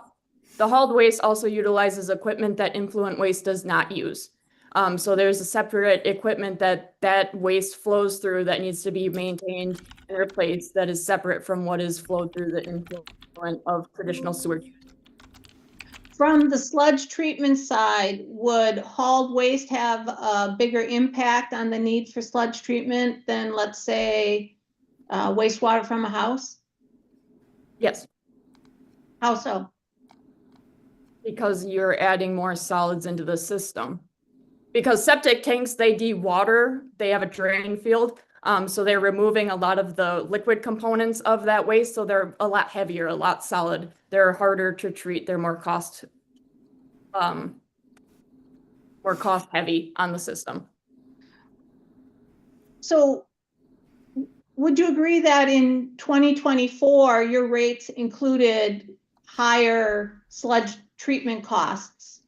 hauled waste also utilizes equipment that influent waste does not use. So there's a separate equipment that waste flows through that needs to be maintained and replaced that is separate from what is flowed through the influent of traditional sewer. From the sludge treatment side, would hauled waste have a bigger impact on the need for sludge treatment than, let's say, wastewater from a house? Yes. How so? Because you're adding more solids into the system. Because septic tanks, they dewater, they have a drain field. So they're removing a lot of the liquid components of that waste. So they're a lot heavier, a lot solid. They're harder to treat. They're more cost heavy on the system. So would you agree that in 2024, your rates included higher sludge treatment costs?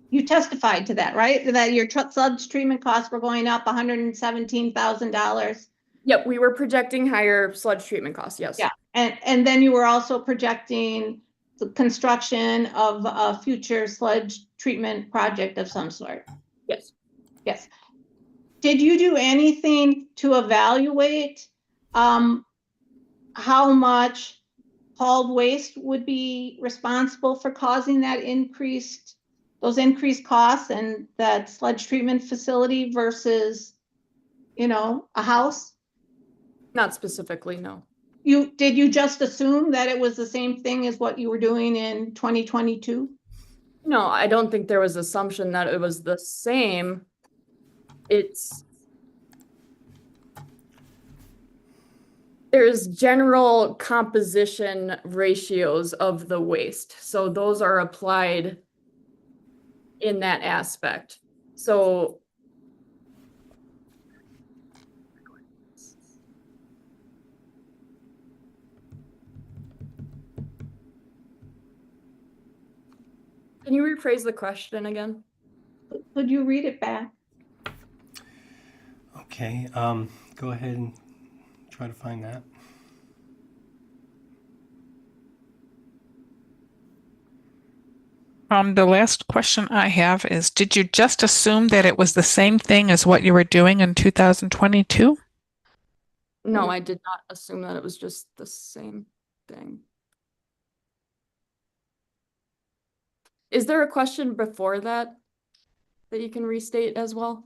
You testified to that, right? That your sludge treatment costs were going up $117,000. Yep, we were projecting higher sludge treatment costs, yes. Yeah, and then you were also projecting the construction of a future sludge treatment project of some sort. Yes. Yes. Did you do anything to evaluate how much hauled waste would be responsible for causing those increased costs and that sludge treatment facility versus, a house? Not specifically, no. Did you just assume that it was the same thing as what you were doing in 2022? No, I don't think there was assumption that it was the same. There's general composition ratios of the waste. So those are applied in that aspect. So can you rephrase the question again? Could you read it back? Okay, go ahead and try to find that. The last question I have is, did you just assume that it was the same thing as what you were doing in 2022? No, I did not assume that it was just the same thing. Is there a question before that you can restate as well?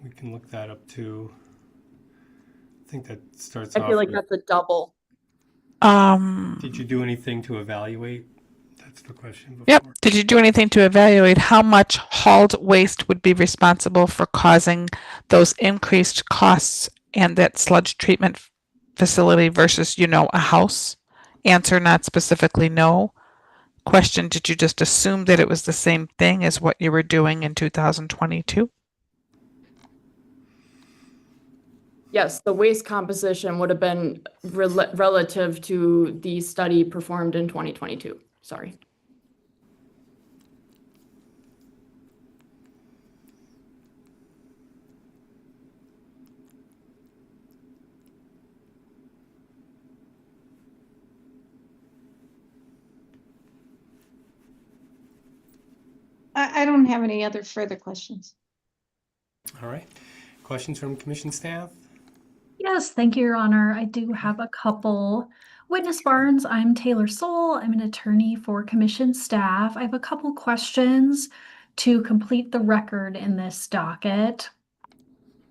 We can look that up too. I think that starts I off feel like with, that's a double. did you do anything to evaluate? That's the question before. Yep. Did you do anything to evaluate how much hauled waste would be responsible for causing those increased costs and that sludge treatment facility versus, a house? Answer, not specifically no. Question, did you just assume that it was the same thing as what you were doing in 2022? Yes, the waste composition would have been relative to the study performed in 2022. Sorry. I don't have any other further questions. All right. Questions from commission staff? Yes, thank you, Your Honor. I do have a couple. Witness Barnes, I'm Taylor Soul. I'm an attorney for commission staff. I have a couple questions to complete the record in this docket.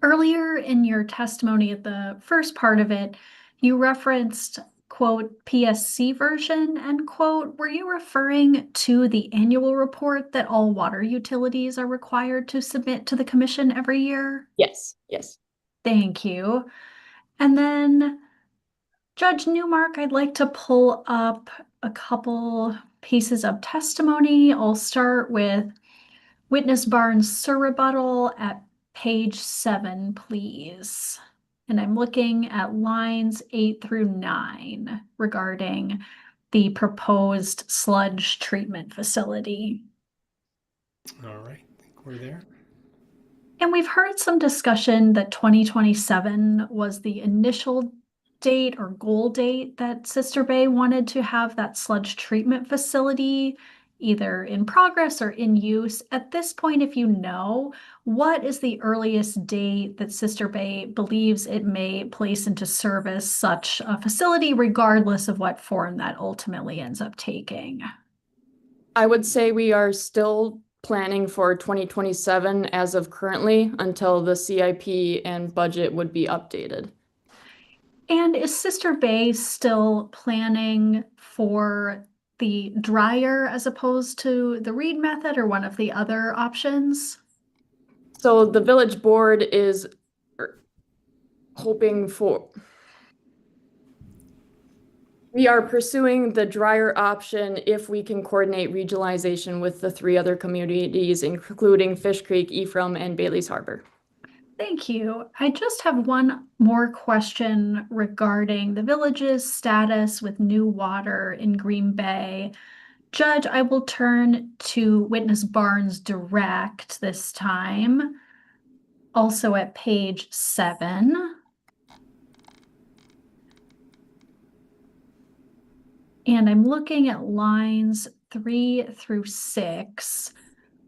Earlier in your testimony at the first part of it, you referenced, quote, PSC version, end quote. Were you referring to the annual report that all water utilities are required to submit to the commission every year? Yes, yes. Thank you. And then, Judge Newmark, I'd like to pull up a couple pieces of testimony. I'll start with Witness Barnes' rebuttal at page 7, please. And I'm looking at lines 8 through 9 regarding the proposed sludge treatment facility. All right, I think we're there. And we've heard some discussion that 2027 was the initial date or goal date that Sister Bay wanted to have that sludge treatment facility either in progress or in use. At this point, if you know, what is the earliest date that Sister Bay believes it may place into service such a facility, regardless of what form that ultimately ends up taking? I would say we are still planning for 2027 as of currently until the CIP and budget would be updated. And is Sister Bay still planning for the dryer as opposed to the reed method or one of the other options? So the village board is hoping for. We are pursuing the dryer option if we can coordinate regionalization with the 3 other communities, including Fish Creek, Ephraim, and Bailey's Harbor. Thank you. I just have one more question regarding the village's status with new water in Green Bay. Judge, I will turn to Witness Barnes direct this time. Also at page 7. And I'm looking at lines 3 through 6.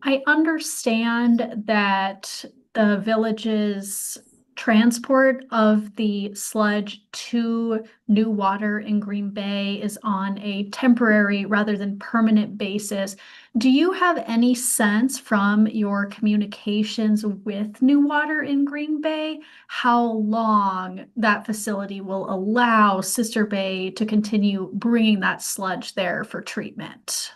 I understand that the village's transport of the sludge to new water in Green Bay is on a temporary rather than permanent basis. Do you have any sense from your communications with new water in Green Bay how long that facility will allow Sister Bay to continue bringing that sludge there for treatment?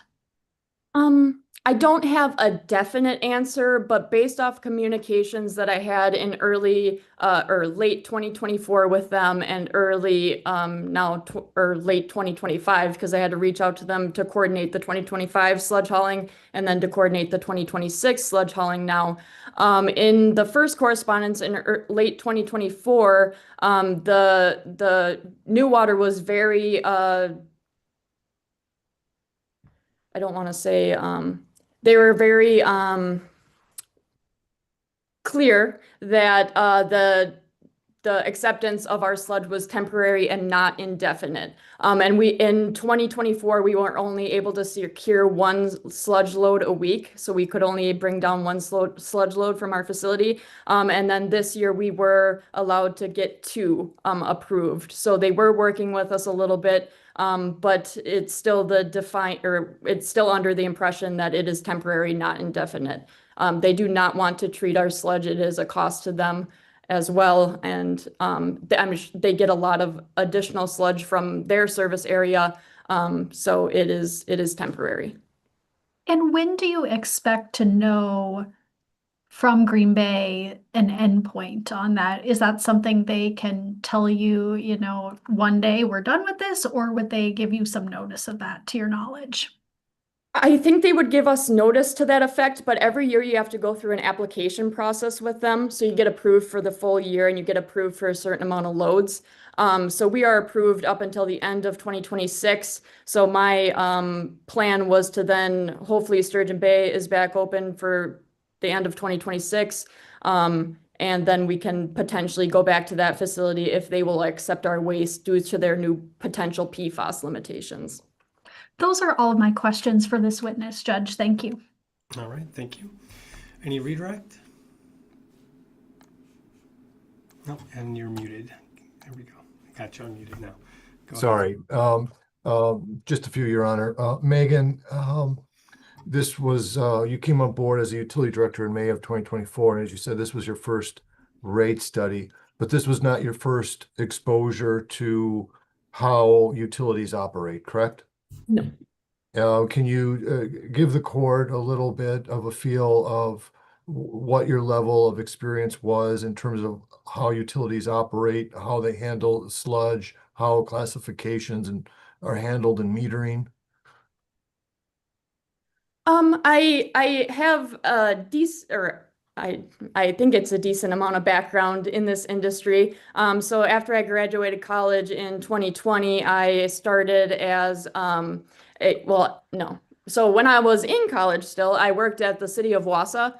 I don't have a definite answer, but based off communications that I had in early or late 2024 with them and early or late 2025, because I had to reach out to them to coordinate the 2025 sludge hauling and then to coordinate the 2026 sludge hauling now. In the first correspondence in late 2024, the new water was very I don't want to say they were very clear that the acceptance of our sludge was temporary and not indefinite. And we in 2024 we were only able to secure 1 sludge load a week, so we could only bring down 1 sludge load from our facility. And then this year we were allowed to get 2 approved. So they were working with us a little bit. But it's still it's still under the impression that it is temporary, not indefinite. They do not want to treat our sludge. It is a cost to them. as well. And they get a lot of additional sludge from their service area. So it is temporary. And when do you expect to know from Green Bay an endpoint on that? Is that something they can tell you, one day we're done with this, or would they give you some notice of that to your knowledge? I think they would give us notice to that effect, but every year you have to go through an application process with them. So you get approved for the full year and you get approved for a certain amount of loads. So we are approved up until the end of 2026. So my plan was to then hopefully Sturgeon Bay is back open for the end of 2026. And then we can potentially go back to that facility if they will accept our waste due to their new potential PFAS limitations. Those are all of my questions for this witness, Judge. Thank you. All right, thank you. Any redirect? No, and you're muted. There we go. I got you unmuted now. Go Sorry. Just a few, Your Honor. Megan, this was, you came on board as a utility director in May of 2024. And as you said, this was your first rate study, but this was not your first exposure to how utilities operate, correct? No. Can you give the court a little bit of a feel of what your level of experience was in terms of how utilities operate, how they handle sludge, how classifications are handled in metering? I have a decent, or I think it's a decent amount of background in this industry. So after I graduated college in 2020, I started as So when I was in college still, I worked at the city of Wausau,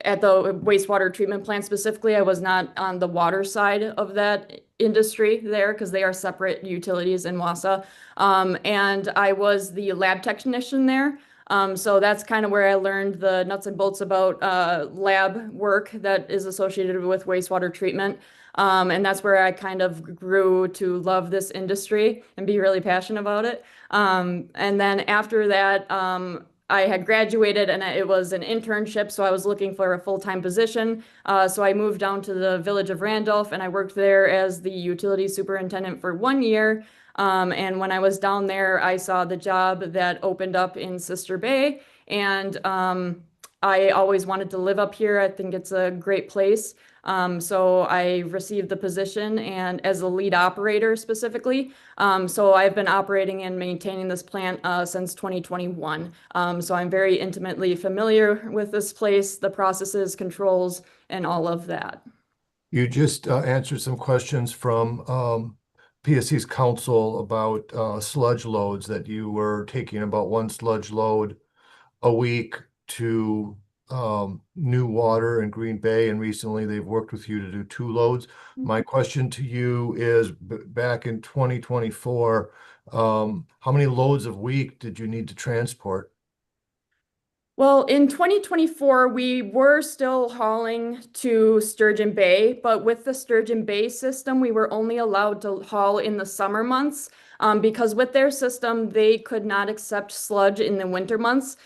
at the wastewater treatment plant specifically. I was not on the water side of that industry there because they are separate utilities in Wausau. And I was the lab technician there. So that's kind of where I learned the nuts and bolts about lab work that is associated with wastewater treatment. And that's where I kind of grew to love this industry and be really passionate about it. And then after that, I had graduated and it was an internship, so I was looking for a full-time position. So I moved down to the village of Randolph and I worked there as the utility superintendent for 1 year. And when I was down there, I saw the job that opened up in Sister Bay, and I always wanted to live up here. I think it's a great place. So I received the position and as a lead operator specifically. So I've been operating and maintaining this plant since 2021. So I'm very intimately familiar with this place, the processes, controls, and all of that. You just answered some questions from PSC's counsel about sludge loads, that you were taking about 1 sludge load a week to New Water and Green Bay, and recently they've worked with you to do 2 loads. My question to you is, back in 2024, how many loads a week did you need to transport? Well, in 2024, we were still hauling to Sturgeon Bay, but with the Sturgeon Bay system, we were only allowed to haul in the summer months because with their system, they could not accept sludge in the winter months.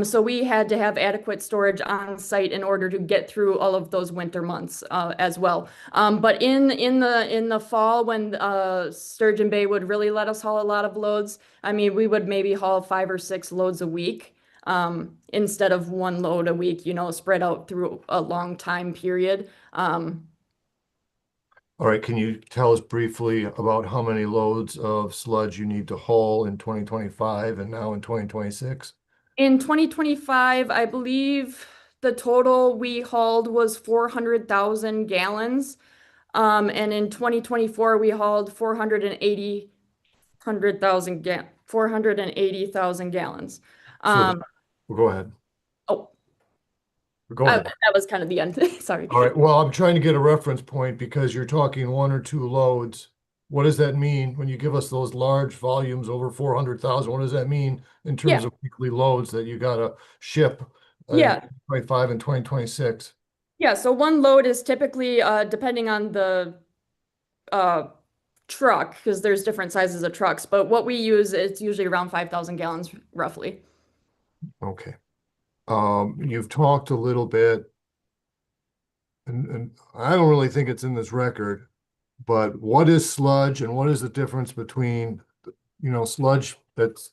So we had to have adequate storage on site in order to get through all of those winter months as well. But in the fall, when Sturgeon Bay would really let us haul a lot of loads, I mean, we would maybe haul 5 or 6 loads a week. Instead of 1 load a week, spread out through a long time period. All right, can you tell us briefly about how many loads of sludge you need to haul in 2025 and now in 2026? In 2025, I believe the total we hauled was 400,000 gallons. And in 2024, we hauled 480,000 gallons. Go ahead. Oh, Go ahead. that was kind of the end. Sorry. All right. Well, I'm trying to get a reference point because you're talking 1 or 2 loads. What does that mean when you give us those large volumes over 400,000? What does that mean in terms of weekly loads that you got to ship in 2025 and 2026? Yeah. So 1 load is typically, depending on the truck, because there's different sizes of trucks, but what we use, it's usually around 5,000 gallons roughly. Okay. You've talked a little bit and I don't really think it's in this record, but what is sludge and what is the difference between, sludge that's,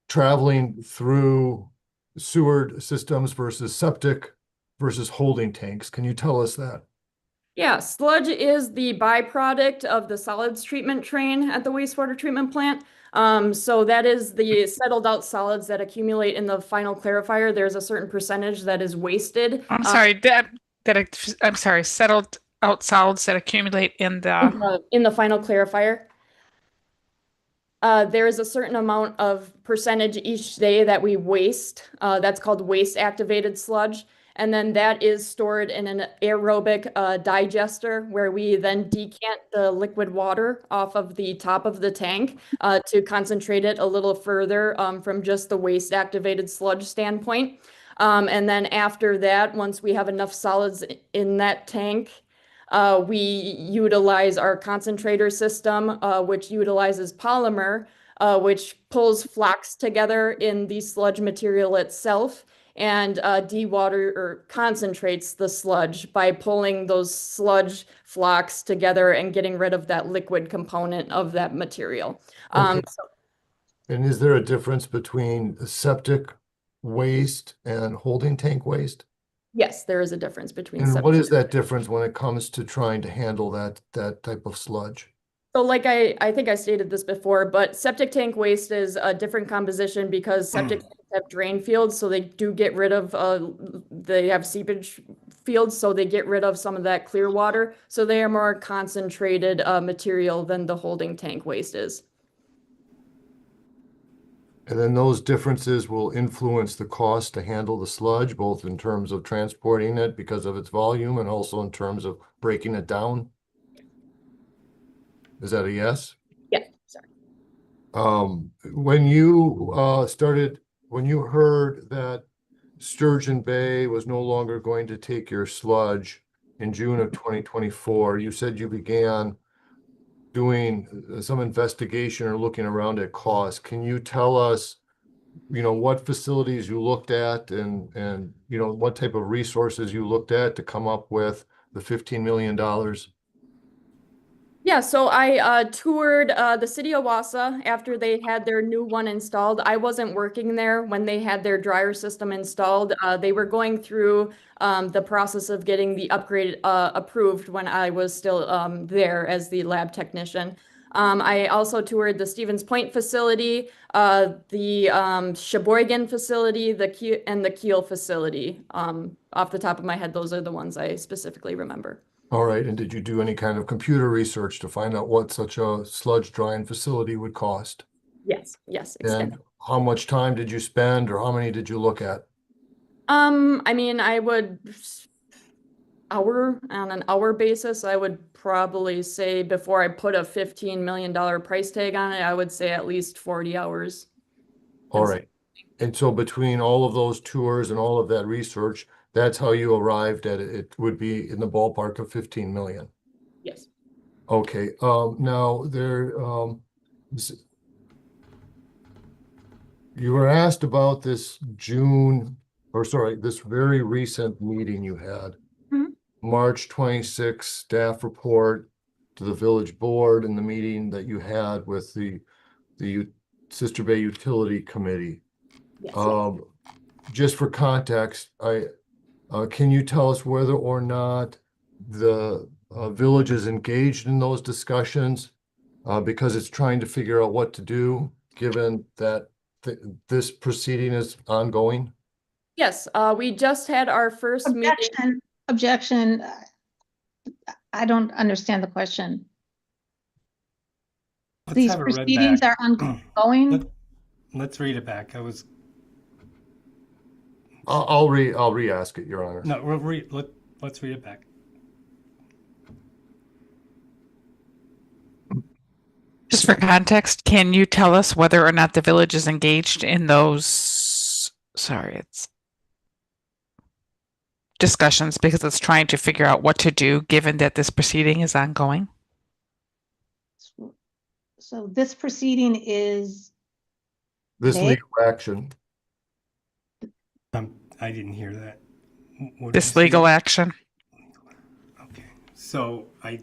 traveling through sewer systems versus septic versus holding tanks? Can you tell us that? Yeah, sludge is the byproduct of the solids treatment train at the wastewater treatment plant. So that is the settled out solids that accumulate in the final clarifier. There's a certain percentage that is wasted. I'm sorry, I'm sorry, settled out solids that accumulate in In the final clarifier. There is a certain amount of percentage each day that we waste. That's called waste activated sludge. And then that is stored in an aerobic digester where we then decant the liquid water off of the top of the tank to concentrate it a little further from just the waste activated sludge standpoint. And then after that, once we have enough solids in that tank, we utilize our concentrator system, which utilizes polymer, which pulls flocks together in the sludge material itself and dewater or concentrates the sludge by pulling those sludge flocks together and getting rid of that liquid component of that material. Okay. And is there a difference between septic waste and holding tank waste? Yes, there is a difference between And septic. what is that difference when it comes to trying to handle that type of sludge? So like I think I stated this before, but septic tank waste is a different composition because septic tanks have drain fields, so they do get rid of, they have seepage fields, so they get rid of some of that clear water. So they are more concentrated material than the holding tank waste is. And then those differences will influence the cost to handle the sludge, both in terms of transporting it because of its volume and also in terms of breaking it down? Is that a yes? Yeah, sorry. When you when you heard that Sturgeon Bay was no longer going to take your sludge in June of 2024, you said you began doing some investigation or looking around at costs. Can you tell us, what facilities you looked at and what type of resources you looked at to come up with the $15 million? Yeah, so I toured the city of Wausau after they had their new one installed. I wasn't working there when they had their dryer system installed. They were going through the process of getting the upgrade approved when I was still there as the lab technician. I also toured the Stevens Point facility, the Sheboygan facility, the Kiel facility. Off the top of my head, those are the ones I specifically remember. All right, and did you do any kind of computer research to find out what such a sludge drying facility would cost? Yes, And how much time did you spend or how many did you look at? I mean, I would on an hour basis, I would probably say before I put a $15 million price tag on it, I would say at least 40 hours. All right. And so between all of those tours and all of that research, that's how you arrived at it. It would be in the ballpark of 15 million. Yes. Okay. Now you were asked about this this very recent meeting you had, March 26th staff report to the village board and the meeting that you had with the Sister Bay Utility Committee. Yes. Just for context, can you tell us whether or not the village is engaged in those discussions because it's trying to figure out what to do, given that this proceeding is ongoing? Yes, we just had our first meeting. Objection. I don't understand the question. These proceedings are ongoing. Let's read it back. I'll re-ask it, Your Honor. No, let's read it back. Just for context, can you tell us whether or not the village is engaged in those, it's discussions because it's trying to figure out what to do given that this proceeding is ongoing? So this proceeding is this legal action. I didn't hear that. What This was the- legal action. Okay, so I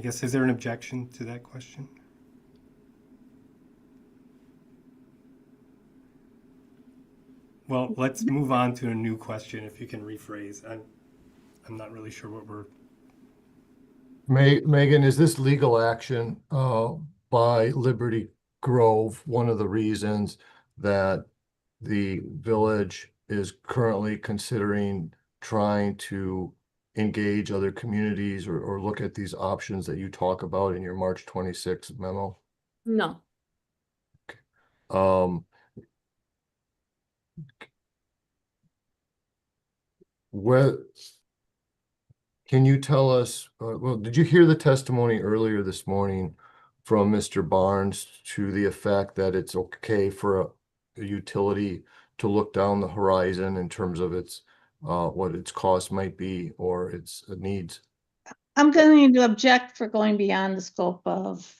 guess, is there an objection to that question? Well, let's move on to a new question, if you can rephrase. I'm not really sure what we're, Megan, is this legal action by Liberty Grove one of the reasons that the village is currently considering trying to engage other communities or look at these options that you talk about in your March 26th memo? No. Um, What can you tell us? Well, did you hear the testimony earlier this morning from Mr. Barnes to the effect that it's okay for a utility to look down the horizon in terms of its what its cost might be or its needs? I'm going to object for going beyond the scope of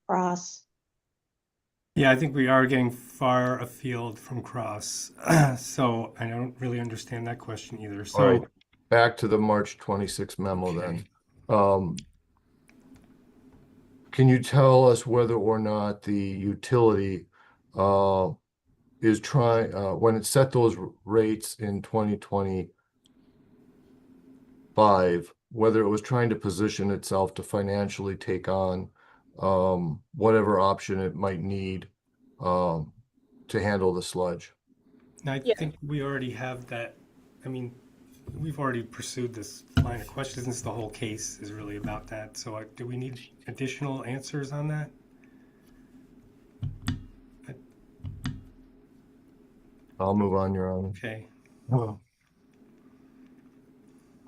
cross. yeah, I think we are getting far afield from cross. So I don't really understand that question either. All So right, back to the March 26th memo then. Can you tell us whether or not the utility is trying, when it set those rates in 2025, whether it was trying to position itself to financially take on whatever option it might need to handle the sludge? I think we already have that. I mean, we've already pursued this line of questions. The whole case is really about that. So do we need additional answers on that? I'll move on, Your Honor. Okay.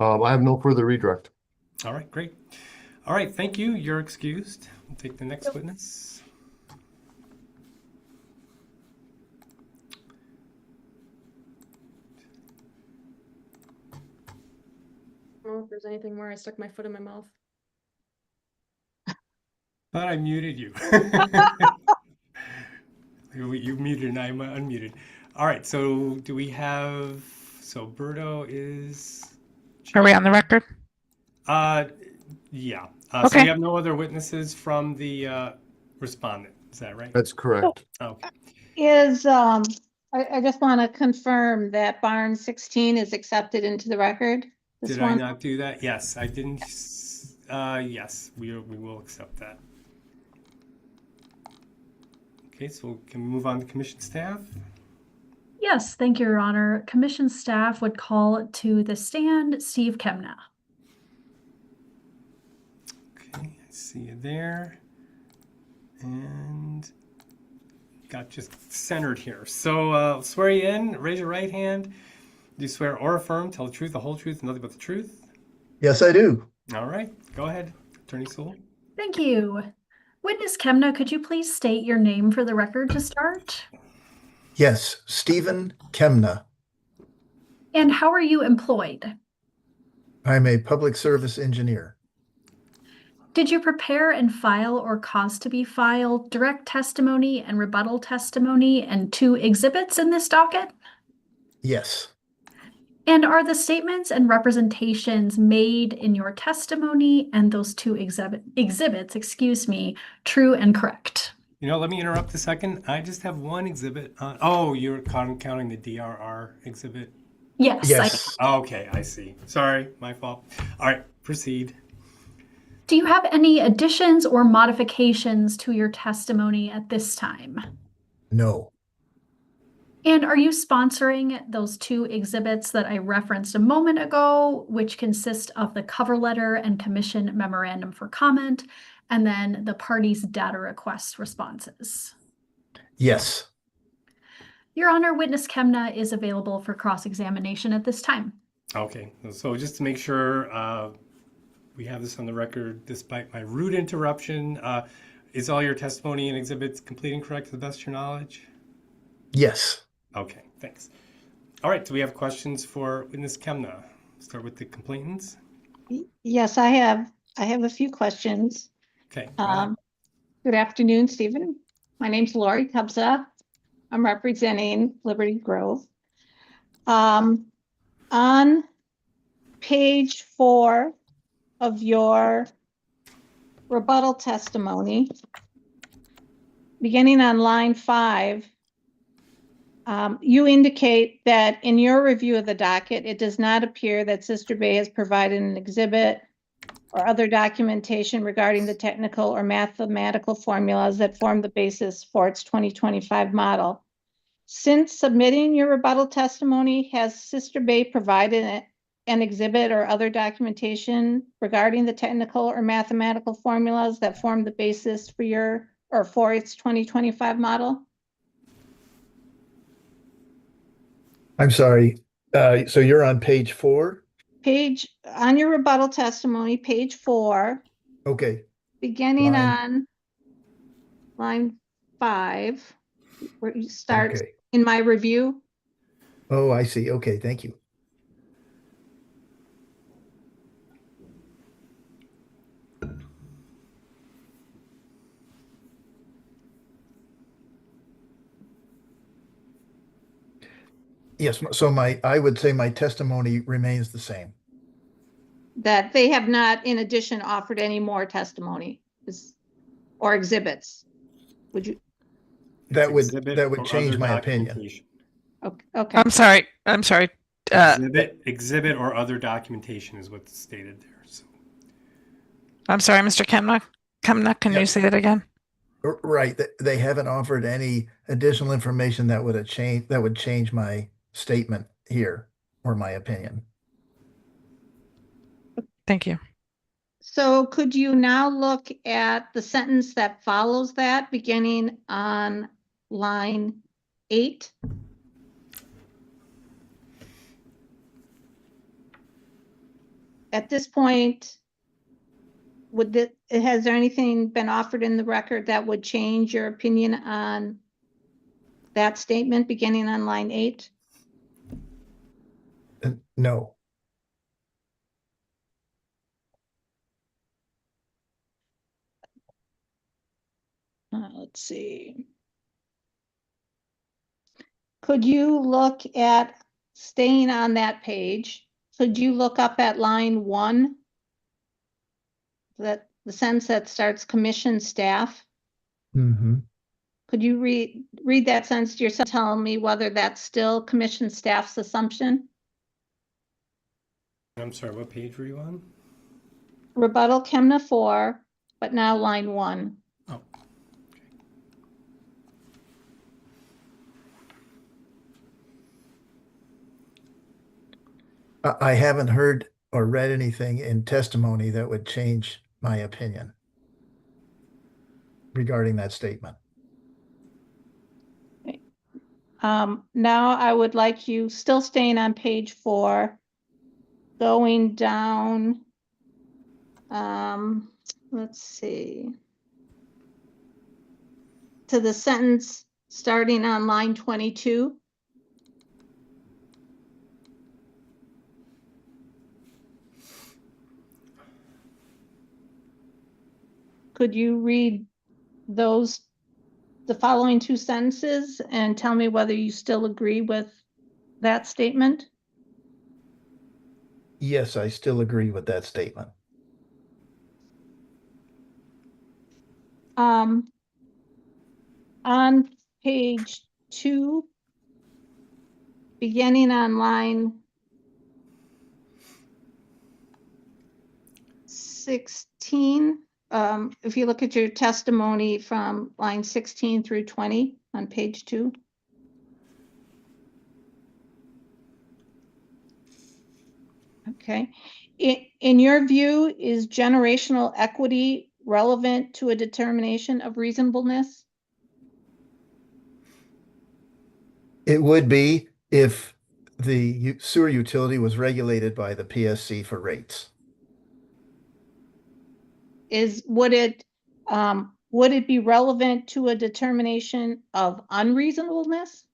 I have no further redirect. All right, great. All right, thank you. You're excused. We'll take the next witness. I don't know if there's anything where I stuck my foot in my mouth. Thought I muted you. You muted and I'm unmuted. All right, so do we have, so Berto is, Are we on the record? yeah. So Okay. we have no other witnesses from the respondent. Is that right? That's correct. Okay. Is, I just want to confirm that Barn 16 is accepted into the record. This Did I one? not do that? Yes, I didn't. Yes, we will accept that. Okay, so can we move on to commission staff? Yes, thank you, Your Honor. Commission staff would call to the stand Steve Kemna. Okay, I see you there. And got just centered here. So swear you in, raise your right hand. Do you swear or affirm, tell the truth, the whole truth, and nothing but the truth? Yes, I do. All right, go ahead, Attorney Sewell. Thank you. Witness Kemna, could you please state your name for the record to start? Yes, Stephen Kemna. And how are you employed? I'm a public service engineer. Did you prepare and file or cause to be filed direct testimony and rebuttal testimony and 2 exhibits in this docket? Yes. And are the statements and representations made in your testimony and those 2 exhibits, true and correct? You know, let me interrupt a second. I just have one exhibit on. Oh, you're counting the DRR exhibit? Yes. Yes. Okay, I see. Sorry, my fault. All right, proceed. Do you have any additions or modifications to your testimony at this time? No. And are you sponsoring those 2 exhibits that I referenced a moment ago, which consist of the cover letter and commission memorandum for comment, and then the parties' data request responses? Yes. Your Honor, Witness Kemna is available for cross-examination at this time. Okay, so just to make sure we have this on the record, despite my rude interruption, is all your testimony and exhibits complete and correct to the best of your knowledge? Yes. Okay, thanks. All right, do we have questions for Witness Kemna? Start with the complainants. Yes, I have a few questions. Okay. Good afternoon, Stephen. My name's Lori Kubza. I'm representing Liberty Grove. On page 4 of your rebuttal testimony, beginning on line 5, you indicate that in your review of the docket, it does not appear that Sister Bay has provided an exhibit or other documentation regarding the technical or mathematical formulas that form the basis for its 2025 model. Since submitting your rebuttal testimony, has Sister Bay provided an exhibit or other documentation regarding the technical or mathematical formulas that form the basis for its 2025 model? I'm sorry. So you're on page 4? On your rebuttal testimony, page 4. Okay. Beginning on line 5, where you start Okay. in my review. Oh, I see. Okay, thank you. Yes, so I would say my testimony remains the same. That they have not, in addition, offered any more testimony or exhibits. Would you? That would or change other my opinion. documentation. Okay. I'm sorry. Exhibit or other documentation is what's stated there. So. I'm sorry, Mr. Kemnock. Can you say that again? Right. They haven't offered any additional information that would change my statement here or my opinion. Thank you. So could you now look at the sentence that follows that, beginning on line 8? At this point, has there anything been offered in the record that would change your opinion on that statement beginning on line 8? No. Let's see. Could you look at, staying on that page, could you look up at line 1? That the sentence that starts commission staff. Mm-hmm. Could you read that sentence to yourself, telling me whether that's still commission staff's assumption? I'm sorry, what page were you on? Rebuttal Chemna 4, but now line 1. Oh. I haven't heard or read anything in testimony that would change my opinion regarding that statement. Now I would like you, still staying on page 4, going down, let's see, to the sentence starting on line 22. Could you read the following 2 sentences and tell me whether you still agree with that statement? Yes, I still agree with that statement. On page 2, beginning on line 16, if you look at your testimony from line 16 through 20 on page 2. Okay. In your view, is generational equity relevant to a determination of reasonableness? It would be if the sewer utility was regulated by the PSC for rates. Would it be relevant to a determination of unreasonableness?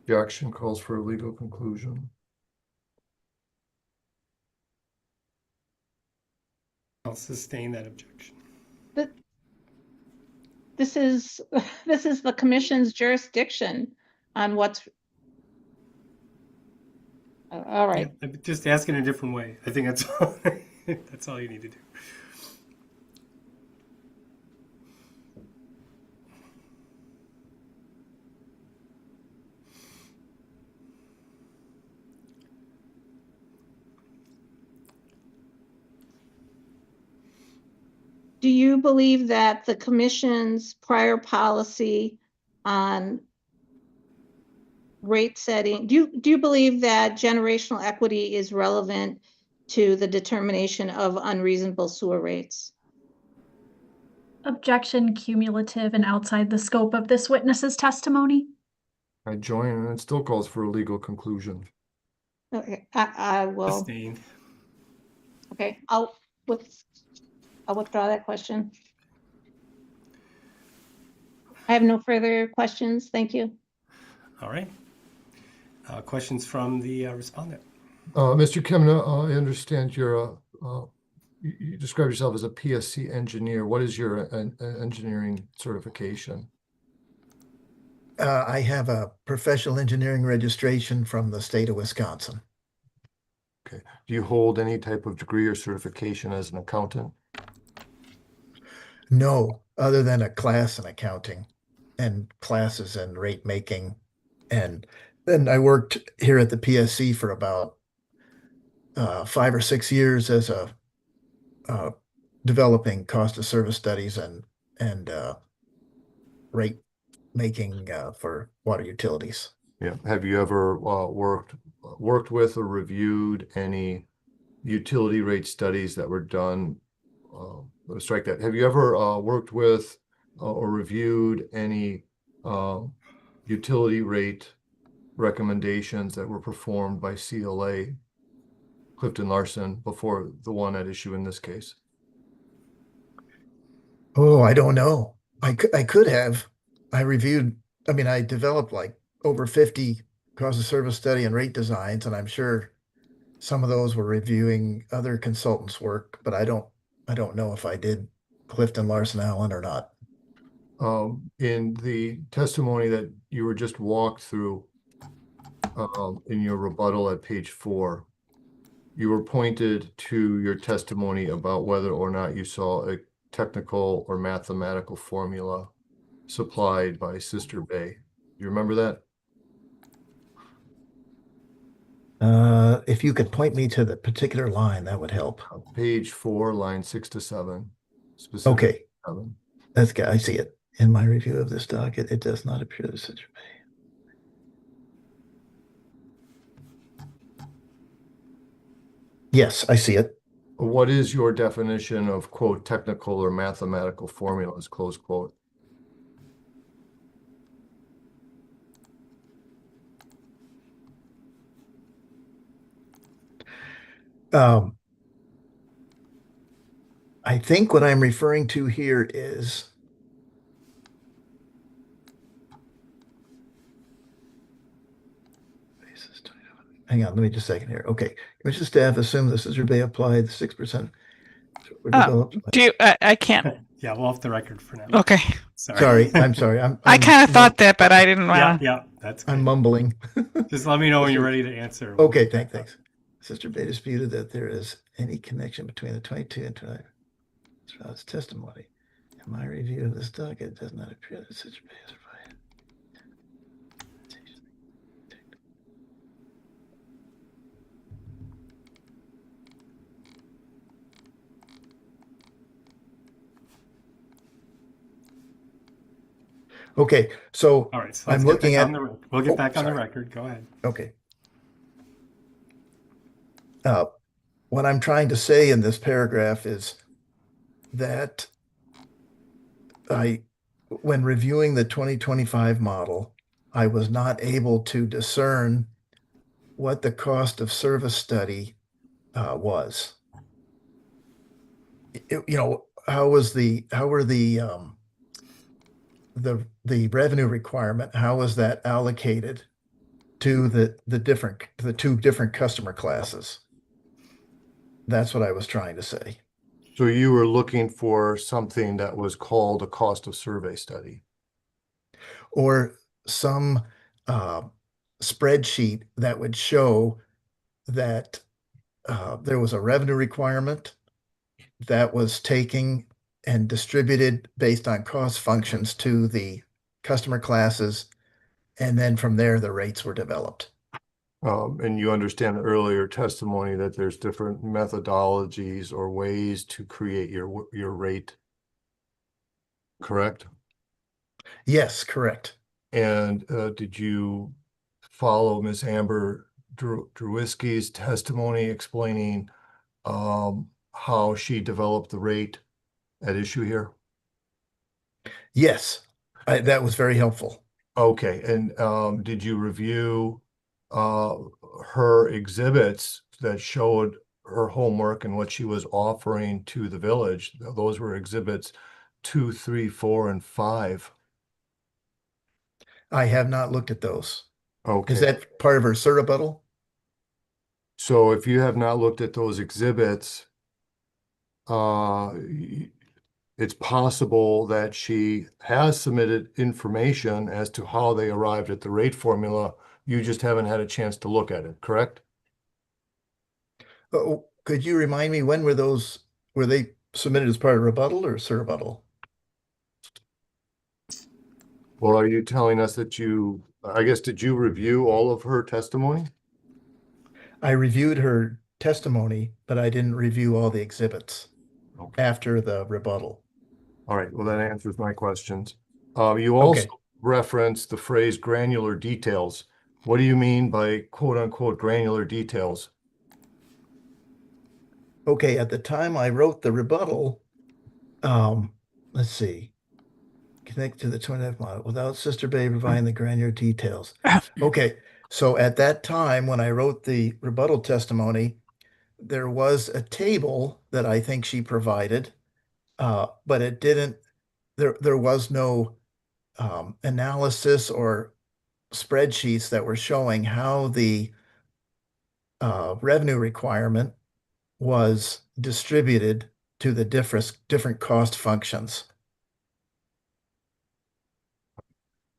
The action calls for a legal conclusion. I'll sustain that objection. But this is the commission's jurisdiction on what's. All right. Yeah, just ask in a different way. I think that's all, that's all you need to do. Do you believe that the commission's prior policy on rate setting, do you believe that generational equity is relevant to the determination of unreasonable sewer rates? Objection cumulative and outside the scope of this witness's testimony. I join, and it still calls for a legal conclusion. Okay, I will. Sustained. Okay, I'll withdraw that question. I have no further questions. Thank you. All right. Questions from the respondent? Mr. Kemna, I understand you describe yourself as a PSC engineer. What is your engineering certification? I have a professional engineering registration from the state of Wisconsin. Okay. Do you hold any type of degree or certification as an accountant? No, other than a class in accounting and classes in rate making. And then I worked here at the PSC for about 5 or 6 years as a developing cost of service studies and rate making for water utilities. Yeah. Have you ever worked with or reviewed any utility rate studies that were done? Let's strike that. Have you ever worked with or reviewed any utility rate recommendations that were performed by CLA, Clifton Larson, before the one at issue in this case? Oh, I don't know. I could have. I developed like over 50 cost of service study and rate designs, and I'm sure some of those were reviewing other consultants' work, but I don't know if I did Clifton Larson Allen or not. In the testimony that you were just walked through in your rebuttal at page 4, you were pointed to your testimony about whether or not you saw a technical or mathematical formula supplied by Sister Bay. Do you remember that? If you could point me to the particular line, that would help. Page 4, line 6 to 7. Specific Okay. 7. That's good. I see it. In my review of this docket, it does not appear that Sister Bay. Yes, I see it. What is your definition of, quote, technical or mathematical formulas, close quote? I think what I'm referring to here is hang on, let me just a second here. Okay. Commission staff assume the Sister Bay applied the 6% were developed. I can't. Yeah, well, off the record for now. Okay. Sorry. I'm sorry. I kind of thought that, but I didn't want to. Yeah, that's good. I'm mumbling. Just let me know when you're ready to answer. Okay, thanks. Sister Bay disputed that there is any connection between the 22 and 29. That's testimony. In my review of this docket, it does not appear that Sister Bay is provided. Okay, so all right, so I'm looking at. We'll get back on the record. Go ahead. Okay. What I'm trying to say in this paragraph is that when reviewing the 2025 model, I was not able to discern what the cost of service study was. How were the revenue requirement? How was that allocated to the two different customer classes? That's what I was trying to say. So you were looking for something that was called a cost of survey study, or some spreadsheet that would show that there was a revenue requirement that was taken and distributed based on cost functions to the customer classes. And then from there, the rates were developed. And you understand the earlier testimony that there's different methodologies or ways to create your rate, correct? Yes, correct. And did you follow Ms. Amber Drewiski's testimony explaining how she developed the rate at issue here? Yes, that was very helpful. Okay, and did you review her exhibits that showed her homework and what she was offering to the village? Those were exhibits 2, 3, 4, and 5. I have not looked at those. Okay. Is that part of her surrebuttal? So if you have not looked at those exhibits, it's possible that she has submitted information as to how they arrived at the rate formula. You just haven't had a chance to look at it, correct? Oh, could you remind me, when were they submitted as part of rebuttal or surrebuttal? Well, are you telling us that I guess, did you review all of her testimony? I reviewed her testimony, but I didn't review all the exhibits after the rebuttal. All right, well, that answers my questions. You also referenced the phrase granular details. What do you mean by quote unquote granular details? Okay, at the time I wrote the rebuttal, let's see, connect to the 2.5 model without Sister Bay providing the granular details. Okay, so at that time when I wrote the rebuttal testimony, there was a table that I think she provided, but it didn't, there was no analysis or spreadsheets that were showing how the revenue requirement was distributed to the different cost functions.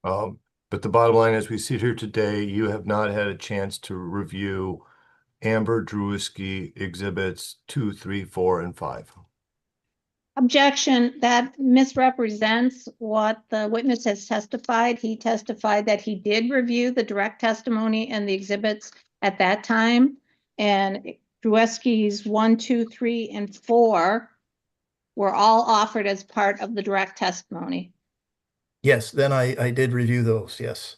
But the bottom line, as we sit here today, you have not had a chance to review Amber Drewiski exhibits 2, 3, 4, and 5. Objection, that misrepresents what the witness has testified. He testified that he did review the direct testimony and the exhibits at that time. And Drewiski's 1, 2, 3, and 4 were all offered as part of the direct testimony. Yes, then I did review those, yes.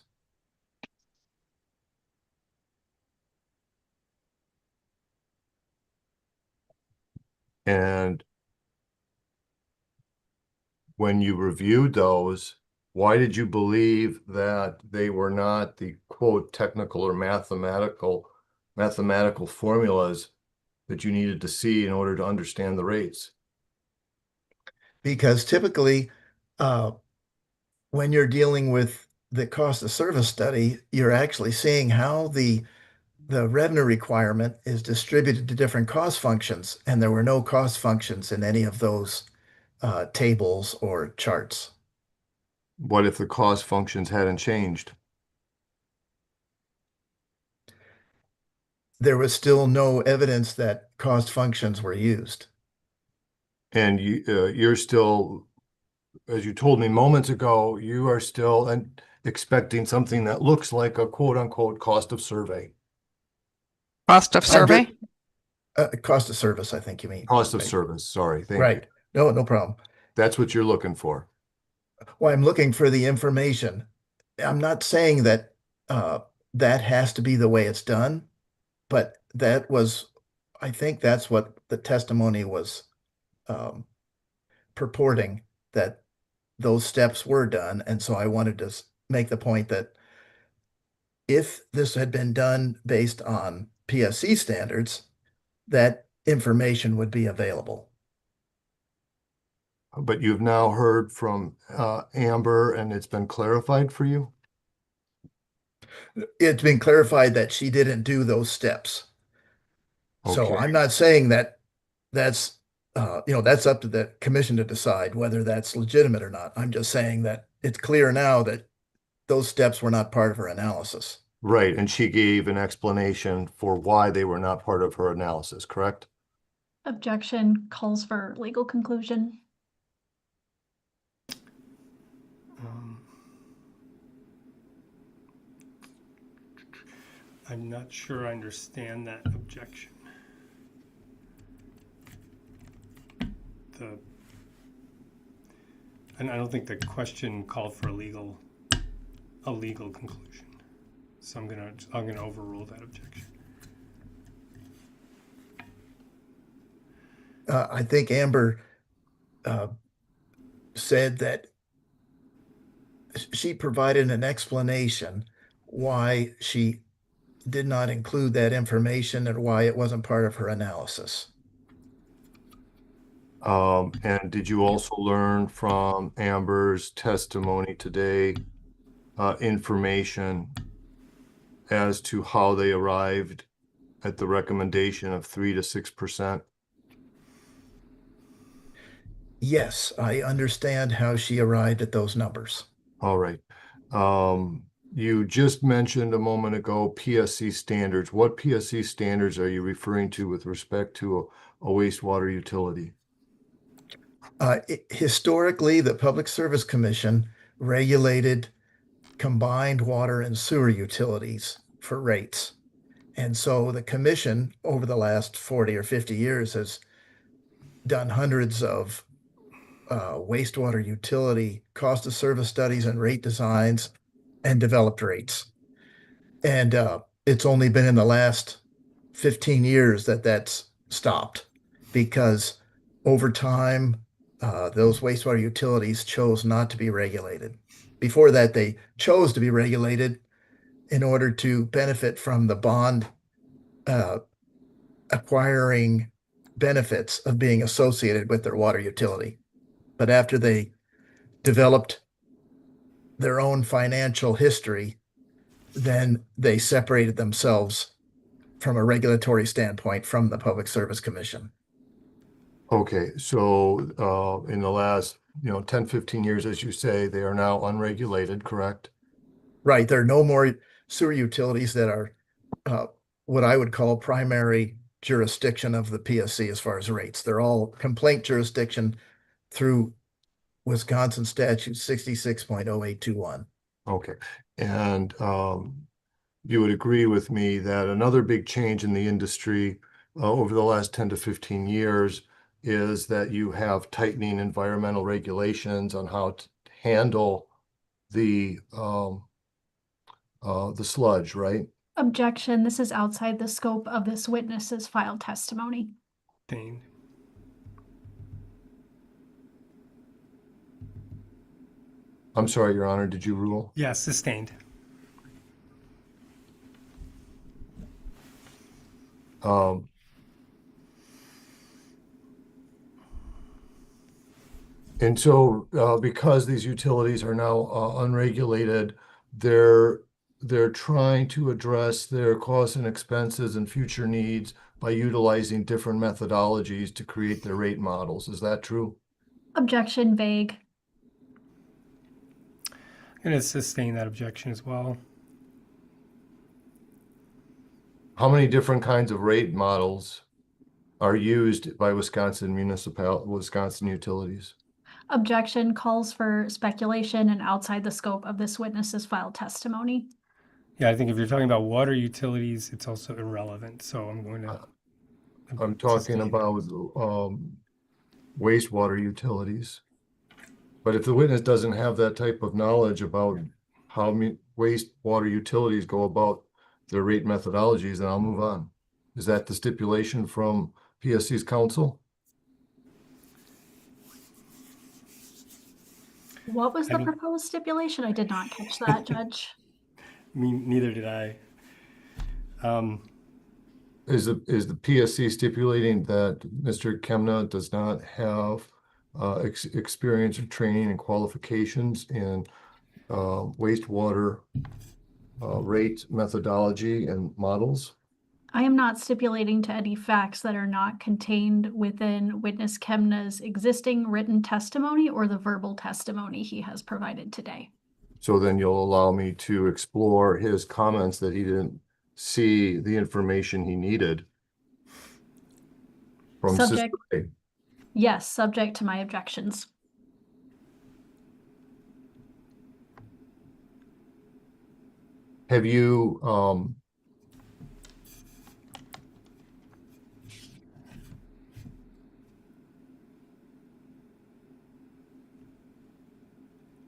And when you reviewed those, why did you believe that they were not the quote technical or mathematical formulas that you needed to see in order to understand the rates? Because typically, when you're dealing with the cost of service study, you're actually seeing how the revenue requirement is distributed to different cost functions, and there were no cost functions in any of those tables or charts. What if the cost functions hadn't changed? There was still no evidence that cost functions were used. And you're still, as you told me moments ago, you are still expecting something that looks like a quote unquote cost of survey. Cost of survey? Cost of service, I think you mean. Cost of service, sorry. Thank Right. you. No problem. That's what you're looking for. Well, I'm looking for the information. I'm not saying that that has to be the way it's done, but I think that's what the testimony was purporting, that those steps were done. And so I wanted to make the point that if this had been done based on PSC standards, that information would be available. But you've now heard from Amber and it's been clarified for you? It's been clarified that she didn't do those steps. So I'm not saying that that's that's up to the commission to decide whether that's legitimate or not. I'm just saying that it's clear now that those steps were not part of her analysis. Right, and she gave an explanation for why they were not part of her analysis, correct? Objection calls for legal conclusion. I'm not sure I understand that objection. And I don't think the question called for a legal conclusion. So I'm gonna overrule that objection. I think Amber said that she provided an explanation why she did not include that information and why it wasn't part of her analysis. And did you also learn from Amber's testimony today, information as to how they arrived at the recommendation of 3 to 6%? Yes, I understand how she arrived at those numbers. All right. You just mentioned a moment ago PSC standards. What PSC standards are you referring to with respect to a wastewater utility? Historically, the Public Service Commission regulated combined water and sewer utilities for rates. And so the commission over the last 40 or 50 years has done hundreds of wastewater utility cost of service studies and rate designs and developed rates. And it's only been in the last 15 years that that's stopped, because over time, those wastewater utilities chose not to be regulated. Before that, they chose to be regulated in order to benefit from the bond acquiring benefits of being associated with their water utility. But after they developed their own financial history, then they separated themselves from a regulatory standpoint from the Public Service Commission. Okay, so in the last 10, 15 years, as you say, they are now unregulated, correct? Right. There are no more sewer utilities that are what I would call primary jurisdiction of the PSC as far as rates. They're all complaint jurisdiction through Wisconsin statute 66.0821. Okay, and you would agree with me that another big change in the industry over the last 10 to 15 years is that you have tightening environmental regulations on how to handle the sludge, right? Objection, this is outside the scope of this witness's filed testimony. Sustained. I'm sorry, Your Honor, did you rule? Yes, sustained. And so because these utilities are now unregulated, they're trying to address their costs and expenses and future needs by utilizing different methodologies to create their rate models. Is that true? Objection, vague. I'm going to sustain that objection as well. How many different kinds of rate models are used by Wisconsin utilities? Objection calls for speculation and outside the scope of this witness's filed testimony. Yeah, I think if you're talking about water utilities, it's also irrelevant. So I'm going to. I'm talking about wastewater utilities. But if the witness doesn't have that type of knowledge about how wastewater utilities go about their rate methodologies, then I'll move on. Is that the stipulation from PSC's counsel? What was the proposed stipulation? I did not catch that, Judge. Neither did I. Is the PSC stipulating that Mr. Kemna does not have experience or training and qualifications in wastewater rate methodology and models? I am not stipulating to any facts that are not contained within witness Kemna's existing written testimony or the verbal testimony he has provided today. So then you'll allow me to explore his comments that he didn't see the information he needed from Subject, Sister A. yes, subject to my objections. Have you,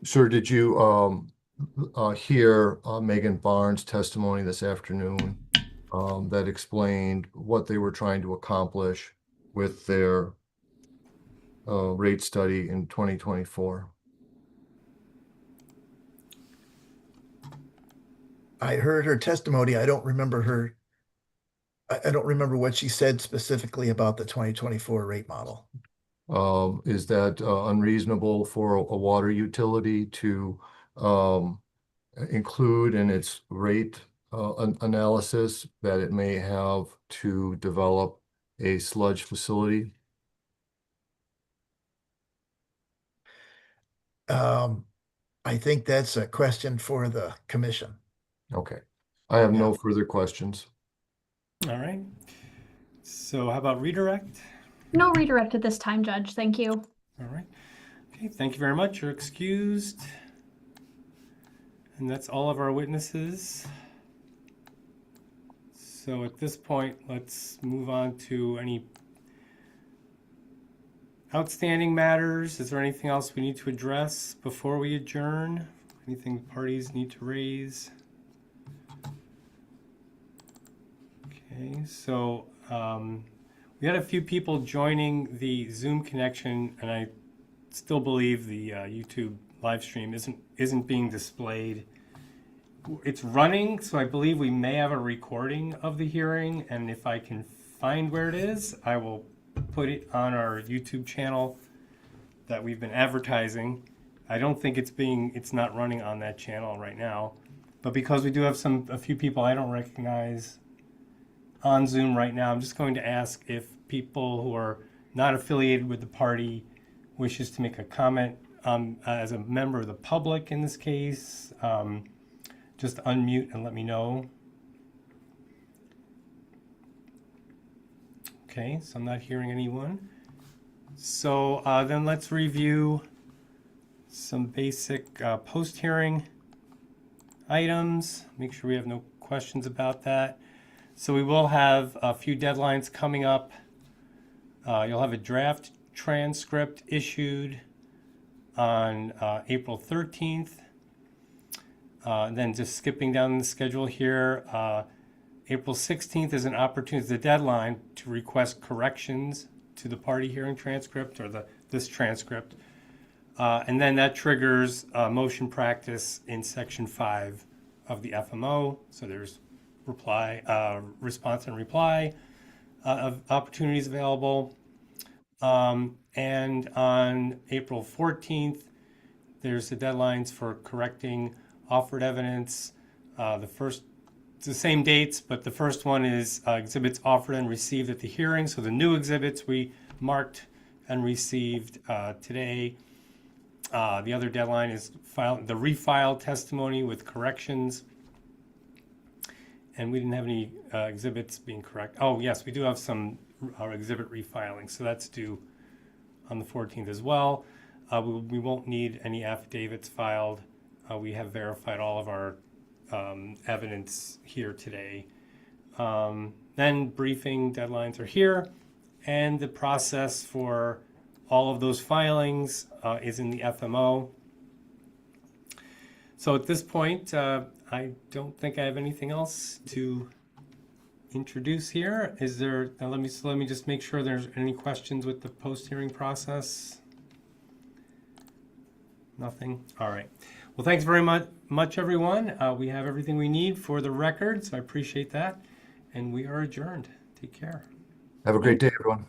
sir, did you hear Megan Barnes' testimony this afternoon that explained what they were trying to accomplish with their rate study in 2024? I heard her testimony. I don't remember her. I don't remember what she said specifically about the 2024 rate model. Is that unreasonable for a water utility to include in its rate analysis that it may have to develop a sludge facility? I think that's a question for the commission. Okay. I have no further questions. All right. So how about redirect? No redirect at this time, Judge. Thank you. All right. Okay, thank you very much. You're excused. And that's all of our witnesses. So at this point, let's move on to any outstanding matters. Is there anything else we need to address before we adjourn? Anything parties need to raise? Okay, so we had a few people joining the Zoom connection, and I still believe the YouTube live stream isn't being displayed. It's running, so I believe we may have a recording of the hearing, and if I can find where it is, I will put it on our YouTube channel that we've been advertising. I don't think it's not running on that channel right now, but because we do have a few people I don't recognize on Zoom right now, I'm just going to ask if people who are not affiliated with the party wishes to make a comment as a member of the public in this case. Just unmute and let me know. Okay, so I'm not hearing anyone. So then let's review some basic post-hearing items. Make sure we have no questions about that. So we will have a few deadlines coming up. You'll have a draft transcript issued on April 13th. Then just skipping down the schedule here, April 16th is an opportunity, the deadline to request corrections to the party hearing transcript or this transcript. And then that triggers motion practice in section 5 of the FMO. So there's response and reply of opportunities available. And on April 14th, there's the deadlines for correcting offered evidence. It's the same dates, but the first one is exhibits offered and received at the hearing. So the new exhibits we marked and received today. The other deadline is the refiled testimony with corrections. And we didn't have any exhibits being correct. Oh, yes, we do have some exhibit refiling. So that's due on the 14th as well. We won't need any affidavits filed. We have verified all of our evidence here today. Then briefing deadlines are here, and the process for all of those filings is in the FMO. So at this point, I don't think I have anything else to introduce here. Is there? Now let me just make sure there's any questions with the post-hearing process. Nothing. All right. Well, thanks very much, everyone. We have everything we need for the record, so I appreciate that. And we are adjourned. Take care. Have a great day, everyone.